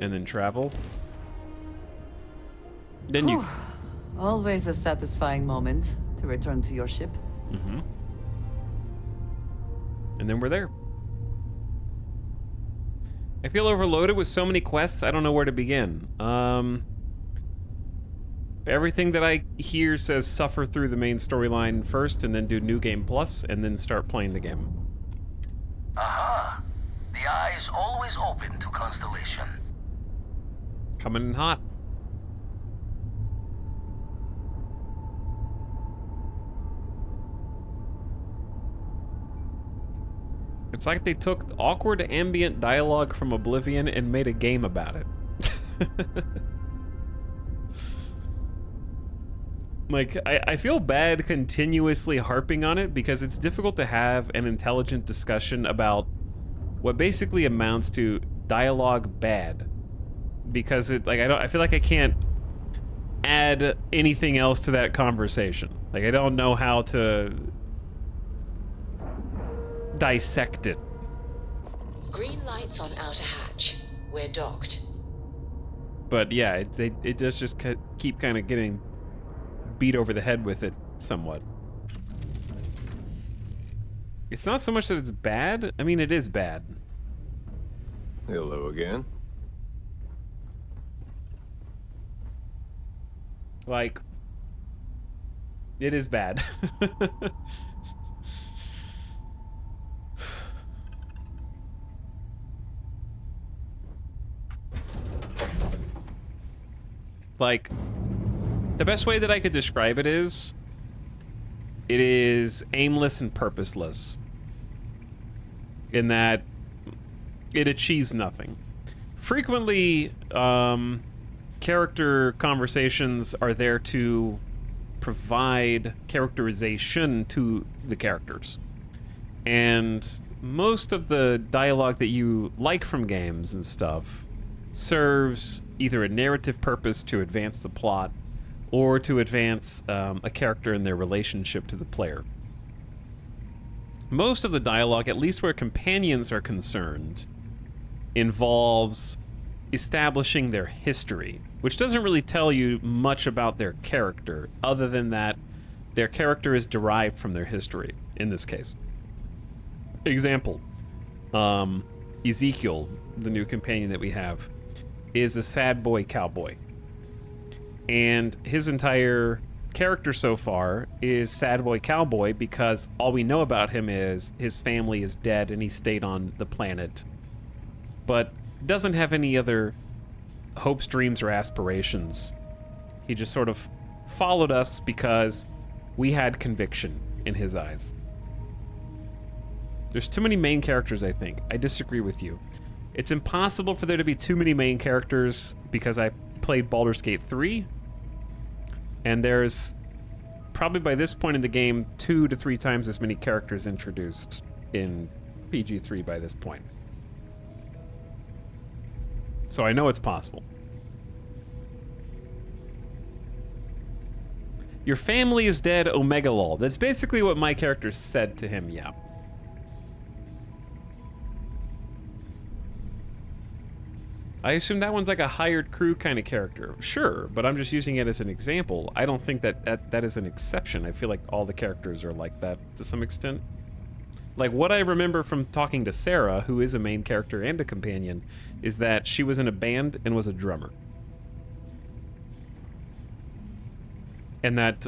and then travel. Then you... Always a satisfying moment to return to your ship. Mm-hmm. And then we're there. I feel overloaded with so many quests, I don't know where to begin. Everything that I hear says suffer through the main storyline first and then do New Game Plus and then start playing the game. Aha! The eye's always open to Constellation. Coming in hot. It's like they took the awkward ambient dialogue from Oblivion and made a game about it. Like, I feel bad continuously harping on it because it's difficult to have an intelligent discussion about what basically amounts to dialogue bad. Because I feel like I can't add anything else to that conversation. Like, I don't know how to dissect it. Green lights on outer hatch. We're docked. But yeah, it does just keep kind of getting beat over the head with it somewhat. It's not so much that it's bad. I mean, it is bad. Hello again. Like, it is bad. Like, the best way that I could describe it is aimless and purposeless. In that it achieves nothing. Frequently, character conversations are there to provide characterization to the characters. And most of the dialogue that you like from games and stuff serves either a narrative purpose to advance the plot or to advance a character and their relationship to the player. Most of the dialogue, at least where companions are concerned, involves establishing their history, which doesn't really tell you much about their character, other than that their character is derived from their history, in this case. Example, Ezekiel, the new companion that we have, is a sad boy cowboy. And his entire character so far is sad boy cowboy because all we know about him is his family is dead and he stayed on the planet. But doesn't have any other hopes, dreams, or aspirations. He just sort of followed us because we had conviction in his eyes. There's too many main characters, I think. I disagree with you. It's impossible for there to be too many main characters because I played Baldur's Gate 3, and there's probably by this point in the game 2 to 3 times as many characters introduced in PG-3 by this point. So I know it's possible. Your family is dead, Omega Lol. That's basically what my character said to him, yeah. I assume that one's like a hired crew kind of character. Sure, but I'm just using it as an example. I don't think that is an exception. I feel like all the characters are like that to some extent. Like, what I remember from talking to Sarah, who is a main character and a companion, is that she was in a band and was a drummer. And that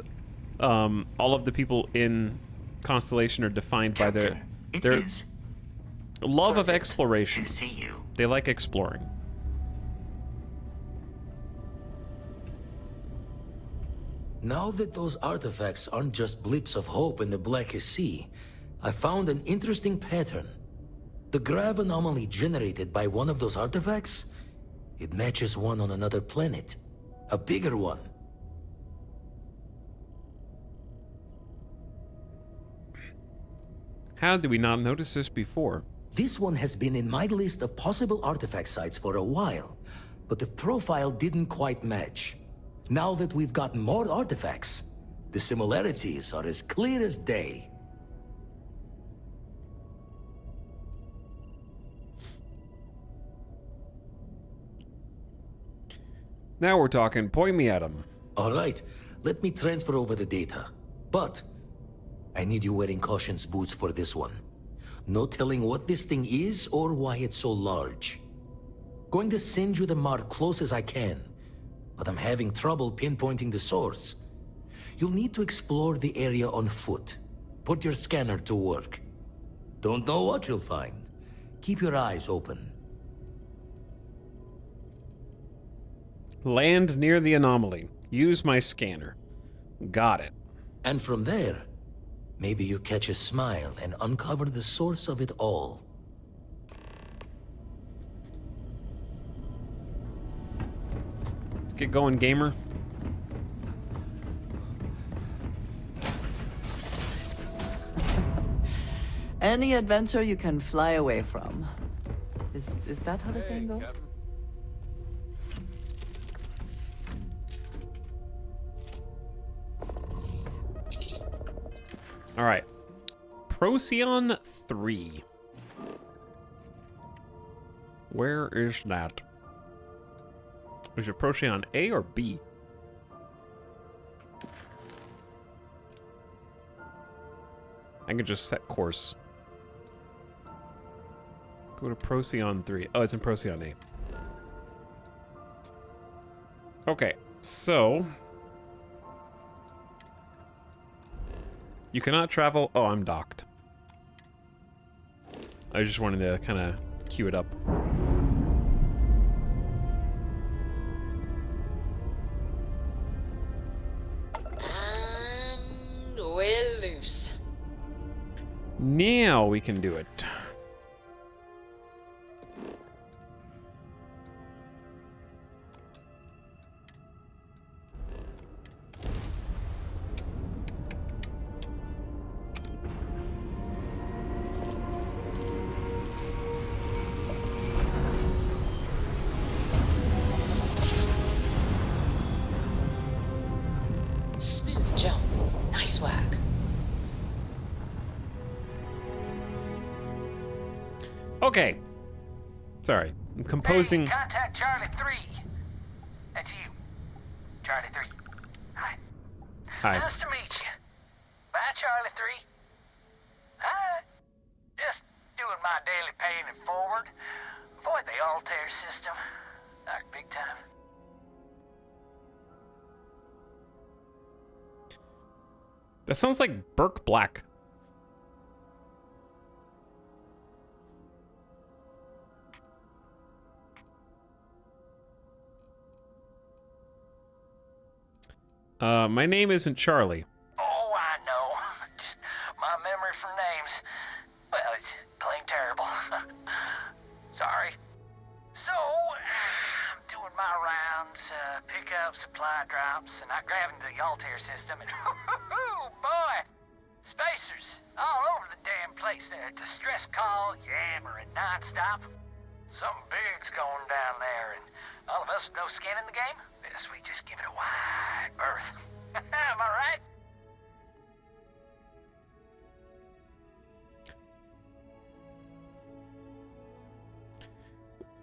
all of the people in Constellation are defined by their love of exploration. They like exploring. Now that those artifacts aren't just blips of hope in the Blackest Sea, I found an interesting pattern. The grav anomaly generated by one of those artifacts, it matches one on another planet. A bigger one. How did we not notice this before? This one has been in my list of possible artifact sites for a while, but the profile didn't quite match. Now that we've got more artifacts, the similarities are as clear as day. Now we're talking. Point me at him. All right, let me transfer over the data. But I need you wearing Caution's boots for this one. No telling what this thing is or why it's so large. Going to send you the mark close as I can, but I'm having trouble pinpointing the source. You'll need to explore the area on foot. Put your scanner to work. Don't know what you'll find. Keep your eyes open. Land near the anomaly. Use my scanner. Got it. And from there, maybe you catch a smile and uncover the source of it all. Let's get going, gamer. Any adventure you can fly away from. Is that how the saying goes? All right. Procyon 3. Where is that? Is it Procyon A or B? I can just set course. Go to Procyon 3. Oh, it's in Procyon A. Okay, so you cannot travel. Oh, I'm docked. I just wanted to kind of queue it up. And we're loose. Now we can do it. Smooth jump. Nice work. Okay. Sorry, I'm composing. Hey, contact Charlie 3. That's you. Charlie 3. Hi. Hi. Nice to meet you. Bye, Charlie 3. Hi. Just doing my daily paying it forward. Avoid the Altair system. Like big time. That sounds like Burke Black. My name isn't Charlie. Oh, I know. Just my memory for names. Well, it's plain terrible. Sorry. So, I'm doing my rounds, missions, pick up supply drops, and I grab into the Altair system, and boy, spacers all over the damn place there. Distress call, yammering nonstop. Something big's going down there, and all of us with no skin in the game, best we just give it a wide berth. Am I right?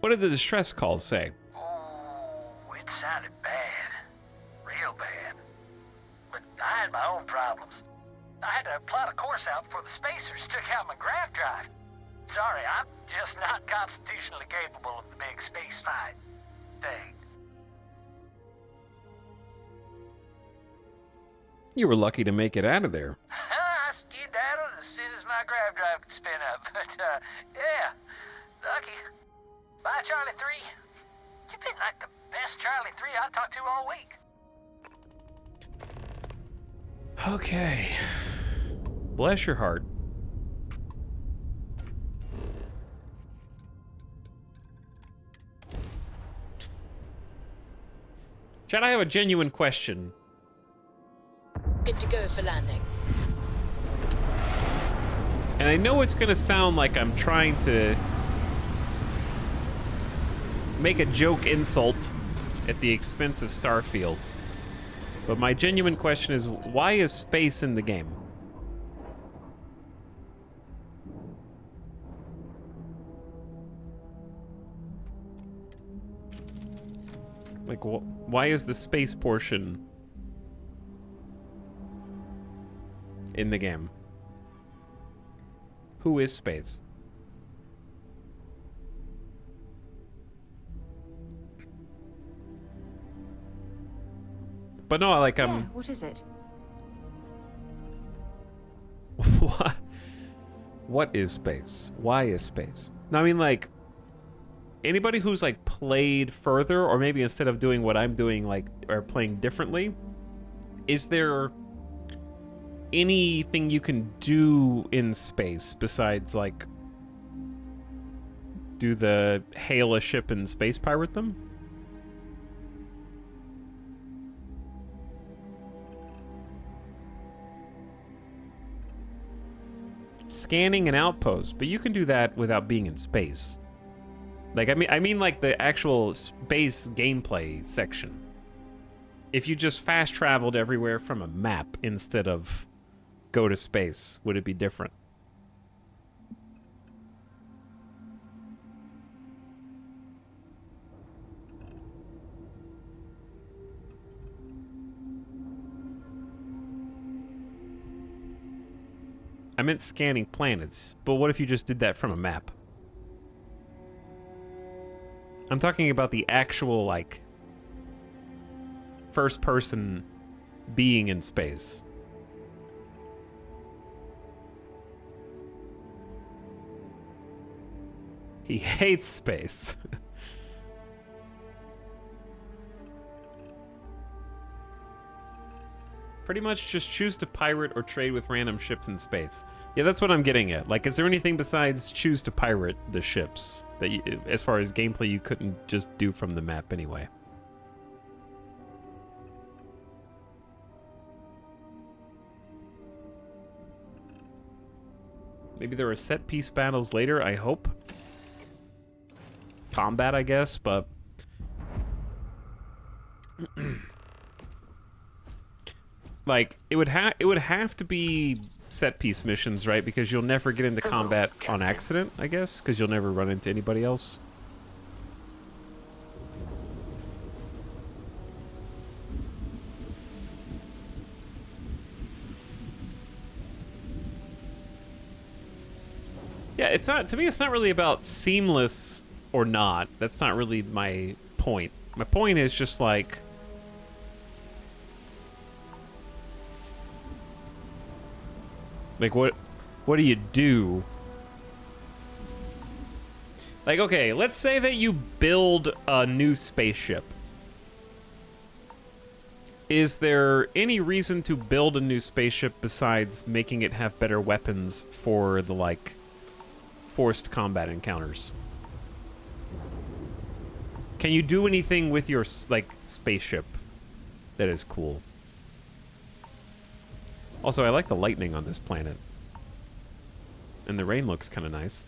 What did the distress calls say? Oh, it sounded bad. Real bad. But I had my own problems. I had to plot a course out before the spacers took out my grav drive. Sorry, I'm just not constitutionally capable of the big space fight thing. You were lucky to make it out of there. I skedaddled as soon as my grav drive could spin up. But, yeah, lucky. Bye, Charlie 3. You've been like the best Charlie 3 I talked to all week. Okay. Bless your heart. Chad, I have a genuine question. Good to go for landing. And I know it's gonna sound like I'm trying to make a joke insult at the expense of Starfield. But my genuine question is, why is space in the game? Like, why is the space portion in the game? Who is space? But no, like, What is it? What? What is space? Why is space? No, I mean, like, anybody who's, like, played further, or maybe instead of doing what I'm doing, like, or playing differently, is there anything you can do in space besides, like, hail a ship and space pirate them? Scanning an outpost, but you can do that without being in space. Like, I mean like the actual space gameplay section. If you just fast traveled everywhere from a map instead of go to space, would it be different? I meant scanning planets, but what if you just did that from a map? I'm talking about the actual, like, first person being in space. He hates space. Pretty much just choose to pirate or trade with random ships in space. Yeah, that's what I'm getting at. Like, is there anything besides choose to pirate the ships that, as far as gameplay, you couldn't just do from the map anyway? Maybe there are set-piece battles later, I hope. Combat, I guess, but... like, it would have to be set-piece missions, right? Because you'll never get into combat on accident, I guess, because you'll never run into anybody else. Yeah, it's not, to me, it's not really about seamless or not. That's not really my point. My point is just like, what do you do? Like, okay, let's say that you build a new spaceship. Is there any reason to build a new spaceship besides making it have better weapons for the, like, forced combat encounters? Can you do anything with your, like, spaceship that is cool? Also, I like the lightning on this planet. And the rain looks kind of nice.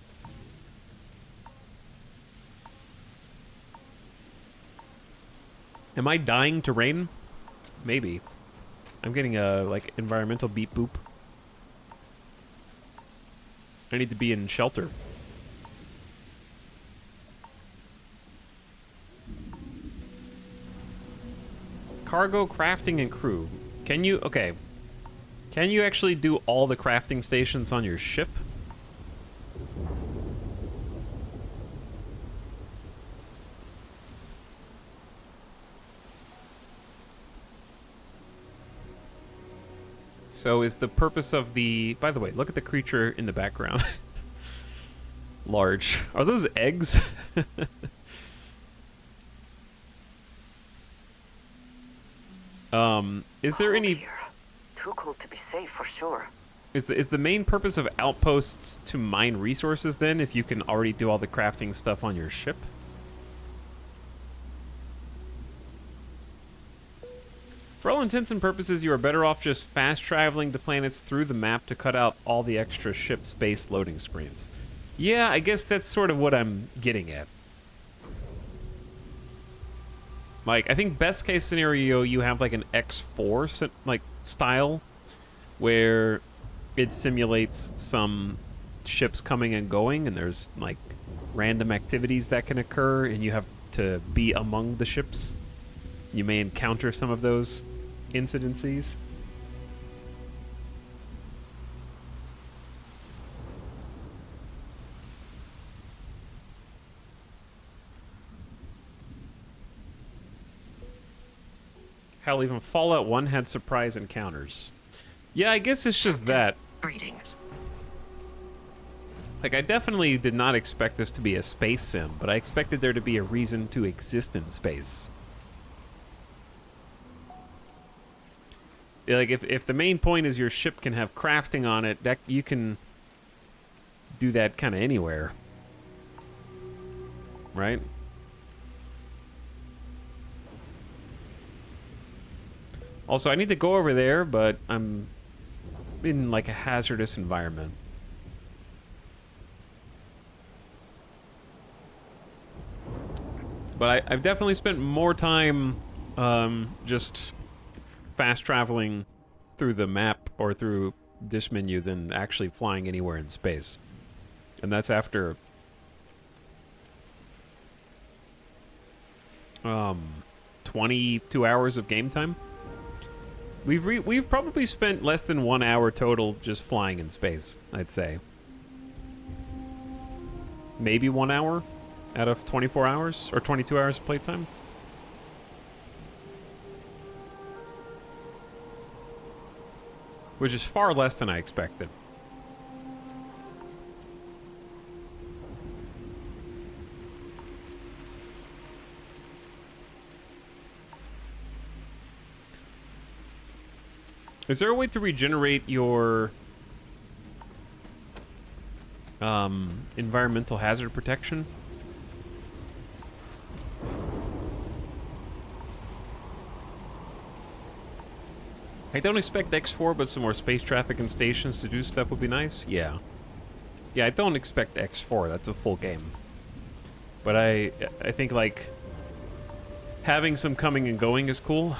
Am I dying to rain? Maybe. I'm getting a, like, environmental beep boop. I need to be in shelter. Cargo, crafting, and crew. Can you... Okay. Can you actually do all the crafting stations on your ship? So is the purpose of the... By the way, look at the creature in the background. Large. Are those eggs? Is there any... Here. Too cold to be safe for sure. Is the main purpose of outposts to mine resources then, if you can already do all the crafting stuff on your ship? For all intents and purposes, you are better off just fast traveling to planets through the map to cut out all the extra ship space loading screens. Yeah, I guess that's sort of what I'm getting at. Like, I think best case scenario, you have like an X4 like style where it simulates some ships coming and going, and there's like random activities that can occur, and you have to be among the ships. You may encounter some of those incidences. Hell, even Fallout 1 had surprise encounters. Yeah, I guess it's just that. Greetings. Like, I definitely did not expect this to be a space sim, but I expected there to be a reason to exist in space. Like, if the main point is your ship can have crafting on it, that you can do that kind of anywhere. Right? Also, I need to go over there, but I'm in like a hazardous environment. But I've definitely spent more time just fast traveling through the map or through this menu than actually flying anywhere in space. And that's after 22 hours of game time. We've probably spent less than 1 hour total just flying in space, I'd say. Maybe 1 hour out of 24 hours or 22 hours of playtime. Which is far less than I expected. Is there a way to regenerate your environmental hazard protection? I don't expect X4, but some more space traffic and stations to do stuff would be nice. Yeah. Yeah, I don't expect X4. That's a full game. But I think, like, having some coming and going is cool.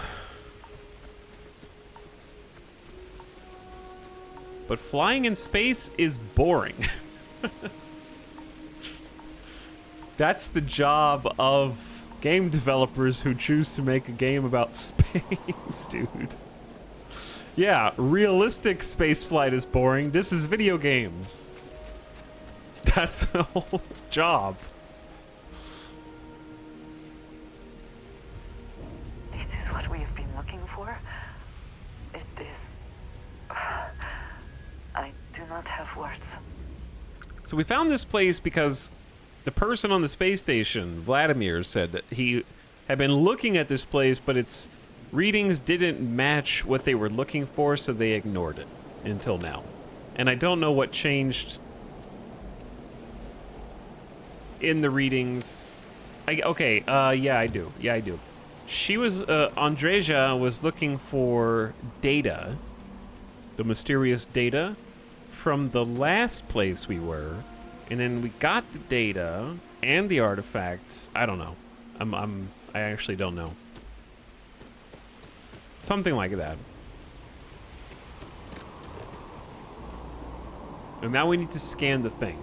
But flying in space is boring. That's the job of game developers who choose to make a game about space, dude. Yeah, realistic spaceflight is boring. This is video games. That's the whole job. This is what we have been looking for? It is... I do not have words. So we found this place because the person on the space station, Vladimir, said that he had been looking at this place, but its readings didn't match what they were looking for, so they ignored it until now. And I don't know what changed in the readings Yeah, I do. Yeah, I do. She was, Andreja was looking for data, the mysterious data, from the last place we were, and then we got the data and the artifacts. I don't know. I actually don't know. Something like that. And now we need to scan the thing.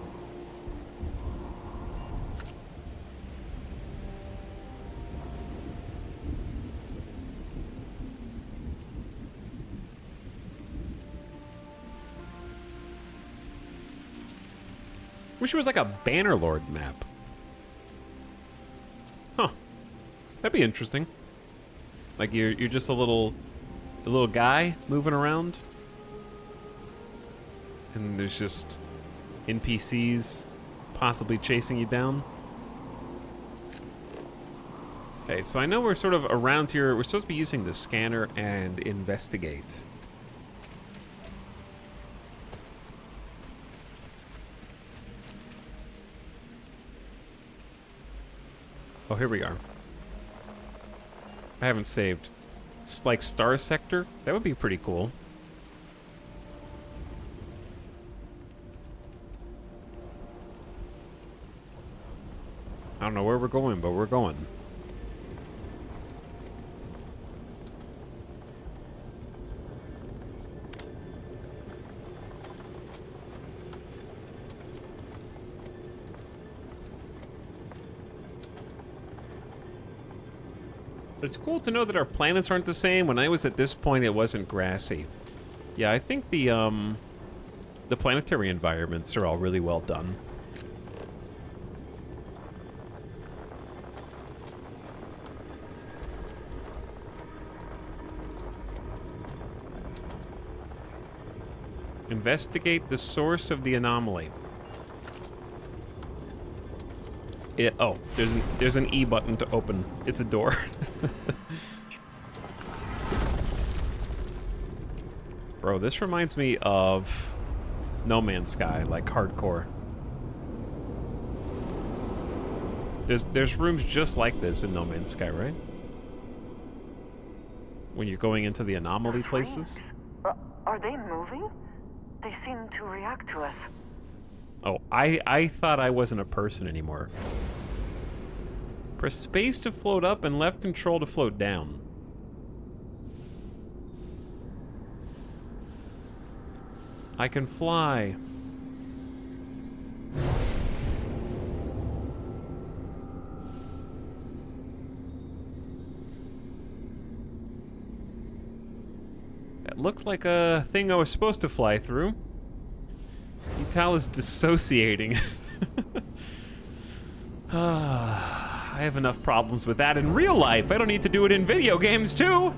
Wish it was like a Bannerlord map. Huh. That'd be interesting. Like you're just a little guy moving around. And there's just NPCs possibly chasing you down. Okay, so I know we're sort of around here. We're supposed to be using the scanner and investigate. Oh, here we are. I haven't saved. It's like Star Sector. That would be pretty cool. I don't know where we're going, but we're going. It's cool to know that our planets aren't the same. When I was at this point, it wasn't grassy. Yeah, I think the planetary environments are all really well done. Investigate the source of the anomaly. Oh, there's an E button to open. It's a door. Bro, this reminds me of No Man's Sky, like hardcore. There's rooms just like this in No Man's Sky, right? When you're going into the anomaly places. Are they moving? They seem to react to us. Oh, I thought I wasn't a person anymore. Press space to float up and left control to float down. I can fly. That looked like a thing I was supposed to fly through. Vital is dissociating. I have enough problems with that in real life. I don't need to do it in video games too.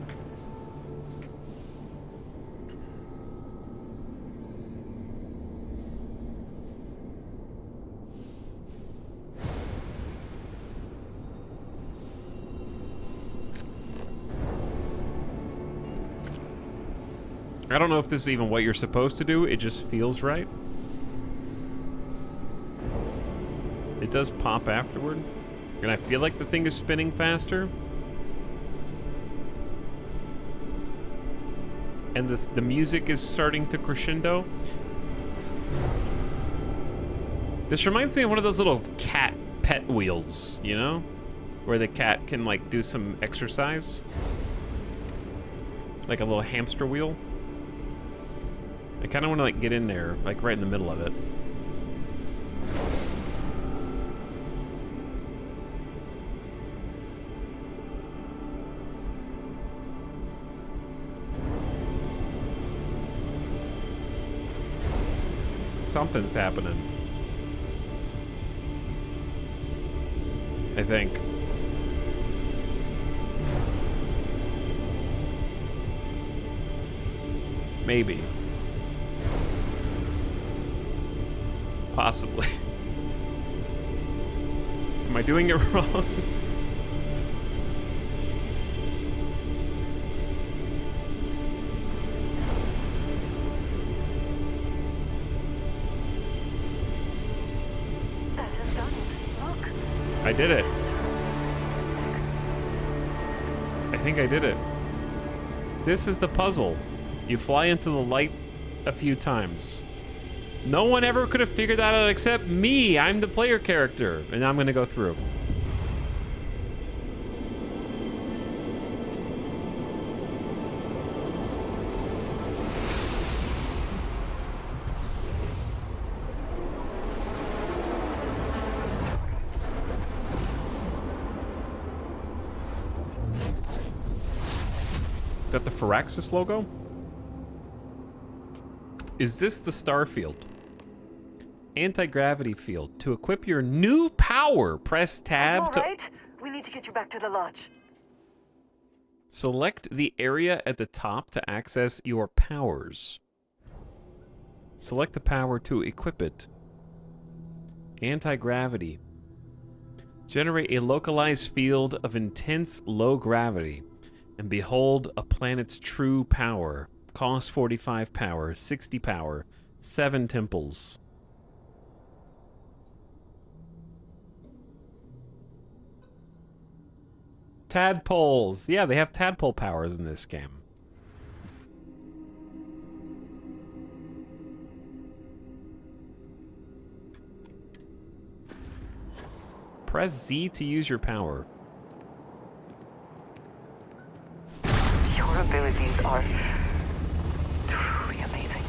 I don't know if this is even what you're supposed to do. It just feels right. It does pop afterward. And I feel like the thing is spinning faster. And the music is starting to crescendo. This reminds me of one of those little cat pet wheels, you know? Where the cat can like do some exercise. Like a little hamster wheel. I kind of want to like get in there, like right in the middle of it. Something's happening. I think. Maybe. Possibly. Am I doing it wrong? I did it. think I did it. This is the puzzle. You fly into the light a few times. No one ever could have figured that out except me. I'm the player character, and I'm gonna go through. Is that the Firaxis logo? Is this the Starfield? Anti-gravity field. To equip your new power, press tab to... Alright, we need to get you back to the lodge. Select the area at the top to access your powers. Select the power to equip it. Anti-gravity. Generate a localized field of intense low gravity. And behold a planet's true power. Cost 45 power, 60 power, 7 temples. Tadpoles. Yeah, they have tadpole powers in this game. Press Z to use your power. Your abilities are truly amazing.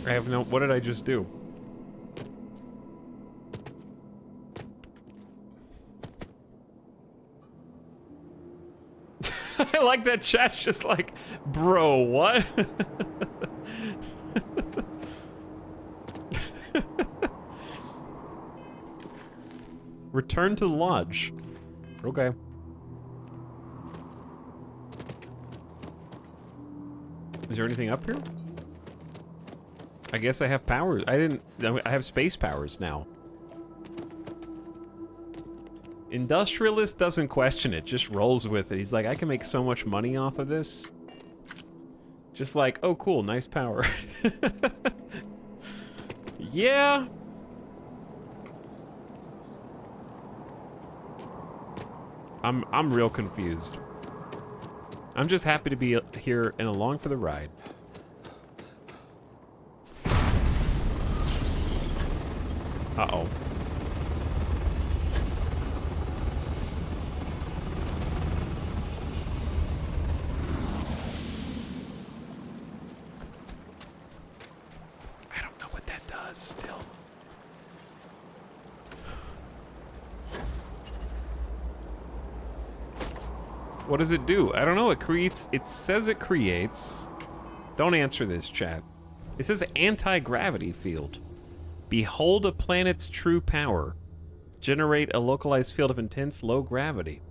I have no... What did I just do? I like that chat's just like, bro, what? Return to the lodge. Okay. Is there anything up here? I guess I have powers. I have space powers now. Industrialist doesn't question it, just rolls with it. He's like, I can make so much money off of this. Just like, oh cool, nice power. Yeah. I'm real confused. I'm just happy to be here and along for the ride. Uh-oh. I don't know what that does still. What does it do? I don't know. It creates... It says it creates... Don't answer this, chat. It says anti-gravity field. Behold a planet's true power. Generate a localized field of intense low gravity.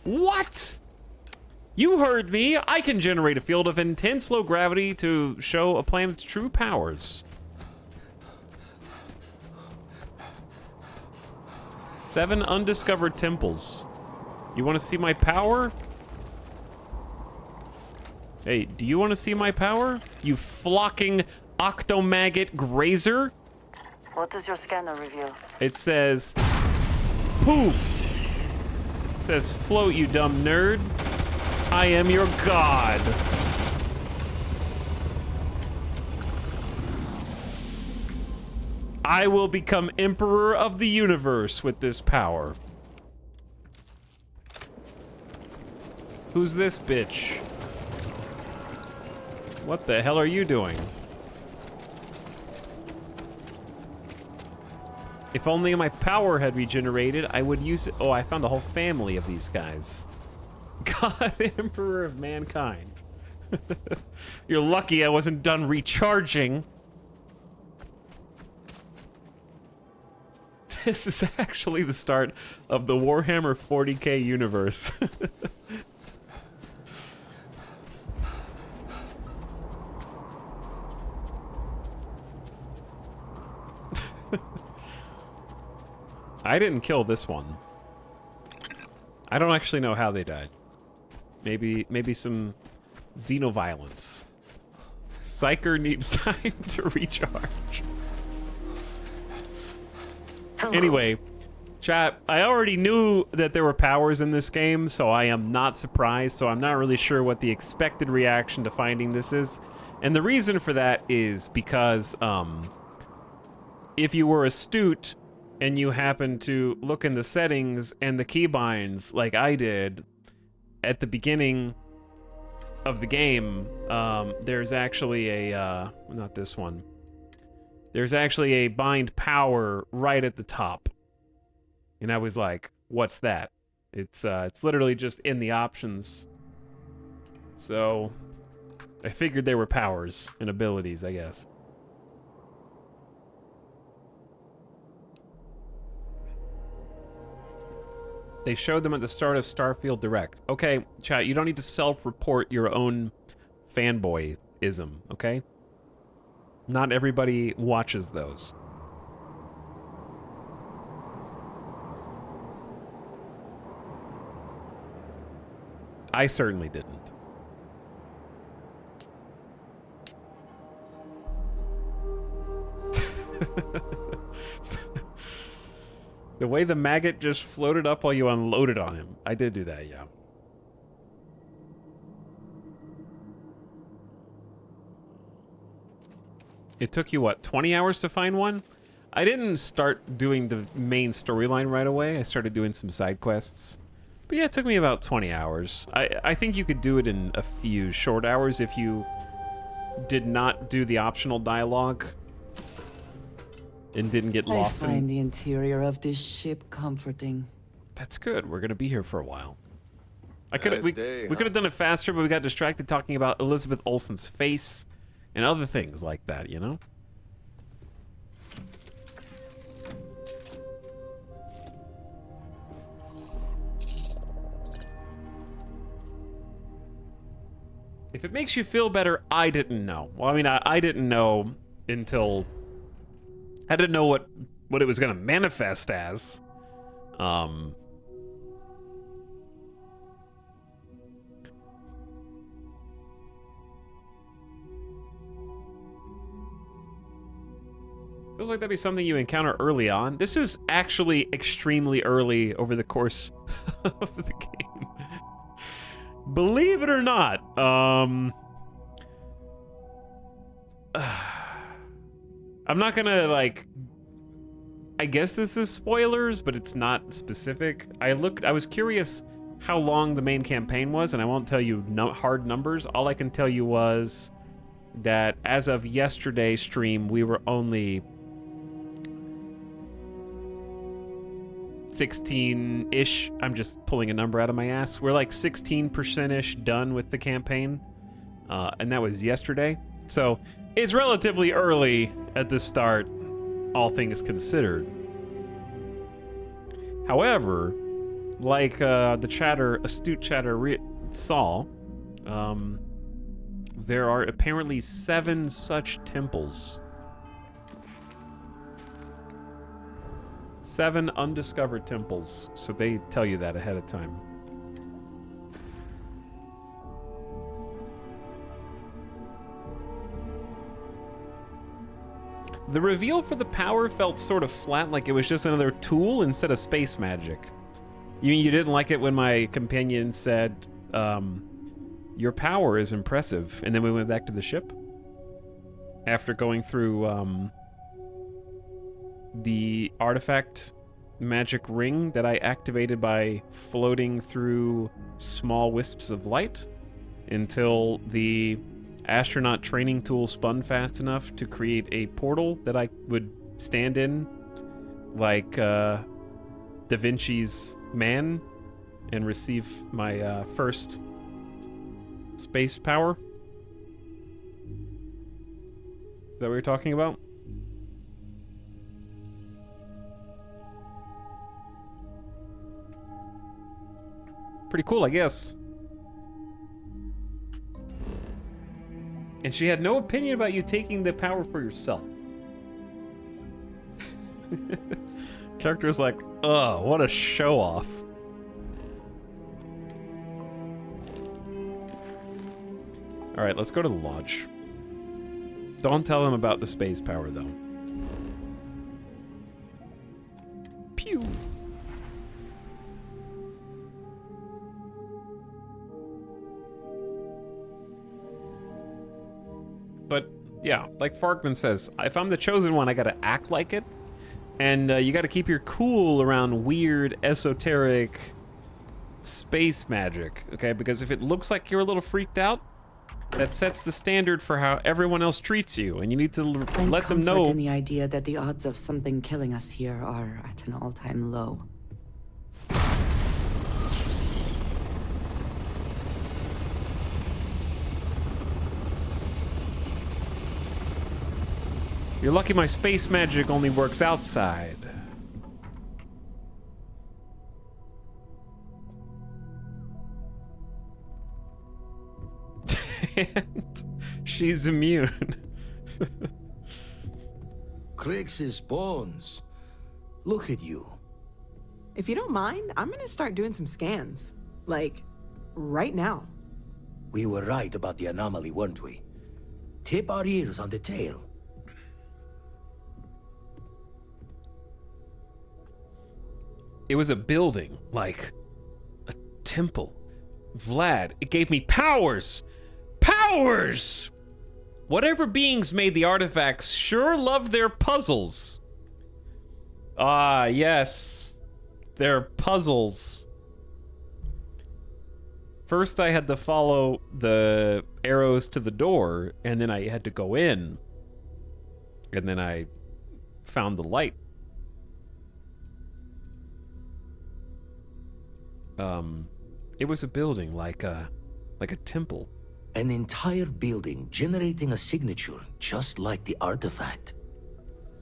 What? You heard me. I can generate a field of intense low gravity to show a planet's true powers. 7 undiscovered temples. You want to see my power? Hey, do you want to see my power? You flocking octomaggot grazer? What does your scanner reveal? It says, poof. It says, float, you dumb nerd. I am your god. I will become emperor of the universe with this power. Who's this bitch? What the hell are you doing? If only my power had regenerated, I would use it. Oh, I found a whole family of these guys. God, Emperor of Mankind. You're lucky I wasn't done recharging. This is actually the start of the Warhammer 40k universe. I didn't kill this one. I don't actually know how they died. Maybe some Xenoviolence. Psyker needs time to recharge. Anyway, chat, I already knew that there were powers in this game, so I am not surprised, so I'm not really sure what the expected reaction to finding this is. And the reason for that is because if you were astute and you happen to look in the settings and the keybinds like I did at the beginning of the game, there's actually a, not this one. There's actually a bind power right at the top. And I was like, what's that? It's literally just in the options. So I figured there were powers and abilities, I guess. They showed them at the start of Starfield Direct. Okay, chat, you don't need to self-report your own fanboyism, okay? Not everybody watches those. I certainly didn't. The way the maggot just floated up while you unloaded on him. I did do that, yeah. It took you, what, 20 hours to find one? I didn't start doing the main storyline right away. I started doing some side quests. But yeah, it took me about 20 hours. I think you could do it in a few short hours if you did not do the optional dialogue and didn't get lost. I find the interior of this ship comforting. That's good. We're gonna be here for a while. We could Nice have done it faster, but we got distracted talking about Elizabeth Olsen's face and other things like that, you know? If it makes you feel better, I didn't know. Well, I mean, I didn't know until... I didn't know what it was going to manifest as. Feels like that'd be something you encounter early on. This is actually extremely early over the course of the game. Believe it or not. I'm not gonna, like... I guess this is spoilers, but it's not specific. I was curious how long the main campaign was, and I won't tell you hard numbers. All I can tell you was that as of yesterday's stream, we were only 16-ish. I'm just pulling a number out of my ass. We're like 16%-ish done with the campaign, and that was yesterday. So it's relatively early at the start, all things considered. However, like the astute chatter saw, there are apparently 7 such temples. 7 undiscovered temples, so they tell you that ahead of time. The reveal for the power felt sort of flat, like it was just another tool instead of space magic. You mean you didn't like it when my companion said, your power is impressive, and then we went back to the ship? After going through, the artifact magic ring that I activated by floating through small wisps of light until the astronaut training tool spun fast enough to create a portal that I would stand in like Da Vinci's man and receive my first space power. Is that what you're talking about? Pretty cool, I guess. And she had no opinion about you taking the power for yourself. Character is like, oh, what a show off. All right, let's go to the lodge. Don't tell them about the space power, though. Pew. But yeah, like Farkman says, if I'm the chosen one, I gotta act like it. And you gotta keep your cool around weird, esoteric space magic, okay? Because if it looks like you're a little freaked out, that sets the standard for how everyone else treats you, and you need to let them know. In the idea that the odds of something killing us here are at an all-time low. You're lucky my space magic only works outside. And she's immune. Crix's bones. Look at you. If you don't mind, I'm gonna start doing some scans. Like, right now. We were right about the anomaly, weren't we? Tip our ears on the tail. It was a building, like a temple. Vlad, it gave me powers! Powers! Whatever beings made the artifacts sure love their puzzles. Ah, yes. Their puzzles. First I had to follow the arrows to the door, and then I had to go in. And then I found the light. It was a building like a temple. An entire building generating a signature just like the artifact.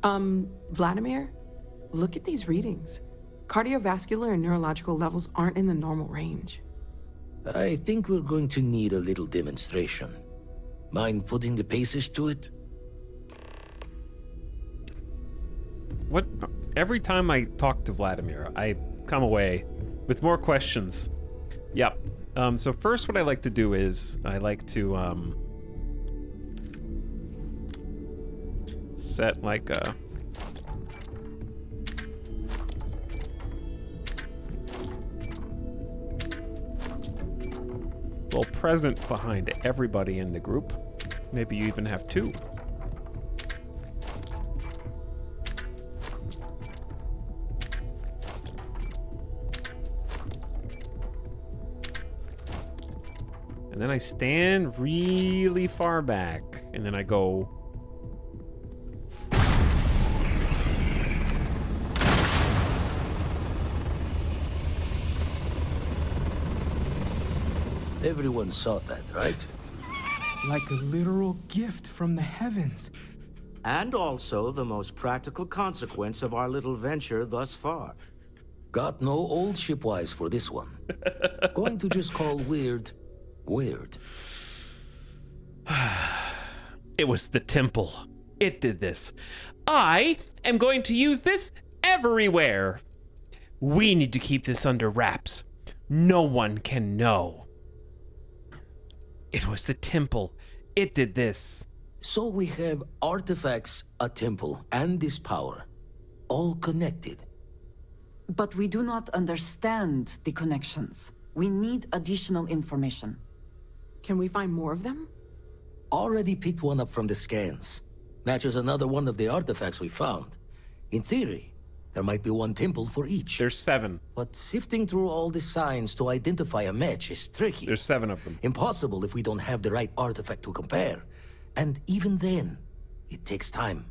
Vladimir, look at these readings. Cardiovascular and neurological levels aren't in the normal range. I think we're going to need a little demonstration. Mind putting the paces to it? What? Every time I talk to Vladimir, I come away with more questions. Yep. So first what I like to do is, I like to set like a... little present behind everybody in the group. Maybe you even have two. And then I stand really far back, and then I go... Everyone saw that, right? Like a literal gift from the heavens. And also the most practical consequence of our little venture thus far. Got no old shipwise for this one. Going to just call weird, weird. It was the temple. It did this. I am going to use this everywhere. We need to keep this under wraps. No one can know. It was the temple. It did this. So we have artifacts, a temple, and this power. All connected. But we do not understand the connections. We need additional information. Can we find more of them? Already picked one up from the scans. Matches another one of the artifacts we found. In theory, there might be one temple for each. There's 7. But sifting through all the signs to identify a match is tricky. There's 7 of them. Impossible if we don't have the right artifact to compare. And even then, it takes time.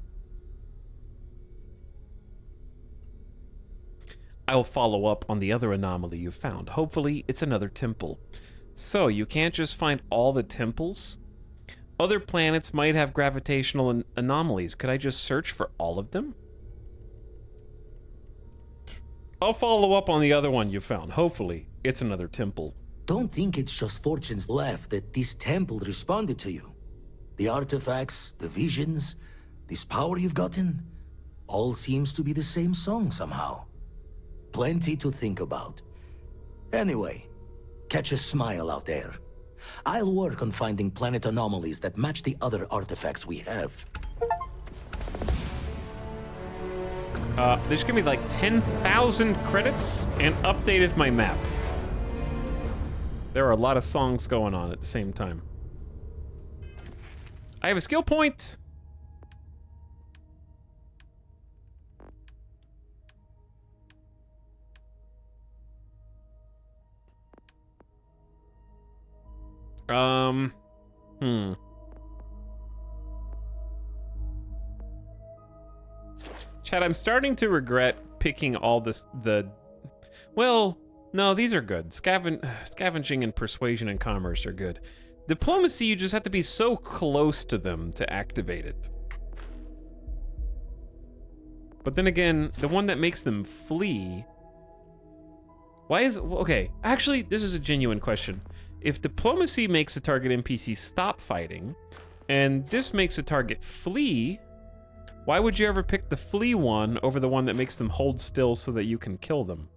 I'll follow up on the other anomaly you found. Hopefully, it's another temple. So, you can't just find all the temples? Other planets might have gravitational anomalies. Could I just search for all of them? I'll follow up on the other one you found. Hopefully, it's another temple. Don't think it's just Fortune's laugh that this temple responded to you. The artifacts, the visions, this power you've gotten, all seems to be the same song somehow. Plenty to think about. Anyway, catch a smile out there. I'll work on finding planet anomalies that match the other artifacts we have. They just gave me like 10,000 credits and updated my map. There are a lot of songs going on at the same time. I have a skill point. Chad, I'm starting to regret picking all well, no, these are good. Scavenging and persuasion and commerce are good. Diplomacy, you just have to be so close to them to activate it. But then again, the one that makes them flee... Why is... Okay, actually, this is a genuine question. If diplomacy makes a target NPC stop fighting, and this makes a target flee, why would you ever pick the flee one over the one that makes them hold still so that you can kill them?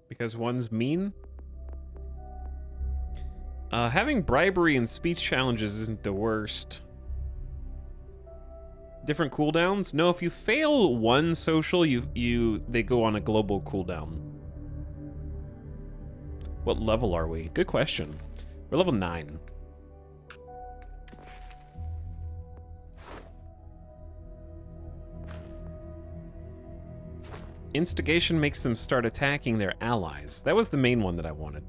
Because one's mean? Having bribery and speech challenges isn't the worst. Different cooldowns? No, if you fail one social, they go on a global cooldown. What level are we? Good question. We're level 9. Instigation makes them start attacking their allies. That was the main one that I wanted.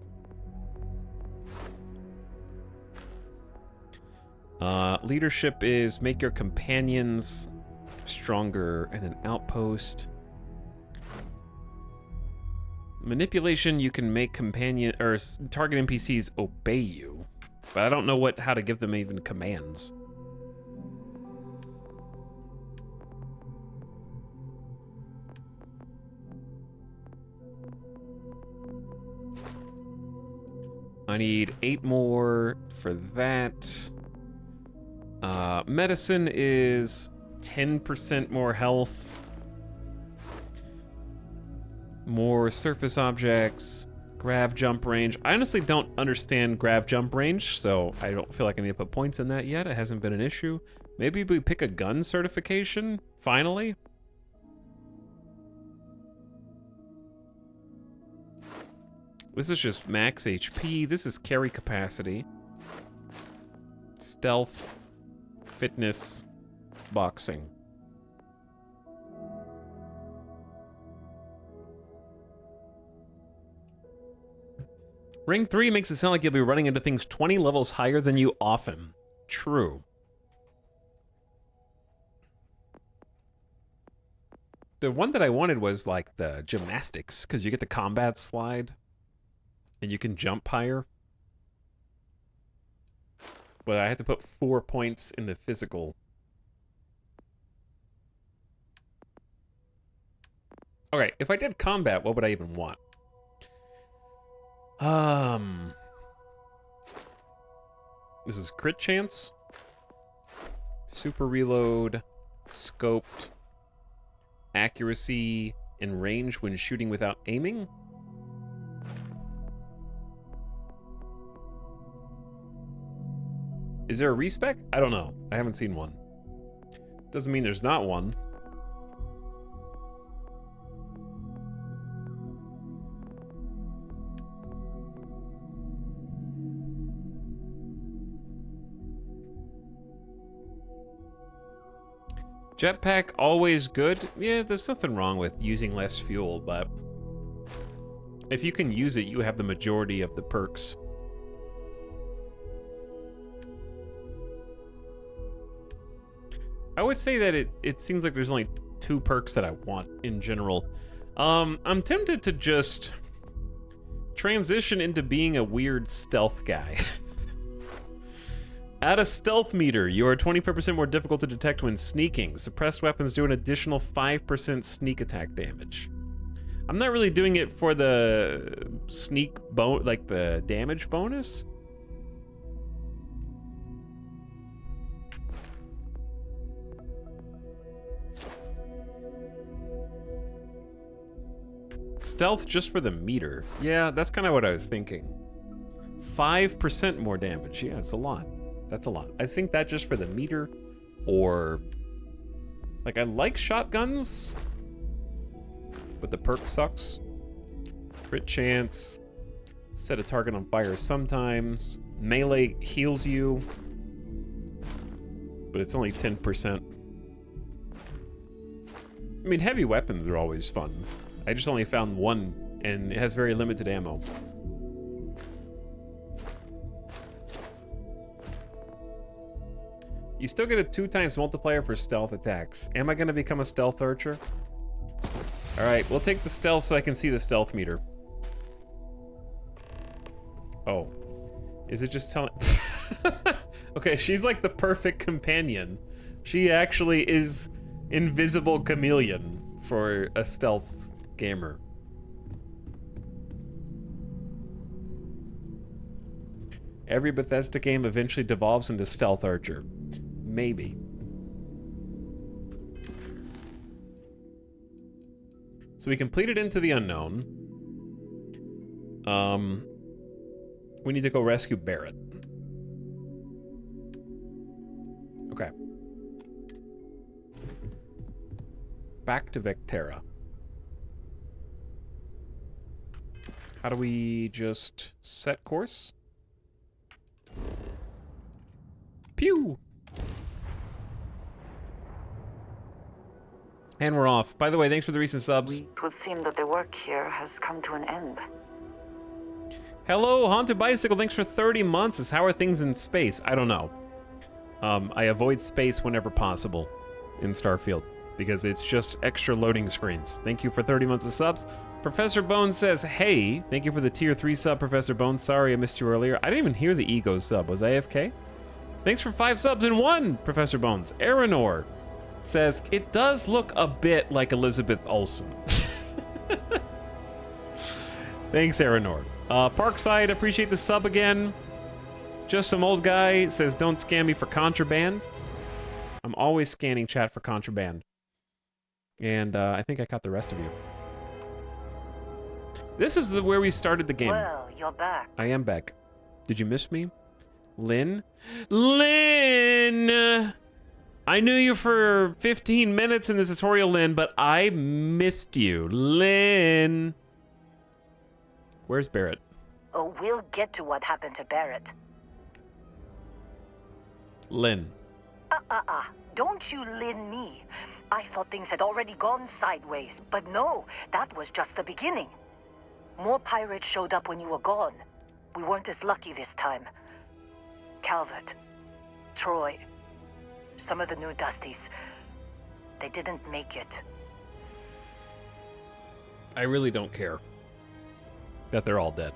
Leadership is make your companions stronger and an outpost. Manipulation, you can make companion or target NPCs obey you, but I don't know how to give them even commands. I need 8 more for that. Medicine is 10% more health. More surface objects. Grav jump range. I honestly don't understand grav jump range, so I don't feel like I need to put points in that yet. It hasn't been an issue. Maybe we pick a gun certification, finally. This is just max HP. This is carry capacity. Stealth. Fitness. Boxing. Ring 3 makes it sound like you'll be running into things 20 levels higher than you often. True. The one that I wanted was like the gymnastics, because you get the combat slide. And you can jump higher. But I had to put 4 points in the physical. Okay, if I did combat, what would I even want? This is crit chance. Super reload. Scoped. Accuracy and range when shooting without aiming. Is there a respec? I don't know. I haven't seen one. Doesn't mean there's not one. Jetpack, always good. Yeah, there's nothing wrong with using less fuel, but if you can use it, you have the majority of the perks. I would say that it seems like there's only 2 perks that I want in general. I'm tempted to just transition into being a weird stealth guy. Add a stealth meter. You are 25% more difficult to detect when sneaking. Suppressed weapons do an additional 5% sneak attack damage. I'm not really doing it for the sneak like the damage bonus. Stealth just for the meter. Yeah, that's kind of what I was thinking. 5% more damage. Yeah, it's a lot. That's a lot. I think that just for the meter, or like I like shotguns, but the perk sucks. Crit chance. Set a target on fire sometimes. Melee heals you, but it's only 10%. I mean, heavy weapons are always fun. I just only found one, and it has very limited ammo. You still get a 2x multiplier for stealth attacks. Am I gonna become a stealth archer? All right, we'll take the stealth so I can see the stealth meter. Oh, is it just telling? Okay, she's like the perfect companion. She actually is invisible chameleon for a stealth gamer. Every Bethesda game eventually devolves into stealth archer. Maybe. So we completed Into the Unknown. We need to go rescue Barrett. Okay. Back to Vectera. How do we just set course? Pew! And we're off. By the way, thanks for the recent subs. It would seem that the work here has come to an end. Hello, Haunted Bicycle. Thanks for 30 months. How are things in space? I don't know. I avoid space whenever possible in Starfield because it's just extra loading screens. Thank you for 30 months of subs. Professor Bones says, hey, thank you for the tier 3 sub, Professor Bones. Sorry I missed you earlier. I didn't even hear the ego sub. Was I AFK? Thanks for 5 subs in 1, Professor Bones. Aranor says, it does look a bit like Elizabeth Olsen. Thanks, Aranor. Parkside, appreciate the sub again. Just some old guy says, don't scam me for contraband. I'm always scanning chat for contraband. And I think I caught the rest of you. This is where we started the game. Well, you're back. I am back. Did you miss me? Lynn? Lynn! I knew you for 15 minutes in the tutorial, Lynn, but I missed you. Lynn! Where's Barrett? Oh, we'll get to what happened to Barrett. Lynn. Don't you Lynn me. I thought things had already gone sideways, but no, that was just the beginning. More pirates showed up when you were gone. We weren't as lucky this time. Calvert, Troy, some of the new Dusties, they didn't make it. I really don't care that they're all dead.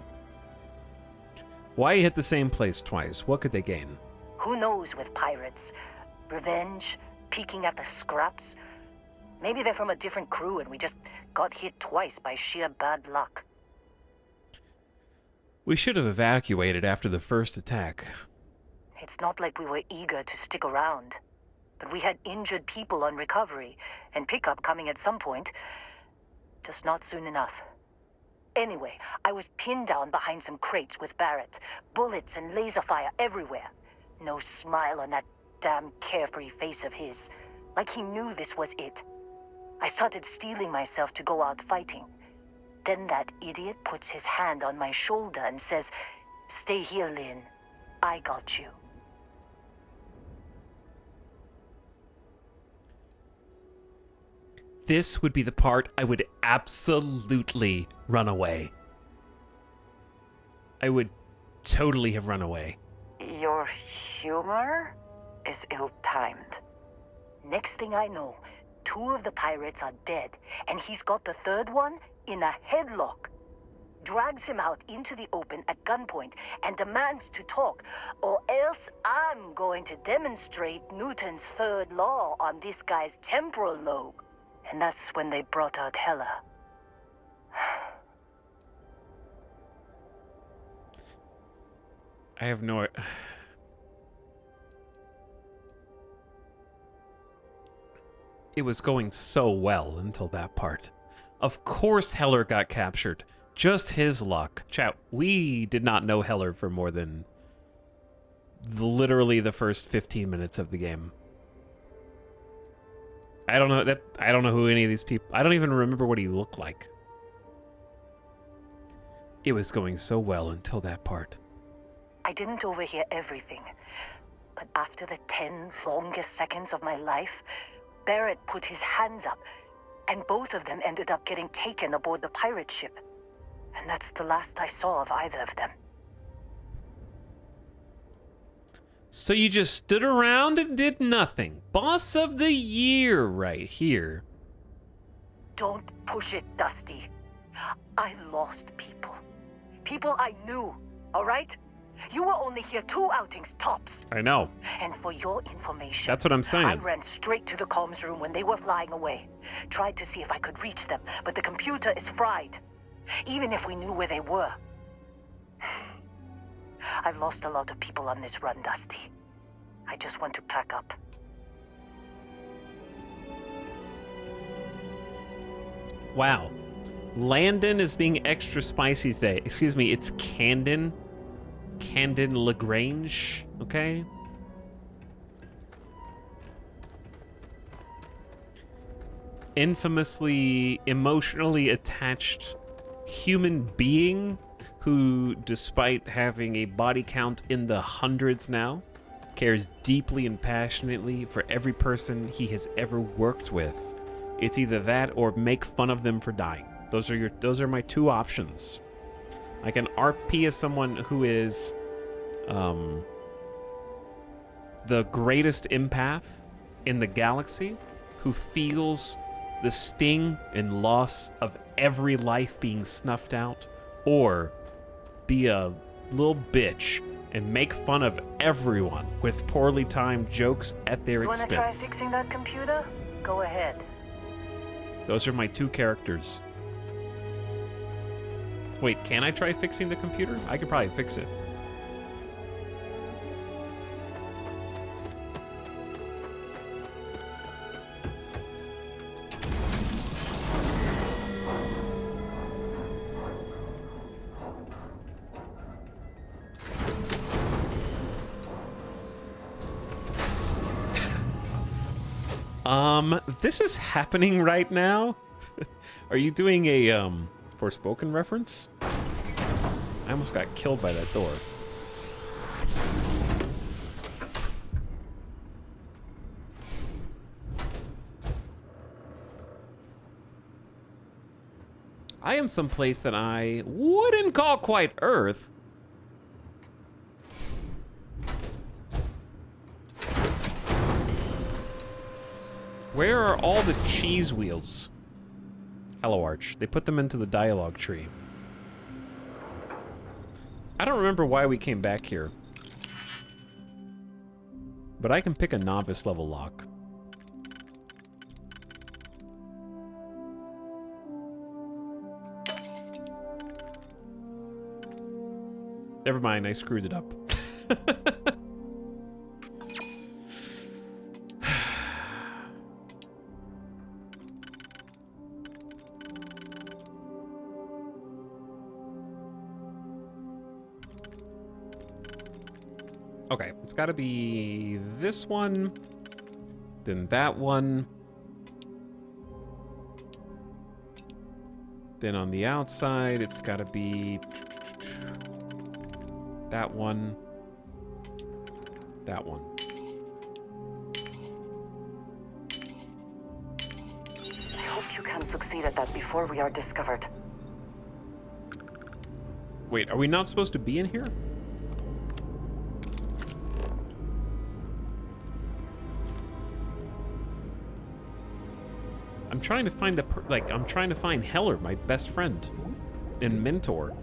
Why hit the same place twice? What could they gain? Who knows with pirates? Revenge? Peeking at the scraps? Maybe they're from a different crew and we just got hit twice by sheer bad luck. We should have evacuated after the first attack. It's not like we were eager to stick around. But we had injured people on recovery, and pickup coming at some point. Just not soon enough. Anyway, I was pinned down behind some crates with Barrett. Bullets and laser fire everywhere. No smile on that damn carefree face of his. Like he knew this was it. I started steeling myself to go out fighting. Then that idiot puts his hand on my shoulder and says, "Stay here, Lynn. I got you." This would be the part I would absolutely run away. I would totally have run away. Your humor is ill-timed. Next thing I know, 2 of the pirates are dead, and he's got the 3rd one in a headlock. Drags him out into the open at gunpoint and demands to talk, or else I'm going to demonstrate Newton's 3rd law on this guy's temporal lobe. And that's when they brought out Hela. I have no... It was going so well until that part. Of course Heller got captured. Just his luck. Chat, we did not know Heller for more than literally the first 15 minutes of the game. I don't know who any of these people... I don't even remember what he looked like. It was going so well until that part. I didn't overhear everything, but after the 10 longest seconds of my life, Barrett put his hands up, and both of them ended up getting taken aboard the pirate ship. And that's the last I saw of either of them. So you just stood around and did nothing. Boss of the year right here. Don't push it, Dusty. I lost people. People I knew, all right? You were only here 2 outings tops. I know. And for your information... That's what I'm saying. I ran straight to the comms room when they were flying away. Tried to see if I could reach them, but the computer is fried. Even if we knew where they were. I've lost a lot of people on this run, Dusty. I just want to pack up. Wow. Landon is being extra spicy today. Excuse me, it's Camden. Camden LaGrange, okay? Infamously emotionally attached human being who, despite having a body count in the hundreds now, cares deeply and passionately for every person he has ever worked with. It's either that or make fun of them for dying. Those are my 2 options. I can RP as someone who is the greatest empath in the galaxy, who feels the sting and loss of every life being snuffed out, or be a little bitch and make fun of everyone with poorly timed jokes at their expense. You wanna try fixing that computer? Go ahead. Those are my 2 characters. Wait, can I try fixing the computer? I could probably fix it. This is happening right now? Are you doing a, Forspoken reference? I almost got killed by that door. I am someplace that I wouldn't call quite Earth. Where are all the cheese wheels? Hello, Arch. They put them into the dialogue tree. I don't remember why we came back here. But I can pick a novice level lock. Never mind, I screwed it up. Okay, it's got to be this one, then that one, then on the outside it's got to be that one, that one. I hope you can succeed at that before we are discovered. Wait, are we not supposed to be in here? I'm trying to find I'm trying to find Heller, my best friend and mentor.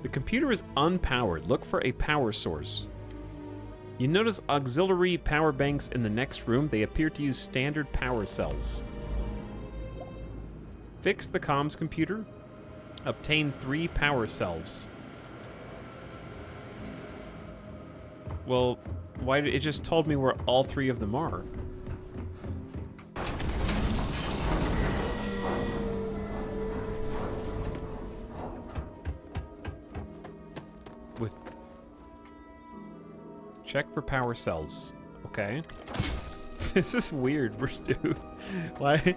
The computer is unpowered. Look for a power source. You notice auxiliary power banks in the next room. They appear to use standard power cells. Fix the comms computer. Obtain 3 power cells. Well, why did it just told me where all 3 of them are? With check for power cells. Okay. This is weird, dude. Why did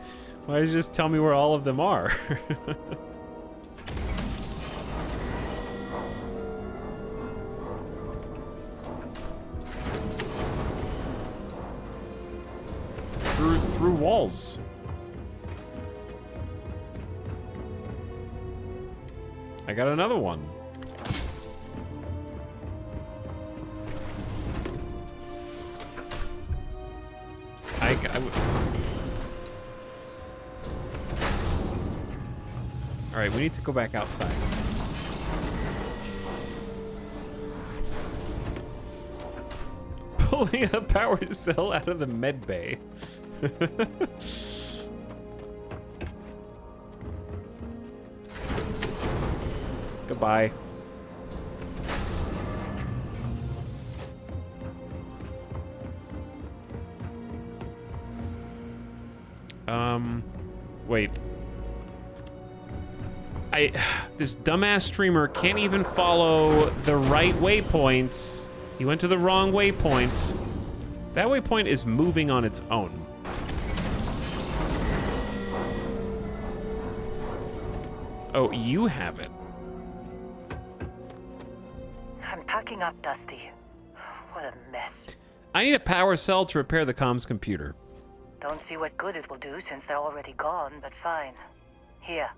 you just tell me where all of them are? Through walls. I got another one. All right, we need to go back outside. Pulling a power cell out of the med bay. Goodbye. Wait. This dumbass streamer can't even follow the right waypoints. He went to the wrong waypoint. That waypoint is moving on its own. Oh, you have it. I'm packing up, Dusty. What a mess. I need a power cell to repair the comms computer. Don't see what good it will do since they're already gone, but fine. Here.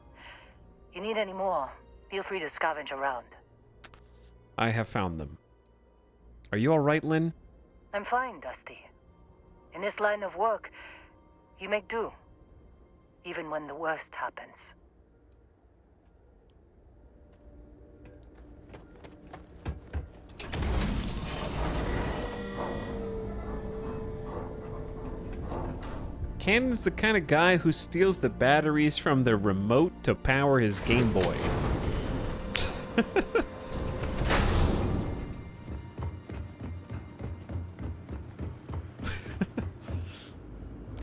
You need any more? Feel free to scavenge around. I have found them. Are you all right, Lynn? I'm fine, Dusty. In this line of work, you make do. Even when the worst happens. Cannon's the kind of guy who steals the batteries from the remote to power his Game Boy.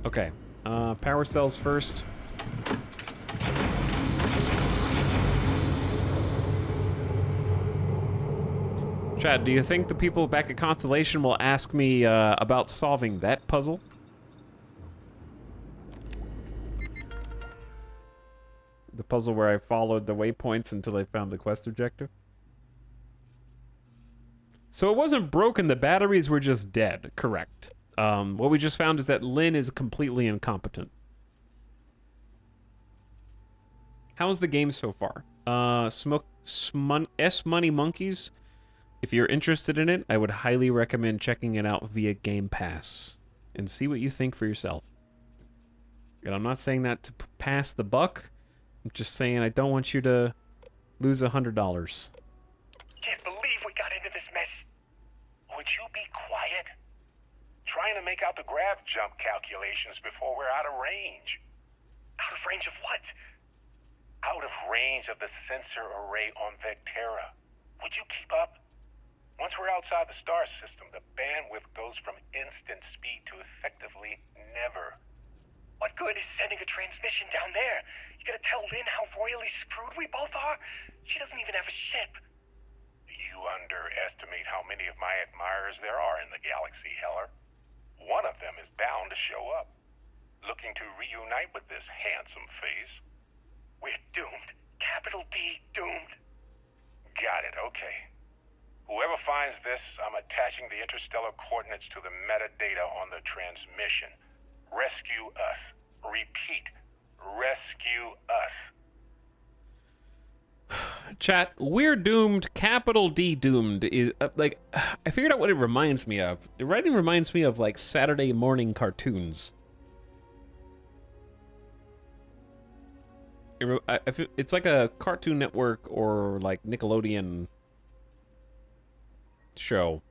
Okay, power cells first. Chad, do you think the people back at Constellation will ask me about solving that puzzle? The puzzle where I followed the waypoints until I found the quest objective? So it wasn't broken, the batteries were just dead, correct. What we just found is that Lynn is completely incompetent. How's the game so far? S-Money Monkeys? If you're interested in it, I would highly recommend checking it out via Game Pass. And see what you think for yourself. And I'm not saying that to pass the buck. I'm just saying I don't want you to lose $100. Can't believe we got into this mess. Would you be quiet? Trying to make out the grav jump calculations before we're out of range. Out of range of what? Out of range of the sensor array on Vectera. Would you keep up? Once we're outside the star system, the bandwidth goes from instant speed to effectively never. What good is sending a transmission down there? You gonna tell Lynn how royally screwed we both are? She doesn't even have a ship. You underestimate how many of my admirers there are in the galaxy, Heller. One of them is bound to show up, looking to reunite with this handsome face. We're doomed. Capital D doomed. Got it, okay. Whoever finds this, I'm attaching the interstellar coordinates to the metadata on the transmission. Rescue us. Repeat. Rescue us. Chat, we're doomed, capital D doomed is like, I figured out what it reminds me of. The writing reminds me of like Saturday morning cartoons. It's like a Cartoon Network or like Nickelodeon show.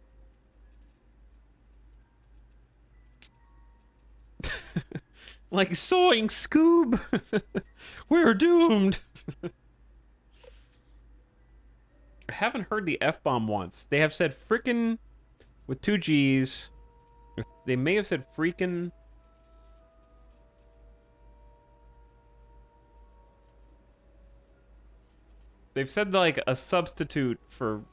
Like sawing Scoob. We're doomed. I haven't heard the F-bomb once. They have said frickin', with 2 G's. They may have said freaking. They've said like a substitute for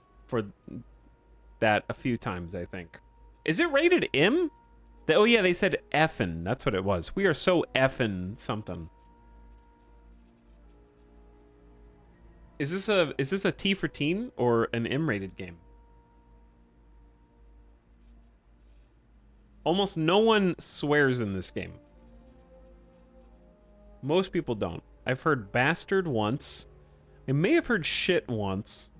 that a few times, I think. Is it rated M? Oh yeah, they said effin'. That's what it was. We are so effin' something. Is this a T for teen or an M-rated game? Almost no one swears in this game. Most people don't. I've heard bastard once. I may have heard shit once.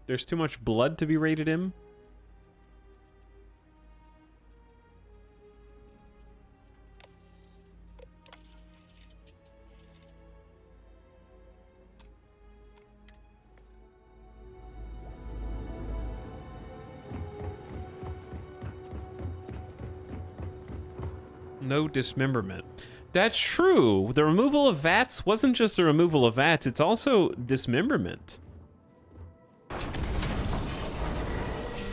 There's too much blood to be rated M. No dismemberment. That's true. The removal of VATS wasn't just the removal of VATS, it's also dismemberment.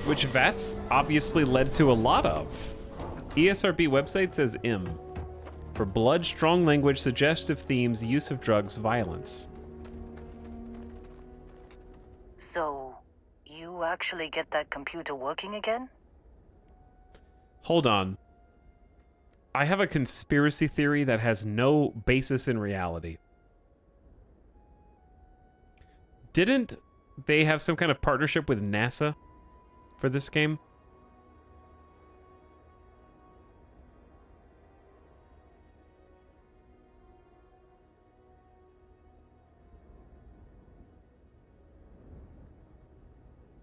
Which VATS obviously led to a lot of. ESRB website says M. For blood, strong language, suggestive themes, use of drugs, violence. So, you actually get that computer working again? Hold on. I have a conspiracy theory that has no basis in reality. Didn't they have some kind of partnership with NASA for this game?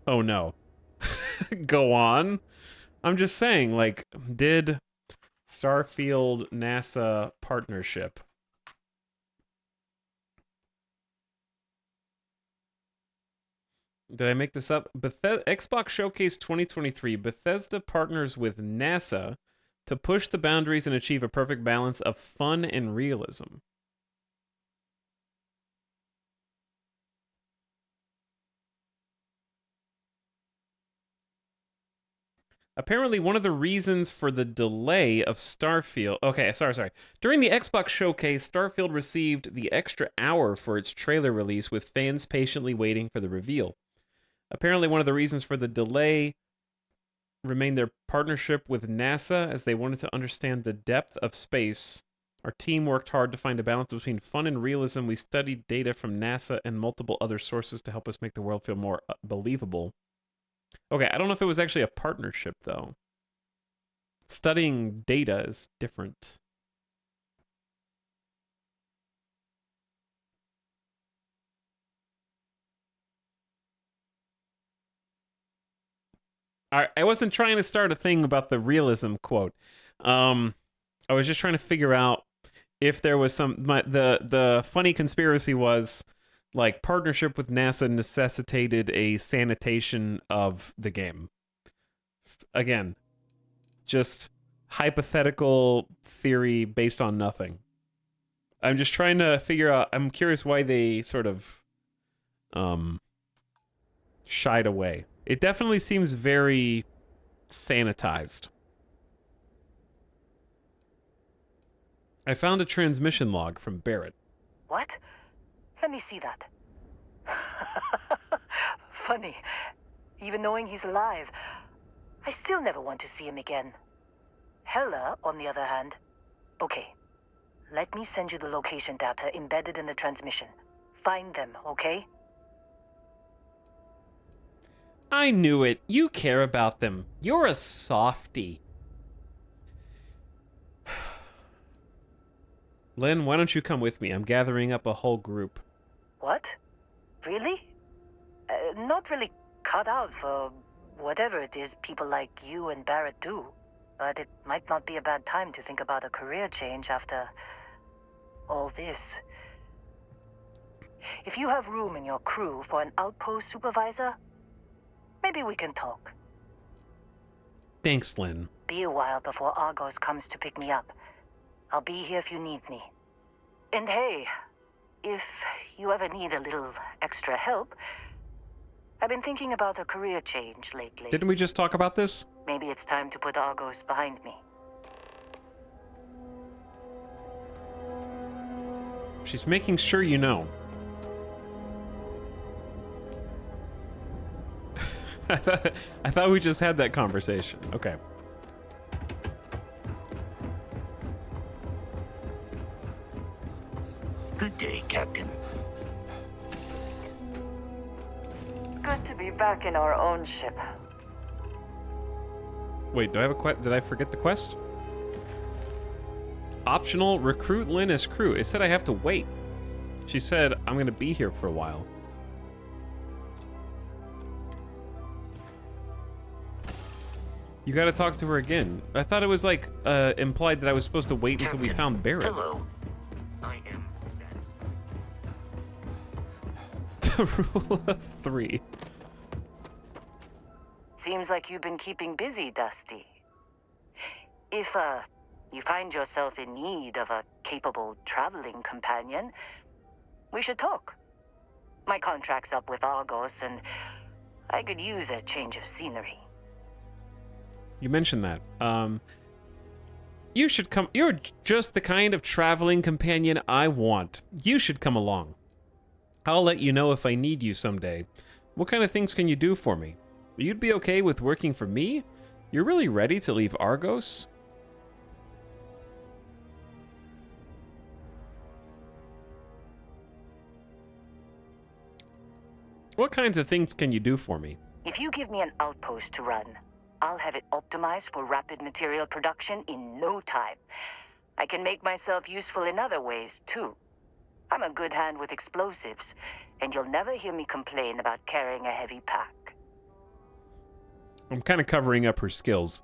Oh no. Go on. I'm just saying, like, did Starfield NASA partnership? Did I make this up? Xbox Showcase 2023. Bethesda partners with NASA to push the boundaries and achieve a perfect balance of fun and realism. Apparently, one of the reasons for the delay of Starfield... Okay, sorry. During the Xbox Showcase, Starfield received the extra hour for its trailer release, with fans patiently waiting for the reveal. Apparently, one of the reasons for the delay remained their partnership with NASA, as they wanted to understand the depth of space. Our team worked hard to find a balance between fun and realism. We studied data from NASA and multiple other sources to help us make the world feel more believable. Okay, I don't know if it was actually a partnership, though. Studying data is different. I wasn't trying to start a thing about the realism quote. I was just trying to figure out if there was some... The funny conspiracy was... like, partnership with NASA necessitated a sanitation of the game. Again, just hypothetical theory based on nothing. I'm just trying to figure out... I'm curious why they sort of shied away. It definitely seems very sanitized. I found a transmission log from Barrett. What? Let me see that. Funny. Even knowing he's alive, I still never want to see him again. Hella, on the other hand. Okay. Let me send you the location data embedded in the transmission. Find them, okay? I knew it. You care about them. You're a softie. Lynn, why don't you come with me? I'm gathering up a whole group. What? Really? Not really cut out for whatever it is people like you and Barrett do. But it might not be a bad time to think about a career change after all this. If you have room in your crew for an outpost supervisor, maybe we can talk. Thanks, Lynn. Be a while before Argos comes to pick me up. I'll be here if you need me. And hey, if you ever need a little extra help, I've been thinking about a career change lately. Didn't we just talk about this? Maybe it's time to put Argos behind me. She's making sure you know. I thought we just had that conversation. Okay. Good day, Captain. Good to be back in our own ship. Wait, do I have a quest? Did I forget the quest? Optional, recruit Lynn as crew. It said I have to wait. She said I'm gonna be here for a while. You gotta talk to her again. I thought it was like implied that I was supposed to wait until we found Barrett. Hello. I am The rule of 3. Seems like you've been keeping busy, Dusty. If, you find yourself in need of a capable traveling companion, we should talk. My contract's up with Argos, and I could use a change of scenery. You mentioned that. You should come. You're just the kind of traveling companion I want. You should come along. I'll let you know if I need you someday. What kind of things can you do for me? You'd be okay with working for me? You're really ready to leave Argos? What kinds of things can you do for me? If you give me an outpost to run, I'll have it optimized for rapid material production in no time. I can make myself useful in other ways, too. I'm a good hand with explosives, and you'll never hear me complain about carrying a heavy pack. I'm kind of covering up her skills.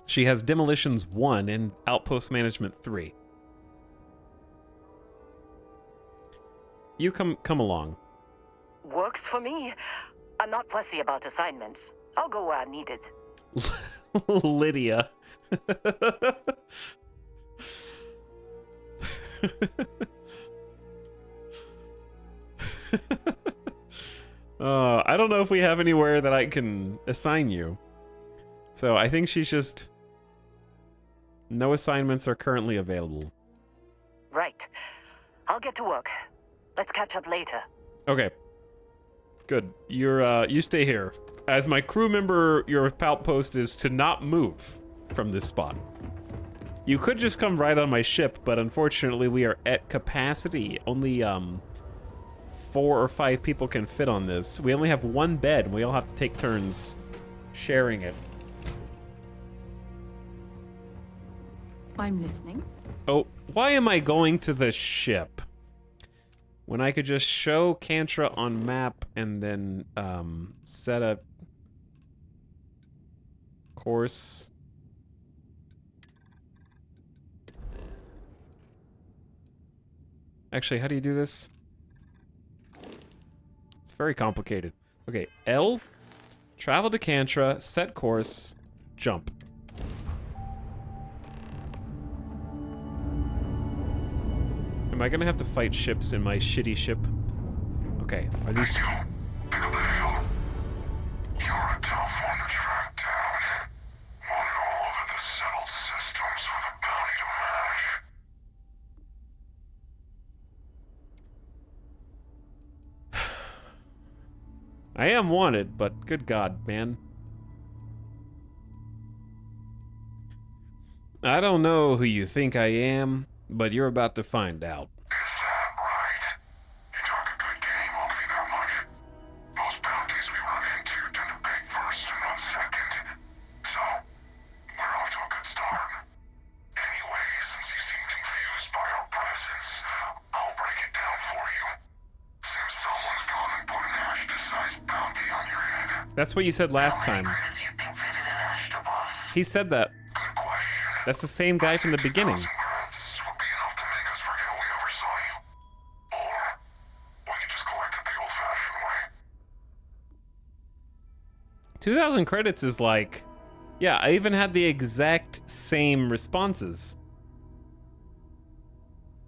She has Demolitions 1 and Outpost Management 3. You come along. Works for me. I'm not fussy about assignments. I'll go where I'm needed. Lydia. I don't know if we have anywhere that I can assign you. So I think she's just... No assignments are currently available. Right. I'll get to work. Let's catch up later. Okay. Good. You stay here. As my crew member, your outpost is to not move from this spot. You could just come right on my ship, but unfortunately we are at capacity. Only 4 or 5 people can fit on this. We only have 1 bed, and we all have to take turns sharing it. I'm listening. Oh, why am I going to the ship? When I could just show Kantra on map and then set a course. Actually, how do you do this? It's very complicated. Okay, L, travel to Kantra, set course, jump. Am I gonna have to fight ships in my shitty ship? Okay, are these... You're a tough one to track down. Wanted all over the settled systems with a bounty to match. I am wanted, but good God, man. I don't know who you think I am, but you're about to find out. Is that right? You talk a good game, I'll give you that much. Most bounties we run into tend to beg first and run second. So, we're off to a good start. Anyway, since you seem confused by our presence, I'll break it down for you. Seems someone's gone and put an Ashta-sized bounty on your head. That's what you said last time. He said that. That's the same guy from the beginning. 2,000 credits is like... Yeah, I even had the exact same responses.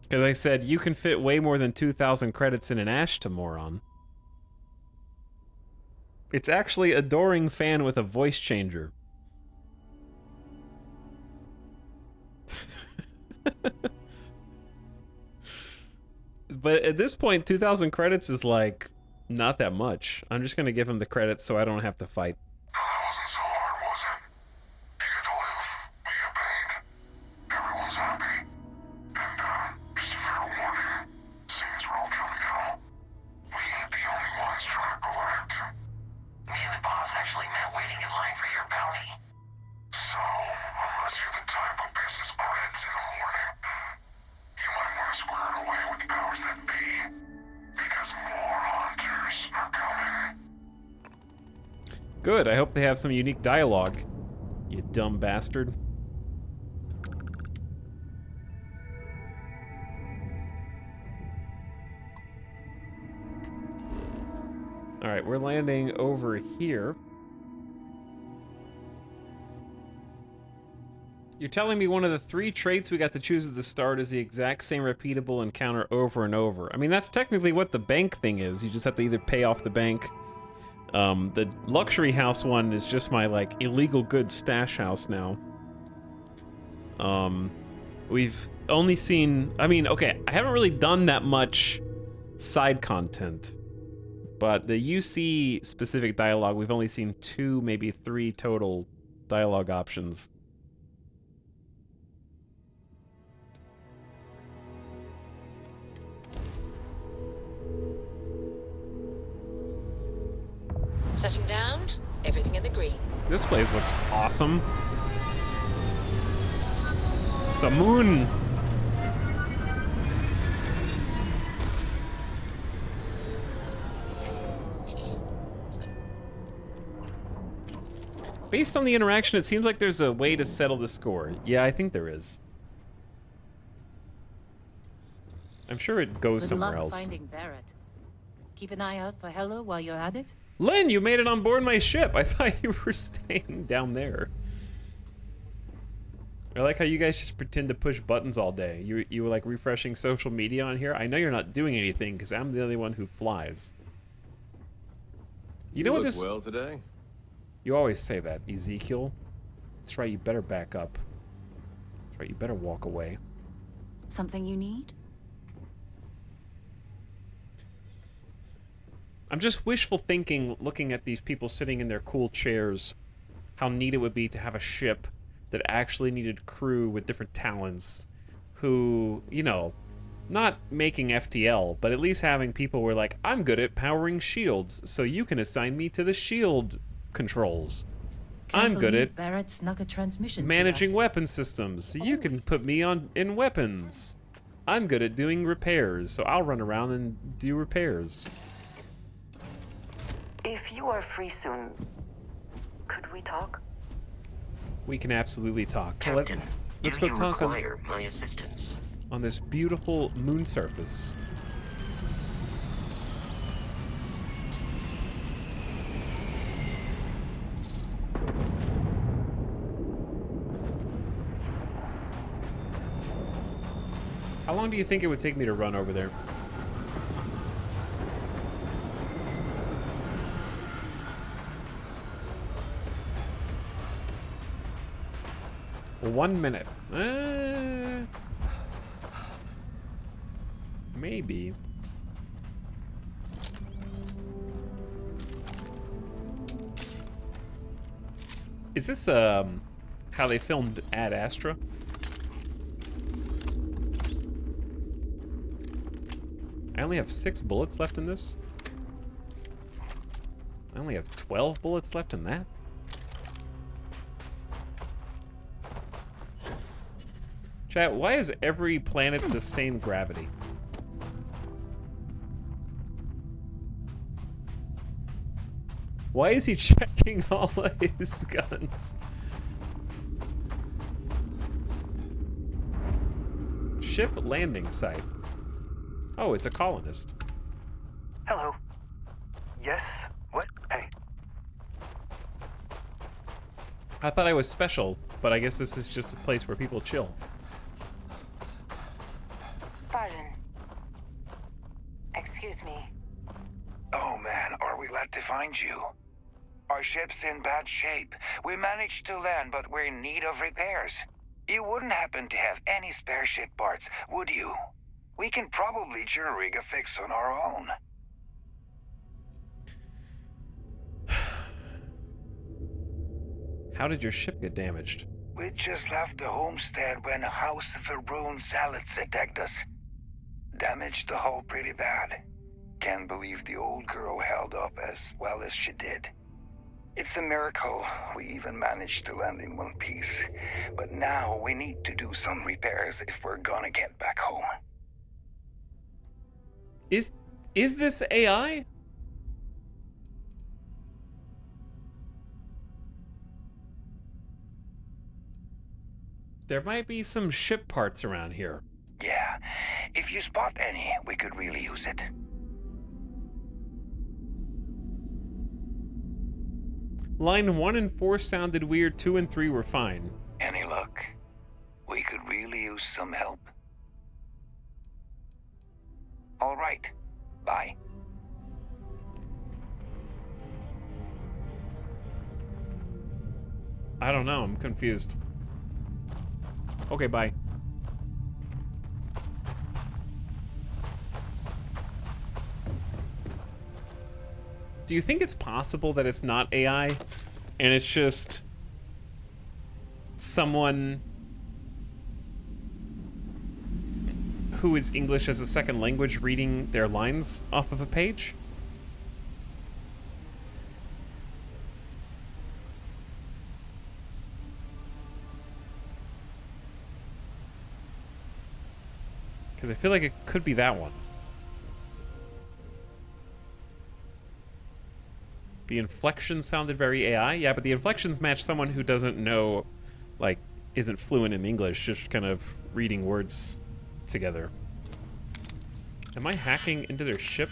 Because I said, you can fit way more than 2,000 credits in an Ashta, moron. It's actually adoring fan with a voice changer. But at this point, 2,000 credits is like not that much. I'm just gonna give him the credits so I don't have to fight. That wasn't so hard, was it? You get to live, be a bank. Everyone's happy. And, just a fair warning, seeing as we're all jumping out, we ain't the only ones trying to collect. Me and the boss actually met waiting in line for your bounty. So, unless you're the type who pisses creds in the morning, you might want to square it away with the powers that be, because more hunters are coming. Good, I hope they have some unique dialogue, you dumb bastard. Alright, we're landing over here. You're telling me one of the 3 traits we got to choose at the start is the exact same repeatable encounter over and over. I mean, that's technically what the bank thing is. You just have to either pay off the bank. The luxury house one is just my, like, illegal goods stash house now. We've only seen... I mean, okay, I haven't really done that much side content. But the UC-specific dialogue, we've only seen 2, maybe 3 total dialogue options. Setting down, everything in the green. This place looks awesome. It's a moon. Based on the interaction, it seems like there's a way to settle the score. Yeah, I think there is. I'm sure it goes somewhere else. Finding Barrett. Keep an eye out for Hella while you're at it. Lynn, you made it on board my ship. I thought you were staying down there. I like how you guys just pretend to push buttons all day. You were like refreshing social media on here. I know you're not doing anything because I'm the only one who flies. You know what this? Well today. You always say that, Ezekiel. That's right. You better back up. That's right. You better walk away. Something you need? I'm just wishful thinking, looking at these people sitting in their cool chairs, how neat it would be to have a ship that actually needed crew with different talents who, you know, not making FTL, but at least having people who are like, I'm good at powering shields, so you can assign me to the shield controls. I'm good at Barrett snuck a transmission managing weapon systems, so you can put me in weapons. I'm good at doing repairs, so I'll run around and do repairs. If you are free soon, could we talk? We can absolutely talk. Captain, let's go talk on my assistance on this beautiful moon surface. How long do you think it would take me to run over there? One minute. Maybe. Is this how they filmed Ad Astra? I only have 6 bullets left in this. I only have 12 bullets left in that. Chat, why is every planet the same gravity? Why is he checking all of his guns? Ship landing site. Oh, it's a colonist. Hello. Yes? What? Hey. I thought I was special, but I guess this is just a place where people chill. Pardon. Excuse me. Oh man, are we glad to find you? Our ship's in bad shape. We managed to land, but we're in need of repairs. You wouldn't happen to have any spare ship parts, would you? We can probably jury-rig a fix on our own. How did your ship get damaged? We just left the homestead when a House of the Rune Zealots attacked us. Damaged the hull pretty bad. Can't believe the old girl held up as well as she did. It's a miracle we even managed to land in one piece. But now we need to do some repairs if we're gonna get back home. Is this AI? There might be some ship parts around here. Yeah, if you spot any, we could really use it. Line 1 and 4 sounded weird, 2 and 3 were fine. Any luck? We could really use some help. All right, bye. I don't know, I'm confused. Okay, bye. Do you think it's possible that it's not AI and it's just someone who is English as a second language reading their lines off of a page? Because I feel like it could be that one. The inflection sounded very AI. Yeah, but the inflections match someone who doesn't know, like, isn't fluent in English, just kind of reading words together. Am I hacking into their ship?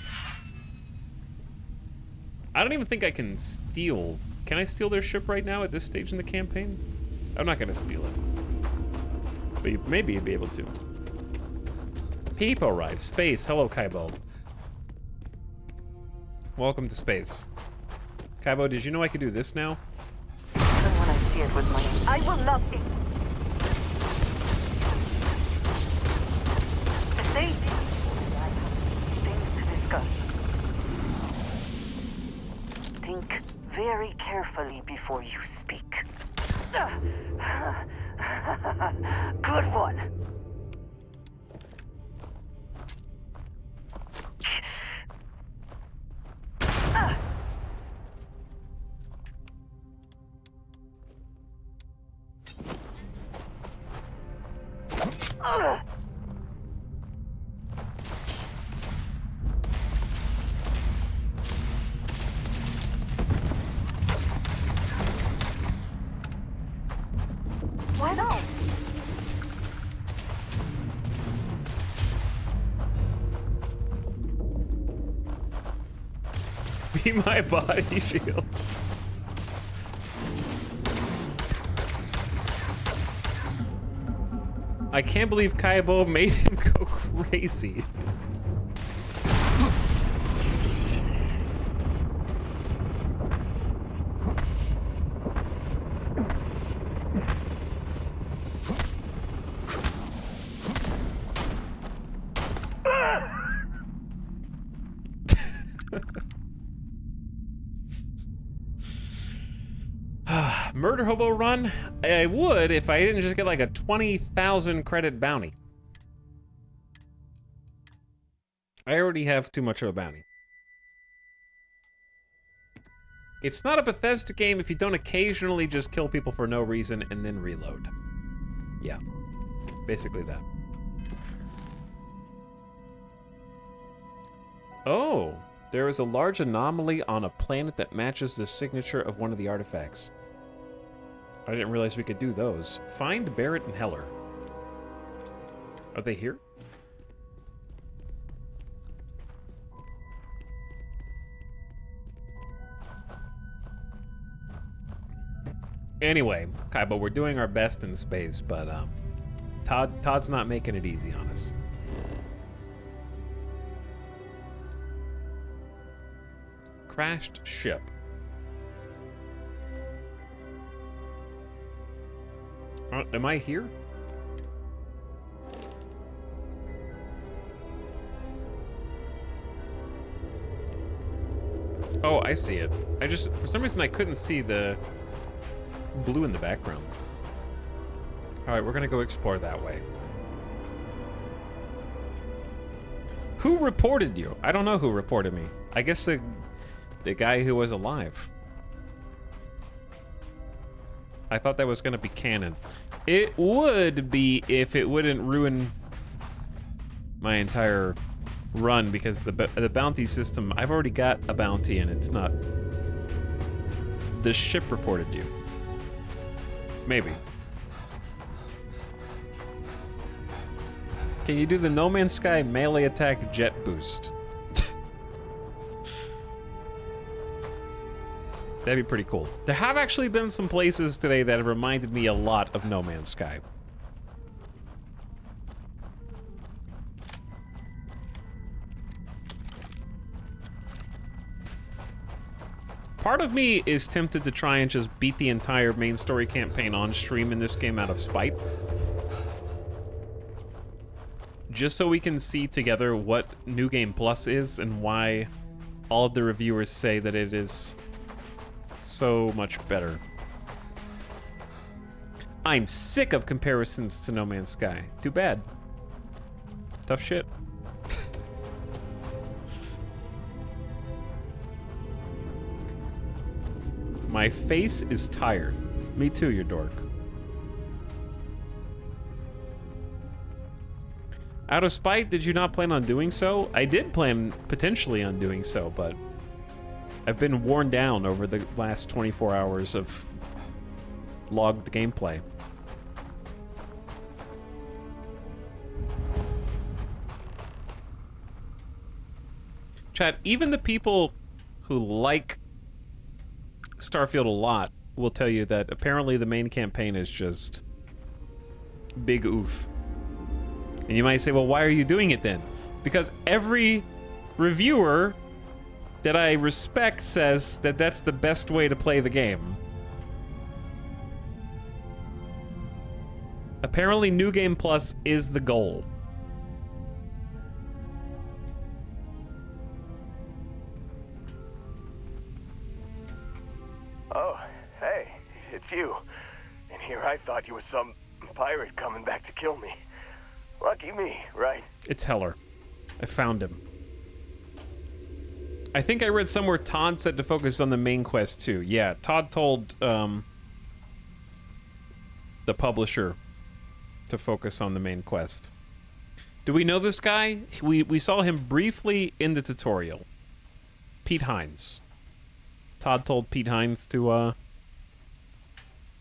I don't even think I can steal. Can I steal their ship right now at this stage in the campaign? I'm not going to steal it. But you maybe be able to. People arrive. Space. Hello, Kaibo. Welcome to space. Kaibo, did you know I could do this now? Even when I see it with my... I will not be... Stay. I have things to discuss. Think very carefully before you speak. Good one. Why not? Be my body shield. I can't believe Kaibo made him go crazy. Murder Hobo run? I would if I didn't just get like a 20,000 credit bounty. I already have too much of a bounty. It's not a Bethesda game if you don't occasionally just kill people for no reason and then reload. Yeah, basically that. Oh, there is a large anomaly on a planet that matches the signature of one of the artifacts. I didn't realize we could do those. Find Barrett and Heller. Are they here? Anyway, Kaibo, we're doing our best in space, but Todd's not making it easy on us. Crashed ship. Am I here? Oh, I see it. For some reason, I couldn't see the blue in the background. All right, we're gonna go explore that way. Who reported you? I don't know who reported me. I guess the guy who was alive. I thought that was gonna be canon. It would be if it wouldn't ruin my entire run, because the bounty system, I've already got a bounty and it's not. The ship reported you. Maybe. Can you do the No Man's Sky melee attack jet boost? That'd be pretty cool. There have actually been some places today that have reminded me a lot of No Man's Sky. Part of me is tempted to try and just beat the entire main story campaign on stream in this game out of spite. Just so we can see together what New Game Plus is and why all of the reviewers say that it is so much better. I'm sick of comparisons to No Man's Sky. Too bad. Tough shit. My face is tired. Me too, you dork. Out of spite, did you not plan on doing so? I did plan potentially on doing so, but I've been worn down over the last 24 hours of logged gameplay. Chat, even the people who like Starfield a lot will tell you that apparently the main campaign is just big oof. And you might say, well, why are you doing it then? Because every reviewer that I respect says that that's the best way to play the game. Apparently, New Game Plus is the goal. Oh, hey, it's you. And here I thought you were some pirate coming back to kill me. Lucky me, right? It's Heller. I found him. I think I read somewhere Todd said to focus on the main quest too. Yeah, Todd told the publisher to focus on the main quest. Do we know this guy? We saw him briefly in the tutorial. Pete Hines. Todd told Pete Hines to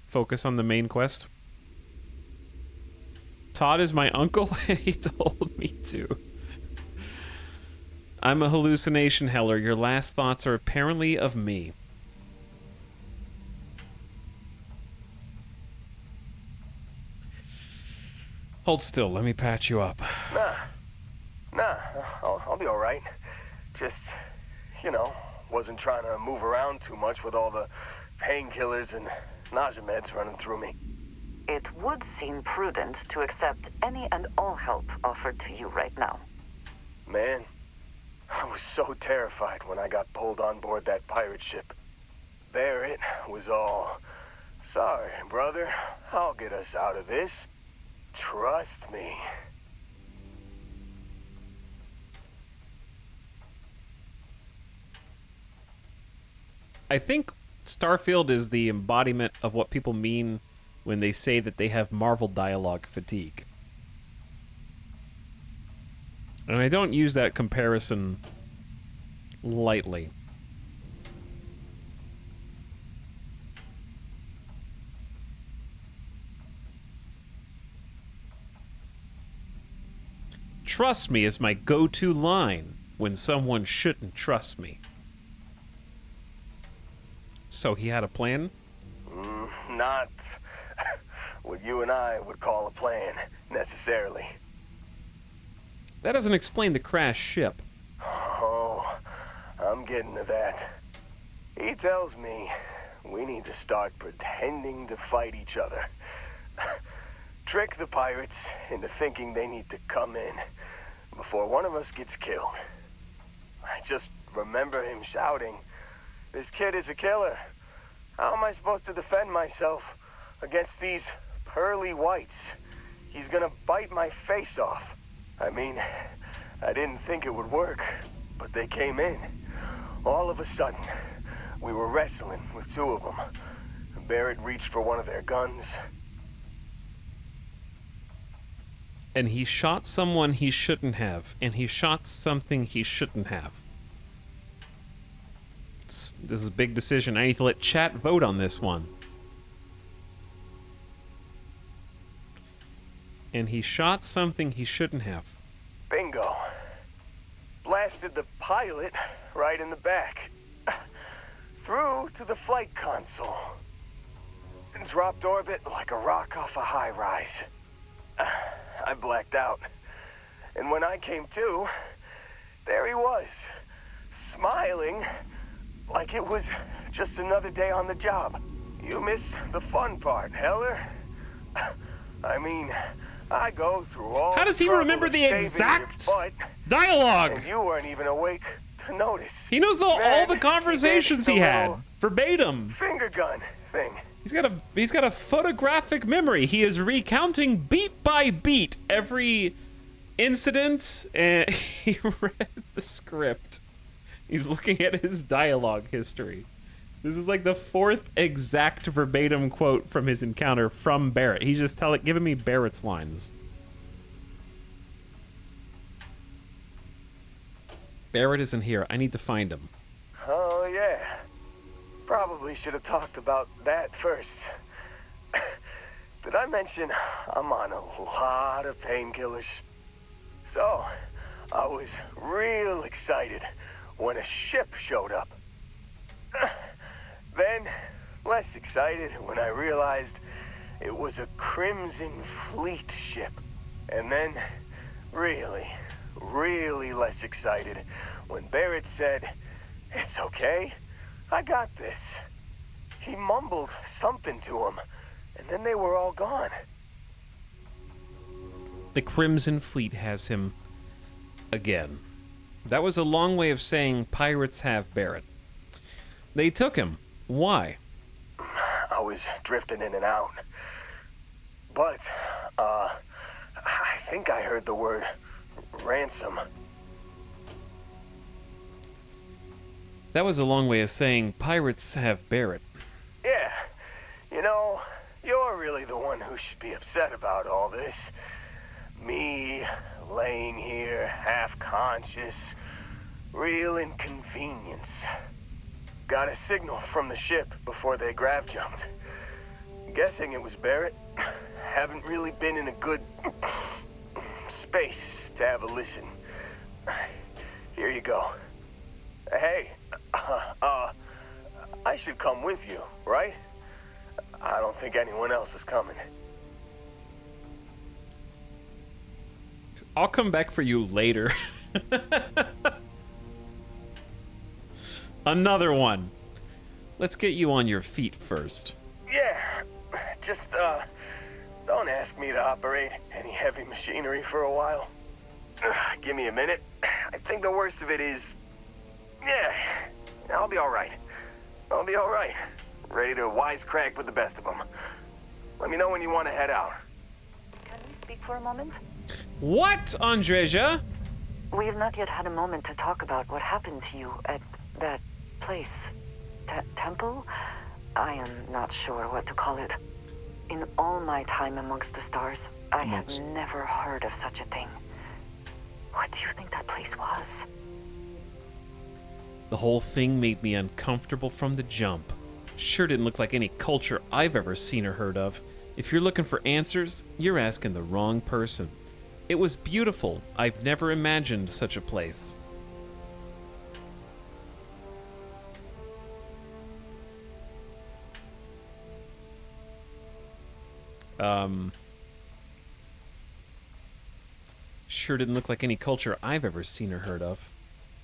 focus on the main quest. Todd is my uncle, and he told me to. I'm a hallucination, Heller. Your last thoughts are apparently of me. Hold still, let me patch you up. Nah, I'll be all right. Just, you know, wasn't trying to move around too much with all the painkillers and nausea meds running through me. It would seem prudent to accept any and all help offered to you right now. Man, I was so terrified when I got pulled on board that pirate ship. There it was all, sorry, brother, I'll get us out of this. Trust me. I think Starfield is the embodiment of what people mean when they say that they have Marvel dialogue fatigue. And I don't use that comparison lightly. Trust me is my go-to line when someone shouldn't trust me. So he had a plan? Not what you and I would call a plan, necessarily. That doesn't explain the crashed ship. Oh, I'm getting to that. He tells me we need to start pretending to fight each other. Trick the pirates into thinking they need to come in before one of us gets killed. I just remember him shouting, "This kid is a killer. How am I supposed to defend myself against these pearly whites? He's gonna bite my face off." I mean, I didn't think it would work, but they came in. All of a sudden, we were wrestling with two of them. Barrett reached for one of their guns. And he shot someone he shouldn't have. And he shot something he shouldn't have. This is a big decision. I need to let chat vote on this one. And he shot something he shouldn't have. Bingo. Blasted the pilot right in the back. Through to the flight console. And dropped orbit like a rock off a high rise. I blacked out. And when I came to, there he was, smiling like it was just another day on the job. You missed the fun part, Heller. I mean, I go through all. How does he remember the exact dialogue? And you weren't even awake to notice. He knows all the conversations he had verbatim. Finger gun thing. He's got a photographic memory. He is recounting beat by beat every incident, and he read the script. He's looking at his dialogue history. This is like the 4th exact verbatim quote from his encounter from Barrett. He's just giving me Barrett's lines. Barrett isn't here. I need to find him. Oh, yeah. Probably should have talked about that first. Did I mention I'm on a lot of painkillers? So, I was real excited when a ship showed up. Then, less excited when I realized it was a Crimson Fleet ship. And then, really less excited when Barrett said, "It's okay. I got this." He mumbled something to him, and then they were all gone. The Crimson Fleet has him again. That was a long way of saying pirates have Barrett. They took him. Why? I was drifting in and out. But, I think I heard the word ransom. That was a long way of saying pirates have Barrett. Yeah. You know, you're really the one who should be upset about all this. Me, laying here, half-conscious. Real inconvenience. Got a signal from the ship before they grav jumped. Guessing it was Barrett. Haven't really been in a good space to have a listen. Here you go. Hey, I should come with you, right? I don't think anyone else is coming. I'll come back for you later. Another one. Let's get you on your feet first. Yeah, just, don't ask me to operate any heavy machinery for a while. Give me a minute. I think the worst of it is... Yeah, I'll be all right. I'll be all right. Ready to wisecrack with the best of them. Let me know when you want to head out. Can we speak for a moment? What, Andreja? We have not yet had a moment to talk about what happened to you at that place. Temple? I am not sure what to call it. In all my time amongst the stars, I have never heard of such a thing. What do you think that place was? The whole thing made me uncomfortable from the jump. Sure didn't look like any culture I've ever seen or heard of. If you're looking for answers, you're asking the wrong person. It was beautiful. I've never imagined such a place. Sure didn't look like any culture I've ever seen or heard of.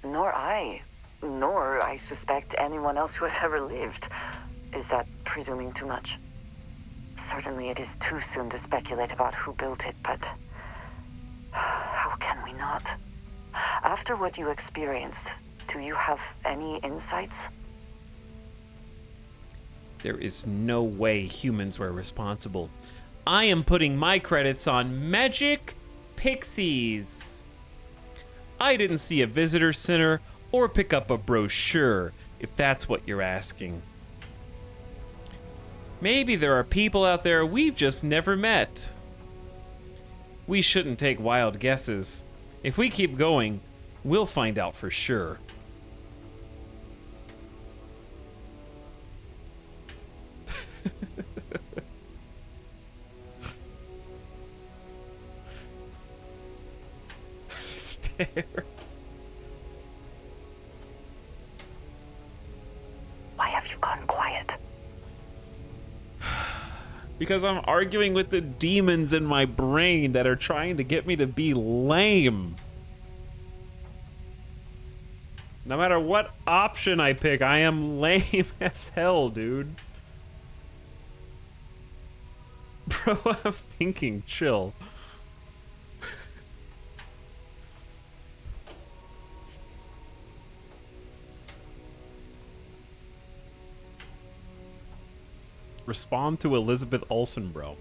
Nor I. Nor, I suspect, anyone else who has ever lived. Is that presuming too much? Certainly it is too soon to speculate about who built it, but how can we not? After what you experienced, do you have any insights? There is no way humans were responsible. I am putting my credits on Magic Pixies. I didn't see a visitor center or pick up a brochure, if that's what you're asking. Maybe there are people out there we've just never met. We shouldn't take wild guesses. If we keep going, we'll find out for sure. Stare. Why have you gone quiet? Because I'm arguing with the demons in my brain that are trying to get me to be lame. No matter what option I pick, I am lame as hell, dude. Bro, I'm thinking, chill. Respond to Elizabeth Olsen, bro.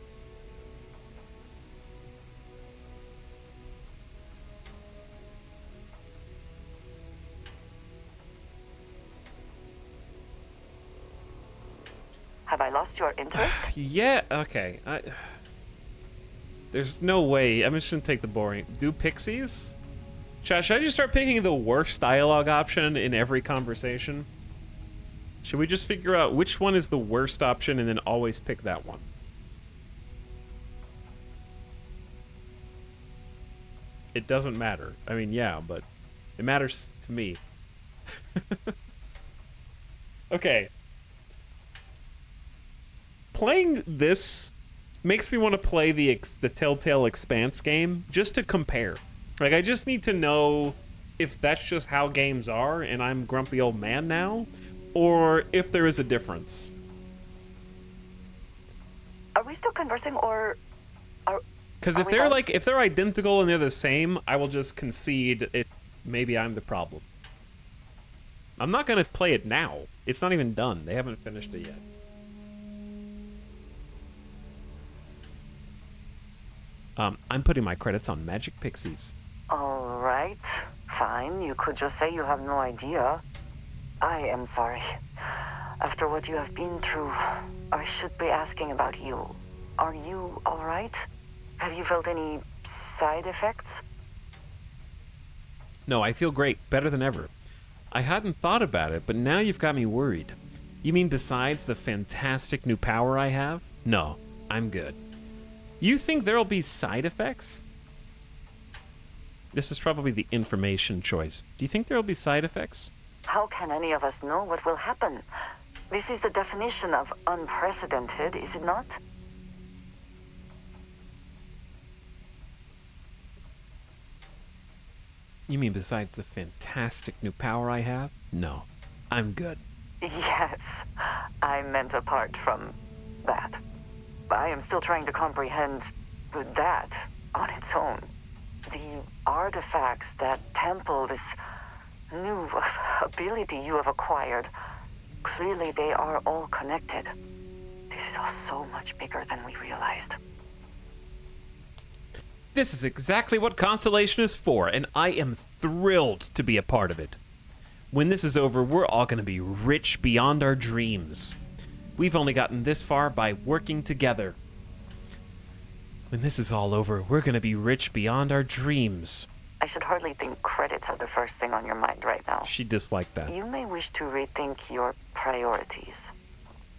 Have I lost your interest? Yeah, okay. There's no way. I'm just gonna take the boring. Do pixies? Should I just start picking the worst dialogue option in every conversation? Should we just figure out which one is the worst option and then always pick that one? It doesn't matter. I mean, yeah, but it matters to me. Okay. Playing this makes me want to play the Telltale Expanse game just to compare. Like, I just need to know if that's just how games are and I'm grumpy old man now, or if there is a difference. Are we still conversing, or are... Because if they're like, if they're identical and they're the same, I will just concede it. Maybe I'm the problem. I'm not gonna play it now. It's not even done. They haven't finished it yet. I'm putting my credits on Magic Pixies. All right, fine. You could just say you have no idea. I am sorry. After what you have been through, I should be asking about you. Are you all right? Have you felt any side effects? No, I feel great. Better than ever. I hadn't thought about it, but now you've got me worried. You mean besides the fantastic new power I have? No, I'm good. You think there'll be side effects? This is probably the information choice. Do you think there'll be side effects? How can any of us know what will happen? This is the definition of unprecedented, is it not? You mean besides the fantastic new power I have? No, I'm good. Yes, I meant apart from that. I am still trying to comprehend that on its own. The artifacts that temple this new ability you have acquired, clearly they are all connected. This is all so much bigger than we realized. This is exactly what Constellation is for, and I am thrilled to be a part of it. When this is over, we're all going to be rich beyond our dreams. We've only gotten this far by working together. When this is all over, we're going to be rich beyond our dreams. I should hardly think credits are the first thing on your mind right now. She disliked that. You may wish to rethink your priorities.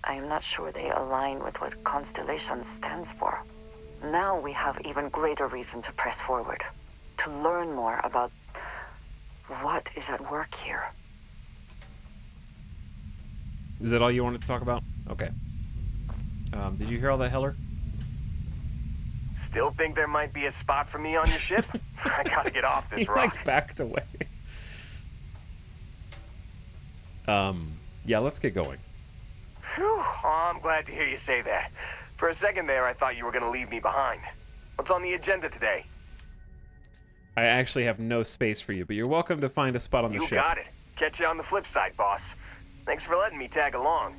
I am not sure they align with what Constellation stands for. Now we have even greater reason to press forward, to learn more about what is at work here. Is that all you wanted to talk about? Okay. Did you hear all that, Heller? Still think there might be a spot for me on your ship? I gotta get off this He, rock. like, backed away. Yeah, let's get going. Whew, oh, I'm glad to hear you say that. For a second there, I thought you were gonna leave me behind. What's on the agenda today? I actually have no space for you, but you're welcome to find a spot on the ship. You got it. Catch you on the flip side, boss. Thanks for letting me tag along.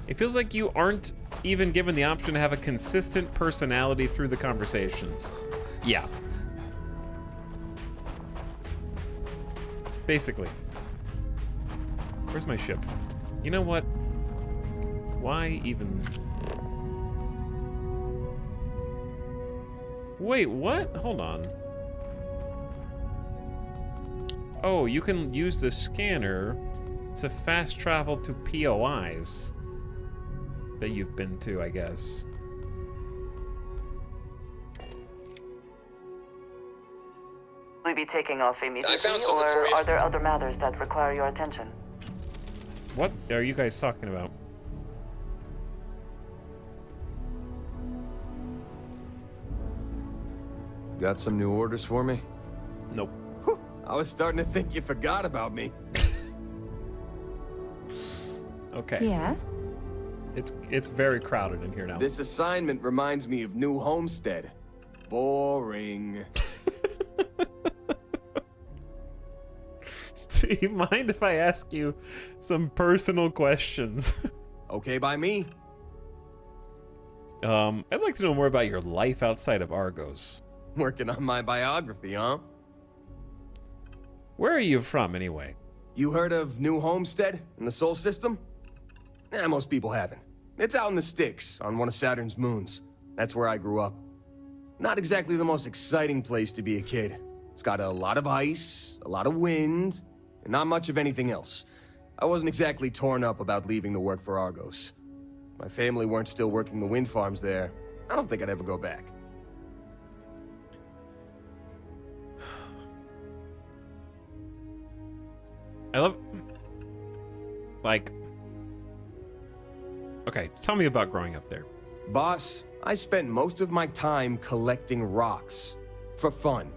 It feels like you aren't even given the option to have a consistent personality through the conversations. Yeah. Basically. Where's my ship? You know what? Why even... Wait, what? Hold on. Oh, you can use the scanner to fast travel to POIs that you've been to, I guess. Will you be taking off immediately, or are there other matters that require your attention? What are you guys talking about? Got some new orders for me? Nope. Whew, I was starting to think you forgot about me. Okay. Yeah? It's very crowded in here now. This assignment reminds me of New Homestead. Boring. Do you mind if I ask you some personal questions? Okay by me. I'd like to know more about your life outside of Argos. Working on my biography, huh? Where are you from, anyway? You heard of New Homestead in the Sol System? Most people haven't. It's out in the sticks, on one of Saturn's moons. That's where I grew up. Not exactly the most exciting place to be a kid. It's got a lot of ice, a lot of wind, and not much of anything else. I wasn't exactly torn up about leaving to work for Argos. My family weren't still working the wind farms there. I don't think I'd ever go back. I love... Like... Okay, tell me about growing up there. Boss, I spent most of my time collecting rocks. For fun.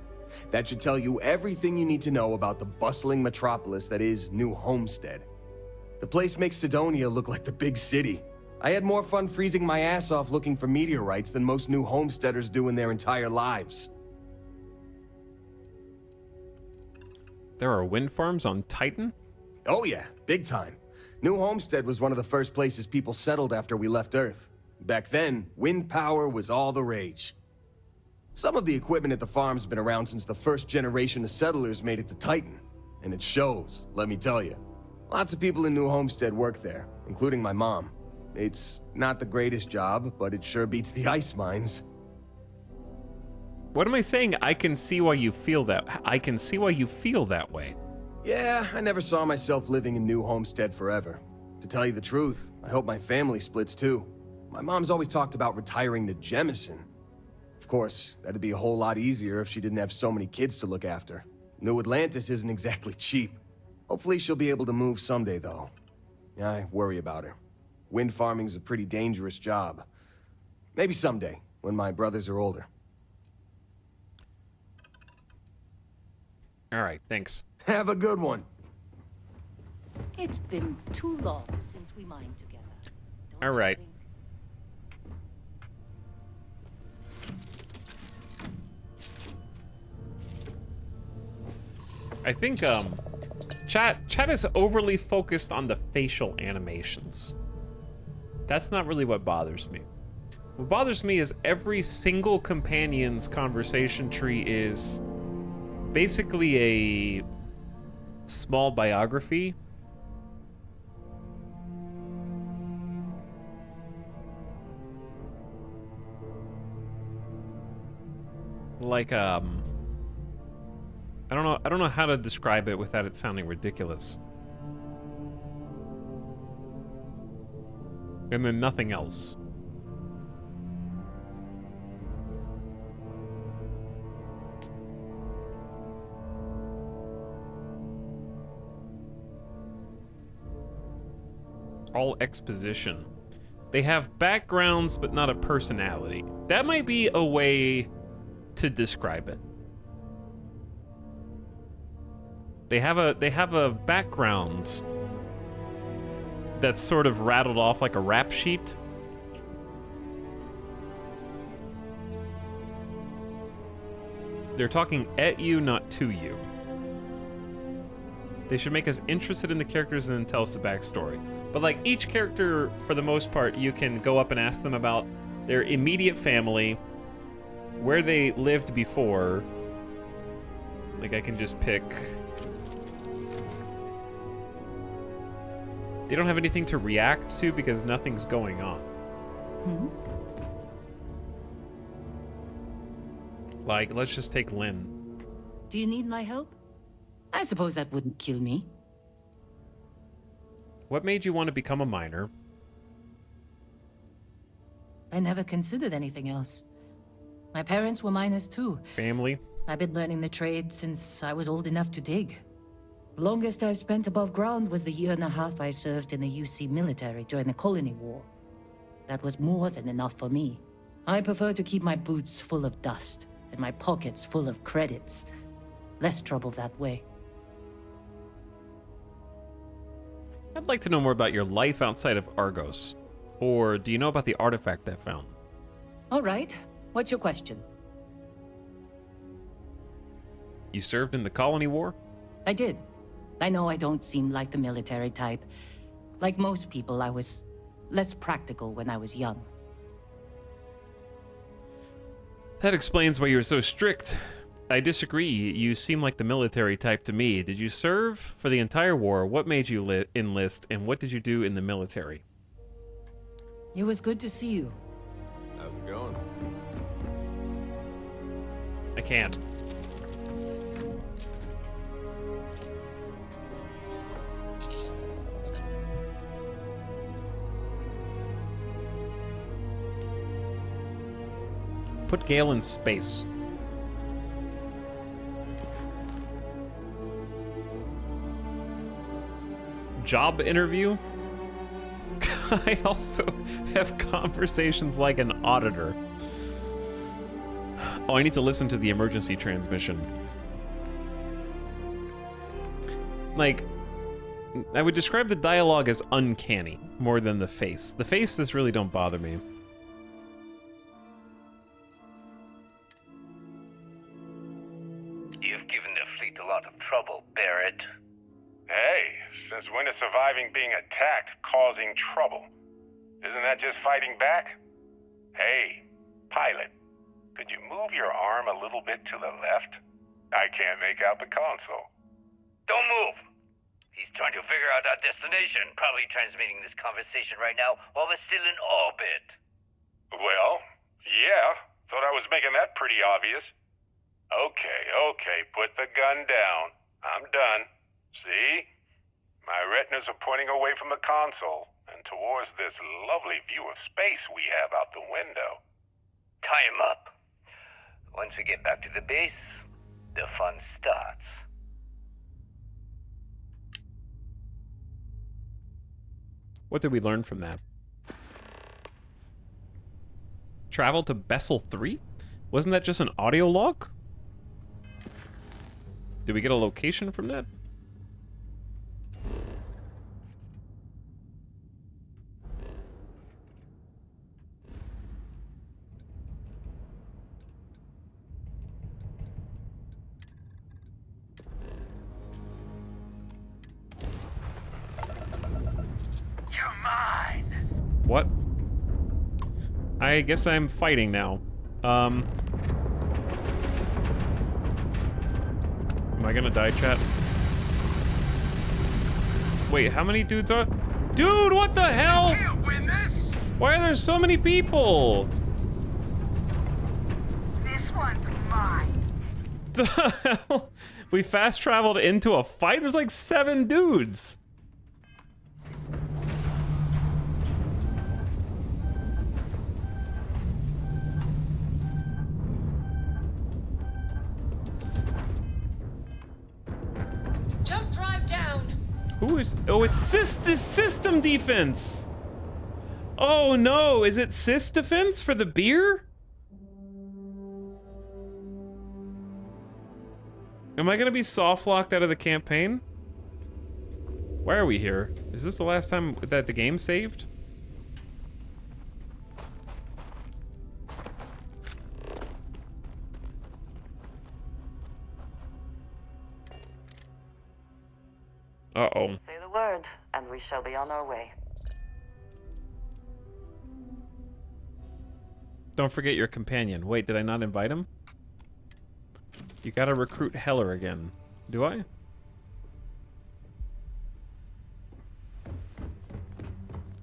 That should tell you everything you need to know about the bustling metropolis that is New Homestead. The place makes Sidonia look like the big city. I had more fun freezing my ass off looking for meteorites than most New Homesteaders do in their entire lives. There are wind farms on Titan? Oh yeah, big time. New Homestead was one of the first places people settled after we left Earth. Back then, wind power was all the rage. Some of the equipment at the farm's been around since the first generation of settlers made it to Titan. And it shows, let me tell you. Lots of people in New Homestead work there, including my mom. It's not the greatest job, but it sure beats the ice mines. What am I saying? I can see why you feel that. I can see why you feel that way. Yeah, I never saw myself living in New Homestead forever. To tell you the truth, I hope my family splits too. My mom's always talked about retiring to Jemison. Of course, that'd be a whole lot easier if she didn't have so many kids to look after. New Atlantis isn't exactly cheap. Hopefully she'll be able to move someday, though. Yeah, I worry about her. Wind farming's a pretty dangerous job. Maybe someday, when my brothers are older. All right, thanks. Have a good one. It's been too long since we mined together. All right. I think chat is overly focused on the facial animations. That's not really what bothers me. What bothers me is every single companion's conversation tree is basically a small biography. Like I don't know how to describe it without it sounding ridiculous. And then nothing else. All exposition. They have backgrounds, but not a personality. That might be a way to describe it. They have a background that's sort of rattled off like a rap sheet. They're talking at you, not to you. They should make us interested in the characters and then tell us the backstory. But like each character, for the most part, you can go up and ask them about their immediate family, where they lived before. Like I can just pick. They don't have anything to react to because nothing's going on. Like, let's just take Lynn. Do you need my help? I suppose that wouldn't kill me. What made you want to become a miner? I never considered anything else. My parents were miners too. Family? I've been learning the trade since I was old enough to dig. The longest I've spent above ground was the year and a half I served in the UC military during the Colony War. That was more than enough for me. I prefer to keep my boots full of dust and my pockets full of credits. Less trouble that way. I'd like to know more about your life outside of Argos. Or do you know about the artifact I found? All right. What's your question? You served in the Colony War? I did. I know I don't seem like the military type. Like most people, I was less practical when I was young. That explains why you were so strict. I disagree. You seem like the military type to me. Did you serve for the entire war? What made you enlist, and what did you do in the military? It was good to see you. How's it going? I can't. Put Gale in space. Job interview? I also have conversations like an auditor. Oh, I need to listen to the emergency transmission. Like, I would describe the dialogue as uncanny more than the face. The faces really don't bother me. You've given the fleet a lot of trouble, Barrett. Hey, since when is surviving being attacked causing trouble? Isn't that just fighting back? Hey, pilot, could you move your arm a little bit to the left? I can't make out the console. Don't move! He's trying to figure out our destination, probably transmitting this conversation right now while we're still in orbit. Well, yeah, thought I was making that pretty obvious. Okay, put the gun down. I'm done. See? My retinas are pointing away from the console and towards this lovely view of space we have out the window. Tie him up. Once we get back to the base, the fun starts. What did we learn from that? Travel to Pt.3? Wasn't that just an audio log? Did we get a location from that? You're mine. What? I guess I'm fighting now. Am I gonna die, chat? Wait, how many dudes are... Dude, what the hell? Can't win this. Why are there so many people? This one's mine. The hell? We fast traveled into a fight? There's like 7 dudes. Jump drive down. Who is... Oh, it's system defense. Oh no, is it sys defense for the beer? Am I gonna be soft locked out of the campaign? Why are we here? Is this the last time that the game saved? Uh-oh. Say the word, and we shall be on our way. Don't forget your companion. Wait, did I not invite him? You gotta recruit Heller again. Do I?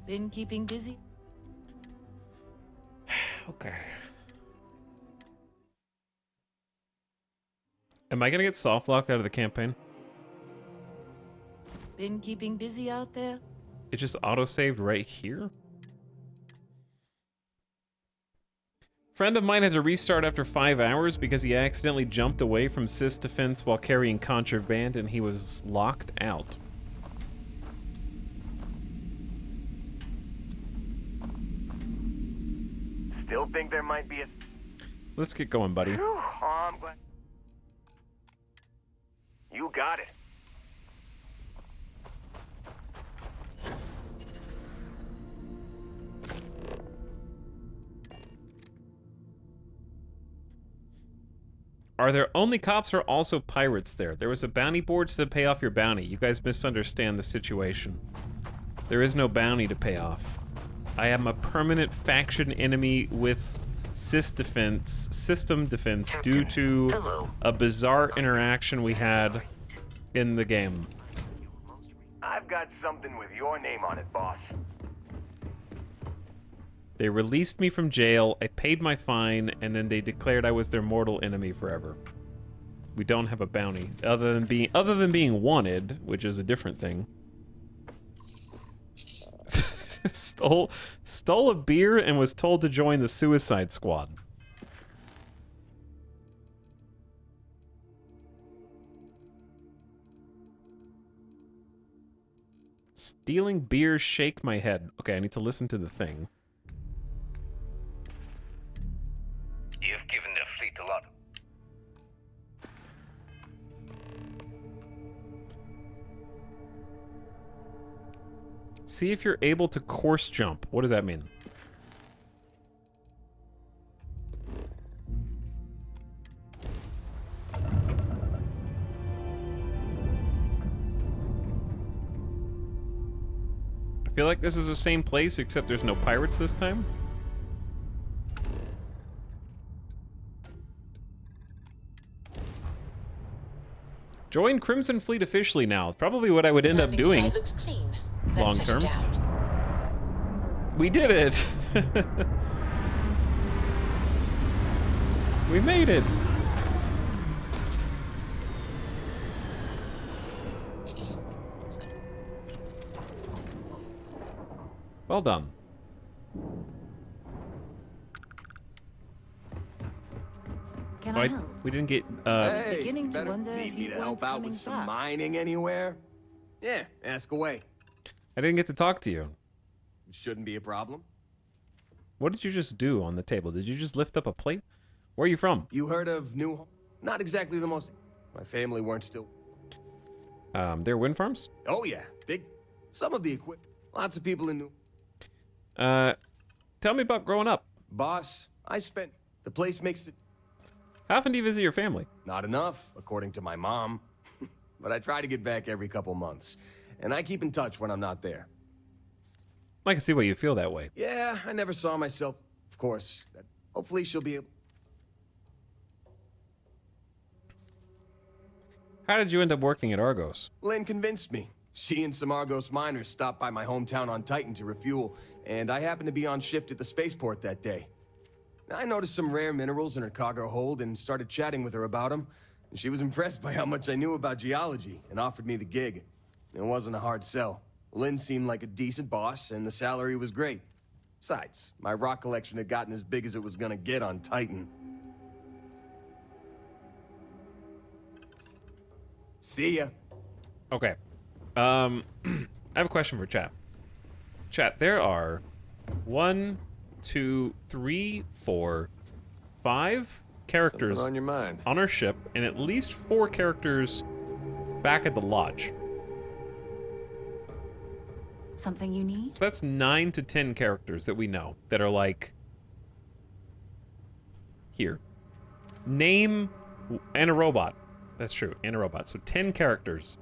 Been keeping busy? Okay. Am I gonna get soft locked out of the campaign? Been keeping busy out there? It just auto-saved right here? Friend of mine had to restart after 5 hours because he accidentally jumped away from sys defense while carrying contraband and he was locked out. Still think there might be a... Let's get going, buddy. Whew, oh, I'm glad. You got it. Are there only cops or also pirates there? There was a bounty board to pay off your bounty. You guys misunderstand the situation. There is no bounty to pay off. I am a permanent faction enemy with system defense due to a bizarre interaction we had in the game. I've got something with your name on it, boss. They released me from jail, I paid my fine, and then they declared I was their mortal enemy forever. We don't have a bounty, other than being wanted, which is a different thing. Stole a beer and was told to join the Suicide Squad. Stealing beer, shake my head. Okay, I need to listen to the thing. You've given the fleet a lot. See if you're able to course jump. What does that mean? I feel like this is the same place, except there's no pirates this time. Join Crimson Fleet officially now. Probably what I would end up doing long term. We did it! We made it! Well done. Can I help? We didn't get, Hey, beginning to wonder need if me you to help weren't out with coming some back. mining anywhere? Yeah, ask away. I didn't get to talk to you. Shouldn't be a problem. What did you just do on the table? Did you just lift up a plate? Where are you from? You heard of New... Not exactly the most... My family weren't still... They're wind farms? Oh yeah, big... Some of the equipment. Lots of people in New... Tell me about growing up. Boss, I spent... The place makes it... How often do you visit your family? Not enough, according to my mom. But I try to get back every couple months. And I keep in touch when I'm not there. I can see why you feel that way. Yeah, I never saw myself. Of course. Hopefully she'll be able... How did you end up working at Argos? Lynn convinced me. She and some Argos miners stopped by my hometown on Titan to refuel, and I happened to be on shift at the spaceport that day. I noticed some rare minerals in her cargo hold and started chatting with her about them. And she was impressed by how much I knew about geology and offered me the gig. It wasn't a hard sell. Lynn seemed like a decent boss, and the salary was great. Besides, my rock collection had gotten as big as it was gonna get on Titan. See ya. Okay. I have a question for chat. Chat, there are 1, 2, 3, 4, 5 characters Something on your mind. on our ship and at least 4 characters back at the lodge. Something you need? So that's 9 to 10 characters that we know that are like here. Name and a robot. That's true, and a robot. So 10 characters.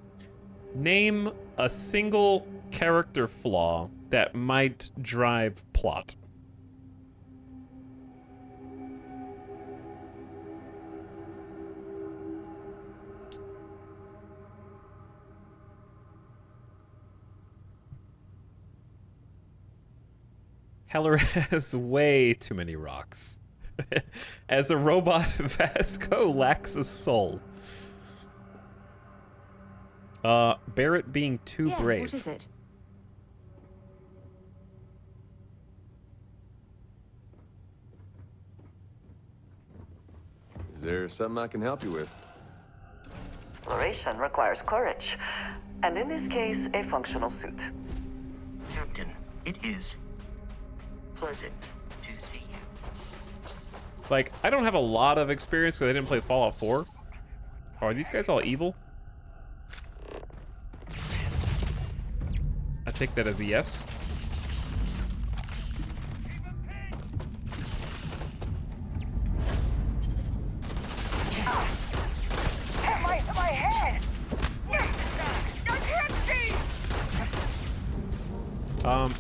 Name a single character flaw that might drive plot. Heller has way too many rocks. As a robot, Vasco lacks a soul. Barrett being too brave. What is it? Is there something I can help you with? Exploration requires courage, and in this case, a functional suit. Captain, it is pleasant to see you. Like, I don't have a lot of experience because I didn't play Fallout 4. Oh, are these guys all evil? I take that as a yes. My head!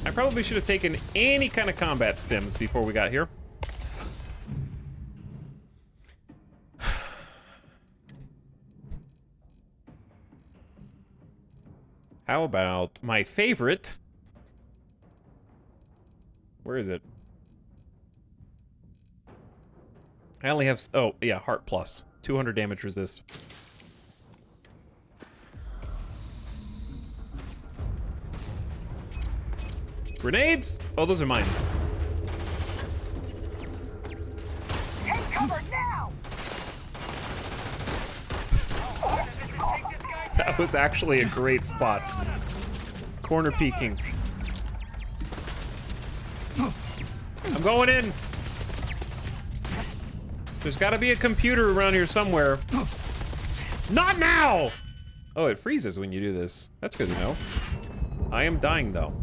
I probably should have taken any kind of combat stims before we got here. How about my favorite? Where is it? I only have, oh yeah, Heart Plus. 200 damage resist. Grenades? Oh, those are mines. Take cover now! That was actually a great spot. Corner peeking. I'm going in. There's got to be a computer around here somewhere. Not now! Oh, it freezes when you do this. That's good to know. I am dying, though.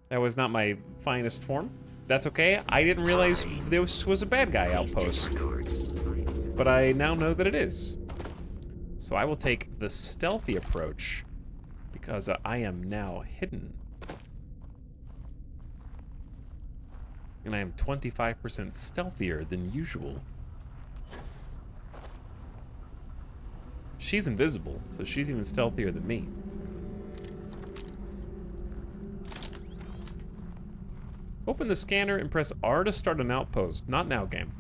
That was not my finest form. That's okay. I didn't realize this was a bad guy outpost. But I now know that it is. So I will take the stealthy approach because I am now hidden. And I am 25% stealthier than usual. She's invisible, so she's even stealthier than me. Open the scanner and press R to start an outpost. Not now, game.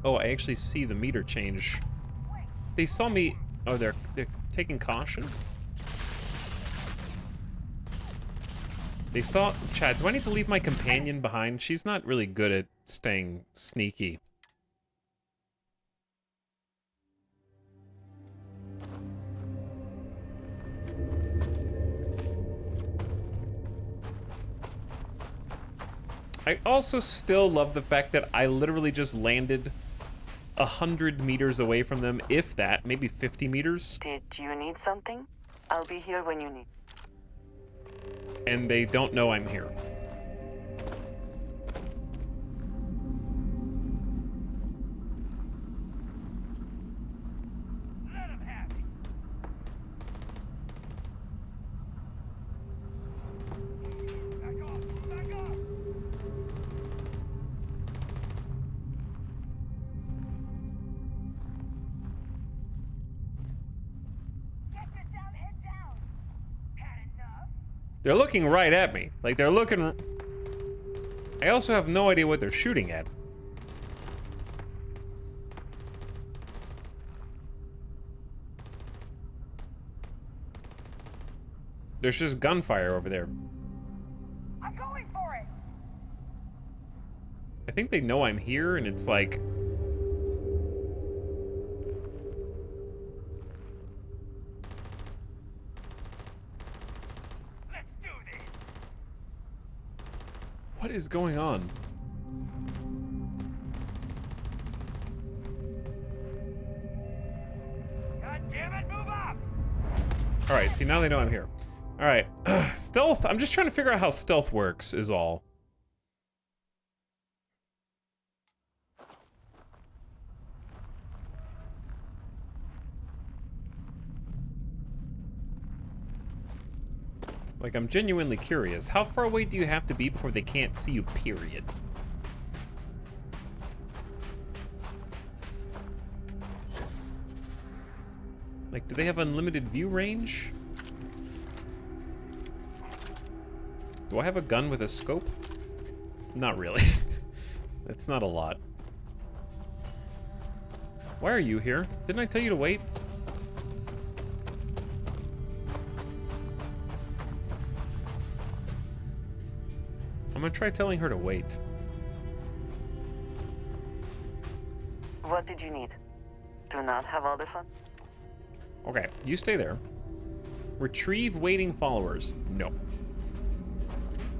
Oh, I actually see the meter change. They saw me. Oh, they're taking caution. They saw. Chad, do I need to leave my companion behind? She's not really good at staying sneaky. I also still love the fact that I literally just landed 100 meters away from them, if that, maybe 50 meters. Did you need something? I'll be here when you need. And they don't know I'm here. They're looking right at me. Like, they're looking... I also have no idea what they're shooting at. There's just gunfire over there. I'm going for it. I think they know I'm here, and it's like... What is going on? God damn it, move up! All right, see, now they know I'm here. All right, stealth. I'm just trying to figure out how stealth works is all. Like, I'm genuinely curious. How far away do you have to be before they can't see you, period? Like, do they have unlimited view range? Do I have a gun with a scope? Not really. That's not a lot. Why are you here? Didn't I tell you to wait? I'm gonna try telling her to wait. What did you need? To not have all the fun? Okay, you stay there. Retrieve waiting followers. No.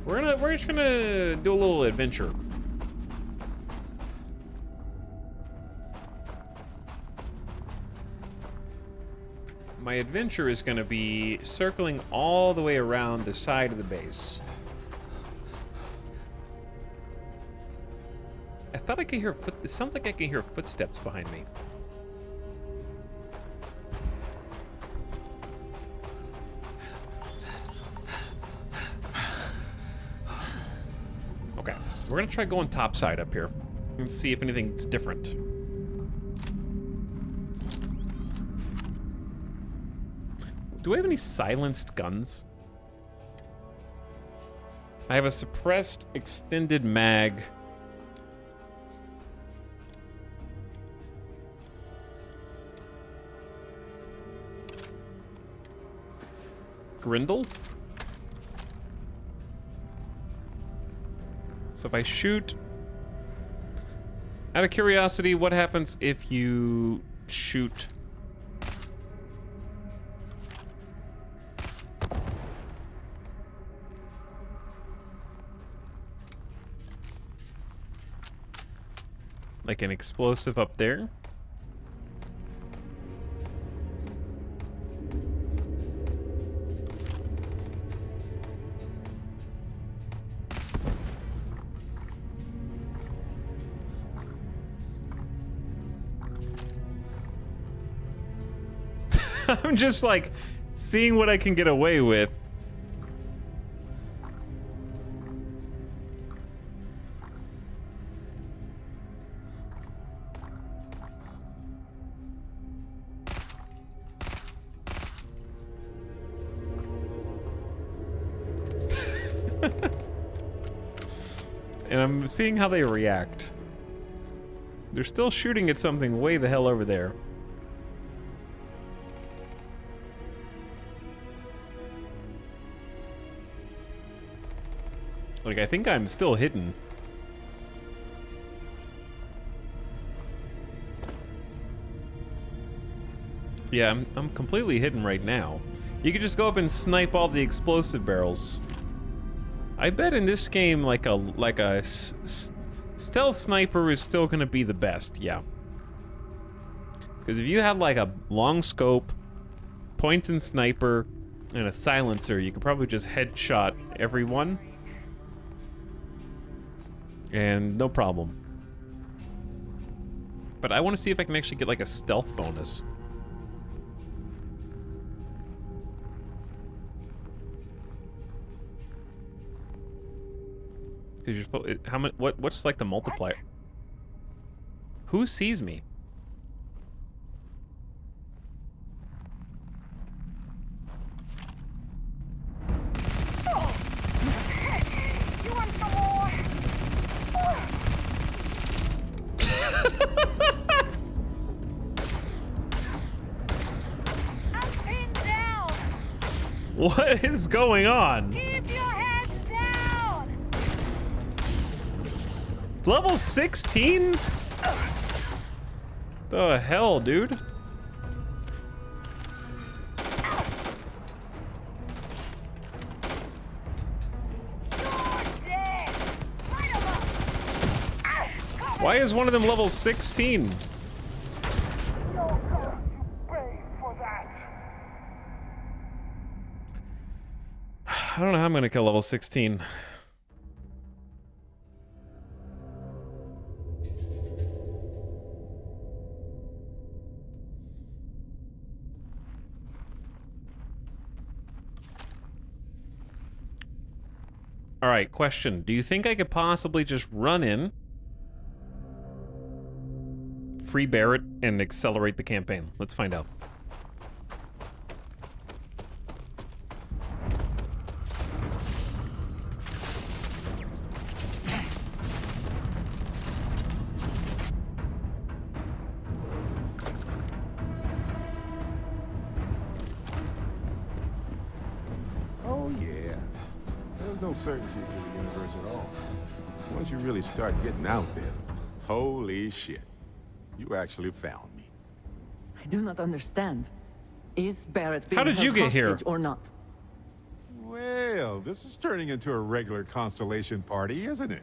We're just gonna do a little adventure. My adventure is gonna be circling all the way around the side of the base. I thought I could hear it sounds like I can hear footsteps behind me. Okay, we're gonna try going topside up here and see if anything's different. Do we have any silenced guns? I have a suppressed extended mag. Grindle? So if I shoot... Out of curiosity, what happens if you shoot... like an explosive up there? I'm just like seeing what I can get away with. And I'm seeing how they react. They're still shooting at something way the hell over there. Like, I think I'm still hidden. Yeah, I'm completely hidden right now. You could just go up and snipe all the explosive barrels. I bet in this game, like a stealth sniper is still gonna be the best, yeah. Because if you have like a long scope, points and sniper, and a silencer, you could probably just headshot everyone. And no problem. But I want to see if I can actually get like a stealth bonus. Because you're supposed, how much? What's like the multiplier? What? Who sees me? What is going on? Keep your heads down! It's level 16? The hell, dude? You're dead! Why is one of them level 16? I don't know how I'm gonna kill level 16. All right, question. Do you think I could possibly just run in, free Barrett, and accelerate the campaign? Let's find out. Oh, yeah. There's no certainty to the universe at all. Once you really start getting out there, holy shit. You actually found me. I do not understand. Is Barrett being How did you held get here? hostage or not? Well, this is turning into a regular Constellation party, isn't it?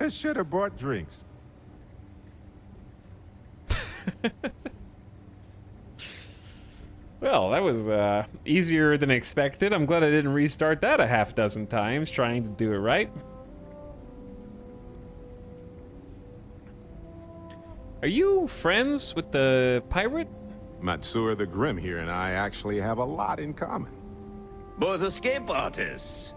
I should have brought drinks. Well, that was easier than expected. I'm glad I didn't restart that a half dozen times trying to do it right. Are you friends with the pirate? Matsura the Grim here and I actually have a lot in common. Both escape artists.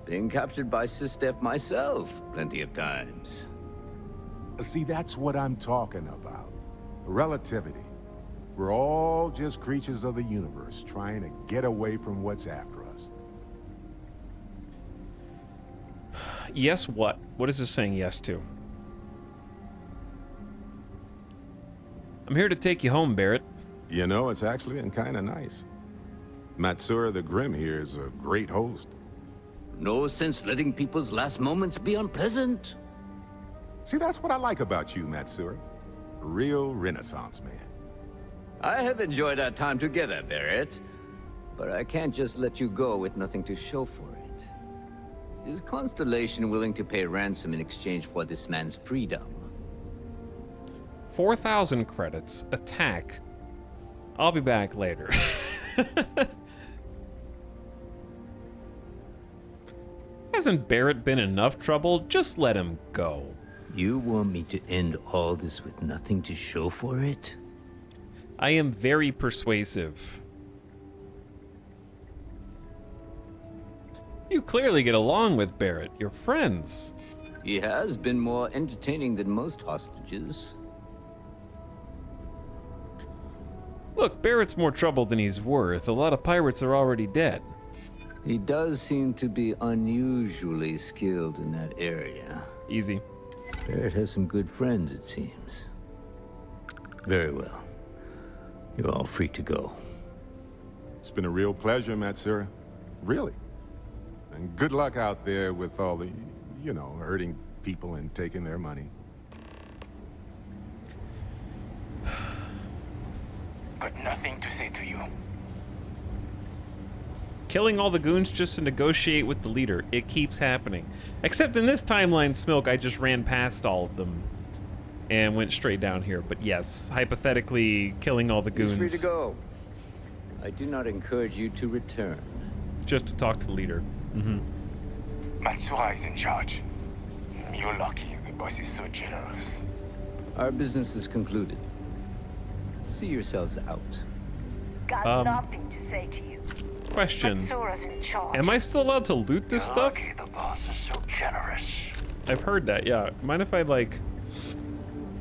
Being captured by Sistef myself plenty of times. See, that's what I'm talking about. Relativity. We're all just creatures of the universe trying to get away from what's after us. Yes, what? What is this saying yes to? I'm here to take you home, Barrett. You know, it's actually been kind of nice. Matsura the Grim here is a great host. No sense letting people's last moments be unpleasant. See, that's what I like about you, Matsura. A real Renaissance man. I have enjoyed our time together, Barrett. But I can't just let you go with nothing to show for it. Is Constellation willing to pay ransom in exchange for this man's freedom? 4,000 credits. Attack. I'll be back later. Hasn't Barrett been enough trouble? Just let him go. You want me to end all this with nothing to show for it? I am very persuasive. You clearly get along with Barrett. You're friends. He has been more entertaining than most hostages. Look, Barrett's more trouble than he's worth. A lot of pirates are already dead. He does seem to be unusually skilled in that area. Easy. Barrett has some good friends, it seems. Very well. You're all free to go. It's been a real pleasure, Matsura. Really. And good luck out there with all the, you know, hurting people and taking their money. Got nothing to say to you. Killing all the goons just to negotiate with the leader. It keeps happening. Except in this timeline, Smilk, I just ran past all of them and went straight down here. But yes, hypothetically, killing all the goons. He's free to go. I do not encourage you to return. Just to talk to the leader. Mm-hmm. Matsura is in charge. You're lucky the boss is so generous. Our business is concluded. See yourselves out. Got nothing to say to you. Question. Matsura's in charge. Am I still allowed to loot this stuff? Lucky the boss is so generous. I've heard that, yeah. Mind if I, like,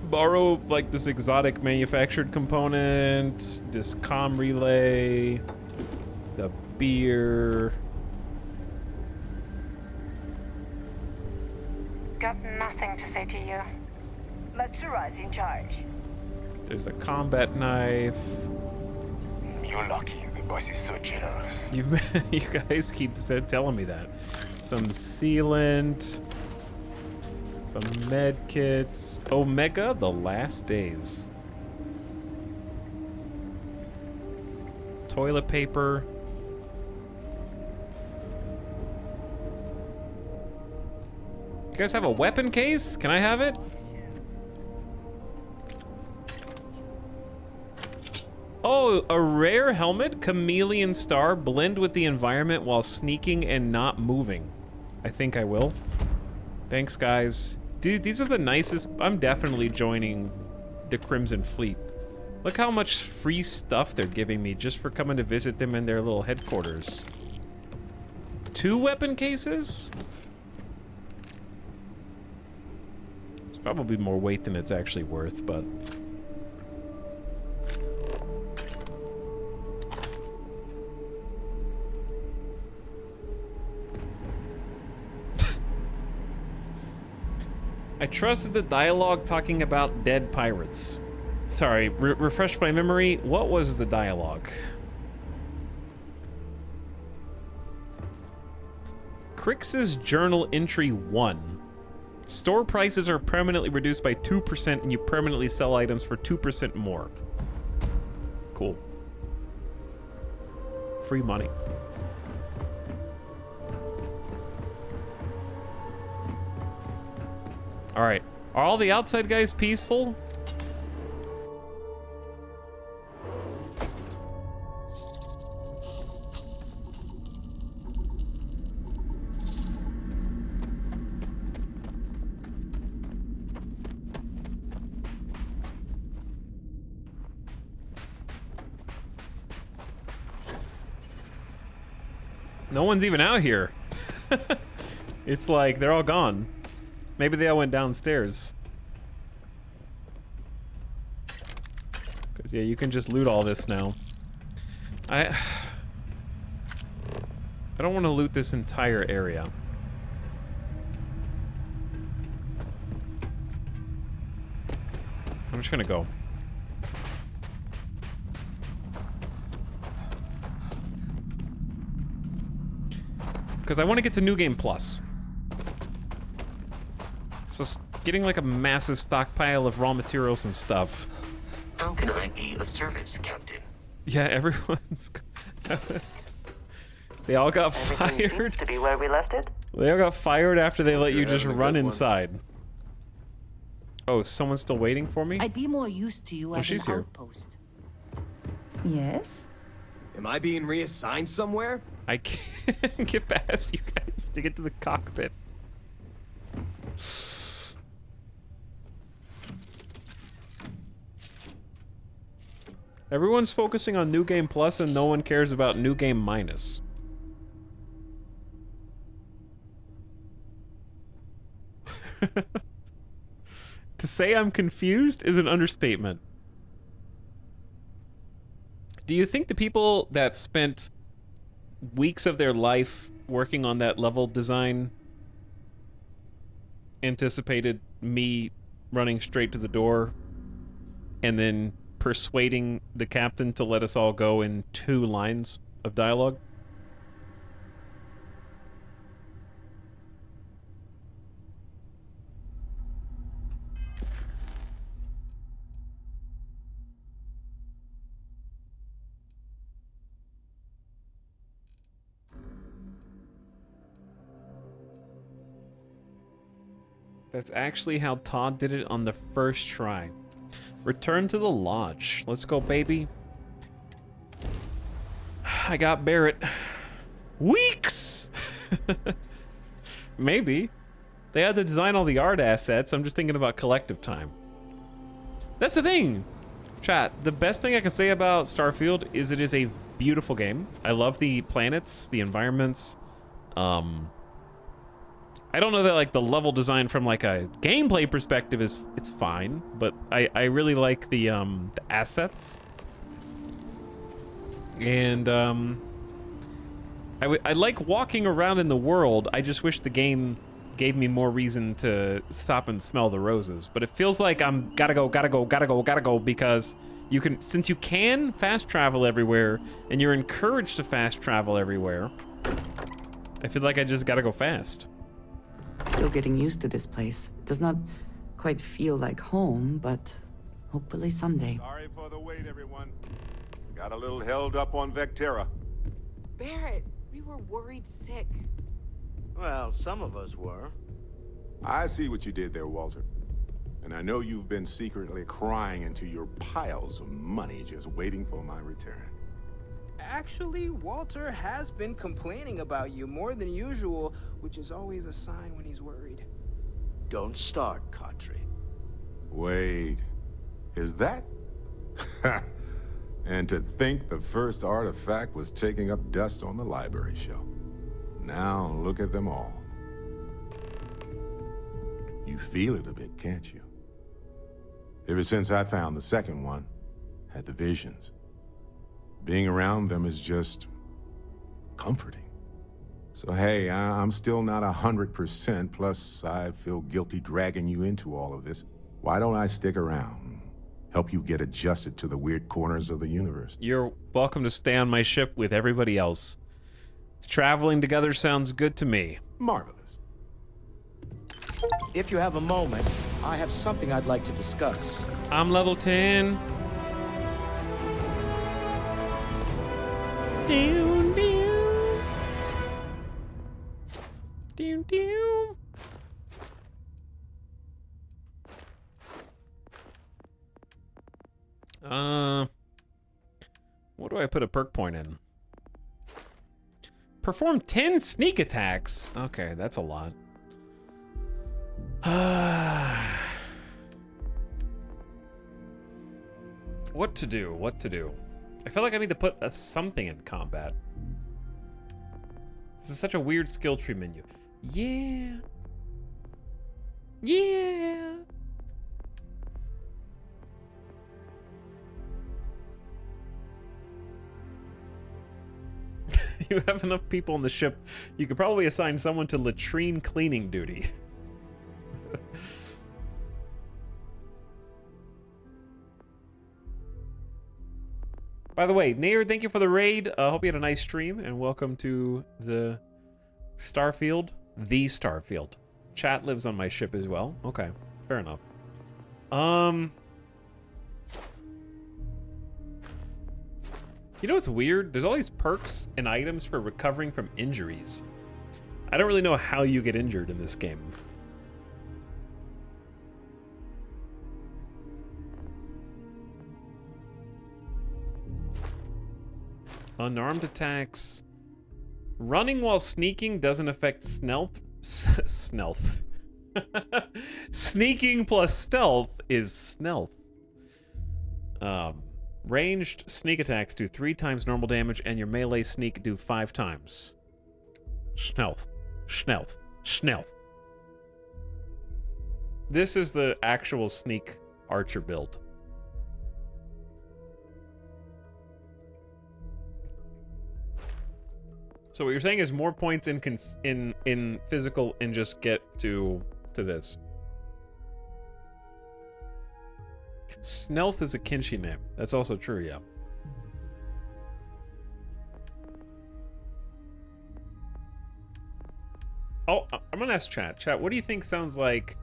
borrow, like, this exotic manufactured component, this comm relay, the beer. Got nothing to say to you. Matsura's in charge. There's a combat knife. You're lucky the boss is so generous. You guys keep telling me that. Some sealant. Some med kits. Omega, the last days. Toilet paper. You guys have a weapon case? Can I have it? Oh, a rare helmet, chameleon star, blend with the environment while sneaking and not moving. I think I will. Thanks, guys. Dude, these are the nicest. I'm definitely joining the Crimson Fleet. Look how much free stuff they're giving me just for coming to visit them in their little headquarters. 2 weapon cases? It's probably more weight than it's actually worth, but... I trusted the dialogue talking about dead pirates. Sorry, refresh my memory. What was the dialogue? Crix's Journal Entry 1. Store prices are permanently reduced by 2% and you permanently sell items for 2% more. Cool. Free money. All right, are all the outside guys peaceful? No one's even out here. It's like they're all gone. Maybe they all went downstairs. Because, yeah, you can just loot all this now. I don't want to loot this entire area. I'm just gonna go. Because I want to get to New Game Plus. So getting like a massive stockpile of raw materials and stuff. How can I be of service, Captain? Yeah, everyone's... They all got fired. Seems to be where we left it. They all got fired after they let you just run inside. Oh, someone's still waiting for me? I'd be more used to you as she's an here. outpost. Yes? Am I being reassigned somewhere? I can't get past you guys to get to the cockpit. Everyone's focusing on New Game Plus and no one cares about New Game Minus. To say I'm confused is an understatement. Do you think the people that spent weeks of their life working on that level design anticipated me running straight to the door and then persuading the captain to let us all go in 2 lines of dialogue? That's actually how Todd did it on the first try. Return to the lodge. Let's go, baby. I got Barrett. Weeks! Maybe. They had to design all the art assets. I'm just thinking about collective time. That's the thing. Chat, the best thing I can say about Starfield is it is a beautiful game. I love the planets, the environments. I don't know that like the level design from like a gameplay perspective it's fine, but I really like the assets. And I like walking around in the world. I just wish the game gave me more reason to stop and smell the roses. But it feels like I'm gotta go because you can, since you can fast travel everywhere and you're encouraged to fast travel everywhere, I feel like I just gotta go fast. Still getting used to this place. It does not quite feel like home, but hopefully someday. Sorry for the wait, everyone. Got a little held up on Vectera. Barrett, we were worried sick. Well, some of us were. I see what you did there, Walter. And I know you've been secretly crying into your piles of money just waiting for my return. Actually, Walter has been complaining about you more than usual, which is always a sign when he's worried. Don't start, Pt.3. Wait, is that? And to think the first artifact was taking up dust on the library shelf. Now look at them all. You feel it a bit, can't you? Ever since I found the second one, had the visions. Being around them is just comforting. So hey, I'm still not 100%, plus I feel guilty dragging you into all of this. Why don't I stick around? Help you get adjusted to the weird corners of the universe. You're welcome to stay on my ship with everybody else. Traveling together sounds good to me. Marvelous. If you have a moment, I have something I'd like to discuss. I'm level 10. Down, down. Down, down. What do I put a perk point in? Perform 10 sneak attacks. Okay, that's a lot. What to do? What to do? I feel like I need to put something in combat. This is such a weird skill tree menu. Yeah. Yeah. You have enough people on the ship. You could probably assign someone to latrine cleaning duty. By the way, Nair, thank you for the raid. Hope you had a nice stream, and welcome to the Starfield. The Starfield. Chat lives on my ship as well. Okay, fair enough. You know what's weird? There's all these perks and items for recovering from injuries. I don't really know how you get injured in this game. Unarmed attacks. Running while sneaking doesn't affect stealth. Stealth. Sneaking plus stealth is stealth. Ranged sneak attacks do 3 times normal damage, and your melee sneak do 5 times. Stealth. Stealth. Stealth. This is the actual sneak archer build. So what you're saying is more points in physical and just get to this. Snelth is a Kinshi name. That's also true, yeah. Oh, I'm gonna ask chat. Chat, what do you think sounds like...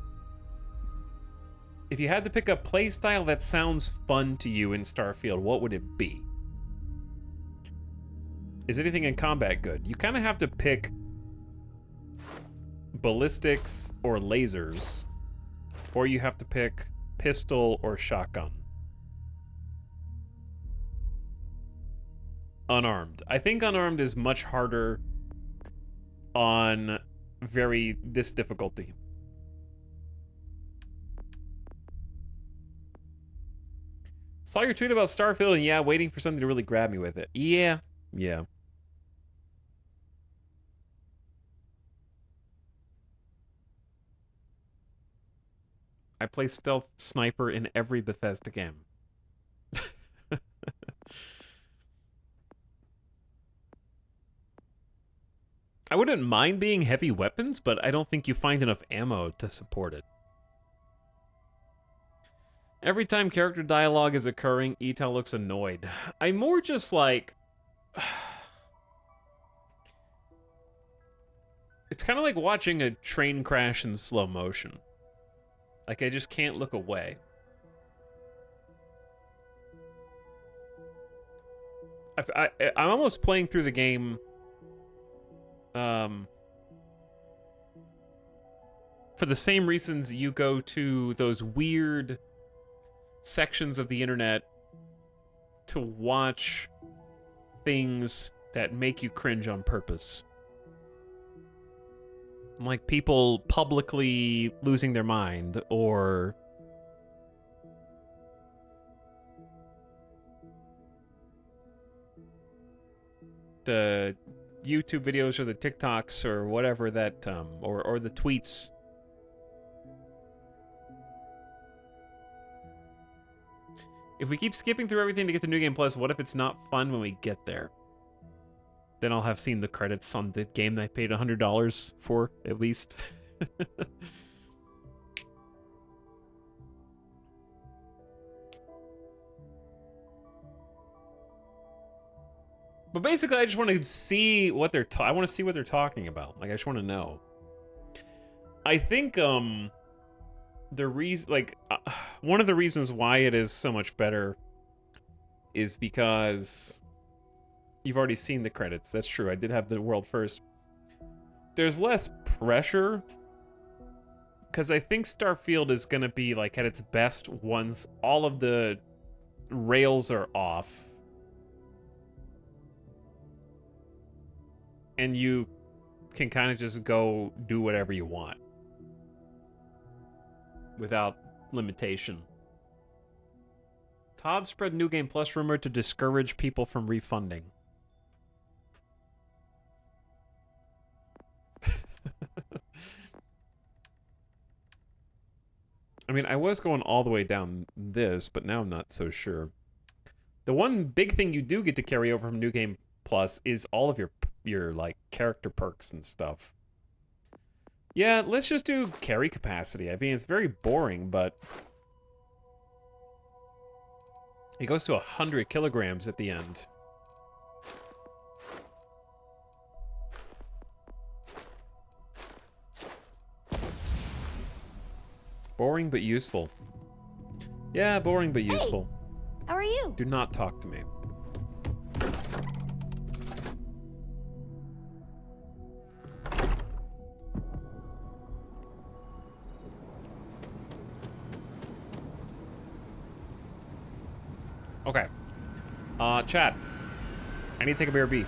If you had to pick a playstyle that sounds fun to you in Starfield, what would it be? Is anything in combat good? You kind of have to pick ballistics or lasers, or you have to pick pistol or shotgun. Unarmed. I think unarmed is much harder on this difficulty. Saw your tweet about Starfield, and yeah, waiting for something to really grab me with it. Yeah. I play stealth sniper in every Bethesda game. I wouldn't mind being heavy weapons, but I don't think you find enough ammo to support it. Every time character dialogue is occurring, Etal looks annoyed. I'm more just like... It's kind of like watching a train crash in slow motion. Like, I just can't look away. I'm almost playing through the game for the same reasons you go to those weird sections of the internet to watch things that make you cringe on purpose. Like people publicly losing their mind, or the YouTube videos or the TikToks or whatever that, or the tweets. If we keep skipping through everything to get to New Game Plus, what if it's not fun when we get there? Then I'll have seen the credits on the game that I paid $100 for, at least. But basically, I just want to see what they're I want to see what they're talking about. Like, I just want to know. I think the reason, like, one of the reasons why it is so much better is because you've already seen the credits. That's true. I did have the world first. There's less pressure because I think Starfield is going to be like at its best once all of the rails are off and you can kind of just go do whatever you want without limitation. Todd spread New Game Plus rumor to discourage people from refunding. I mean, I was going all the way down this, but now I'm not so sure. The one big thing you do get to carry over from New Game Plus is all of your like character perks and stuff. Yeah, let's just do carry capacity. I mean, it's very boring, but it goes to 100 kilograms at the end. Boring but useful. Yeah, boring but useful. How are you? Do not talk to me. Okay. Chat. I need to take a BRB.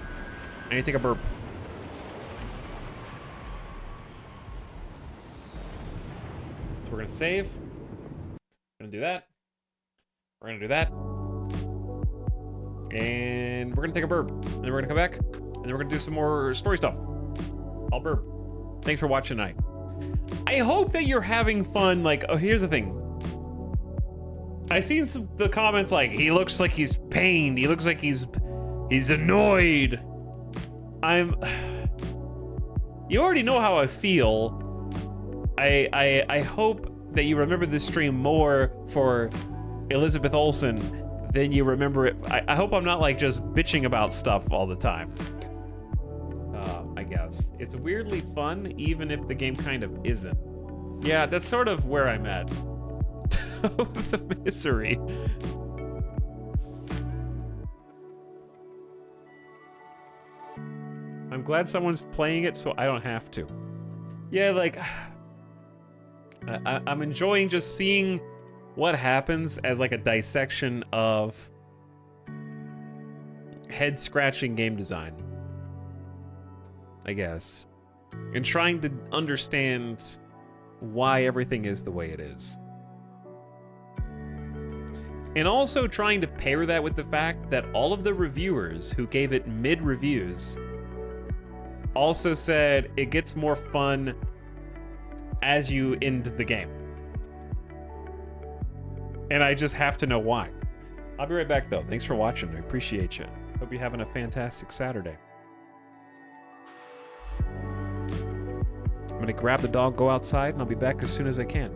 I need to take a burp. So we're gonna save. We're gonna do that. We're gonna do that. And we're gonna take a burp. And then we're gonna come back. And then we're gonna do some more story stuff. I'll burp. Thanks for watching tonight. I hope that you're having fun. Like, oh, here's the thing. I seen the comments like, he looks like he's pained. He looks like he's annoyed. You already know how I feel. I hope that you remember this stream more for Elizabeth Olsen than you remember it. I hope I'm not like just bitching about stuff all the time. I guess. It's weirdly fun, even if the game kind of isn't. Yeah, that's sort of where I'm at. The misery. I'm glad someone's playing it so I don't have to. Yeah, like, I'm enjoying just seeing what happens as like a dissection of head-scratching game design, I guess, and trying to understand why everything is the way it is. And also trying to pair that with the fact that all of the reviewers who gave it mid-reviews also said it gets more fun as you end the game. And I just have to know why. I'll be right back, though. Thanks for watching. I appreciate you. Hope you're having a fantastic Saturday. I'm gonna grab the dog, go outside, and I'll be back as soon as I can.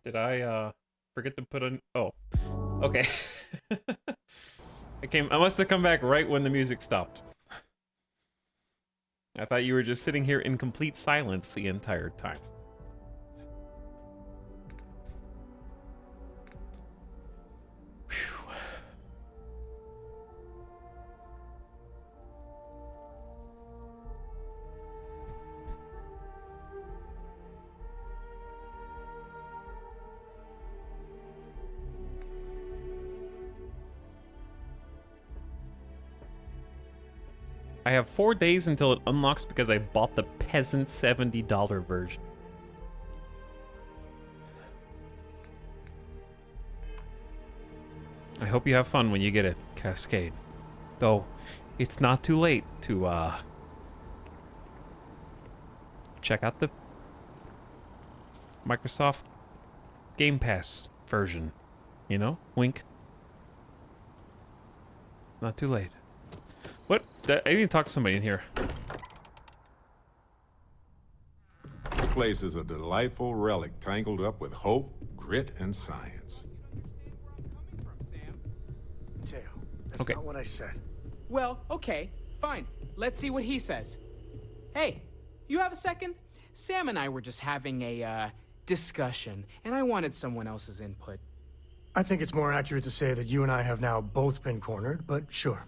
Did I forget to put on? Oh, okay. I must have come back right when the music stopped. I thought you were just sitting here in complete silence the entire time. Whew. I have 4 days until it unlocks because I bought the peasant $70 version. I hope you have fun when you get it, Cascade. Though, it's not too late to, check out the Microsoft Game Pass version. You know? Wink. Not too late. What? I need to talk to somebody in here. This place is a delightful relic tangled up with hope, grit, and science. Mateo, that's Okay. not what I said. Well, okay, fine. Let's see what he says. Hey, you have a second? Sam and I were just having a, discussion, and I wanted someone else's input. I think it's more accurate to say that you and I have now both been cornered, but sure.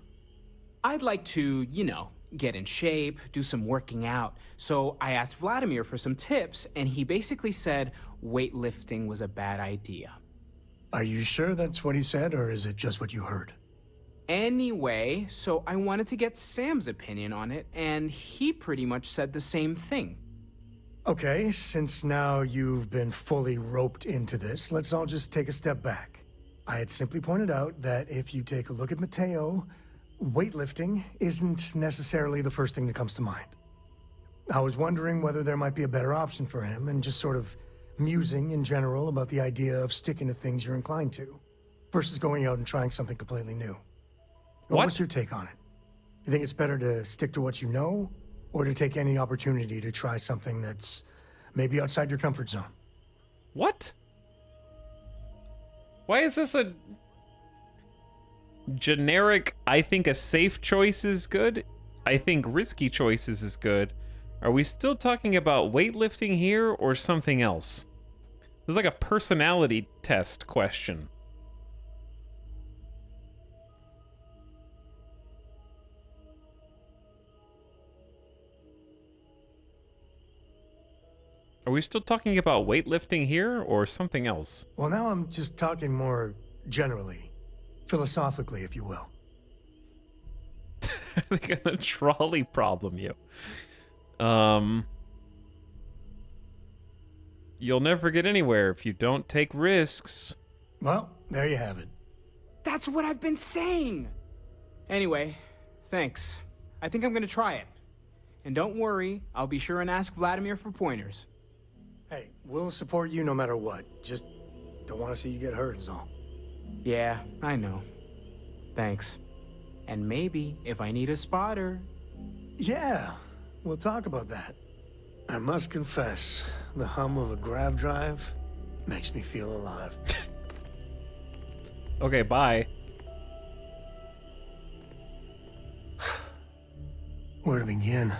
I'd like to, you know, get in shape, do some working out. So I asked Vladimir for some tips, and he basically said weightlifting was a bad idea. Are you sure that's what he said, or is it just what you heard? Anyway, so I wanted to get Sam's opinion on it, and he pretty much said the same thing. Okay, since now you've been fully roped into this, let's all just take a step back. I had simply pointed out that if you take a look at Mateo, weightlifting isn't necessarily the first thing that comes to mind. I was wondering whether there might be a better option for him, and just sort of musing in general about the idea of sticking to things you're inclined to, versus going out and trying something completely new. What's your take on it? You think it's better to stick to what you know, or to take any opportunity to try something that's maybe outside your comfort zone? What? Why is this a generic, I think a safe choice is good, I think risky choices is good? Are we still talking about weightlifting here or something else? It's like a personality test question. Are we still talking about weightlifting here or something else? Well, now I'm just talking more generally, philosophically, if you will. They're gonna trolley problem you. You'll never get anywhere if you don't take risks. Well, there you have it. That's what I've been saying! Anyway, thanks. I think I'm gonna try it. And don't worry, I'll be sure and ask Vladimir for pointers. Hey, we'll support you no matter what. Just don't want to see you get hurt is all. Yeah, I know. Thanks. And maybe if I need a spotter... Yeah, we'll talk about that. I must confess, the hum of a grav drive makes me feel alive. Okay, bye. Where to begin?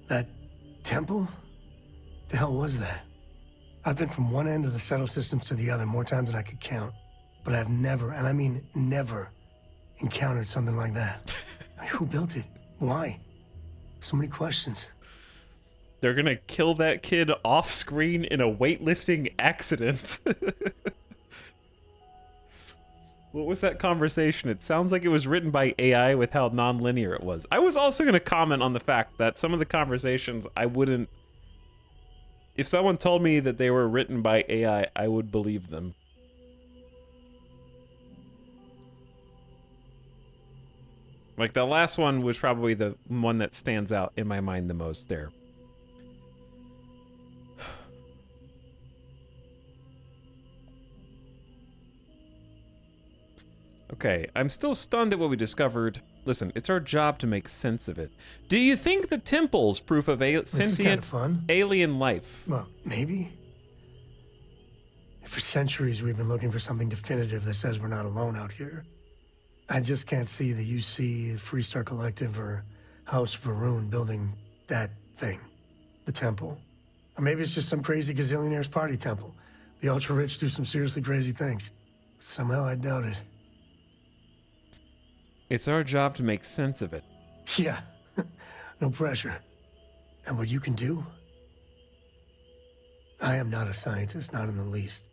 That temple? The hell was that? I've been from one end of the settle systems to the other more times than I could count, but I've never, and I mean never, encountered something like that. Who built it? Why? So many questions. They're gonna kill that kid off screen in a weightlifting accident. What was that conversation? It sounds like it was written by AI with how non-linear it was. I was also gonna comment on the fact that some of the conversations I wouldn't... If someone told me that they were written by AI, I would believe them. Like, the last one was probably the one that stands out in my mind the most there. Okay, I'm still stunned at what we discovered. Listen, it's our job to make sense of it. Do you think the temple's proof of sentient fun. alien life? Well, maybe. For centuries, we've been looking for something definitive that says we're not alone out here. I just can't see the UC, Freestar Collective, or House Varun building that thing. The temple. Or maybe it's just some crazy gazillionaire's party temple. The ultra-rich do some seriously crazy things. Somehow I doubt it. It's our job to make sense of it. Yeah. No pressure. And what you can do? I am not a scientist, not in the least.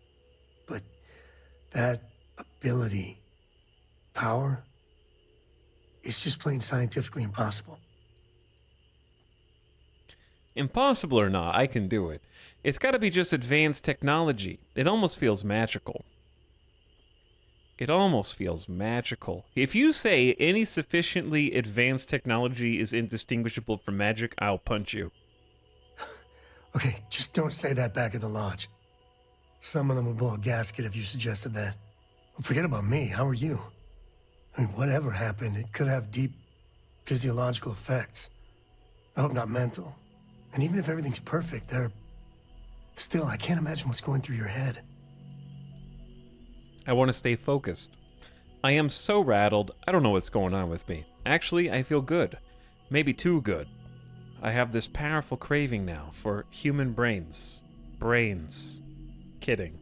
But that ability, power, it's just plain scientifically impossible. Impossible or not, I can do it. It's got to be just advanced technology. It almost feels magical. It almost feels magical. If you say any sufficiently advanced technology is indistinguishable from magic, I'll punch you. Okay, just don't say that back at the lodge. Some of them would blow a gasket if you suggested that. Forget about me, how are you? I mean, whatever happened, it could have deep physiological effects. I hope not mental. And even if everything's perfect, still, I can't imagine what's going through your head. I want to stay focused. I am so rattled, I don't know what's going on with me. Actually, I feel good. Maybe too good. I have this powerful craving now for human brains. Brains. Kidding.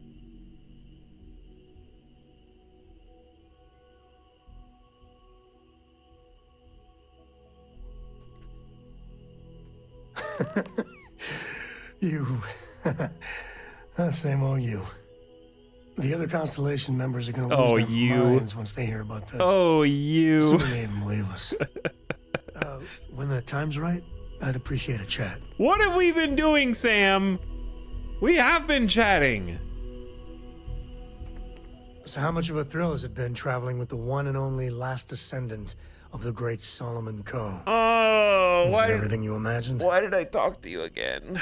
You. Same old you. The other Constellation members are gonna lose their minds once they hear about this. Oh, you. Soon they even believe us. When the time's right, I'd appreciate a chat. What have we been doing, Sam? We have been chatting. So how much of a thrill has it been traveling with the one and only last descendant of the great Solomon Coe? Oh, Is it everything you imagined? Why did I talk to you again?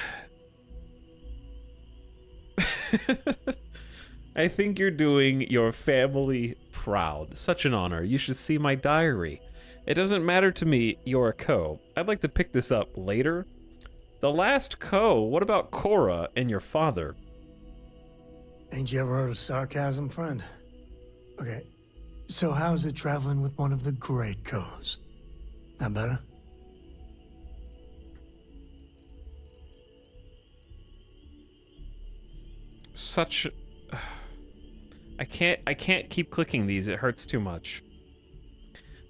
I think you're doing your family proud. Such an honor. You should see my diary. It doesn't matter to me you're a Coe. I'd like to pick this up later. The last Coe, what about Cora and your father? Ain't you ever heard of sarcasm, friend? Okay, so how's it traveling with one of the great Coes? That better? Such... I can't keep clicking these. It hurts too much.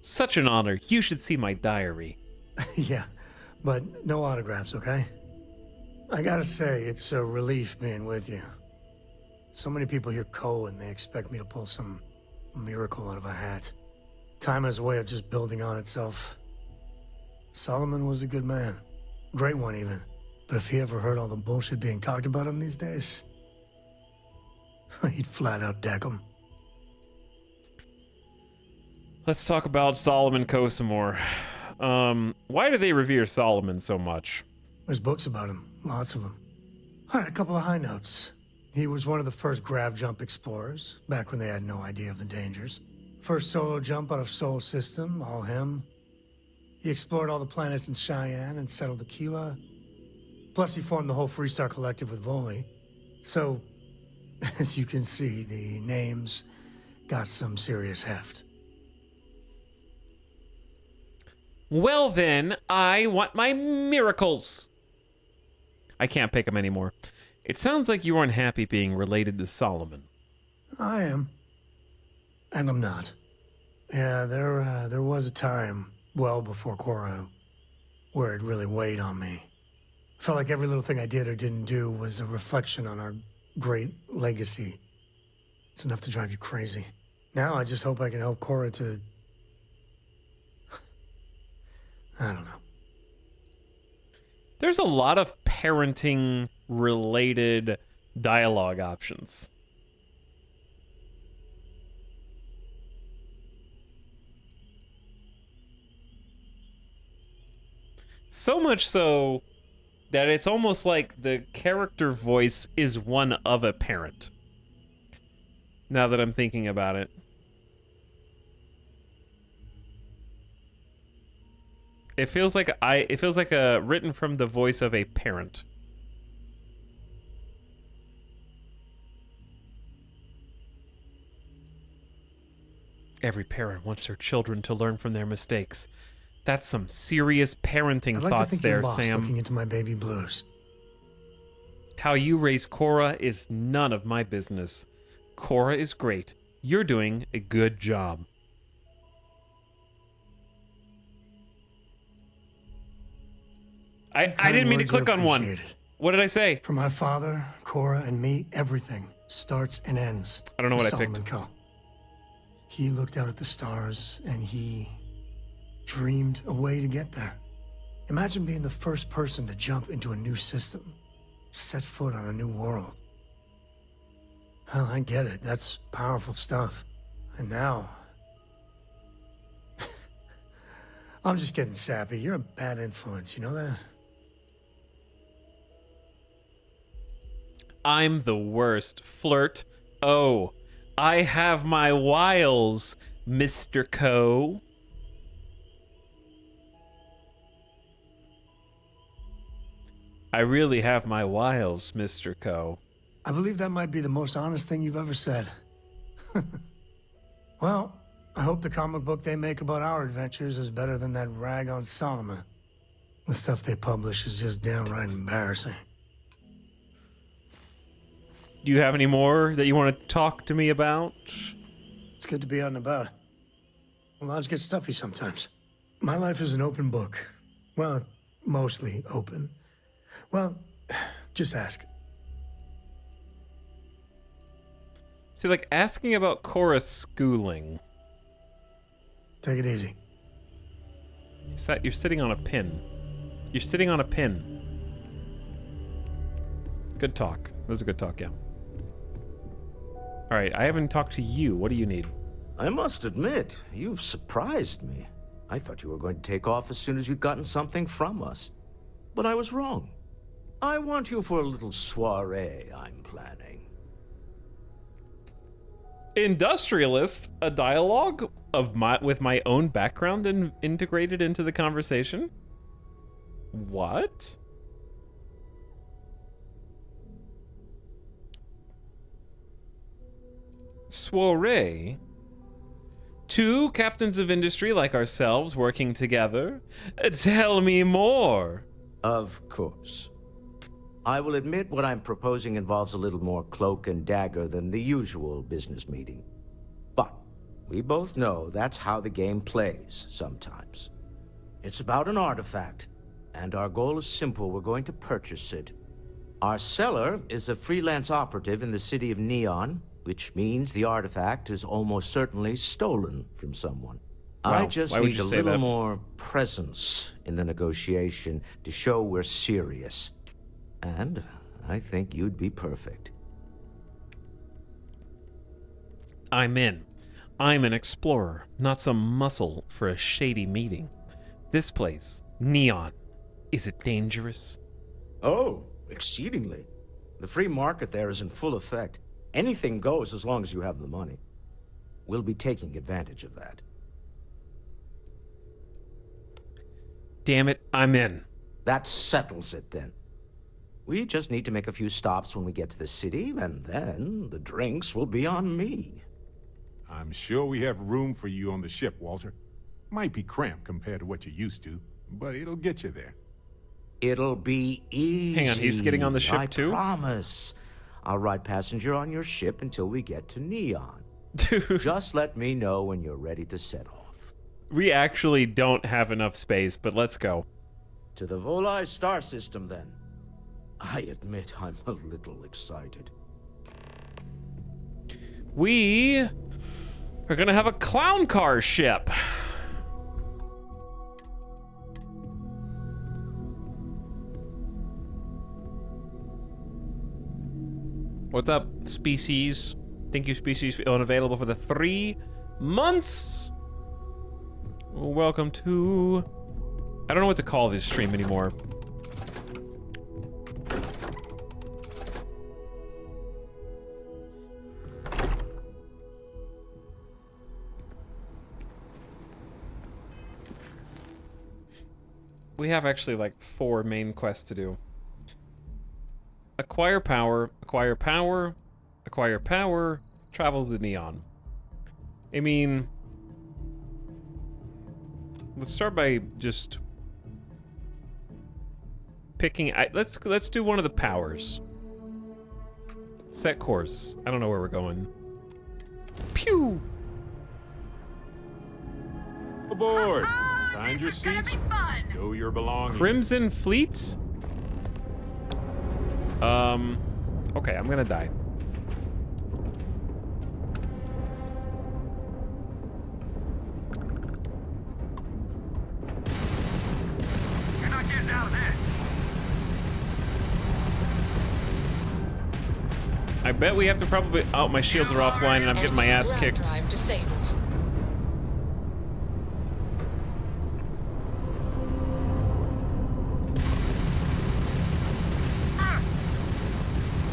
Such an honor. You should see my diary. Yeah, but no autographs, okay? I gotta say, it's a relief being with you. So many people hear Coe and they expect me to pull some miracle out of a hat. Time has a way of just building on itself. Solomon was a good man. Great one, even. But if he ever heard all the bullshit being talked about him these days, he'd flat out deck him. Let's talk about Solomon Coe some more. Why do they revere Solomon so much? There's books about him. Lots of them. All right, a couple of high notes. He was one of the first grav jump explorers, back when they had no idea of the dangers. First solo jump out of Sol System, all him. He explored all the planets in Cheyenne and settled Aquila. Plus, he formed the whole Freestar Collective with Voli. So, as you can see, the names got some serious heft. Well then, I want my miracles. I can't pick them anymore. It sounds like you are unhappy being related to Solomon. I am. And I'm not. Yeah, there was a time, well before Cora, where it really weighed on me. Felt like every little thing I did or didn't do was a reflection on our great legacy. It's enough to drive you crazy. Now I just hope I can help Cora to... I don't know. There's a lot of parenting-related dialogue options. So much so that it's almost like the character voice is one of a parent. Now that I'm thinking about it. It feels like written from the voice of a parent. Every parent wants their children to learn from their mistakes. That's some serious parenting I'd like to thoughts think there, you're lost Sam. looking into my baby blues. How you raise Cora is none of my business. Cora is great. You're doing a good job. I didn't mean to click on one. What did I say? For my father, Cora, and me, everything starts and ends. I don't know what I Solomon picked. Co. He looked out at the stars and he dreamed a way to get there. Imagine being the first person to jump into a new system, set foot on a new world. Well, I get it. That's powerful stuff. And now, I'm just getting sappy. You're a bad influence, you know that? I'm the worst. Flirt. Oh, I have my wiles, Mr. Co. I really have my wiles, Mr. Co. I believe that might be the most honest thing you've ever said. Well, I hope the comic book they make about our adventures is better than that rag on Solomon. The stuff they publish is just downright embarrassing. Do you have any more that you want to talk to me about? It's good to be out and about. Lives get stuffy sometimes. My life is an open book. Well, mostly open. Well, just ask. See, like, asking about Cora's schooling. Take it easy. You're sitting on a pin. You're sitting on a pin. Good talk. That was a good talk, yeah. Alright, I haven't talked to you. What do you need? I must admit, you've surprised me. I thought you were going to take off as soon as you'd gotten something from us. But I was wrong. I want you for a little soiree I'm planning. Industrialist? A dialogue of with my own background and integrated into the conversation? What? Soiree? Two captains of industry like ourselves working together? Tell me more. Of course. I will admit what I'm proposing involves a little more cloak and dagger than the usual business meeting. But we both know that's how the game plays sometimes. It's about an artifact, and our goal is simple. We're going to purchase it. Our seller is a freelance operative in the city of Neon, which means the artifact is almost certainly stolen from someone. Wow. I just Why would need you a say little that? more presence in the negotiation to show we're serious. And I think you'd be perfect. I'm in. I'm an explorer, not some muscle for a shady meeting. This place, Neon, is it dangerous? Oh, exceedingly. The free market there is in full effect. Anything goes as long as you have the money. We'll be taking advantage of that. Damn it, I'm in. That settles it then. We just need to make a few stops when we get to the city, and then the drinks will be on me. I'm sure we have room for you on the ship, Walter. Might be cramped compared to what you're used to, but it'll get you there. It'll be easy. Hang on, he's getting on the ship too? I promise. I'll ride passenger on your ship until we get to Neon. Just let me know when you're ready to set off. We actually don't have enough space, but let's go. To the Volai star system, then. I admit I'm a little excited. We are gonna have a clown car ship. What's up, species? Thank you, species, unavailable for the 3 months. Welcome to... I don't know what to call this stream anymore. We have actually like 4 main quests to do. Acquire power, acquire power, acquire power, travel to Neon. I mean, Let's start by just picking. Let's do one of the powers. Set course. I don't know where we're going. Pew! Aboard! Find your seats. Stow your belongings. Crimson Fleet? Okay, I'm gonna die. You're not getting out of this. I bet we have to probably... Oh, my shields are offline and I'm getting my ass kicked. Drive disabled.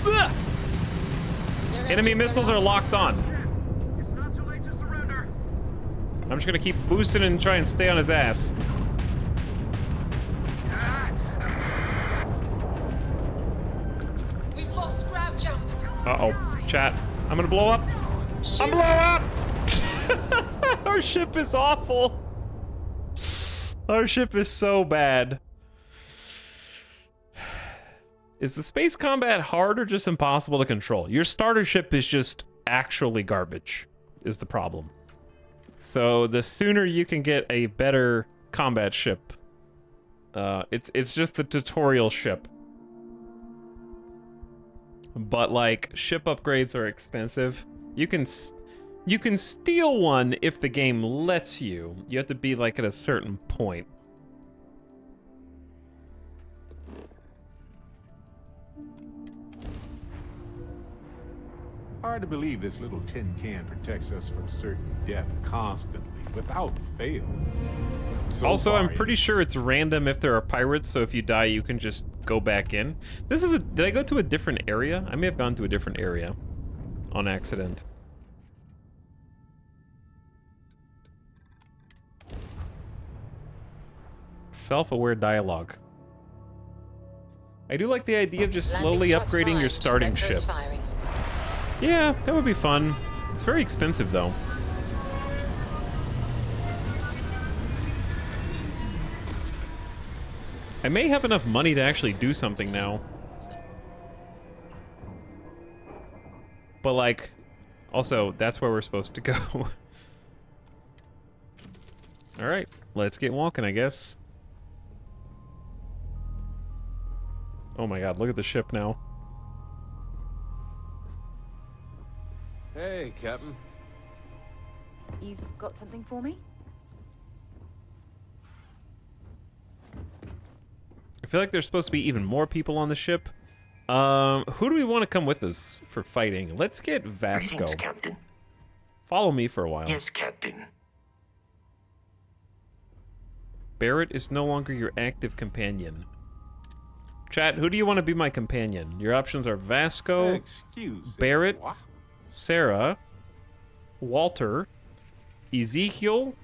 Ugh! Enemy missiles are locked on. I'm just gonna keep boosting and try and stay on his ass. We've lost grab jump. Uh-oh. Chat. I'm gonna blow up. I'm blow up! Our ship is awful. Our ship is so bad. Is the space combat hard or just impossible to control? Your starter ship is just actually garbage, is the problem. So the sooner you can get a better combat ship, it's just the tutorial ship. But like, ship upgrades are expensive. You can steal one if the game lets you. You have to be like at a certain point. Hard to believe this little tin can protects us from certain death constantly, without fail. So Also, far, I'm pretty sure it's random if there are pirates, so if you die, you can just go back in. This is a... Did I go to a different area? I may have gone to a different area on accident. Self-aware dialogue. I do like the idea of just slowly upgrading your starting ship. Yeah, that would be fun. It's very expensive, though. I may have enough money to actually do something now. But, like, also, that's where we're supposed to go. Alright, let's get walking, I guess. Oh my god, look at the ship now. Hey, Captain. You've got something for me? I feel like there's supposed to be even more people on the ship. Who do we want to come with us for fighting? Let's get Vasco. Greetings, Captain. Follow me for a while. Yes, Captain. Barrett is no longer your active companion. Chat, who do you want to be my companion? Your options are Vasco, Barrett, Sarah, Walter, Ezekiel,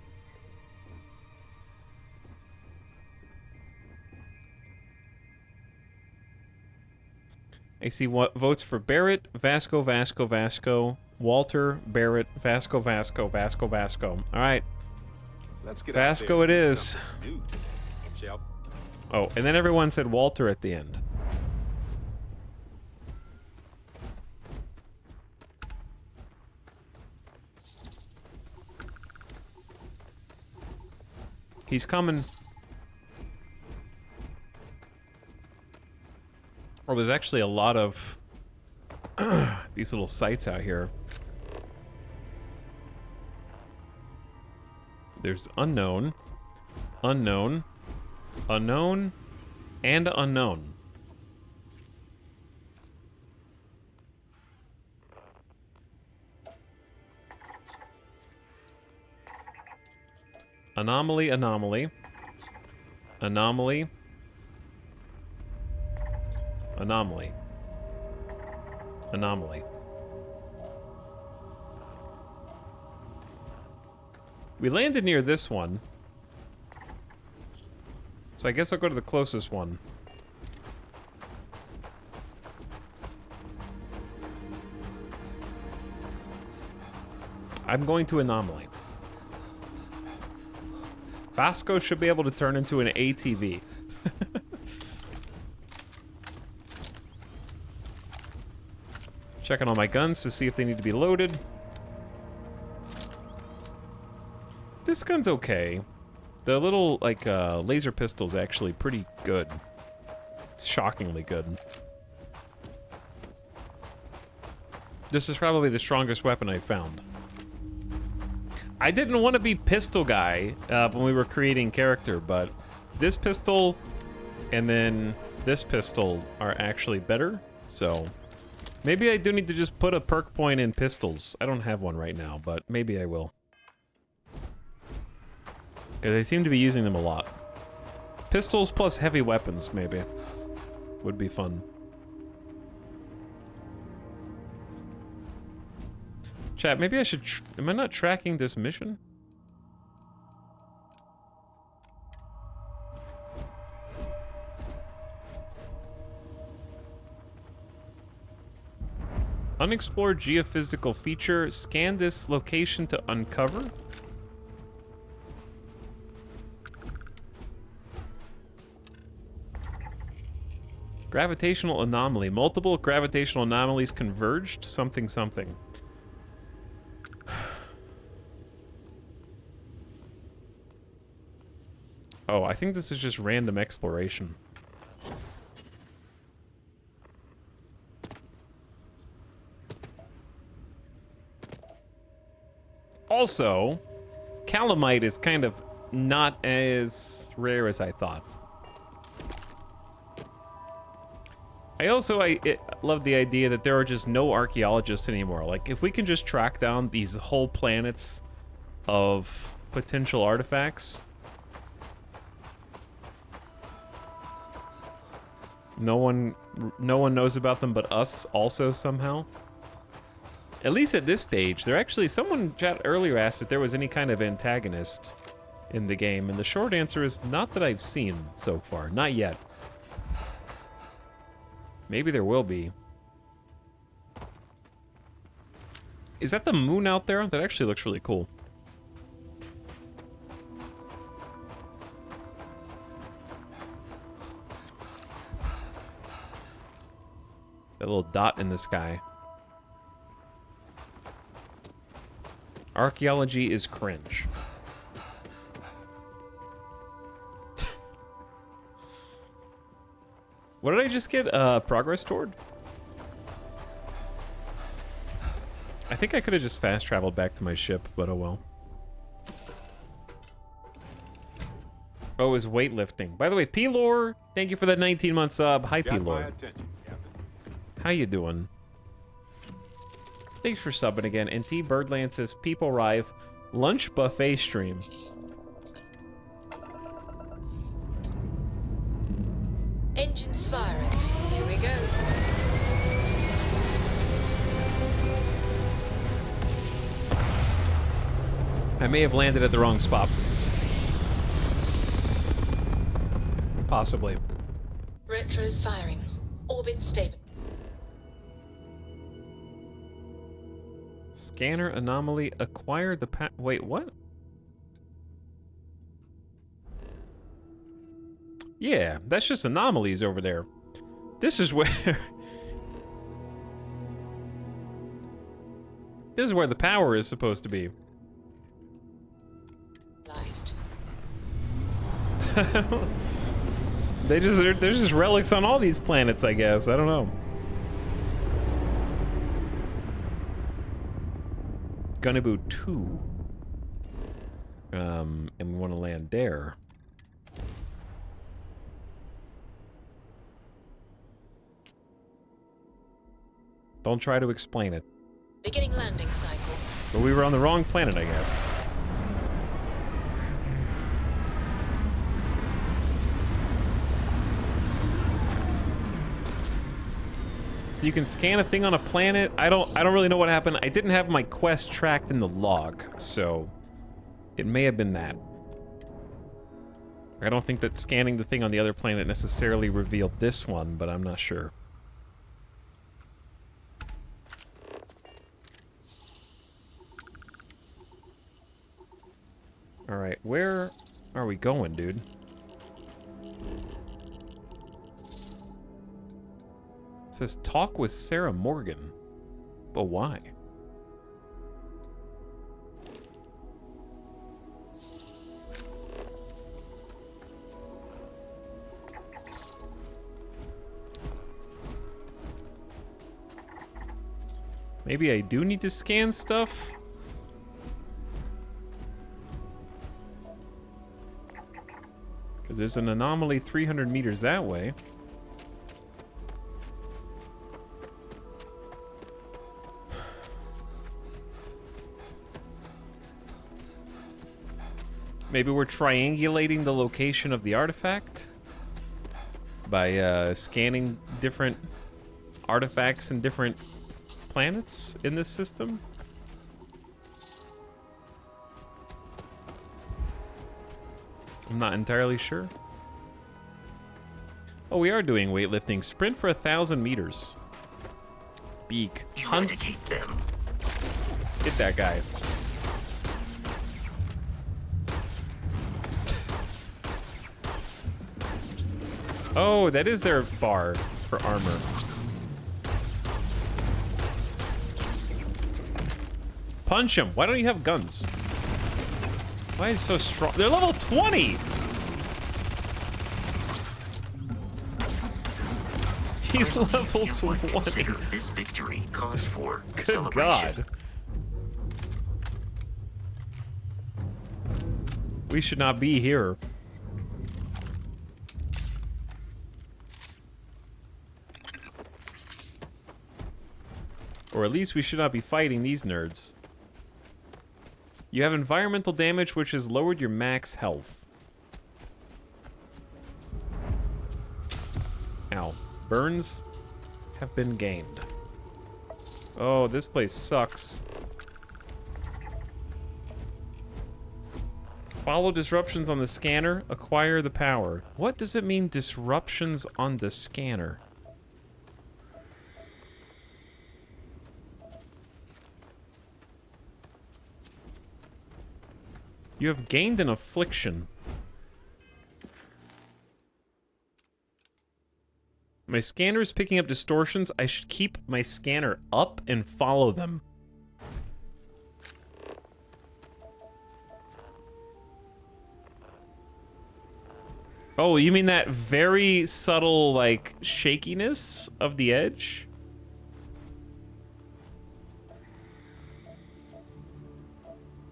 I see what votes for Barrett, Vasco, Vasco, Vasco, Walter, Barrett, Vasco, Vasco, Vasco, Vasco. All right. Let's get Vasco it is. Shall Oh, and then everyone said Walter at the end. He's coming. Oh, there's actually a lot of these little sites out here. There's unknown, unknown, unknown, and unknown. Anomaly, anomaly, anomaly, anomaly, anomaly. We landed near this one, so I guess I'll go to the closest one. I'm going to anomaly. Vasco should be able to turn into an ATV. Checking all my guns to see if they need to be loaded. This gun's okay. The little, like, laser pistol's actually pretty good. It's shockingly good. This is probably the strongest weapon I've found. I didn't want to be pistol guy when we were creating character, but this pistol and then this pistol are actually better, so maybe I do need to just put a perk point in pistols. I don't have one right now, but maybe I will. Because I seem to be using them a lot. Pistols plus heavy weapons, maybe. Would be fun. Chat, maybe I should... am I not tracking this mission? Unexplored geophysical feature. Scan this location to uncover. Gravitational anomaly. Multiple gravitational anomalies converged. Something, something. Oh, I think this is just random exploration. Also, calamite is kind of not as rare as I thought. I love the idea that there are just no archaeologists anymore. Like, if we can just track down these whole planets of potential artifacts, no one knows about them but us also somehow. At least at this stage, there actually, someone chat earlier asked if there was any kind of antagonist in the game, and the short answer is not that I've seen so far, not yet. Maybe there will be. Is that the moon out there? That actually looks really cool. That little dot in the sky. Archaeology is cringe. What did I just get? Progress toward? I think I could have just fast traveled back to my ship, but oh well. Oh, it was weightlifting. By the way, P-Lore, thank you for that 19-month sub. Hi, P-Lore. How you doing? Thanks for subbing again. And T Birdland says, people arrive. Lunch buffet stream. Engines firing. Here we go. I may have landed at the wrong spot. Possibly. Retros firing. Orbit stable. Scanner anomaly acquired the wait, what? Yeah, that's just anomalies over there. This is where... this is where the power is supposed to be. There's just relics on all these planets, I guess. I don't know. Gunaboo 2. And we want to land there. Don't try to explain it. Beginning landing cycle. But we were on the wrong planet, I guess. So you can scan a thing on a planet. I don't really know what happened. I didn't have my quest tracked in the log, so it may have been that. I don't think that scanning the thing on the other planet necessarily revealed this one, but I'm not sure. All right, where are we going, dude? It says talk with Sarah Morgan. But why? Maybe I do need to scan stuff? Because there's an anomaly 300 meters that way. Maybe we're triangulating the location of the artifact by scanning different artifacts in different planets in this system. I'm not entirely sure. Oh, we are doing weightlifting. Sprint for 1,000 meters. Beak. Hunt. Them. Hit that guy. Oh, that is their bar for armor. Punch him. Why don't you have guns? Why is he so strong? They're level 20! He's level 20. This victory cause for Good God. We should not be here. Or at least we should not be fighting these nerds. You have environmental damage, which has lowered your max health. Ow. Burns have been gained. Oh, this place sucks. Follow disruptions on the scanner. Acquire the power. What does it mean, disruptions on the scanner? You have gained an affliction. My scanner is picking up distortions. I should keep my scanner up and follow them. Oh, you mean that very subtle, like, shakiness of the edge?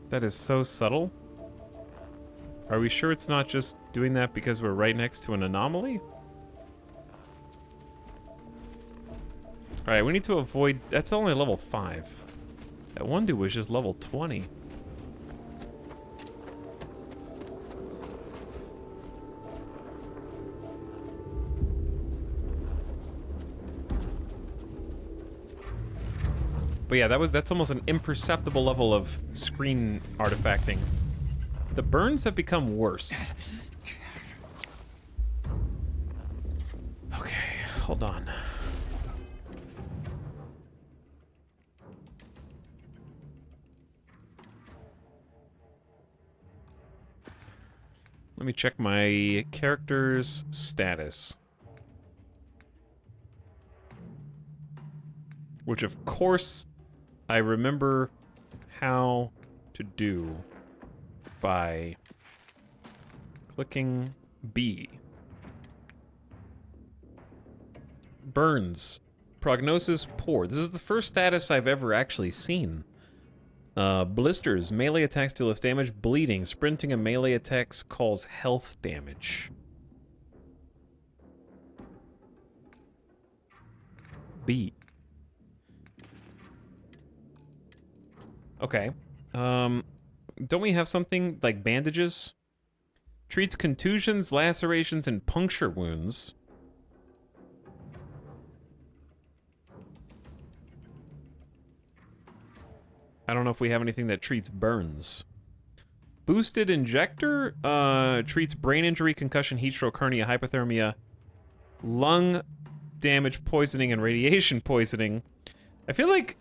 That is so subtle. Are we sure it's not just doing that because we're right next to an anomaly? Alright, we need to avoid... That's only level 5. That one dude was just level 20. But yeah, that's almost an imperceptible level of screen artifacting. The burns have become worse. Okay, hold on. Let me check my character's status. Which, of course, I remember how to do by clicking B. Burns. Prognosis poor. This is the first status I've ever actually seen. Blisters. Melee attacks deal less damage. Bleeding. Sprinting and melee attacks cause health damage. B. Okay. Don't we have something like bandages? Treats contusions, lacerations, and puncture wounds. I don't know if we have anything that treats burns. Boosted injector treats brain injury, concussion, heat stroke, hernia, hypothermia, lung damage, poisoning, and radiation poisoning. I feel like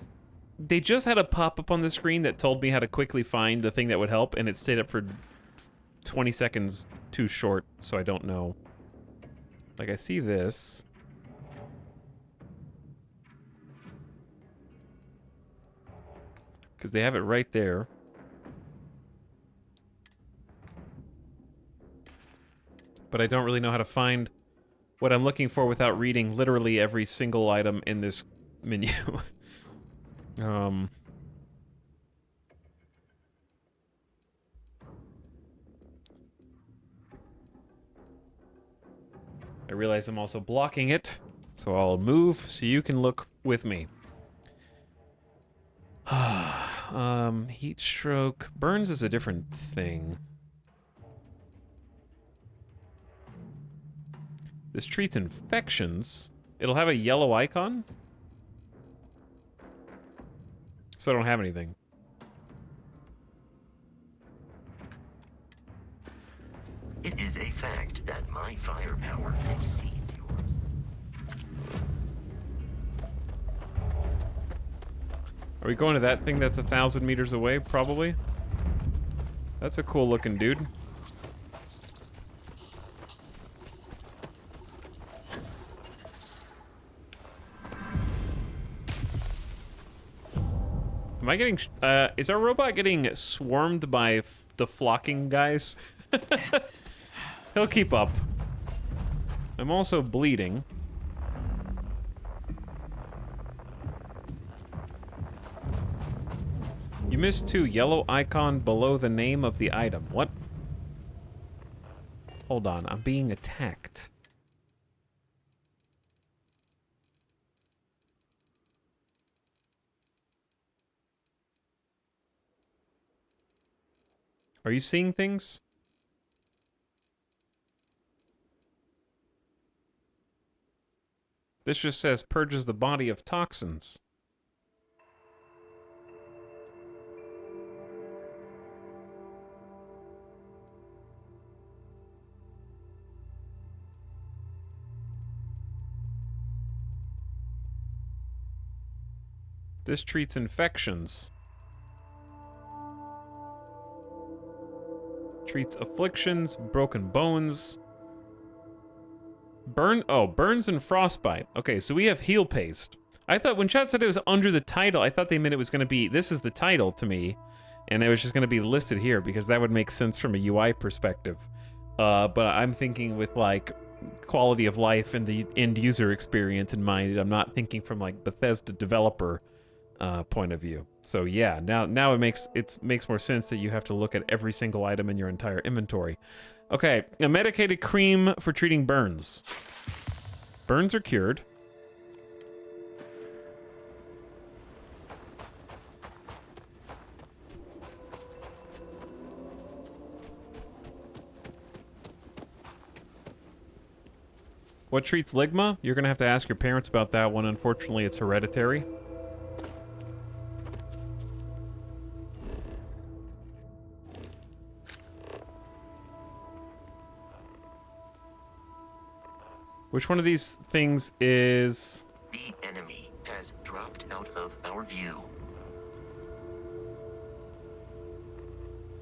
they just had a pop-up on the screen that told me how to quickly find the thing that would help, and it stayed up for 20 seconds too short, so I don't know. Like, I see this. Because they have it right there. But I don't really know how to find what I'm looking for without reading literally every single item in this menu. I realize I'm also blocking it, so I'll move so you can look with me. Heat stroke. Burns is a different thing. This treats infections. It'll have a yellow icon? So I don't have anything. It is a fact that my firepower exceeds yours. Are we going to that thing that's 1,000 meters away? Probably. That's a cool looking dude. Am I getting, is our robot getting swarmed by the flocking guys? He'll keep up. I'm also bleeding. You missed 2. Yellow icon below the name of the item. What? Hold on, I'm being attacked. Are you seeing things? This just says purges the body of toxins. This treats infections. Treats afflictions, broken bones. Burns and frostbite. Okay, so we have heal paste. I thought when chat said it was under the title, I thought they meant it was going to be, this is the title to me, and it was just going to be listed here because that would make sense from a UI perspective. But I'm thinking with like quality of life and the end user experience in mind. I'm not thinking from like Bethesda developer point of view. So yeah, now it makes more sense that you have to look at every single item in your entire inventory. Okay, a medicated cream for treating burns. Burns are cured. What treats ligma? You're gonna have to ask your parents about that one. Unfortunately, it's hereditary. Which one of these things is... The enemy has dropped out of our view.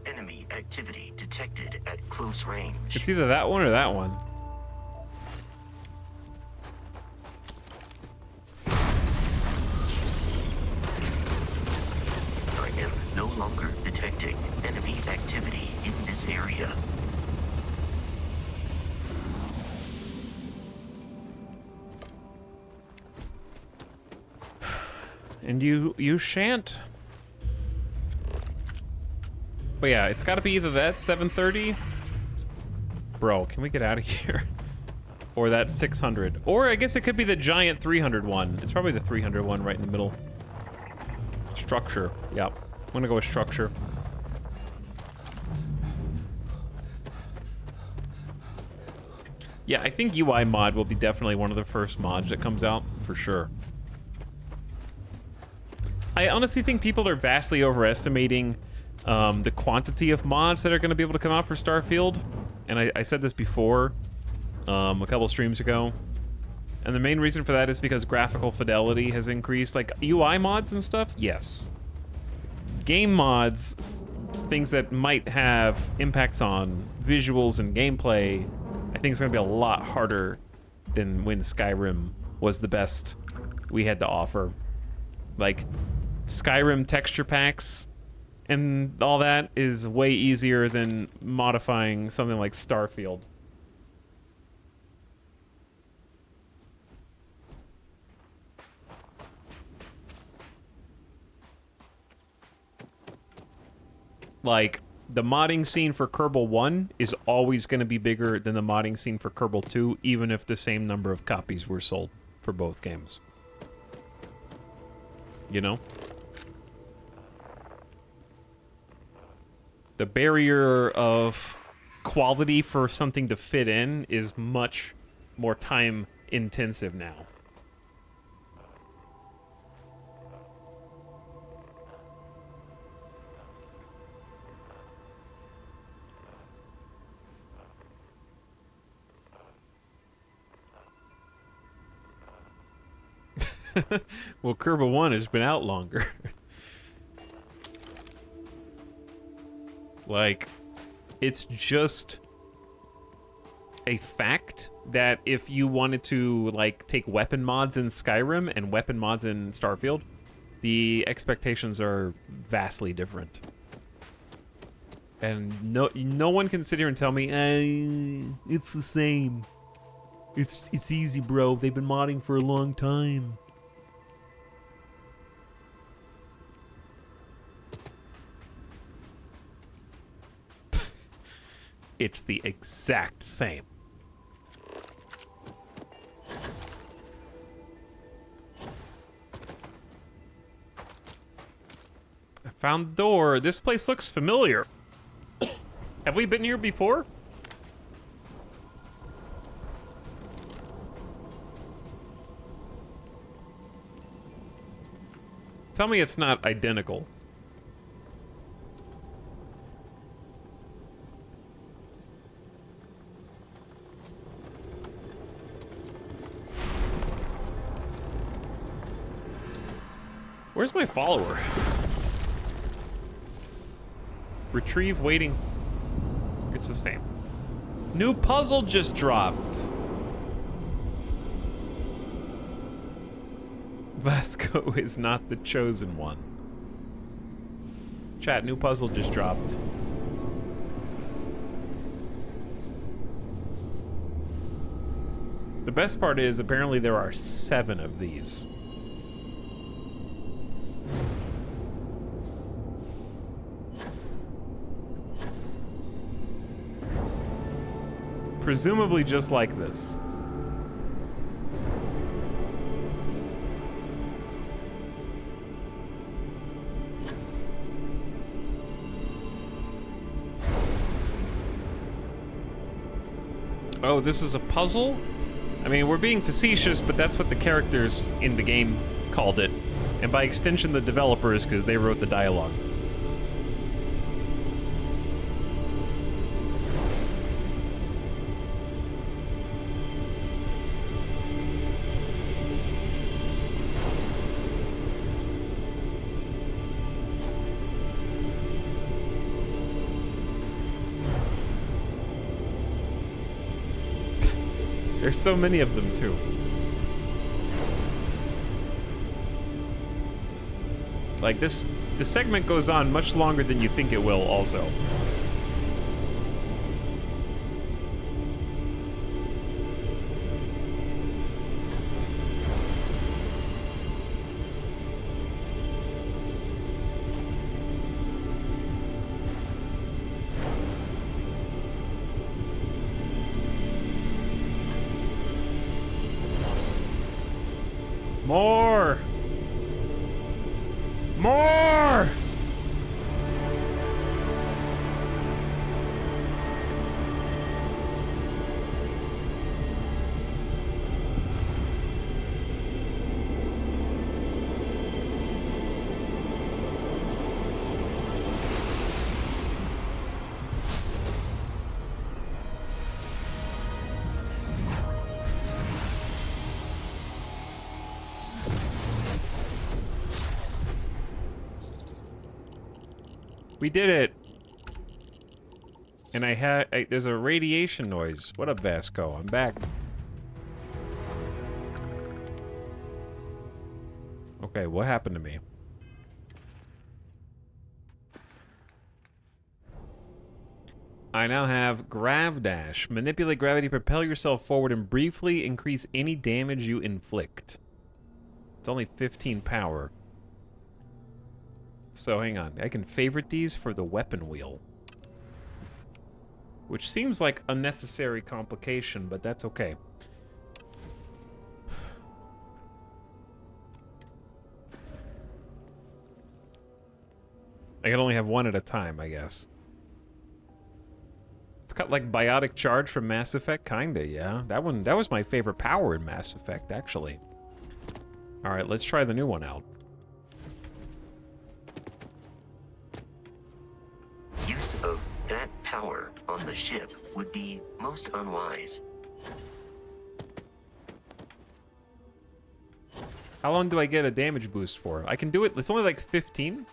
Enemy activity detected at close range. It's either that one or that one. I am no longer detecting enemy activity in this area. And you shan't. But yeah, it's got to be either that 730. Bro, can we get out of here? Or that 600. Or I guess it could be the giant 300 one. It's probably the 300 one right in the middle. Structure. Yep. I'm gonna go with structure. Yeah, I think UI mod will be definitely one of the first mods that comes out, for sure. I honestly think people are vastly overestimating the quantity of mods that are going to be able to come out for Starfield. And I said this before, a couple streams ago. And the main reason for that is because graphical fidelity has increased. Like UI mods and stuff, yes. Game mods, things that might have impacts on visuals and gameplay, I think it's gonna be a lot harder than when Skyrim was the best we had to offer. Like, Skyrim texture packs and all that is way easier than modifying something like Starfield. Like, the modding scene for Kerbal 1 is always going to be bigger than the modding scene for Kerbal 2, even if the same number of copies were sold for both games. You know? The barrier of quality for something to fit in is much more time intensive now. Well, Kerbal 1 has been out longer. Like, it's just a fact that if you wanted to, like, take weapon mods in Skyrim and weapon mods in Starfield, the expectations are vastly different. And no one can sit here and tell me, it's the same. It's easy, bro. They've been modding for a long time. It's the exact same. I found the door. This place looks familiar. Have we been here before? Tell me it's not identical. Where's my follower? Retrieve waiting. It's the same. New puzzle just dropped. Vasco is not the chosen one. Chat, new puzzle just dropped. The best part is apparently there are 7 of these. Presumably just like this. Oh, this is a puzzle? I mean, we're being facetious, but that's what the characters in the game called it. And by extension, the developers, because they wrote the dialogue. There's so many of them, too. Like, this segment goes on much longer than you think it will, also. More! More! We did it. And there's a radiation noise. What up, Vasco? I'm back. Okay, what happened to me? I now have Grav Dash. Manipulate gravity, propel yourself forward, and briefly increase any damage you inflict. It's only 15 power. So hang on, I can favorite these for the weapon wheel. Which seems like unnecessary complication, but that's okay. I can only have one at a time, I guess. It's got like biotic charge from Mass Effect, kinda, yeah. That was my favorite power in Mass Effect, actually. All right, let's try the new one out. Use of that power on the ship would be most unwise. How long do I get a damage boost for? I can do it, it's only like 15?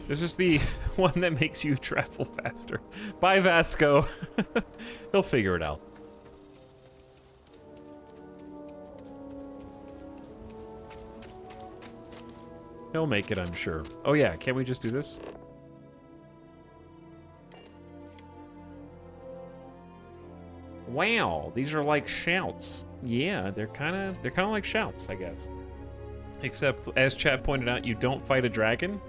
There's just the one that makes you travel faster. Bye, Vasco. He'll figure it out. He'll make it, I'm sure. Oh yeah, can't we just do this? Wow, these are like shouts. Yeah, they're kind of like shouts, I guess. Except, as Chad pointed out, you don't fight a dragon.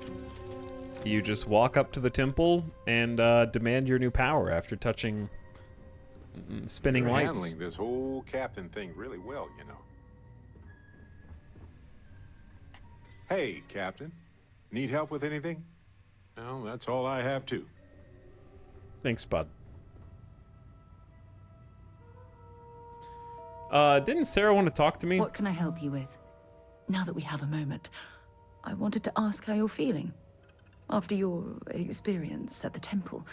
You just walk up to the temple and demand your new power after touching spinning You're lights. handling this whole captain thing really well, you know. Hey, Captain. Need help with anything? Well, that's all I have, too. Thanks, bud. Didn't Sarah want to talk to me? What can I help you with? Now that we have a moment, I wanted to ask how you're feeling. After your experience at the temple,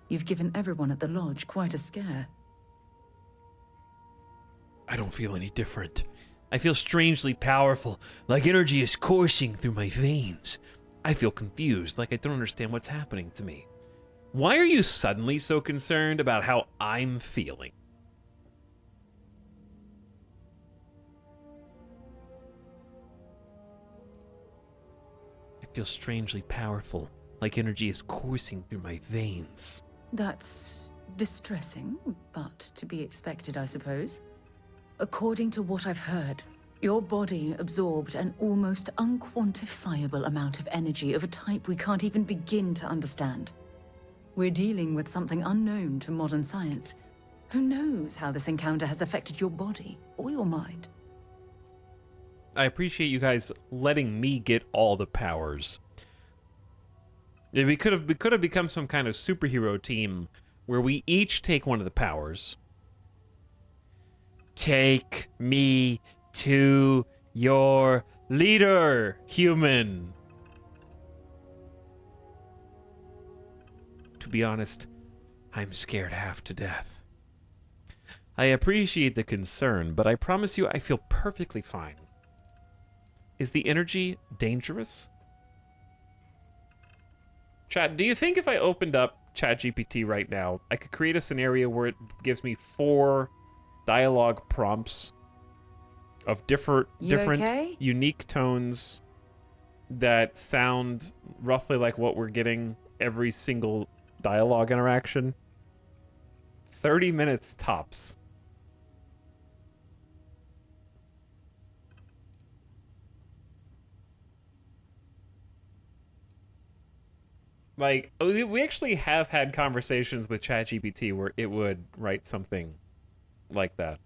you've given everyone at the lodge quite a scare. I don't feel any different. I feel strangely powerful, like energy is coursing through my veins. I feel confused, like I don't understand what's happening to me. Why are you suddenly so concerned about how I'm feeling? I feel strangely powerful, like energy is coursing through my veins. That's distressing, but to be expected, I suppose. According to what I've heard, your body absorbed an almost unquantifiable amount of energy of a type we can't even begin to understand. We're dealing with something unknown to modern science. Who knows how this encounter has affected your body or your mind? I appreciate you guys letting me get all the powers. Yeah, we could have become some kind of superhero team where we each take one of the powers. Take me to your leader, human. To be honest, I'm scared half to death. I appreciate the concern, but I promise you I feel perfectly fine. Is the energy dangerous? Chat, do you think if I opened up ChatGPT right now, I could create a scenario where it gives me 4 dialogue prompts of different okay? unique tones that sound roughly like what we're getting every single dialogue interaction? 30 minutes tops. Like, we actually have had conversations with ChatGPT where it would write something like that.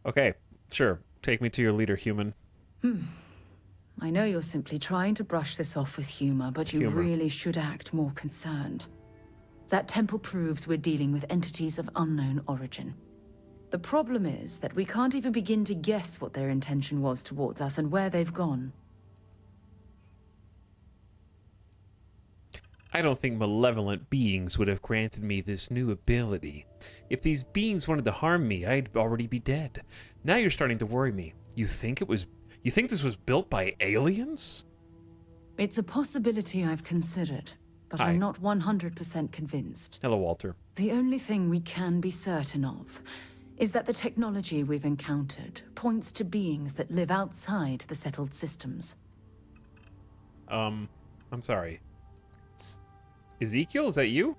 Okay, sure. Take me to your leader, human. I know you're simply trying to brush this off with humor, but you really should act more concerned. That temple proves we're dealing with entities of unknown origin. The problem is that we can't even begin to guess what their intention was towards us and where they've gone. I don't think malevolent beings would have granted me this new ability. If these beings wanted to harm me, I'd already be dead. Now you're starting to worry me. You think this was built by aliens? It's a possibility I've considered, but Hi. I'm not 100% convinced. Hello, Walter. The only thing we can be certain of is that the technology we've encountered points to beings that live outside the settled systems. I'm sorry. Ezekiel, is that you?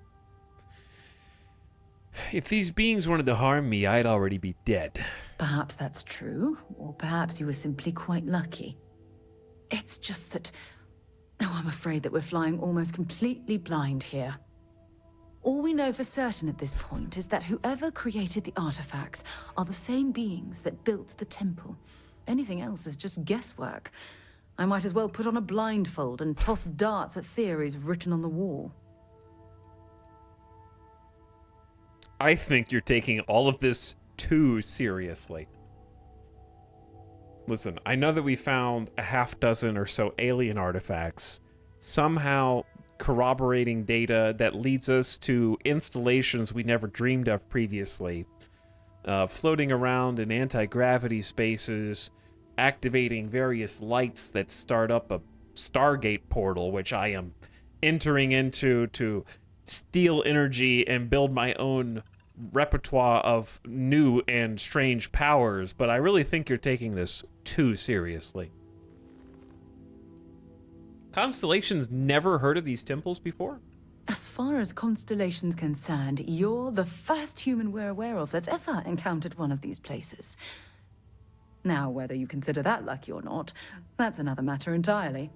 If these beings wanted to harm me, I'd already be dead. Perhaps that's true, or perhaps you were simply quite lucky. It's just that... Oh, I'm afraid that we're flying almost completely blind here. All we know for certain at this point is that whoever created the artifacts are the same beings that built the temple. Anything else is just guesswork. I might as well put on a blindfold and toss darts at theories written on the wall. I think you're taking all of this too seriously. Listen, I know that we found a half dozen or so alien artifacts, somehow corroborating data that leads us to installations we never dreamed of previously, floating around in anti-gravity spaces, activating various lights that start up a Stargate portal, which I am entering into to steal energy and build my own repertoire of new and strange powers, but I really think you're taking this too seriously. Constellation's never heard of these temples before? As far as Constellation's concerned, you're the first human we're aware of that's ever encountered one of these places. Now, whether you consider that lucky or not, that's another matter entirely.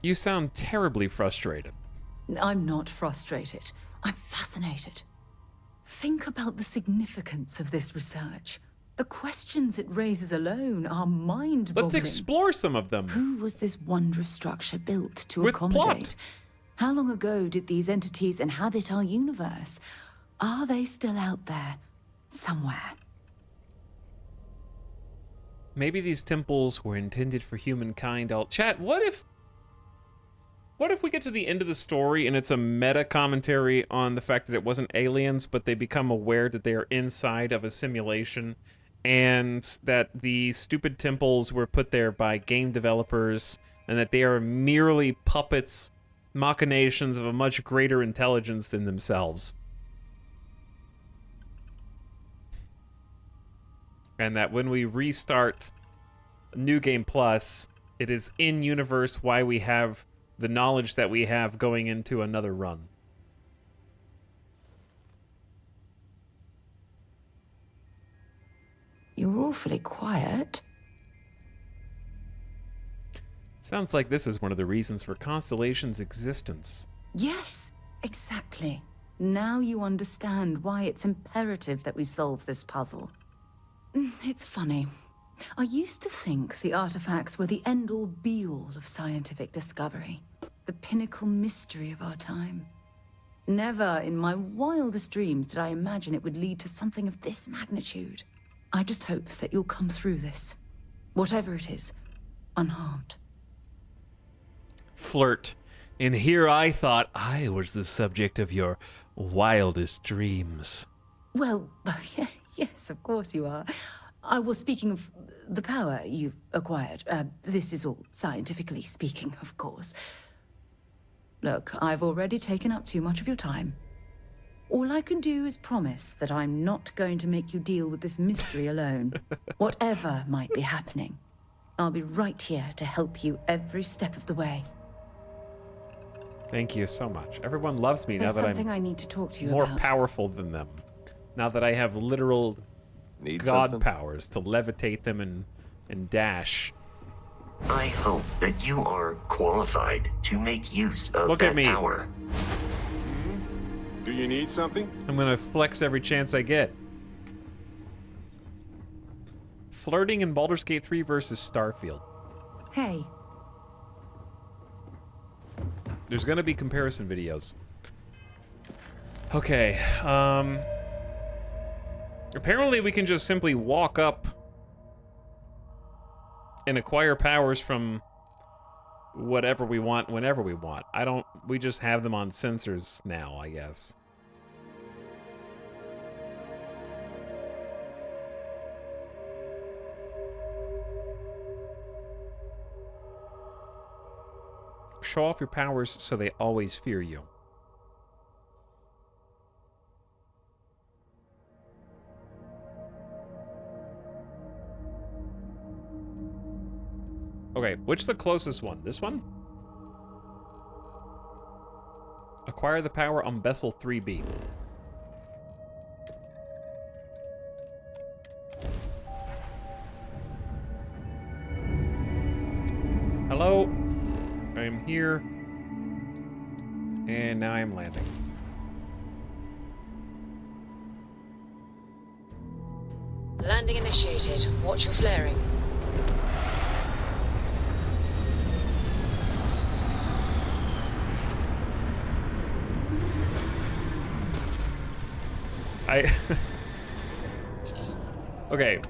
You sound terribly frustrated. I'm not frustrated. I'm fascinated. Think about the significance of this research. The questions it raises alone are mind-boggling. Let's explore some of them. Who was this wondrous structure built to With accommodate? plot. How long ago did these entities inhabit our universe? Are they still out there, somewhere? Maybe these temples were intended for humankind. Chat, what if we get to the end of the story and it's a meta commentary on the fact that it wasn't aliens, but they become aware that they are inside of a simulation and that the stupid temples were put there by game developers and that they are merely puppets, machinations of a much greater intelligence than themselves. And that when we restart New Game Plus, it is in-universe why we have the knowledge that we have going into another run. You're awfully quiet. Sounds like this is one of the reasons for Constellation's existence. Yes, exactly. Now you understand why it's imperative that we solve this puzzle. It's funny. I used to think the artifacts were the end-all be-all of scientific discovery, the pinnacle mystery of our time. Never in my wildest dreams did I imagine it would lead to something of this magnitude. I just hope that you'll come through this, whatever it is, unharmed. Flirt. And here I thought I was the subject of your wildest dreams. Well, yes, of course you are. I was speaking of the power you've acquired. This is all scientifically speaking, of course. Look, I've already taken up too much of your time. All I can do is promise that I'm not going to make you deal with this mystery alone. Whatever might be happening, I'll be right here to help you every step of the way. Thank you so much. Everyone loves me There's now that something I'm I need to talk to you more about. powerful than them. Now that I have literal god powers to levitate them and dash. I hope that you are qualified to make use of Look at that me. power. Do you need something? I'm gonna flex every chance I get. Flirting in Baldur's Gate 3 versus Starfield. Hey. There's gonna be comparison videos. Okay, apparently we can just simply walk up and acquire powers from whatever we want whenever we want. We just have them on sensors now, I guess. Show off your powers so they always fear you. Okay, which is the closest one? This one? Acquire the power on Vessel 3B. Hello? I am here. And now I am landing. Landing initiated. Watch your flaring. Okay.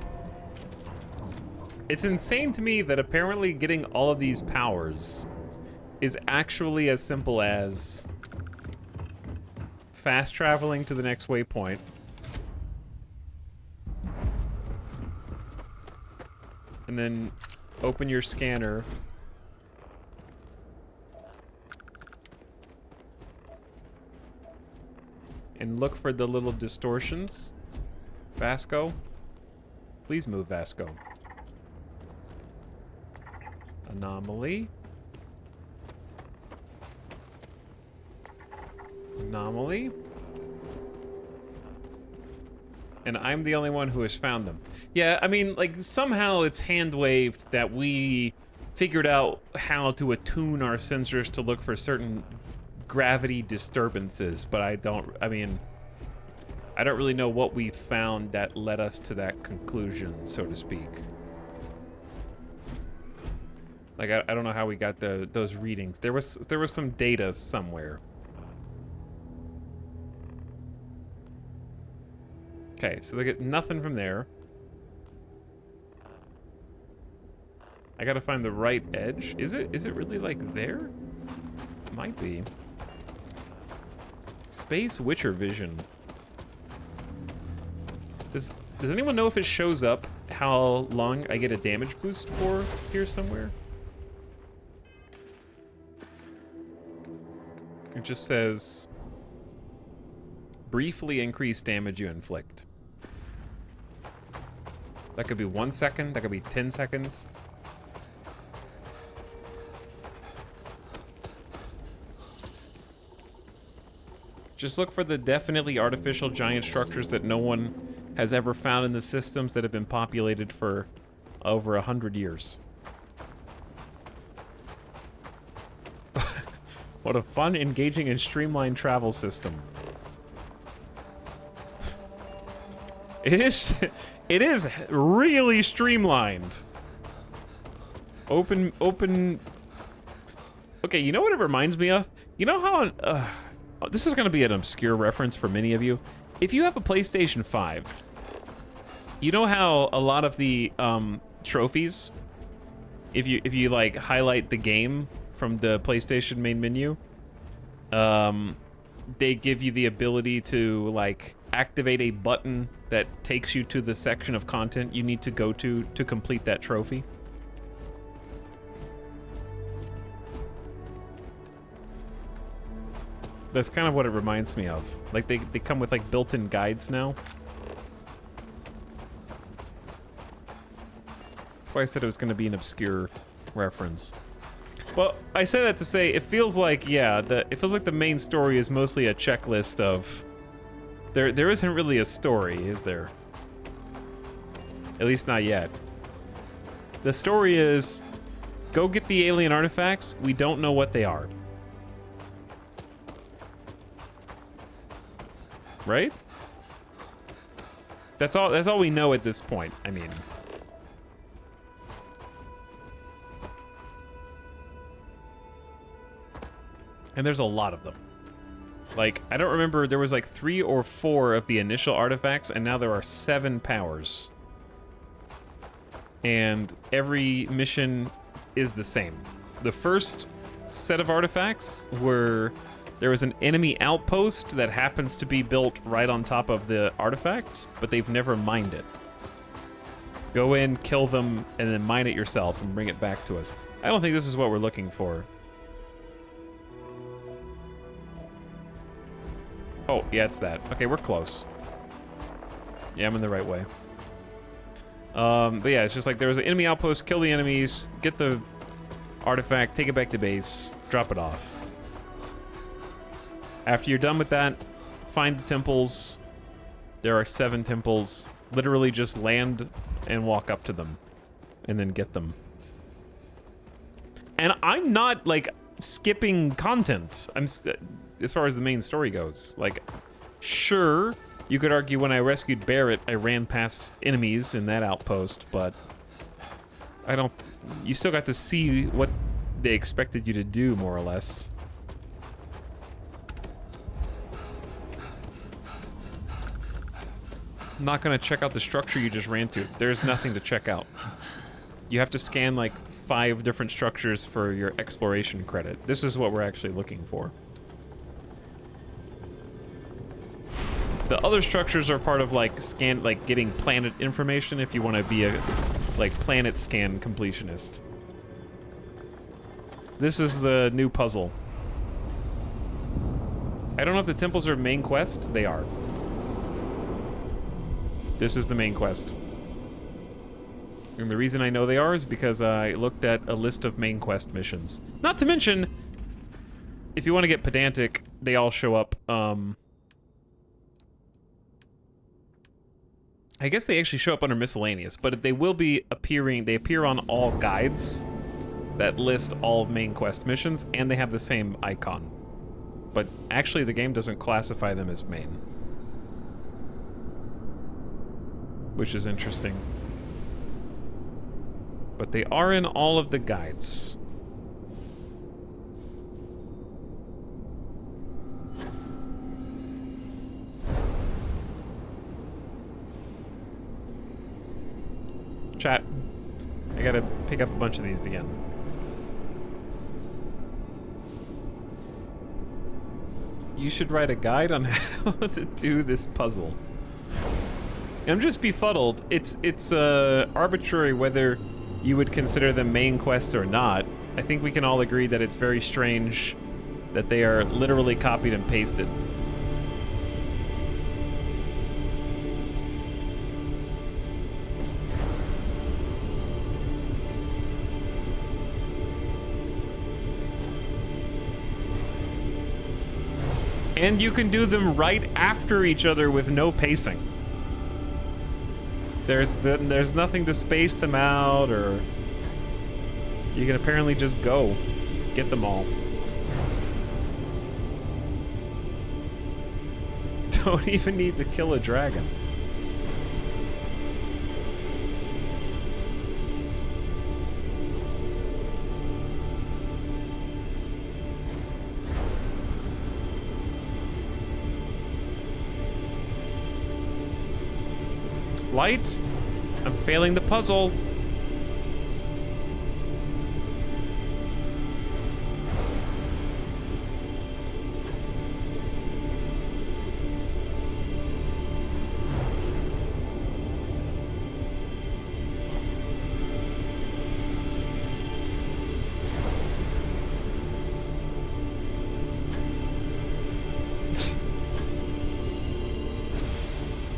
It's insane to me that apparently getting all of these powers is actually as simple as fast traveling to the next waypoint, and then open your scanner, and look for the little distortions. Vasco, please move, Vasco. Anomaly. Anomaly. And I'm the only one who has found them. Yeah, I mean, like, somehow it's hand-waved that we figured out how to attune our sensors to look for certain gravity disturbances, but I don't really know what we found that led us to that conclusion, so to speak. Like, I don't know how we got those readings. There was some data somewhere. Okay, so they get nothing from there. I gotta find the right edge. Is it really like there? Might be. Space Witcher vision. Does anyone know if it shows up how long I get a damage boost for here somewhere? It just says briefly increase damage you inflict. That could be 1 second, that could be 10 seconds. Just look for the definitely artificial giant structures that no one has ever found in the systems that have been populated for over 100 years. What a fun, engaging, and streamlined travel system. It is really streamlined. Open. Okay, you know what it reminds me of? You know how, this is gonna be an obscure reference for many of you. If you have a PlayStation 5, you know how a lot of the trophies, if you like highlight the game from the PlayStation main menu, they give you the ability to like activate a button that takes you to the section of content you need to go to complete that trophy. That's kind of what it reminds me of. Like they come with like built-in guides now. That's why I said it was going to be an obscure reference. Well, I say that to say it feels like, yeah, it feels like the main story is mostly a checklist of there isn't really a story, is there? At least not yet. The story is go get the alien artifacts. We don't know what they are. Right? That's all we know at this point. I mean, and there's a lot of them. Like, I don't remember, there was like 3 or 4 of the initial artifacts, and now there are 7 powers. and every mission is the same. The first set of artifacts were there was an enemy outpost that happens to be built right on top of the artifact, but they've never mined it. Go in, kill them, and then mine it yourself and bring it back to us. I don't think this is what we're looking for. Oh, yeah, it's that. Okay, we're close. Yeah, I'm in the right way. But yeah, it's just like there was an enemy outpost, kill the enemies, get the artifact, take it back to base, drop it off. After you're done with that, find the temples. There are 7 temples. Literally just land and walk up to them and then get them. And I'm not like skipping content. As far as the main story goes. Like, sure, you could argue when I rescued Barrett, I ran past enemies in that outpost, but I don't... You still got to see what they expected you to do, more or less. I'm not gonna check out the structure you just ran to. There's nothing to check out. You have to scan like 5 different structures for your exploration credit. This is what we're actually looking for. The other structures are part of like getting planet information if you want to be a like planet scan completionist. This is the new puzzle. I don't know if the temples are main quest. They are. This is the main quest. And the reason I know they are is because I looked at a list of main quest missions. Not to mention, if you want to get pedantic, they all show up, I guess they actually show up under miscellaneous, but they will be appearing, they appear on all guides that list all main quest missions, and they have the same icon. But actually the game doesn't classify them as main. Which is interesting. But they are in all of the guides. Chat. I gotta pick up a bunch of these again. You should write a guide on how to do this puzzle. I'm just befuddled. It's arbitrary whether you would consider them main quests or not. I think we can all agree that it's very strange that they are literally copied and pasted. And you can do them right after each other with no pacing. There's nothing to space them out, or you can apparently just go get them all. Don't even need to kill a dragon. Light? I'm failing the puzzle.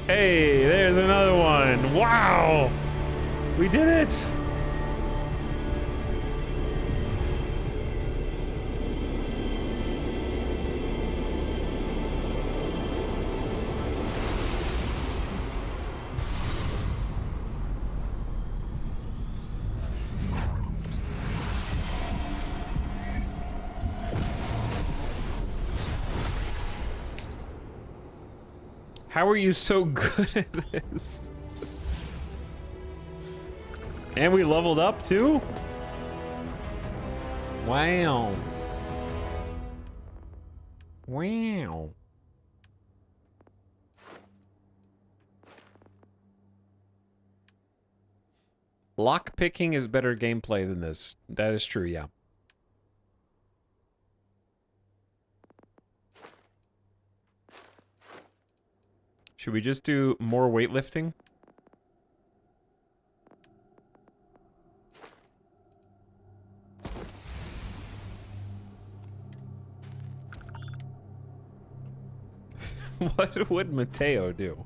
Hey, there's another one. Wow! We did it! How are you so good at this? And we leveled up too? Wow. Wow. Lock picking is better gameplay than this. That is true, yeah. Should we just do more weightlifting? What would Mateo do?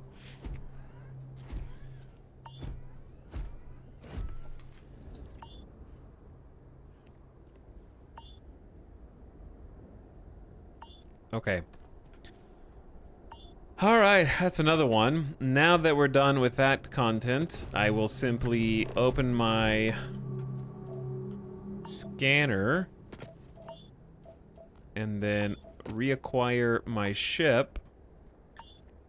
Okay. All right, that's another one. Now that we're done with that content, I will simply open my scanner and then reacquire my ship,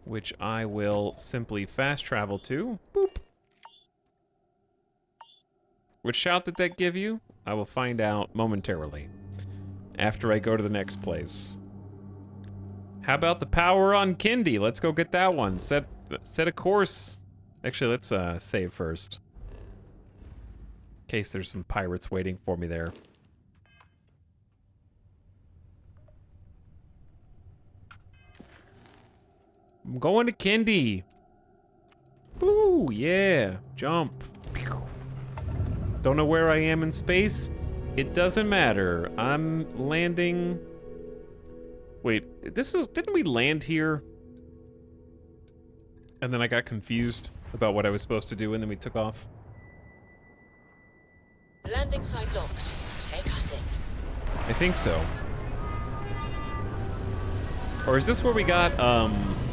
which I will simply fast travel to. Boop. Which shout did that give you? I will find out momentarily after I go to the next place. How about the power on Kindy? Let's go get that one. Set a course. Actually, let's save first. In case there's some pirates waiting for me there. I'm going to Kindy. Ooh, yeah. Jump. Don't know where I am in space. It doesn't matter. I'm landing. Wait, didn't we land here? And then I got confused about what I was supposed to do, and then we took off. Landing site locked. Take us in. I think so. Or is this where we got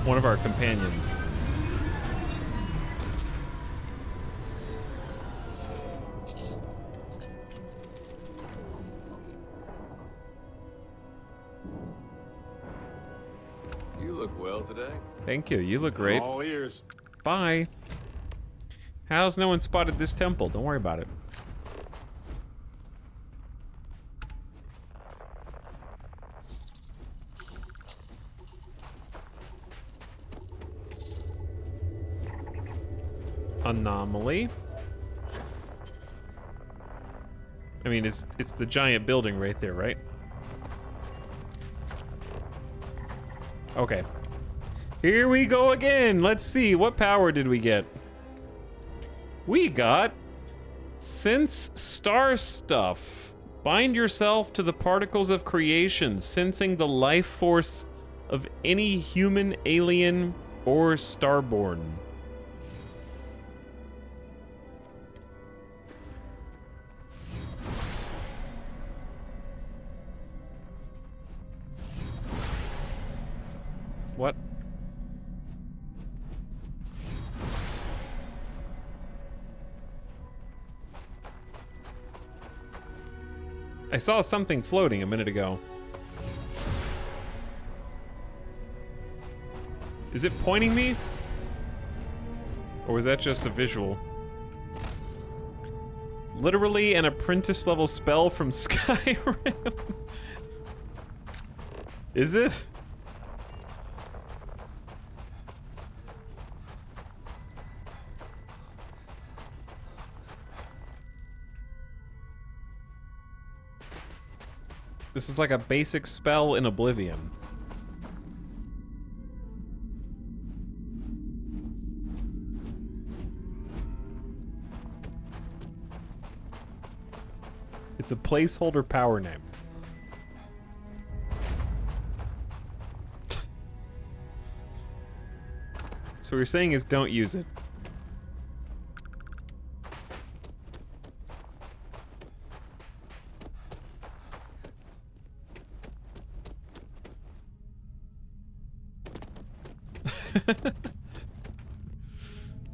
one of our companions? You look well today. Thank you. You look great. All ears. Bye. How's no one spotted this temple? Don't worry about it. Anomaly. I mean, it's the giant building right there, right? Okay. Here we go again. Let's see. What power did we get? We got Sense Star Stuff. Bind yourself to the particles of creation, sensing the life force of any human, alien, or starborn. What? I saw something floating a minute ago. Is it pointing me? Or was that just a visual? Literally an apprentice level spell from Skyrim. Is it? This is like a basic spell in Oblivion. It's a placeholder power name. So what you're saying is don't use it.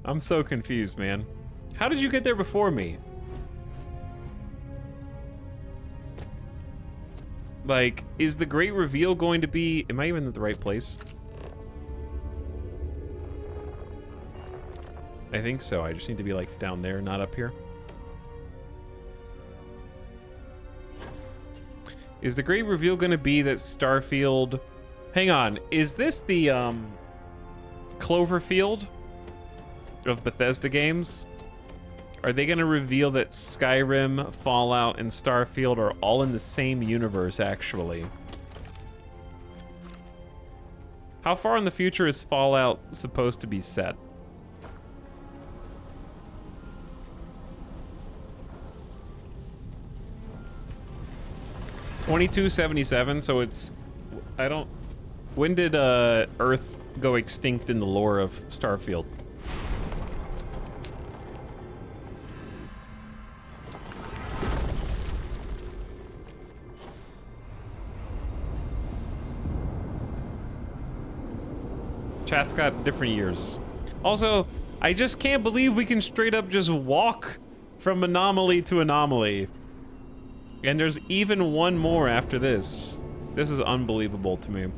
I'm so confused, man. How did you get there before me? Like, is the great reveal going to be... Am I even at the right place? I think so. I just need to be, like, down there, not up here. Is the great reveal going to be that Starfield... Hang on. Is this the, Cloverfield of Bethesda games? Are they gonna reveal that Skyrim, Fallout, and Starfield are all in the same universe, actually? How far in the future is Fallout supposed to be set? $22.77, so it's... I don't... When did Earth go extinct in the lore of Starfield? Chat's got different years. Also, I just can't believe we can straight up just walk from anomaly to anomaly. And there's even one more after this. This is unbelievable to me.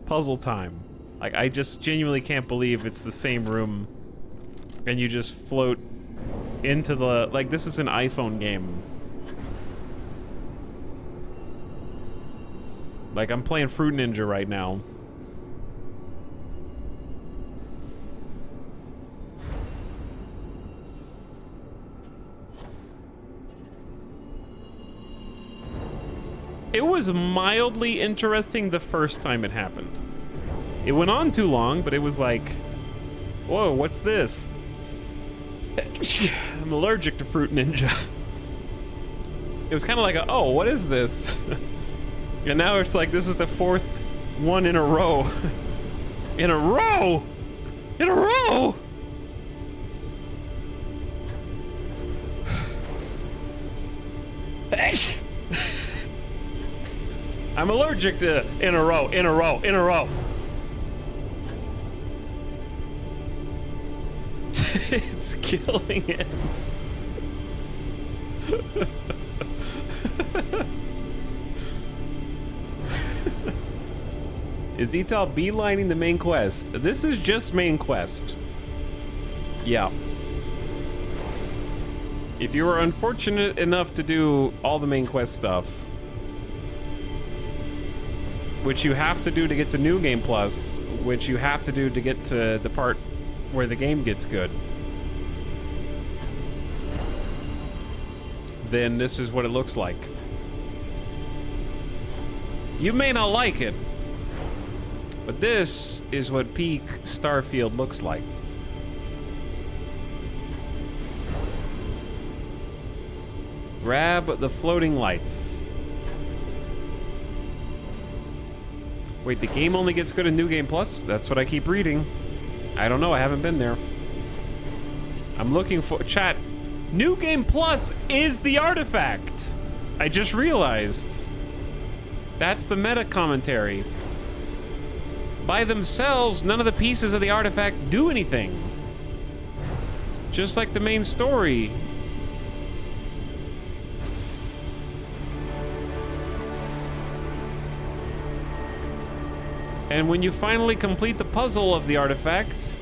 Puzzle time. Like, I just genuinely can't believe it's the same room and you just float into the... Like, this is an iPhone game. Like, I'm playing Fruit Ninja right now. It was mildly interesting the first time it happened. It went on too long, but it was like, whoa, what's this? I'm allergic to Fruit Ninja. It was kind of like, oh, what is this? And now it's like, this is the fourth one in a row. In a row! In a row! I'm allergic to in a row, in a row, in a row. It's killing it. Is Etal beelining the main quest? This is just main quest. Yeah. If you were unfortunate enough to do all the main quest stuff, which you have to do to get to New Game Plus, which you have to do to get to the part where the game gets good, then this is what it looks like. You may not like it, but this is what peak Starfield looks like. Grab the floating lights. Wait, the game only gets good in New Game Plus? That's what I keep reading. I don't know, I haven't been there. I'm looking for... Chat, New Game Plus is the artifact! I just realized. That's the meta commentary. By themselves, none of the pieces of the artifact do anything. Just like the main story. And when you finally complete the puzzle of the artifact,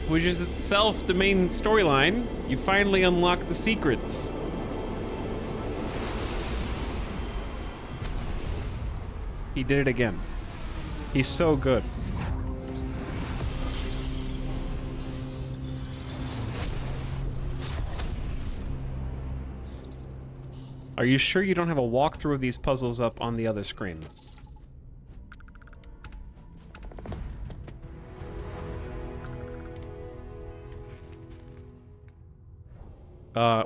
which is itself the main storyline, you finally unlock the secrets. He did it again. He's so good. Are you sure you don't have a walkthrough of these puzzles up on the other screen?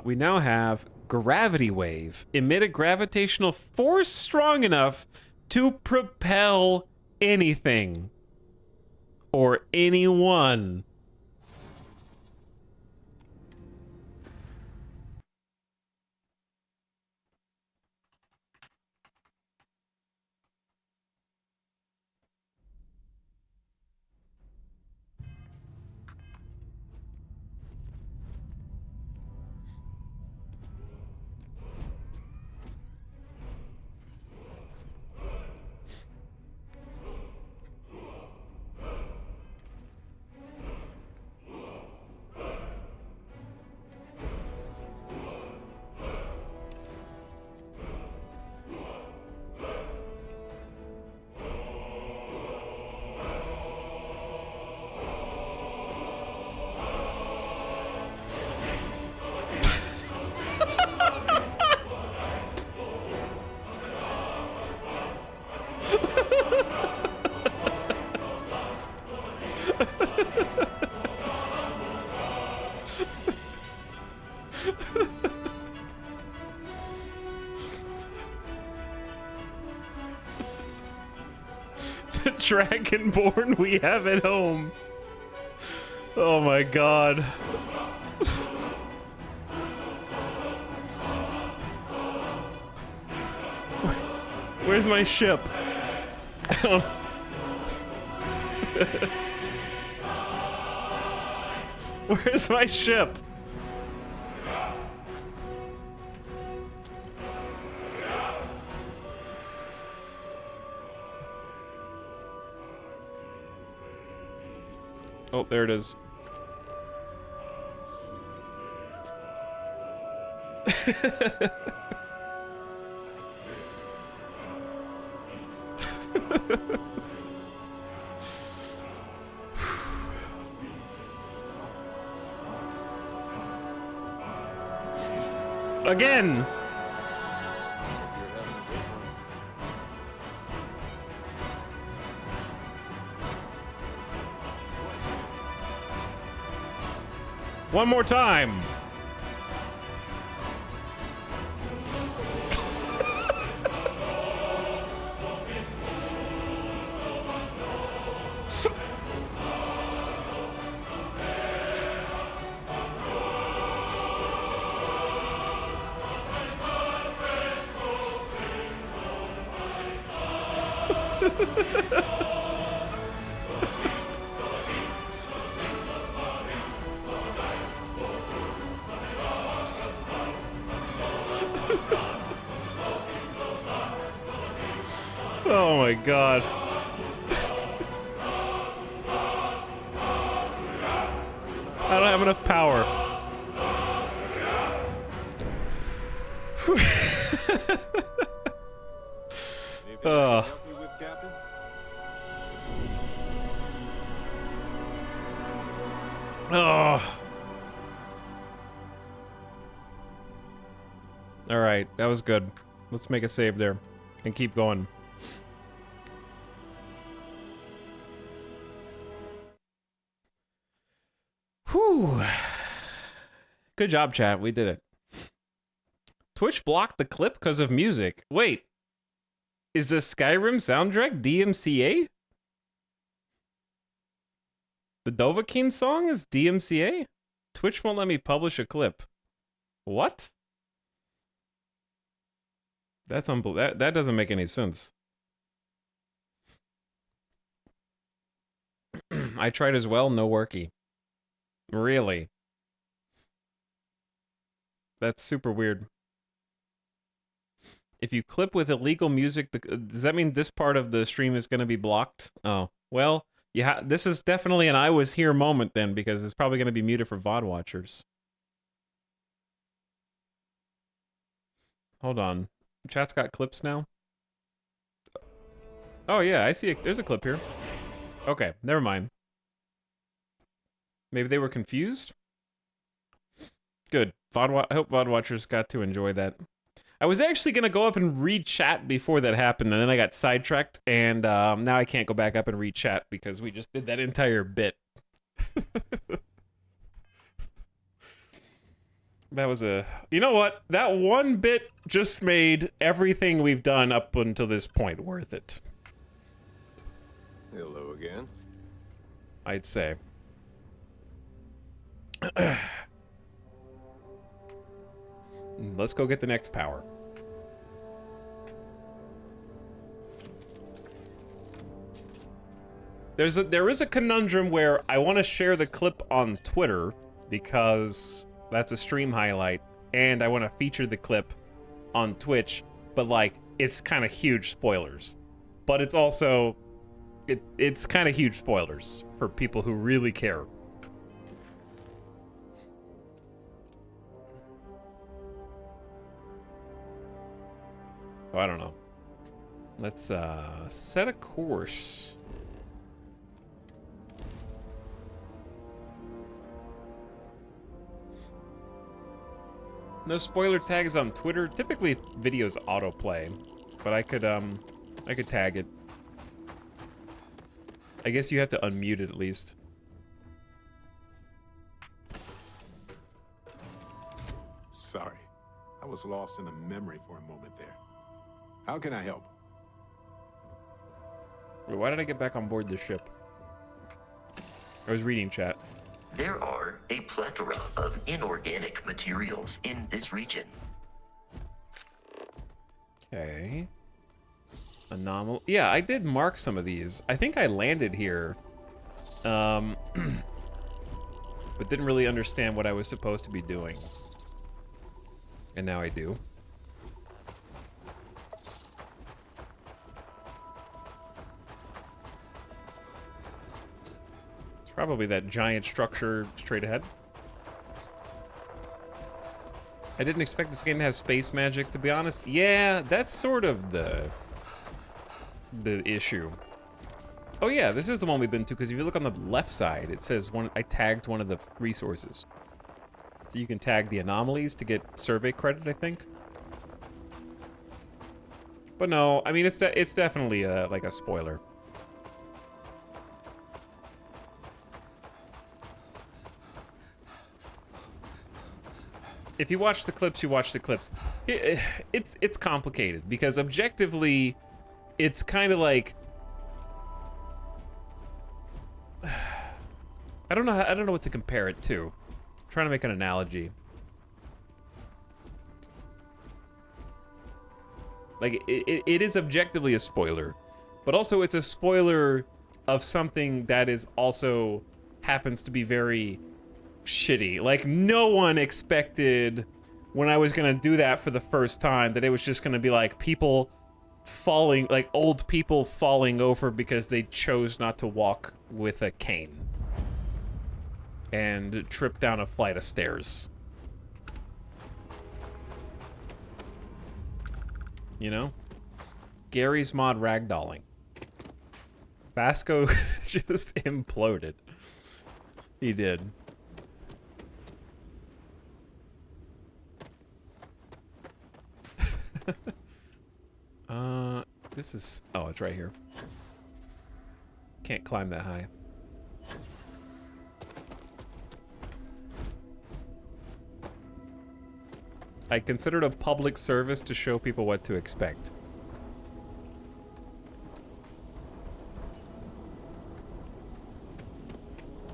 We now have Gravity Wave. Emit a gravitational force strong enough to propel anything. Or anyone. Dragonborn we have at home. Oh my god. Where's my ship? Where's my ship? Oh, there it is. Again. One more time. Oh my god. I don't have enough power. Oh. All right, that was good. Let's make a save there and keep going. Whew. Good job, chat. We did it. Twitch blocked the clip because of music. Wait. Is the Skyrim soundtrack DMCA? The Dovahkiin song is DMCA? Twitch won't let me publish a clip. What? That's unbelievable. That doesn't make any sense. I tried as well, no worky. Really? That's super weird. If you clip with illegal music, does that mean this part of the stream is going to be blocked? Oh, well, yeah, this is definitely an I was here moment then, because it's probably going to be muted for VOD watchers. Hold on. Chat's got clips now? Oh yeah, I see there's a clip here. Okay, never mind. Maybe they were confused? Good. I hope VOD watchers got to enjoy that. I was actually going to go up and read chat before that happened, and then I got sidetracked, and now I can't go back up and read chat because we just did that entire bit. That was a... You know what? That one bit just made everything we've done up until this point worth it. Hello again. I'd say. Let's go get the next power. There is a conundrum where I want to share the clip on Twitter because that's a stream highlight, and I want to feature the clip on Twitch, but like it's kind of huge spoilers. But it's also it's kind of huge spoilers for people who really care. Oh, I don't know. Let's set a course. No spoiler tags on Twitter. Typically videos autoplay, but I could tag it. I guess you have to unmute it at least. Sorry. I was lost in a memory for a moment there. How can I help? Wait, why did I get back on board this ship? I was reading chat. There are a plethora of inorganic materials in this region. Okay. Anomaly. Yeah, I did mark some of these. I think I landed here. But didn't really understand what I was supposed to be doing. And now I do. It's probably that giant structure straight ahead. I didn't expect this game to have space magic, to be honest. Yeah, that's sort of the issue. Oh yeah, this is the one we've been to, because if you look on the left side, it says I tagged one of the resources. So you can tag the anomalies to get survey credit, I think. But no, I mean, it's definitely like a spoiler. If you watch the clips, you watch the clips. It's complicated, because objectively, it's kind of like... I don't know what to compare it to. I'm trying to make an analogy. Like, it is objectively a spoiler, but also it's a spoiler of something that is also happens to be very shitty. Like, no one expected when I was gonna do that for the first time that it was just gonna be like people falling, like old people falling over because they chose not to walk with a cane and trip down a flight of stairs. You know? Gary's mod ragdolling. Vasco just imploded. He did. This is... Oh, it's right here. Can't climb that high. I considered a public service to show people what to expect.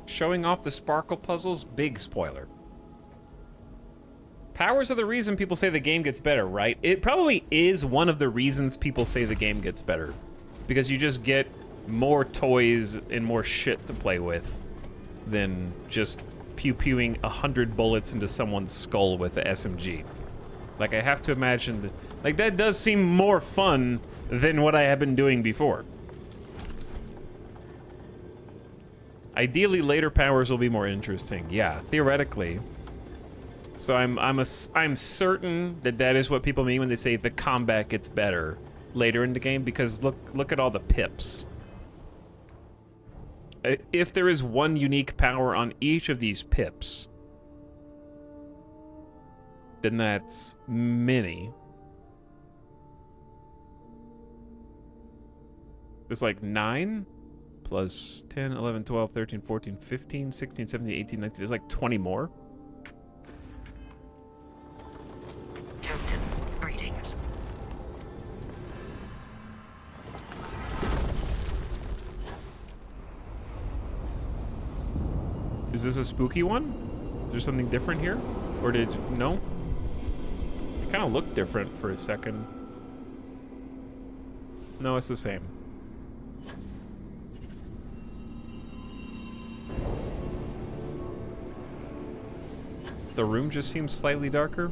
Showing off the sparkle puzzles? Big spoiler. Powers are the reason people say the game gets better, right? It probably is one of the reasons people say the game gets better. Because you just get more toys and more shit to play with than just pew-pewing 100 bullets into someone's skull with the SMG. Like, I have to imagine that, like, that does seem more fun than what I have been doing before. Ideally, later powers will be more interesting. Yeah, theoretically. So I'm certain that that is what people mean when they say the combat gets better later in the game, because look at all the pips. If there is one unique power on each of these pips, then that's many. There's like 9 plus 10, 11, 12, 13, 14, 15, 16, 17, 18, 19. There's like 20 more. Captain, greetings. Is this a spooky one? Is there something different here? Or did... No? It kind of looked different for a second. No, it's the same. The room just seems slightly darker.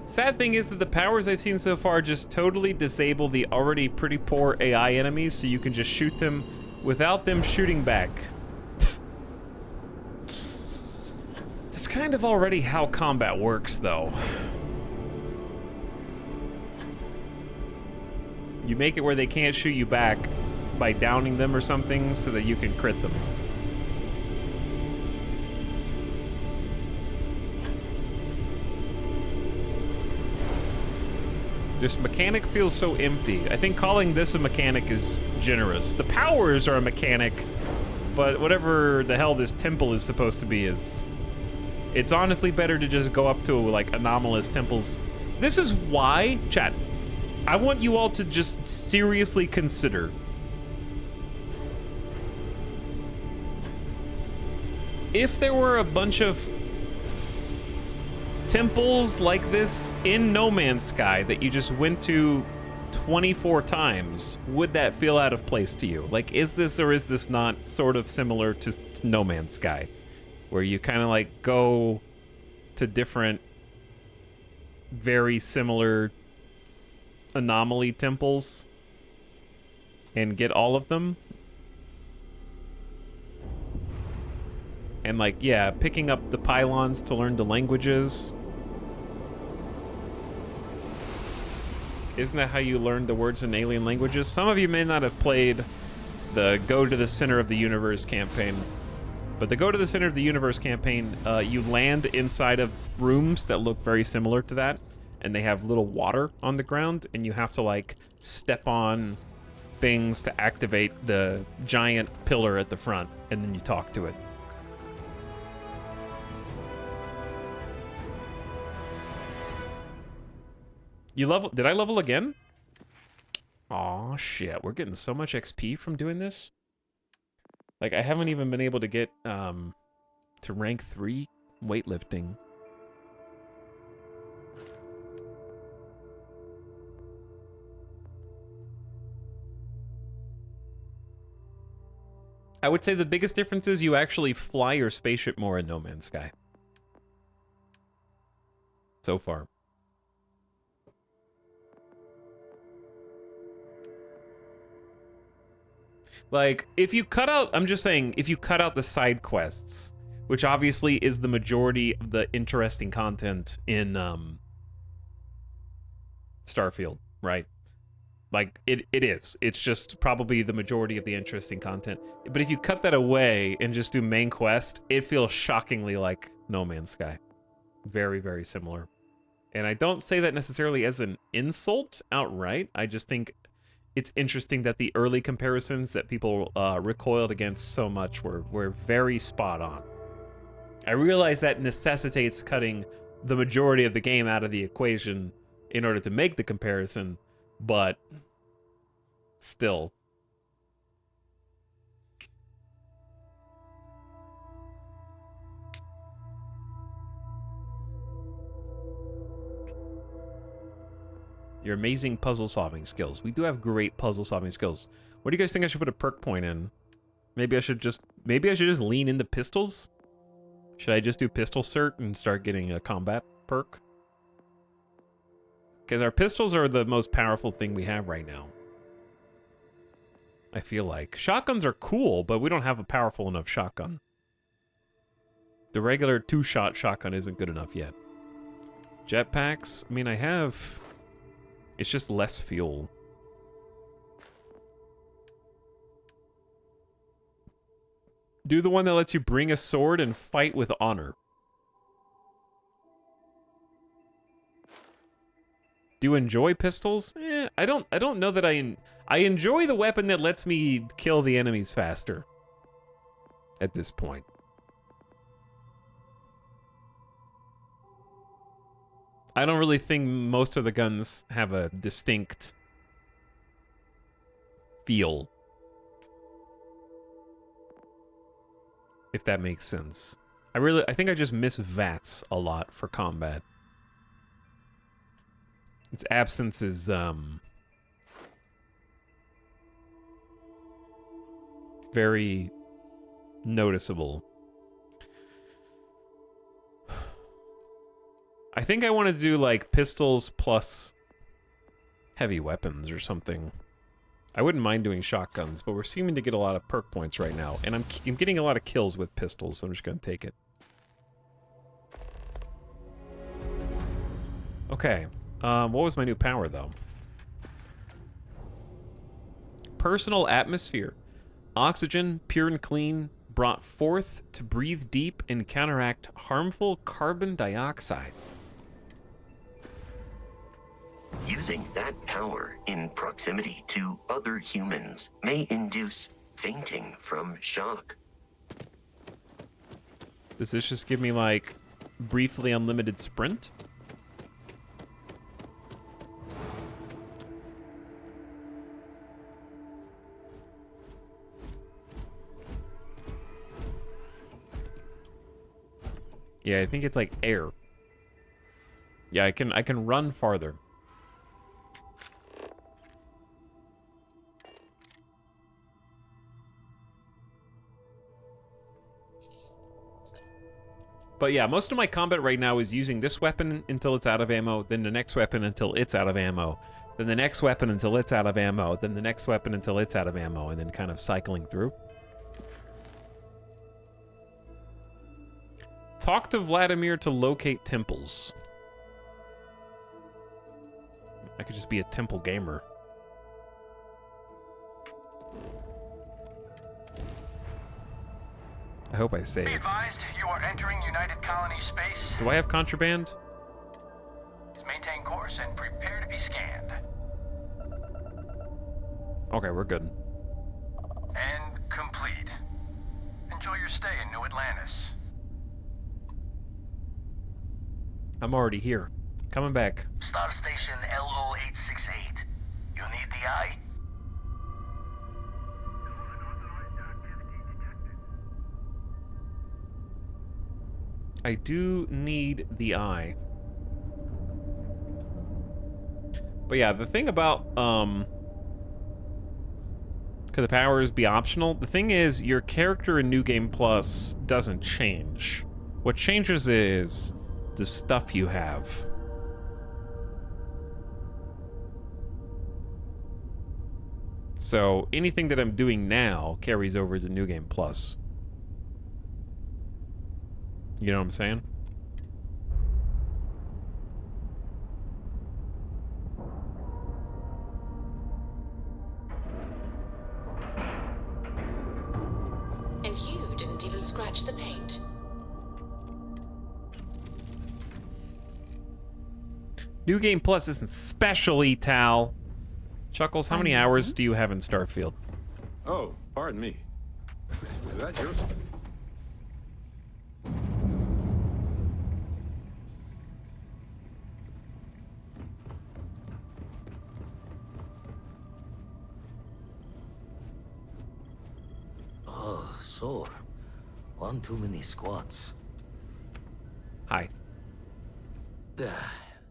Sad thing is that the powers I've seen so far just totally disable the already pretty poor AI enemies, so you can just shoot them without them shooting back. That's kind of already how combat works, though. You make it where they can't shoot you back by downing them or something so that you can crit them. This mechanic feels so empty. I think calling this a mechanic is generous. The powers are a mechanic, but whatever the hell this temple is supposed to be is... It's honestly better to just go up to, like, anomalous temples. This is why, chat, I want you all to just seriously consider. If there were a bunch of temples like this in No Man's Sky that you just went to 24 times, would that feel out of place to you? Like, is this or is this not sort of similar to No Man's Sky? Where you kind of like go to different, very similar anomaly temples and get all of them? And like, yeah, picking up the pylons to learn the languages. Isn't that how you learn the words in alien languages? Some of you may not have played the Go to the Center of the Universe campaign, but the Go to the Center of the Universe campaign, you land inside of rooms that look very similar to that, and they have little water on the ground, and you have to like step on things to activate the giant pillar at the front, and then you talk to it. You level? Did I level again? Aw, shit. We're getting so much XP from doing this. Like, I haven't even been able to get to rank 3 weightlifting. I would say the biggest difference is you actually fly your spaceship more in No Man's Sky. So far. Like, if you cut out, I'm just saying, if you cut out the side quests, which obviously is the majority of the interesting content in Starfield, right? Like, it is. It's just probably the majority of the interesting content. But if you cut that away and just do main quest, it feels shockingly like No Man's Sky. Very, very similar. And I don't say that necessarily as an insult outright. I just think it's interesting that the early comparisons that people recoiled against so much were very spot on. I realize that necessitates cutting the majority of the game out of the equation in order to make the comparison, but still. Your amazing puzzle-solving skills. We do have great puzzle-solving skills. What do you guys think I should put a perk point in? Maybe I should just lean into pistols? Should I just do pistol cert and start getting a combat perk? Because our pistols are the most powerful thing we have right now. I feel like. Shotguns are cool, but we don't have a powerful enough shotgun. The regular 2-shot shotgun isn't good enough yet. Jetpacks, I mean, I have... It's just less fuel. Do the one that lets you bring a sword and fight with honor. Do you enjoy pistols? I don't know that I enjoy the weapon that lets me kill the enemies faster. At this point. I don't really think most of the guns have a distinct feel. If that makes sense. I think I just miss VATS a lot for combat. Its absence is, very noticeable. I think I want to do, like, pistols plus heavy weapons or something. I wouldn't mind doing shotguns, but we're seeming to get a lot of perk points right now. And I'm getting a lot of kills with pistols, so I'm just going to take it. Okay. What was my new power, though? Personal atmosphere. Oxygen, pure and clean, brought forth to breathe deep and counteract harmful carbon dioxide. Using that power in proximity to other humans may induce fainting from shock. Does this just give me, like, briefly unlimited sprint? Yeah, I think it's like air. Yeah, I can run farther. But yeah, most of my combat right now is using this weapon until it's out of ammo, then the next weapon until it's out of ammo, then the next weapon until it's out of ammo, then the next weapon until it's out of ammo, and then kind of cycling through. Talk to Vladimir to locate temples. I could just be a temple gamer. I hope I saved. Be advised, you are entering United Colony space. Do I have contraband? Maintain course and prepare to be scanned. Okay, we're good. And complete. Enjoy your stay in New Atlantis. I'm already here. Coming back. Star Station LO868. You need the eye? I do need the eye. But yeah, the thing about, could the powers be optional? The thing is, your character in New Game Plus doesn't change. What changes is the stuff you have. So anything that I'm doing now carries over to New Game Plus. You know what I'm saying? And you didn't even scratch the paint. New Game Plus isn't special, Tal. Chuckles, how many hours do you have in Starfield? Oh, pardon me. Was that yours? Oh, sore. One too many squats. Hi.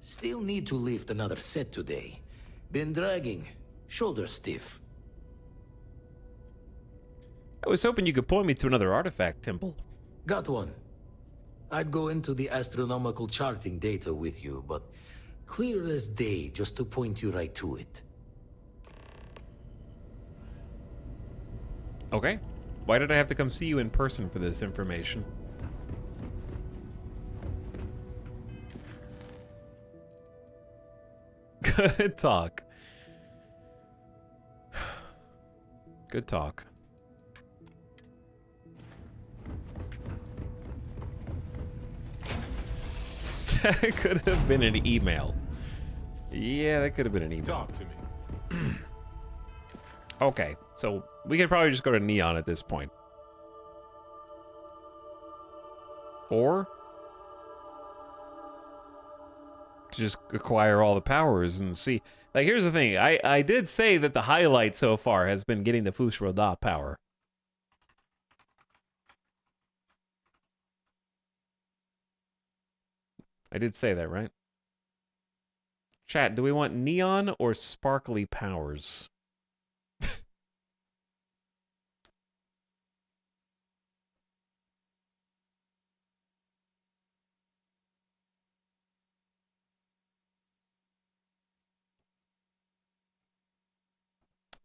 Still need to lift another set today. Been dragging. Shoulder stiff. I was hoping you could point me to another artifact temple. Got one. I'd go into the astronomical charting data with you, but clear as day just to point you right to it. Okay. Why did I have to come see you in person for this information? Good talk. Good talk. That could have been an email. Yeah, that could have been an email. Talk to me. Okay, so we could probably just go to Neon at this point. Or just acquire all the powers and see. Like, here's the thing. I did say that the highlight so far has been getting the Fus Roda power. I did say that, right? Chat, do we want neon or sparkly powers?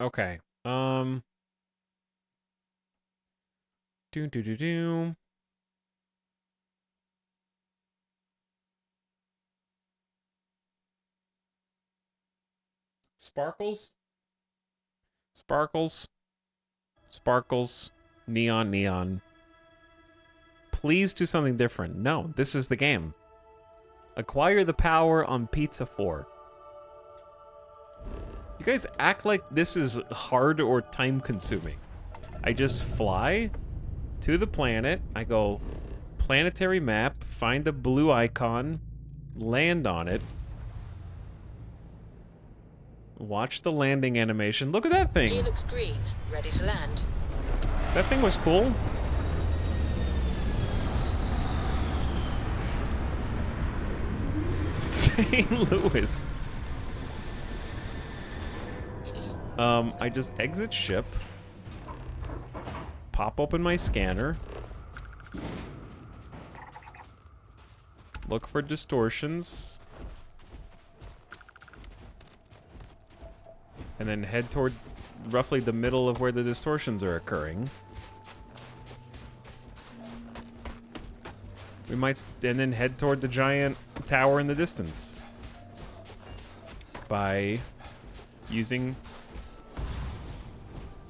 Okay. Do. Sparkles? Sparkles. Sparkles. Neon, neon. Please do something different. No, this is the game. Acquire the power on Pt.3. You guys act like this is hard or time-consuming. I just fly to the planet. I go planetary map, find the blue icon, land on it. Watch the landing animation. Look at that thing. Gear looks green, ready to land. That thing was cool. St. Louis. I just exit ship. Pop open my scanner. Look for distortions. And then head toward roughly the middle of where the distortions are occurring. We might, and then head toward the giant tower in the distance. By using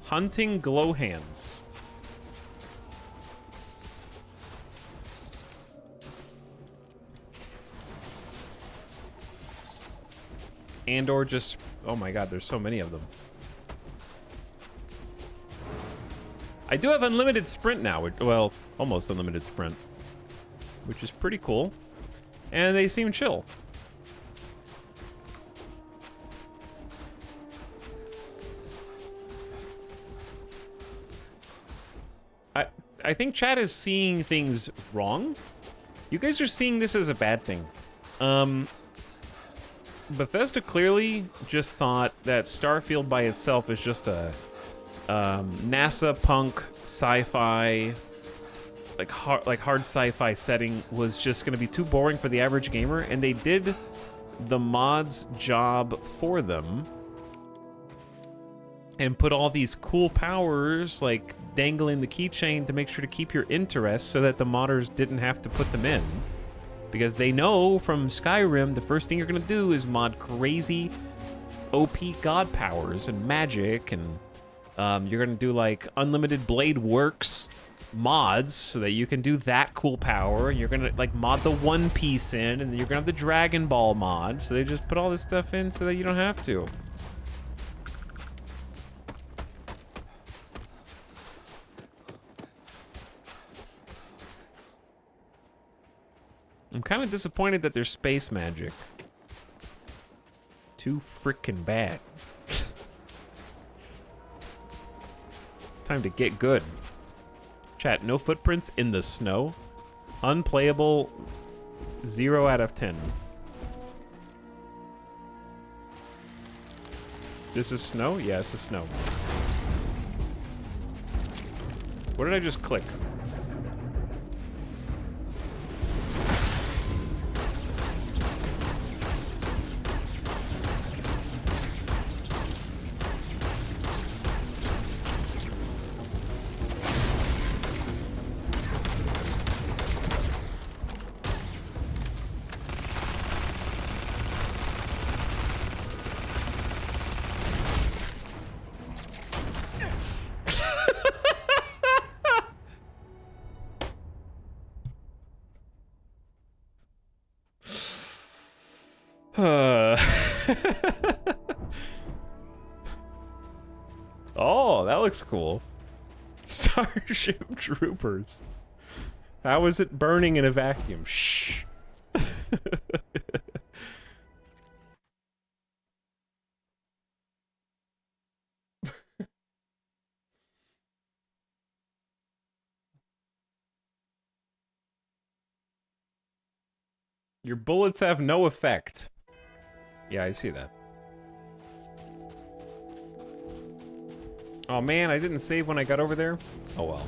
hunting glow hands. And or just, oh my god, there's so many of them. I do have unlimited sprint now, well, almost unlimited sprint, which is pretty cool. And they seem chill. I think chat is seeing things wrong. You guys are seeing this as a bad thing. Bethesda clearly just thought that Starfield by itself is just a NASA punk sci-fi, like hard sci-fi setting was just going to be too boring for the average gamer, and they did the mods job for them and put all these cool powers like dangling the keychain to make sure to keep your interest so that the modders didn't have to put them in. Because they know from Skyrim, the first thing you're gonna do is mod crazy OP god powers and magic, and you're gonna do like unlimited blade works mods so that you can do that cool power, and you're gonna like mod the One Piece in, and then you're gonna have the Dragon Ball mod, so they just put all this stuff in so that you don't have to. I'm kind of disappointed that there's space magic. Too frickin' bad. Time to get good. Chat, no footprints in the snow. Unplayable, 0 out of 10. This is snow? Yeah, this is snow. What did I just click? Oh, that looks cool. Starship Troopers. How is it burning in a vacuum? Shh. Your bullets have no effect. Yeah, I see that. Oh man, I didn't save when I got over there. Oh well.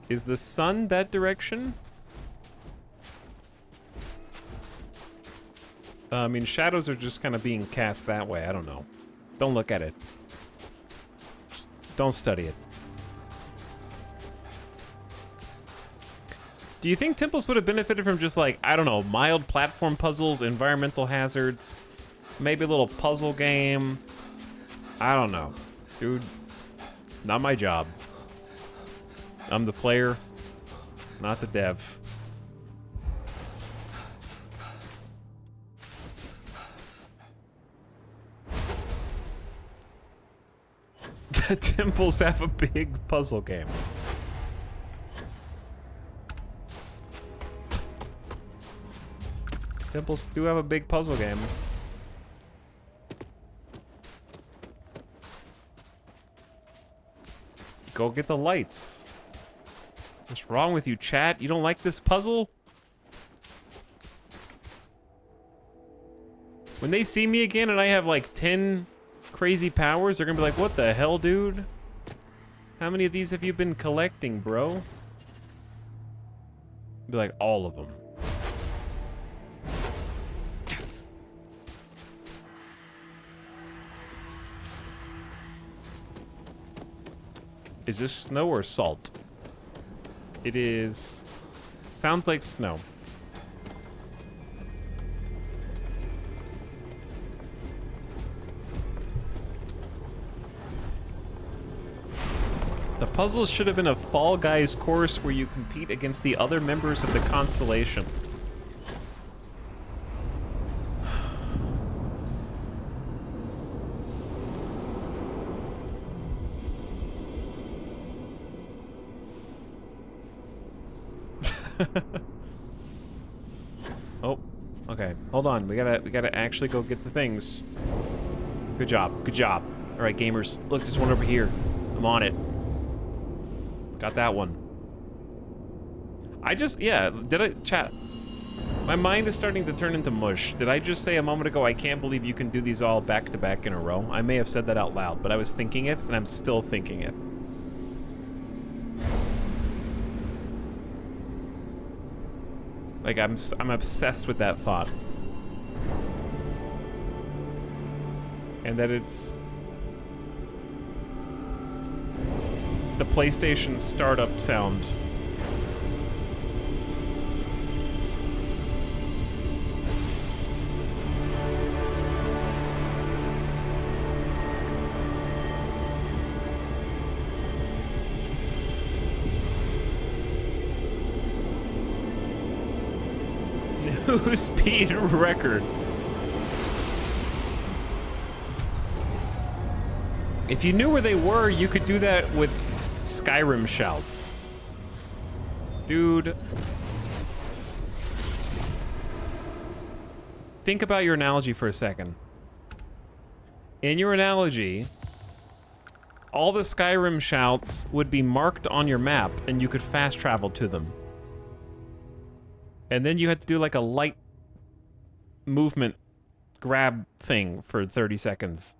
Is the sun that direction? I mean, shadows are just kind of being cast that way. I don't know. Don't look at it. Just don't study it. Do you think temples would have benefited from just like, I don't know, mild platform puzzles, environmental hazards, maybe a little puzzle game? I don't know. Dude, not my job. I'm the player, not the dev. The temples have a big puzzle game. Temples do have a big puzzle game. Go get the lights. What's wrong with you, chat? You don't like this puzzle? When they see me again and I have like 10 crazy powers, they're gonna be like, what the hell, dude? How many of these have you been collecting, bro? Be like, all of them. Is this snow or salt? It is... Sounds like snow. The puzzles should have been a Fall Guys course where you compete against the other members of the constellation. Oh, okay. Hold on. We gotta actually go get the things. Good job. Good job. All right, gamers. Look, there's one over here. I'm on it. Got that one. Did I chat? My mind is starting to turn into mush. Did I just say a moment ago, I can't believe you can do these all back to back in a row? I may have said that out loud, but I was thinking it, and I'm still thinking it. Like, I'm obsessed with that thought. And that it's the PlayStation startup sound. New speed record. If you knew where they were, you could do that with Skyrim shouts. Dude. Think about your analogy for a second. In your analogy, all the Skyrim shouts would be marked on your map and you could fast travel to them. And then you had to do like a light movement grab thing for 30 seconds.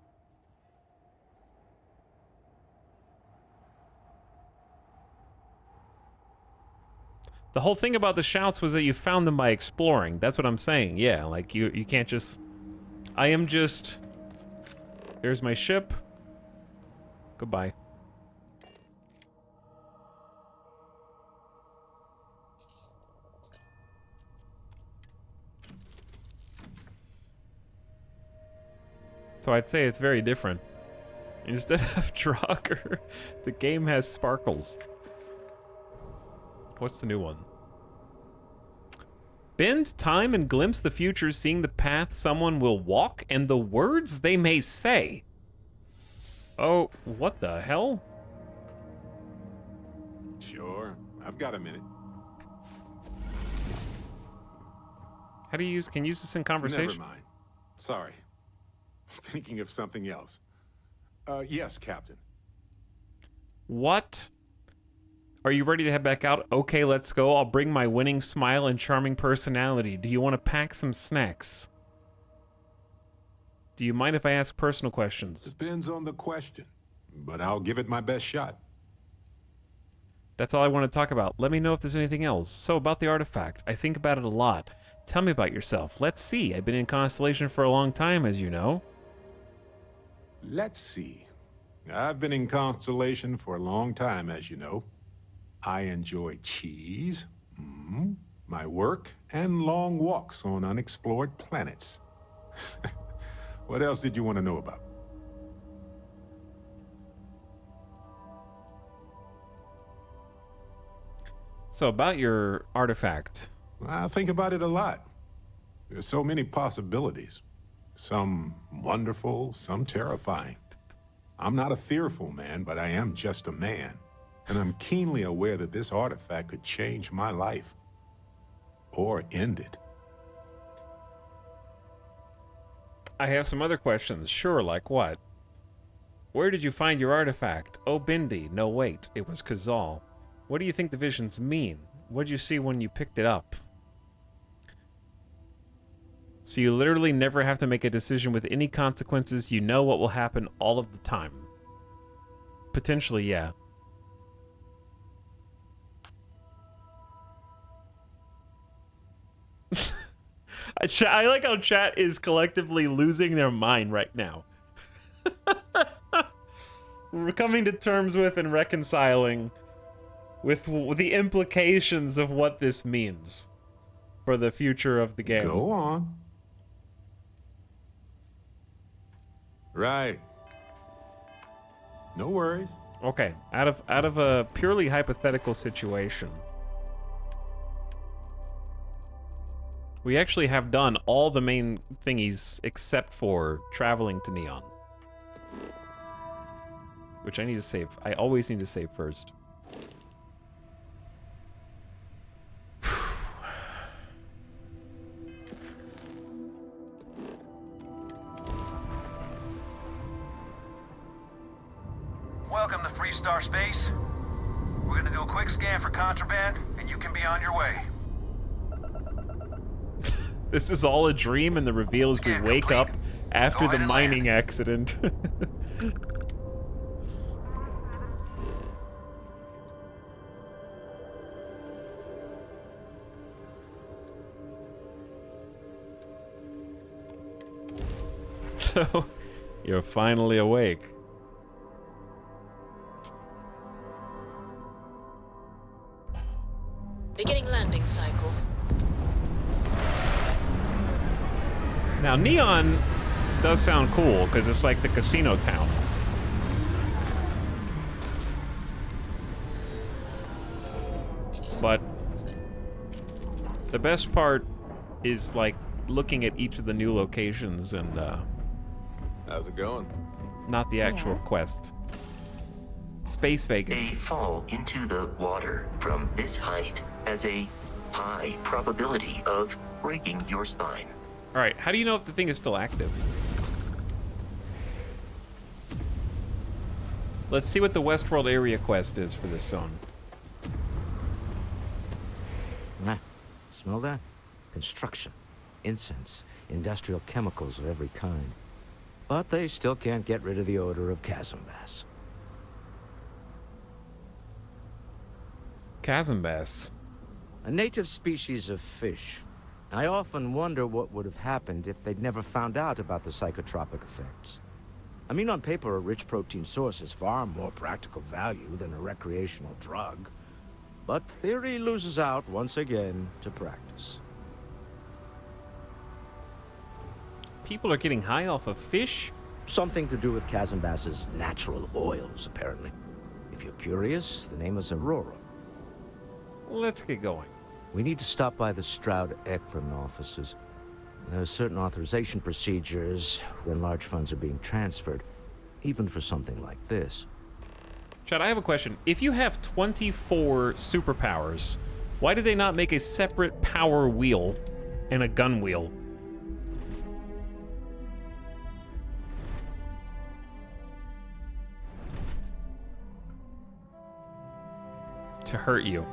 The whole thing about the shouts was that you found them by exploring. That's what I'm saying. Yeah, like you can't just... I am just... Here's my ship. Goodbye. So I'd say it's very different. Instead of Draugr, the game has sparkles. What's the new one? Bend time and glimpse the future, seeing the path someone will walk and the words they may say. Oh, what the hell? Sure, I've got a minute. How do you use, can you use this in conversation? Never mind. Sorry. Thinking of something else. Yes, Captain. What? Are you ready to head back out? Okay, let's go. I'll bring my winning smile and charming personality. Do you want to pack some snacks? Do you mind if I ask personal questions? Depends on the question, but I'll give it my best shot. That's all I want to talk about. Let me know if there's anything else. So, about the artifact. I think about it a lot. Tell me about yourself. Let's see. I've been in Constellation for a long time, as you know. Let's see. I've been in Constellation for a long time, as you know. I enjoy cheese, my work, and long walks on unexplored planets. What else did you want to know about? So about your artifact. I think about it a lot. There's so many possibilities. Some wonderful, some terrifying. I'm not a fearful man, but I am just a man. And I'm keenly aware that this artifact could change my life. Or end it. I have some other questions. Sure, like what? Where did you find your artifact? Oh, Bindi. No, wait. It was Kazal. What do you think the visions mean? What did you see when you picked it up? So you literally never have to make a decision with any consequences. You know what will happen all of the time. Potentially, yeah. I like how chat is collectively losing their mind right now. We're coming to terms with and reconciling with the implications of what this means for the future of the game. Go on. Right. No worries. Okay, out of a purely hypothetical situation, we actually have done all the main thingies except for traveling to Neon. Which I need to save. I always need to save first. Welcome to Freestar Space. We're gonna do a quick scan for contraband, and you can be on your way. This is all a dream, and the reveal is we wake up after the mining accident. So, you're finally awake. Beginning landing cycle. Now, Neon does sound cool, because it's like the casino town. But the best part is, like, looking at each of the new locations and, how's it going? Not the actual quest. Space Vegas. A fall into the water from this height has a high probability of breaking your spine. All right, how do you know if the thing is still active? Let's see what the Westworld area quest is for this zone. Smell that? Construction, incense, industrial chemicals of every kind. But they still can't get rid of the odor of chasm bass. Chasm bass? A native species of fish. I often wonder what would have happened if they'd never found out about the psychotropic effects. I mean, on paper, a rich protein source has far more practical value than a recreational drug. But theory loses out once again to practice. People are getting high off of fish? Something to do with chasm bass's natural oils, apparently. If you're curious, the name is Aurora. Let's get going. We need to stop by the Stroud-Eklund offices. There are certain authorization procedures when large funds are being transferred, even for something like this. Chad, I have a question. If you have 24 superpowers, why did they not make a separate power wheel and a gun wheel? To hurt you.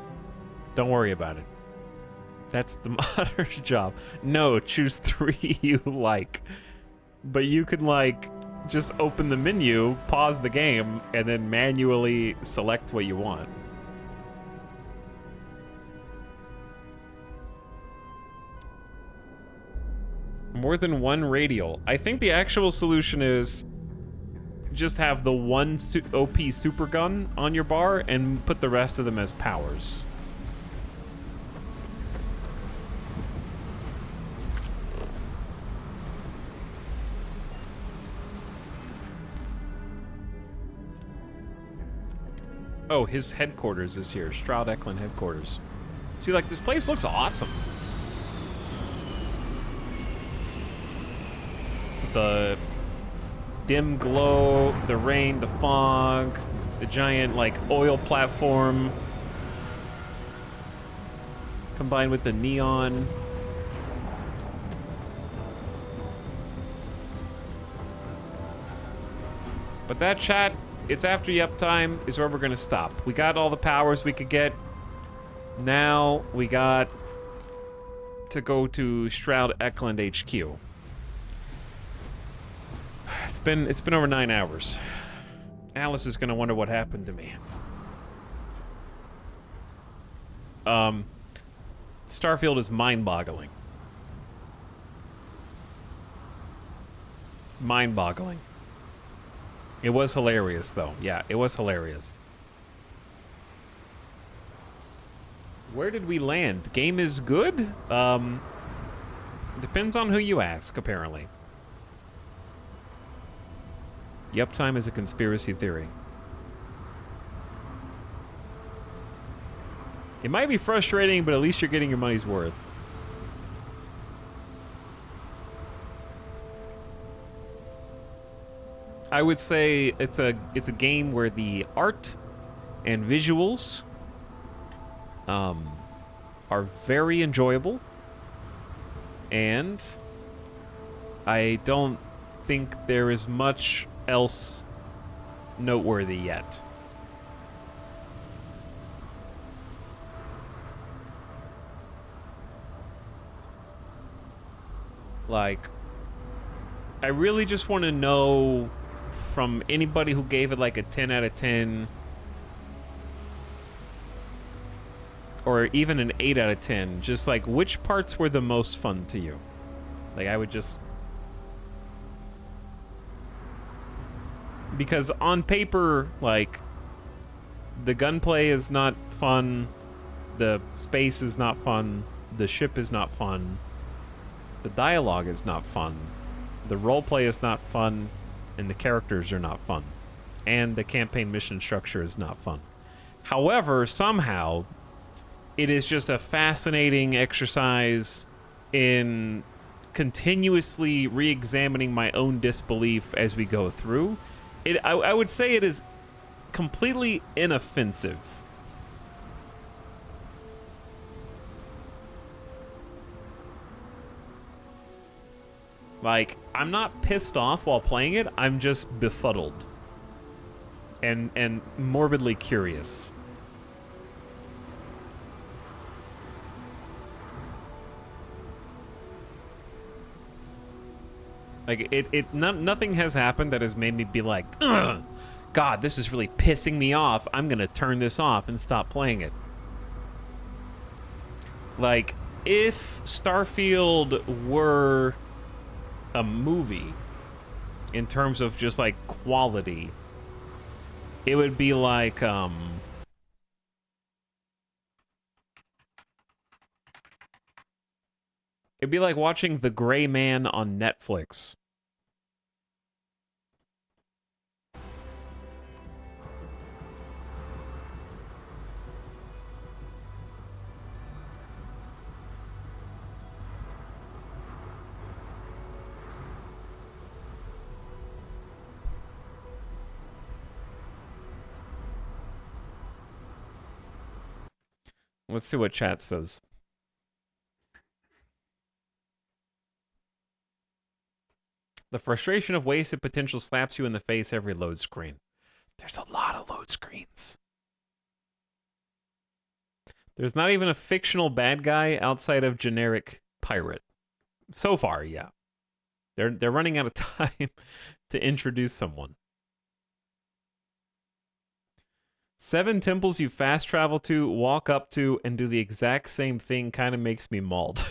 Don't worry about it. That's the modder's job. No, choose 3 you like. But you can, like, just open the menu, pause the game, and then manually select what you want. More than one radial. I think the actual solution is just have the one OP super gun on your bar and put the rest of them as powers. Oh, his headquarters is here. Stroud-Eklund headquarters. See, like, this place looks awesome. The dim glow, the rain, the fog, the giant, like, oil platform combined with the neon. But that chat, it's after yup time is where we're gonna stop. We got all the powers we could get. Now we got to go to Stroud Eklund HQ. It's been over 9 hours. Alice is gonna wonder what happened to me. Starfield is mind-boggling. Mind-boggling. It was hilarious, though. Yeah, it was hilarious. Where did we land? Game is good? Depends on who you ask, apparently. The uptime is a conspiracy theory. It might be frustrating, but at least you're getting your money's worth. I would say it's a game where the art and visuals are very enjoyable, and I don't think there is much else noteworthy yet. Like, I really just want to know from anybody who gave it like a 10 out of 10 or even an 8 out of 10, just like which parts were the most fun to you? Like, I would just... Because on paper, like, the gunplay is not fun, the space is not fun, the ship is not fun, the dialogue is not fun, the roleplay is not fun, and the characters are not fun, and the campaign mission structure is not fun. However, somehow, it is just a fascinating exercise in continuously re-examining my own disbelief as we go through. I would say it is completely inoffensive. Like, I'm not pissed off while playing it, I'm just befuddled. And morbidly curious. Like, nothing has happened that has made me be like, ugh, God, this is really pissing me off. I'm gonna turn this off and stop playing it. Like, if Starfield were a movie, in terms of just, like, quality, it would be like, it'd be like watching The Gray Man on Netflix. Let's see what chat says. The frustration of wasted potential slaps you in the face every load screen. There's a lot of load screens. There's not even a fictional bad guy outside of generic pirate. So far, yeah. They're running out of time to introduce someone. 7 temples you fast travel to, walk up to, and do the exact same thing kind of makes me mauled.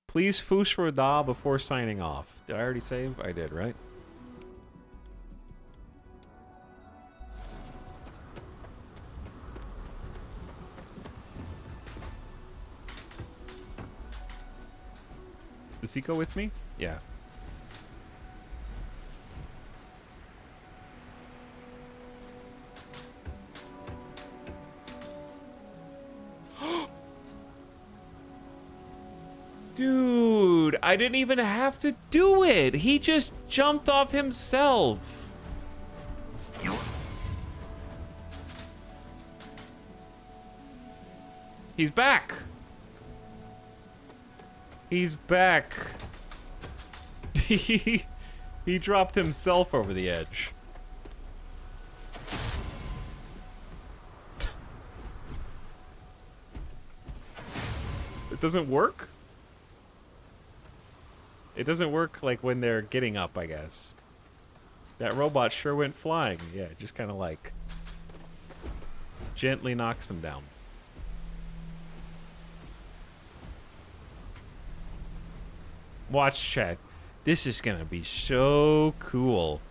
Please foosh for a da before signing off. Did I already save? I did, right? Does he go with me? Yeah. Dude, I didn't even have to do it. He just jumped off himself. He's back. He's back. He dropped himself over the edge. It doesn't work? It doesn't work like when they're getting up, I guess. That robot sure went flying. Yeah, just kind of like gently knocks them down. Watch, chat. This is gonna be so cool.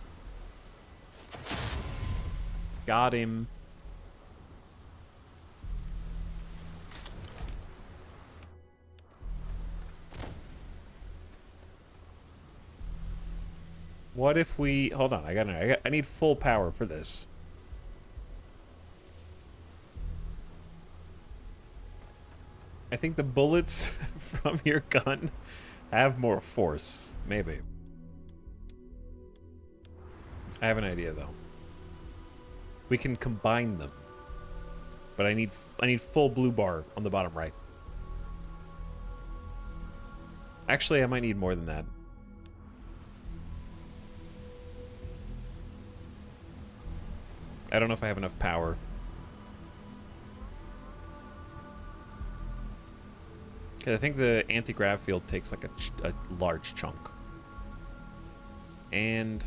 Got him. What if we... Hold on, I need full power for this. I think the bullets from your gun have more force. Maybe. I have an idea, though. We can combine them. But I need full blue bar on the bottom right. Actually, I might need more than that. I don't know if I have enough power. Okay, I think the anti-grav field takes like a large chunk. And...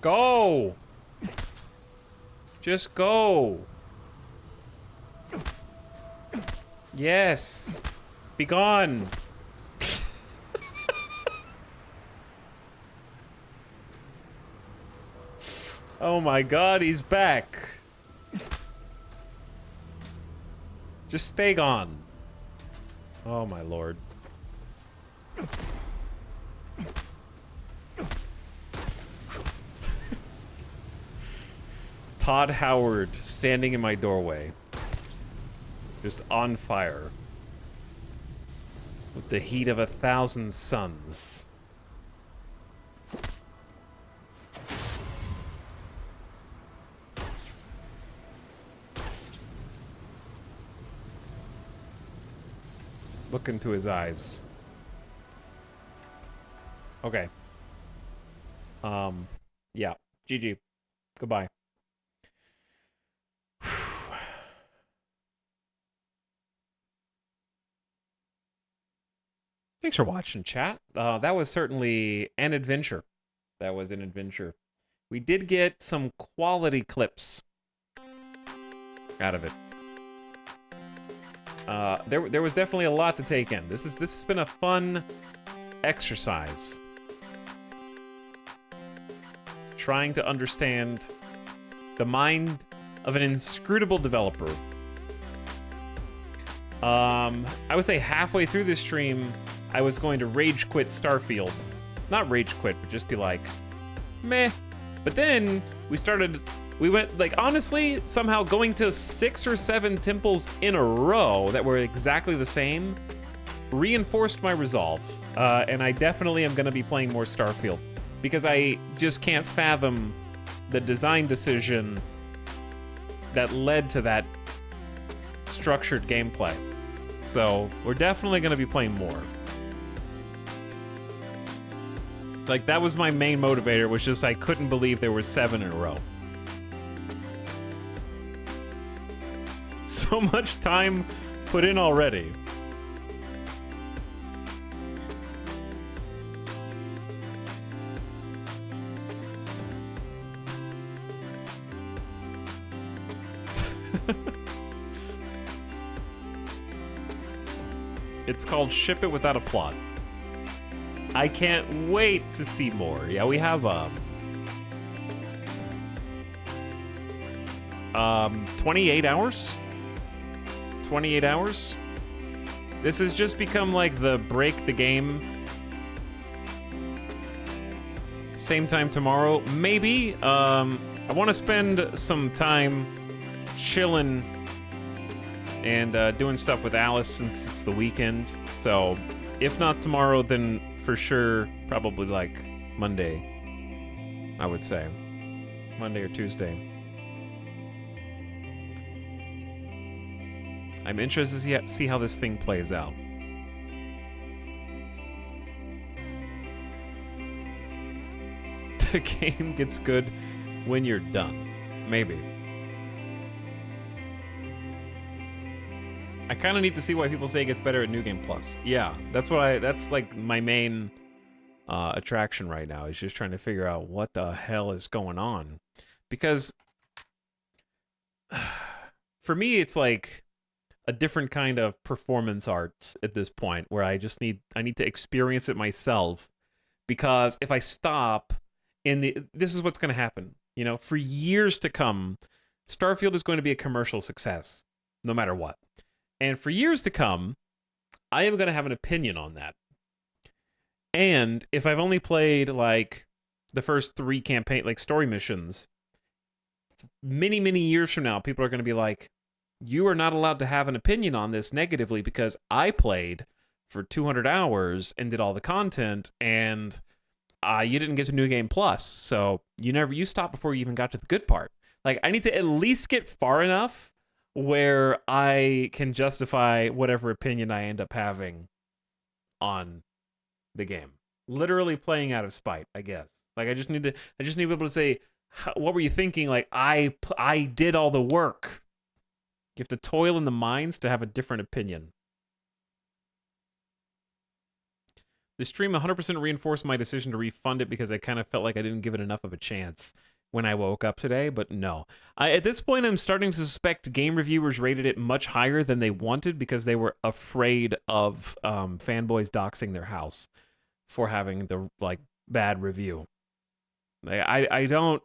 Go! Just go! Yes! Be gone! Oh my god, he's back! Just stay gone. Oh my lord. Todd Howard standing in my doorway. Just on fire. With the heat of 1,000 suns. Look into his eyes. Okay. Yeah. GG. Goodbye. Thanks for watching, chat. That was certainly an adventure. That was an adventure. We did get some quality clips out of it. There was definitely a lot to take in. This has been a fun exercise. Trying to understand the mind of an inscrutable developer. I would say halfway through this stream, I was going to rage quit Starfield. Not rage quit, but just be like, meh. But then we went, like, honestly, somehow going to 6 or 7 temples in a row that were exactly the same reinforced my resolve. And I definitely am going to be playing more Starfield because I just can't fathom the design decision that led to that structured gameplay. So we're definitely going to be playing more. Like, that was my main motivator, was just I couldn't believe there were 7 in a row. So much time put in already. It's called Ship It Without a Plot. I can't wait to see more. Yeah, we have 28 hours. 28 hours. This has just become like the break the game. Same time tomorrow, maybe. I want to spend some time chilling and doing stuff with Alice since it's the weekend. So, if not tomorrow, then for sure, probably like Monday, I would say. Monday or Tuesday. I'm interested to see how this thing plays out. The game gets good when you're done. Maybe. I kind of need to see why people say it gets better at New Game Plus. Yeah, that's like my main attraction right now, is just trying to figure out what the hell is going on. Because for me, it's like a different kind of performance art at this point, where I need to experience it myself. Because if I stop this is what's going to happen. You know, for years to come, Starfield is going to be a commercial success, no matter what. And for years to come, I am going to have an opinion on that. And if I've only played like the first 3 campaign, like story missions, many, many years from now, people are going to be like, you are not allowed to have an opinion on this negatively because I played for 200 hours and did all the content, and you didn't get to New Game Plus, so you stopped before you even got to the good part. Like, I need to at least get far enough where I can justify whatever opinion I end up having on the game. Literally playing out of spite, I guess. Like, I just need to be able to say, what were you thinking? Like, I did all the work. You have to toil in the mines to have a different opinion. The stream 100% reinforced my decision to refund it because I kind of felt like I didn't give it enough of a chance when I woke up today, but no. At this point, I'm starting to suspect game reviewers rated it much higher than they wanted because they were afraid of fanboys doxing their house for having the bad review. I don't...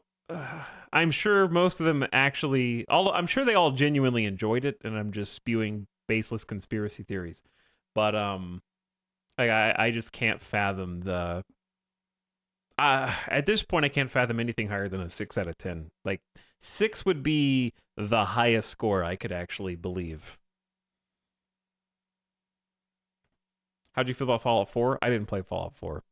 I'm sure most of them actually... I'm sure they all genuinely enjoyed it, and I'm just spewing baseless conspiracy theories. But, I just can't fathom the... at this point, I can't fathom anything higher than a 6 out of 10. Like, 6 would be the highest score I could actually believe. How'd you feel about Fallout 4? I didn't play Fallout 4.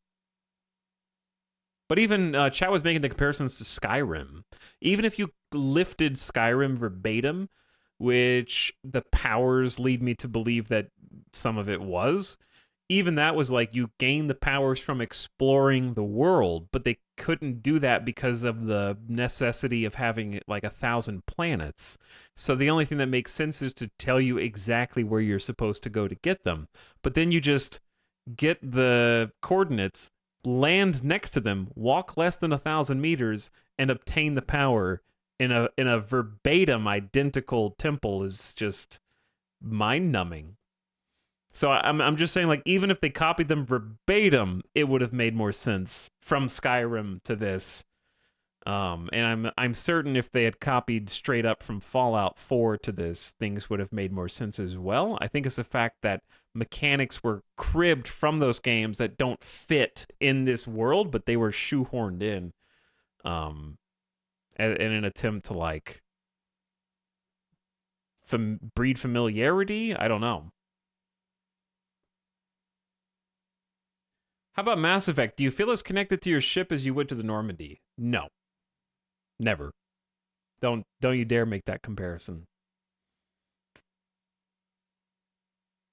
But even chat was making the comparisons to Skyrim. Even if you lifted Skyrim verbatim, which the powers lead me to believe that some of it was... Even that was like, you gain the powers from exploring the world, but they couldn't do that because of the necessity of having like 1,000 planets. So the only thing that makes sense is to tell you exactly where you're supposed to go to get them. But then you just get the coordinates, land next to them, walk less than 1,000 meters, and obtain the power in a verbatim identical temple is just mind-numbing. So I'm just saying, like, even if they copied them verbatim, it would have made more sense from Skyrim to this. And I'm certain if they had copied straight up from Fallout 4 to this, things would have made more sense as well. I think it's the fact that mechanics were cribbed from those games that don't fit in this world, but they were shoehorned in, in an attempt to like breed familiarity. I don't know. How about Mass Effect? Do you feel as connected to your ship as you would to the Normandy? No. Never. Don't you dare make that comparison.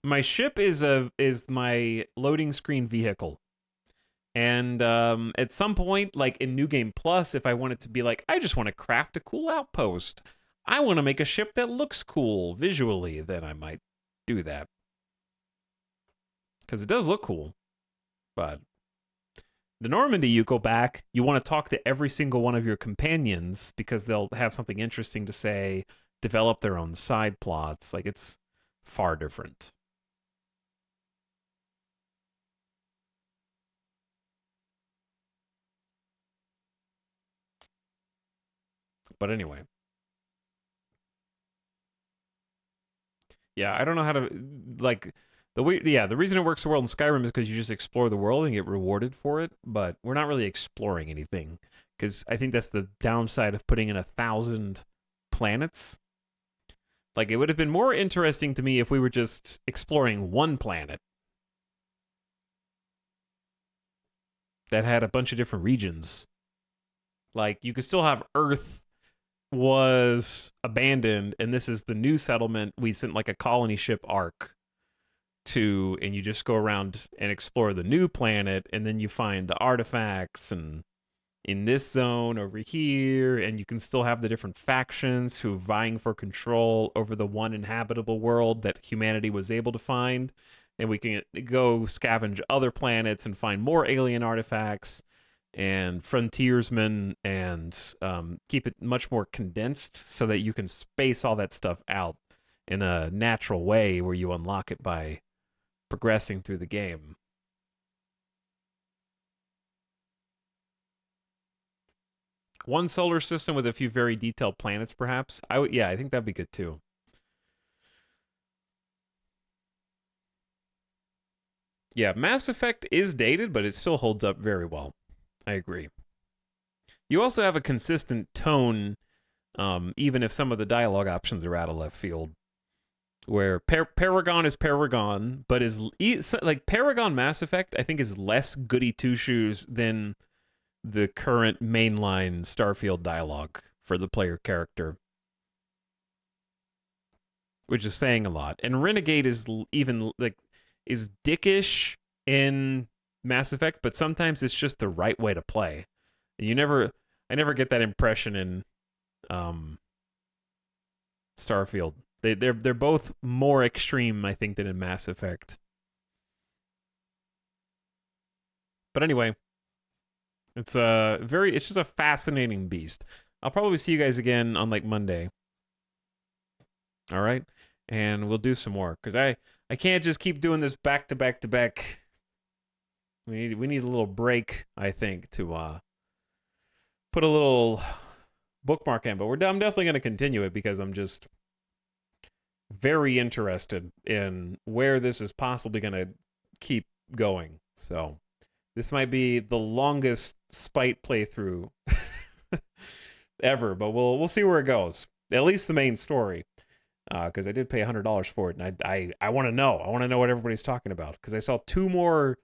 My ship is my loading screen vehicle. And at some point, like in New Game Plus, if I wanted to be like, I just want to craft a cool outpost, I want to make a ship that looks cool visually, then I might do that. Because it does look cool. But the Normandy, you go back, you want to talk to every single one of your companions because they'll have something interesting to say, develop their own side plots. Like, it's far different. But anyway. Yeah, I don't know how to, like, the reason it works so well in Skyrim is because you just explore the world and get rewarded for it, but we're not really exploring anything, because I think that's the downside of putting in 1,000 planets. Like, it would have been more interesting to me if we were just exploring one planet that had a bunch of different regions. Like, you could still have Earth was abandoned, and this is the new settlement we sent, like, a colony ship arc to, and you just go around and explore the new planet, and then you find the artifacts and in this zone over here, and you can still have the different factions who are vying for control over the one inhabitable world that humanity was able to find, and we can go scavenge other planets and find more alien artifacts and frontiersmen, and keep it much more condensed so that you can space all that stuff out in a natural way where you unlock it by progressing through the game. One solar system with a few very detailed planets, perhaps. Yeah, I think that'd be good too. Yeah, Mass Effect is dated, but it still holds up very well. I agree. You also have a consistent tone, even if some of the dialogue options are out of left field. Where Paragon is Paragon, but is like Paragon Mass Effect, I think, is less goody two shoes than the current mainline Starfield dialogue for the player character, which is saying a lot. And Renegade is even like is dickish in Mass Effect, but sometimes it's just the right way to play. I never get that impression in Starfield. They're both more extreme, I think, than in Mass Effect. But anyway, it's just a fascinating beast. I'll probably see you guys again on like Monday. All right, and we'll do some more because I can't just keep doing this back to back to back. We need a little break, I think, to put a little bookmark in. But I'm definitely going to continue it because I'm just very interested in where this is possibly going to keep going. So this might be the longest Spite playthrough ever, but we'll see where it goes. At least the main story, because I did pay $100 for it, and I want to know. I want to know what everybody's talking about, because I saw 2 more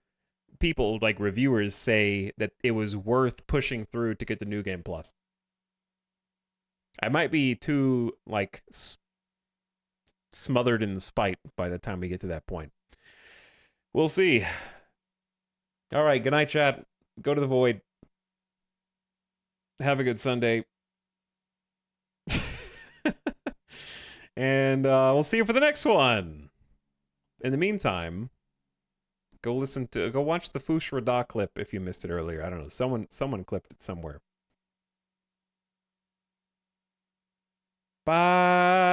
people, like reviewers, say that it was worth pushing through to get the New Game Plus. I might be too like smothered in spite by the time we get to that point. We'll see. All right, good night, chat. Go to the void. Have a good Sunday. And we'll see you for the next one. In the meantime, go watch the Fush Rada clip if you missed it earlier. I don't know. Someone clipped it somewhere. Bye.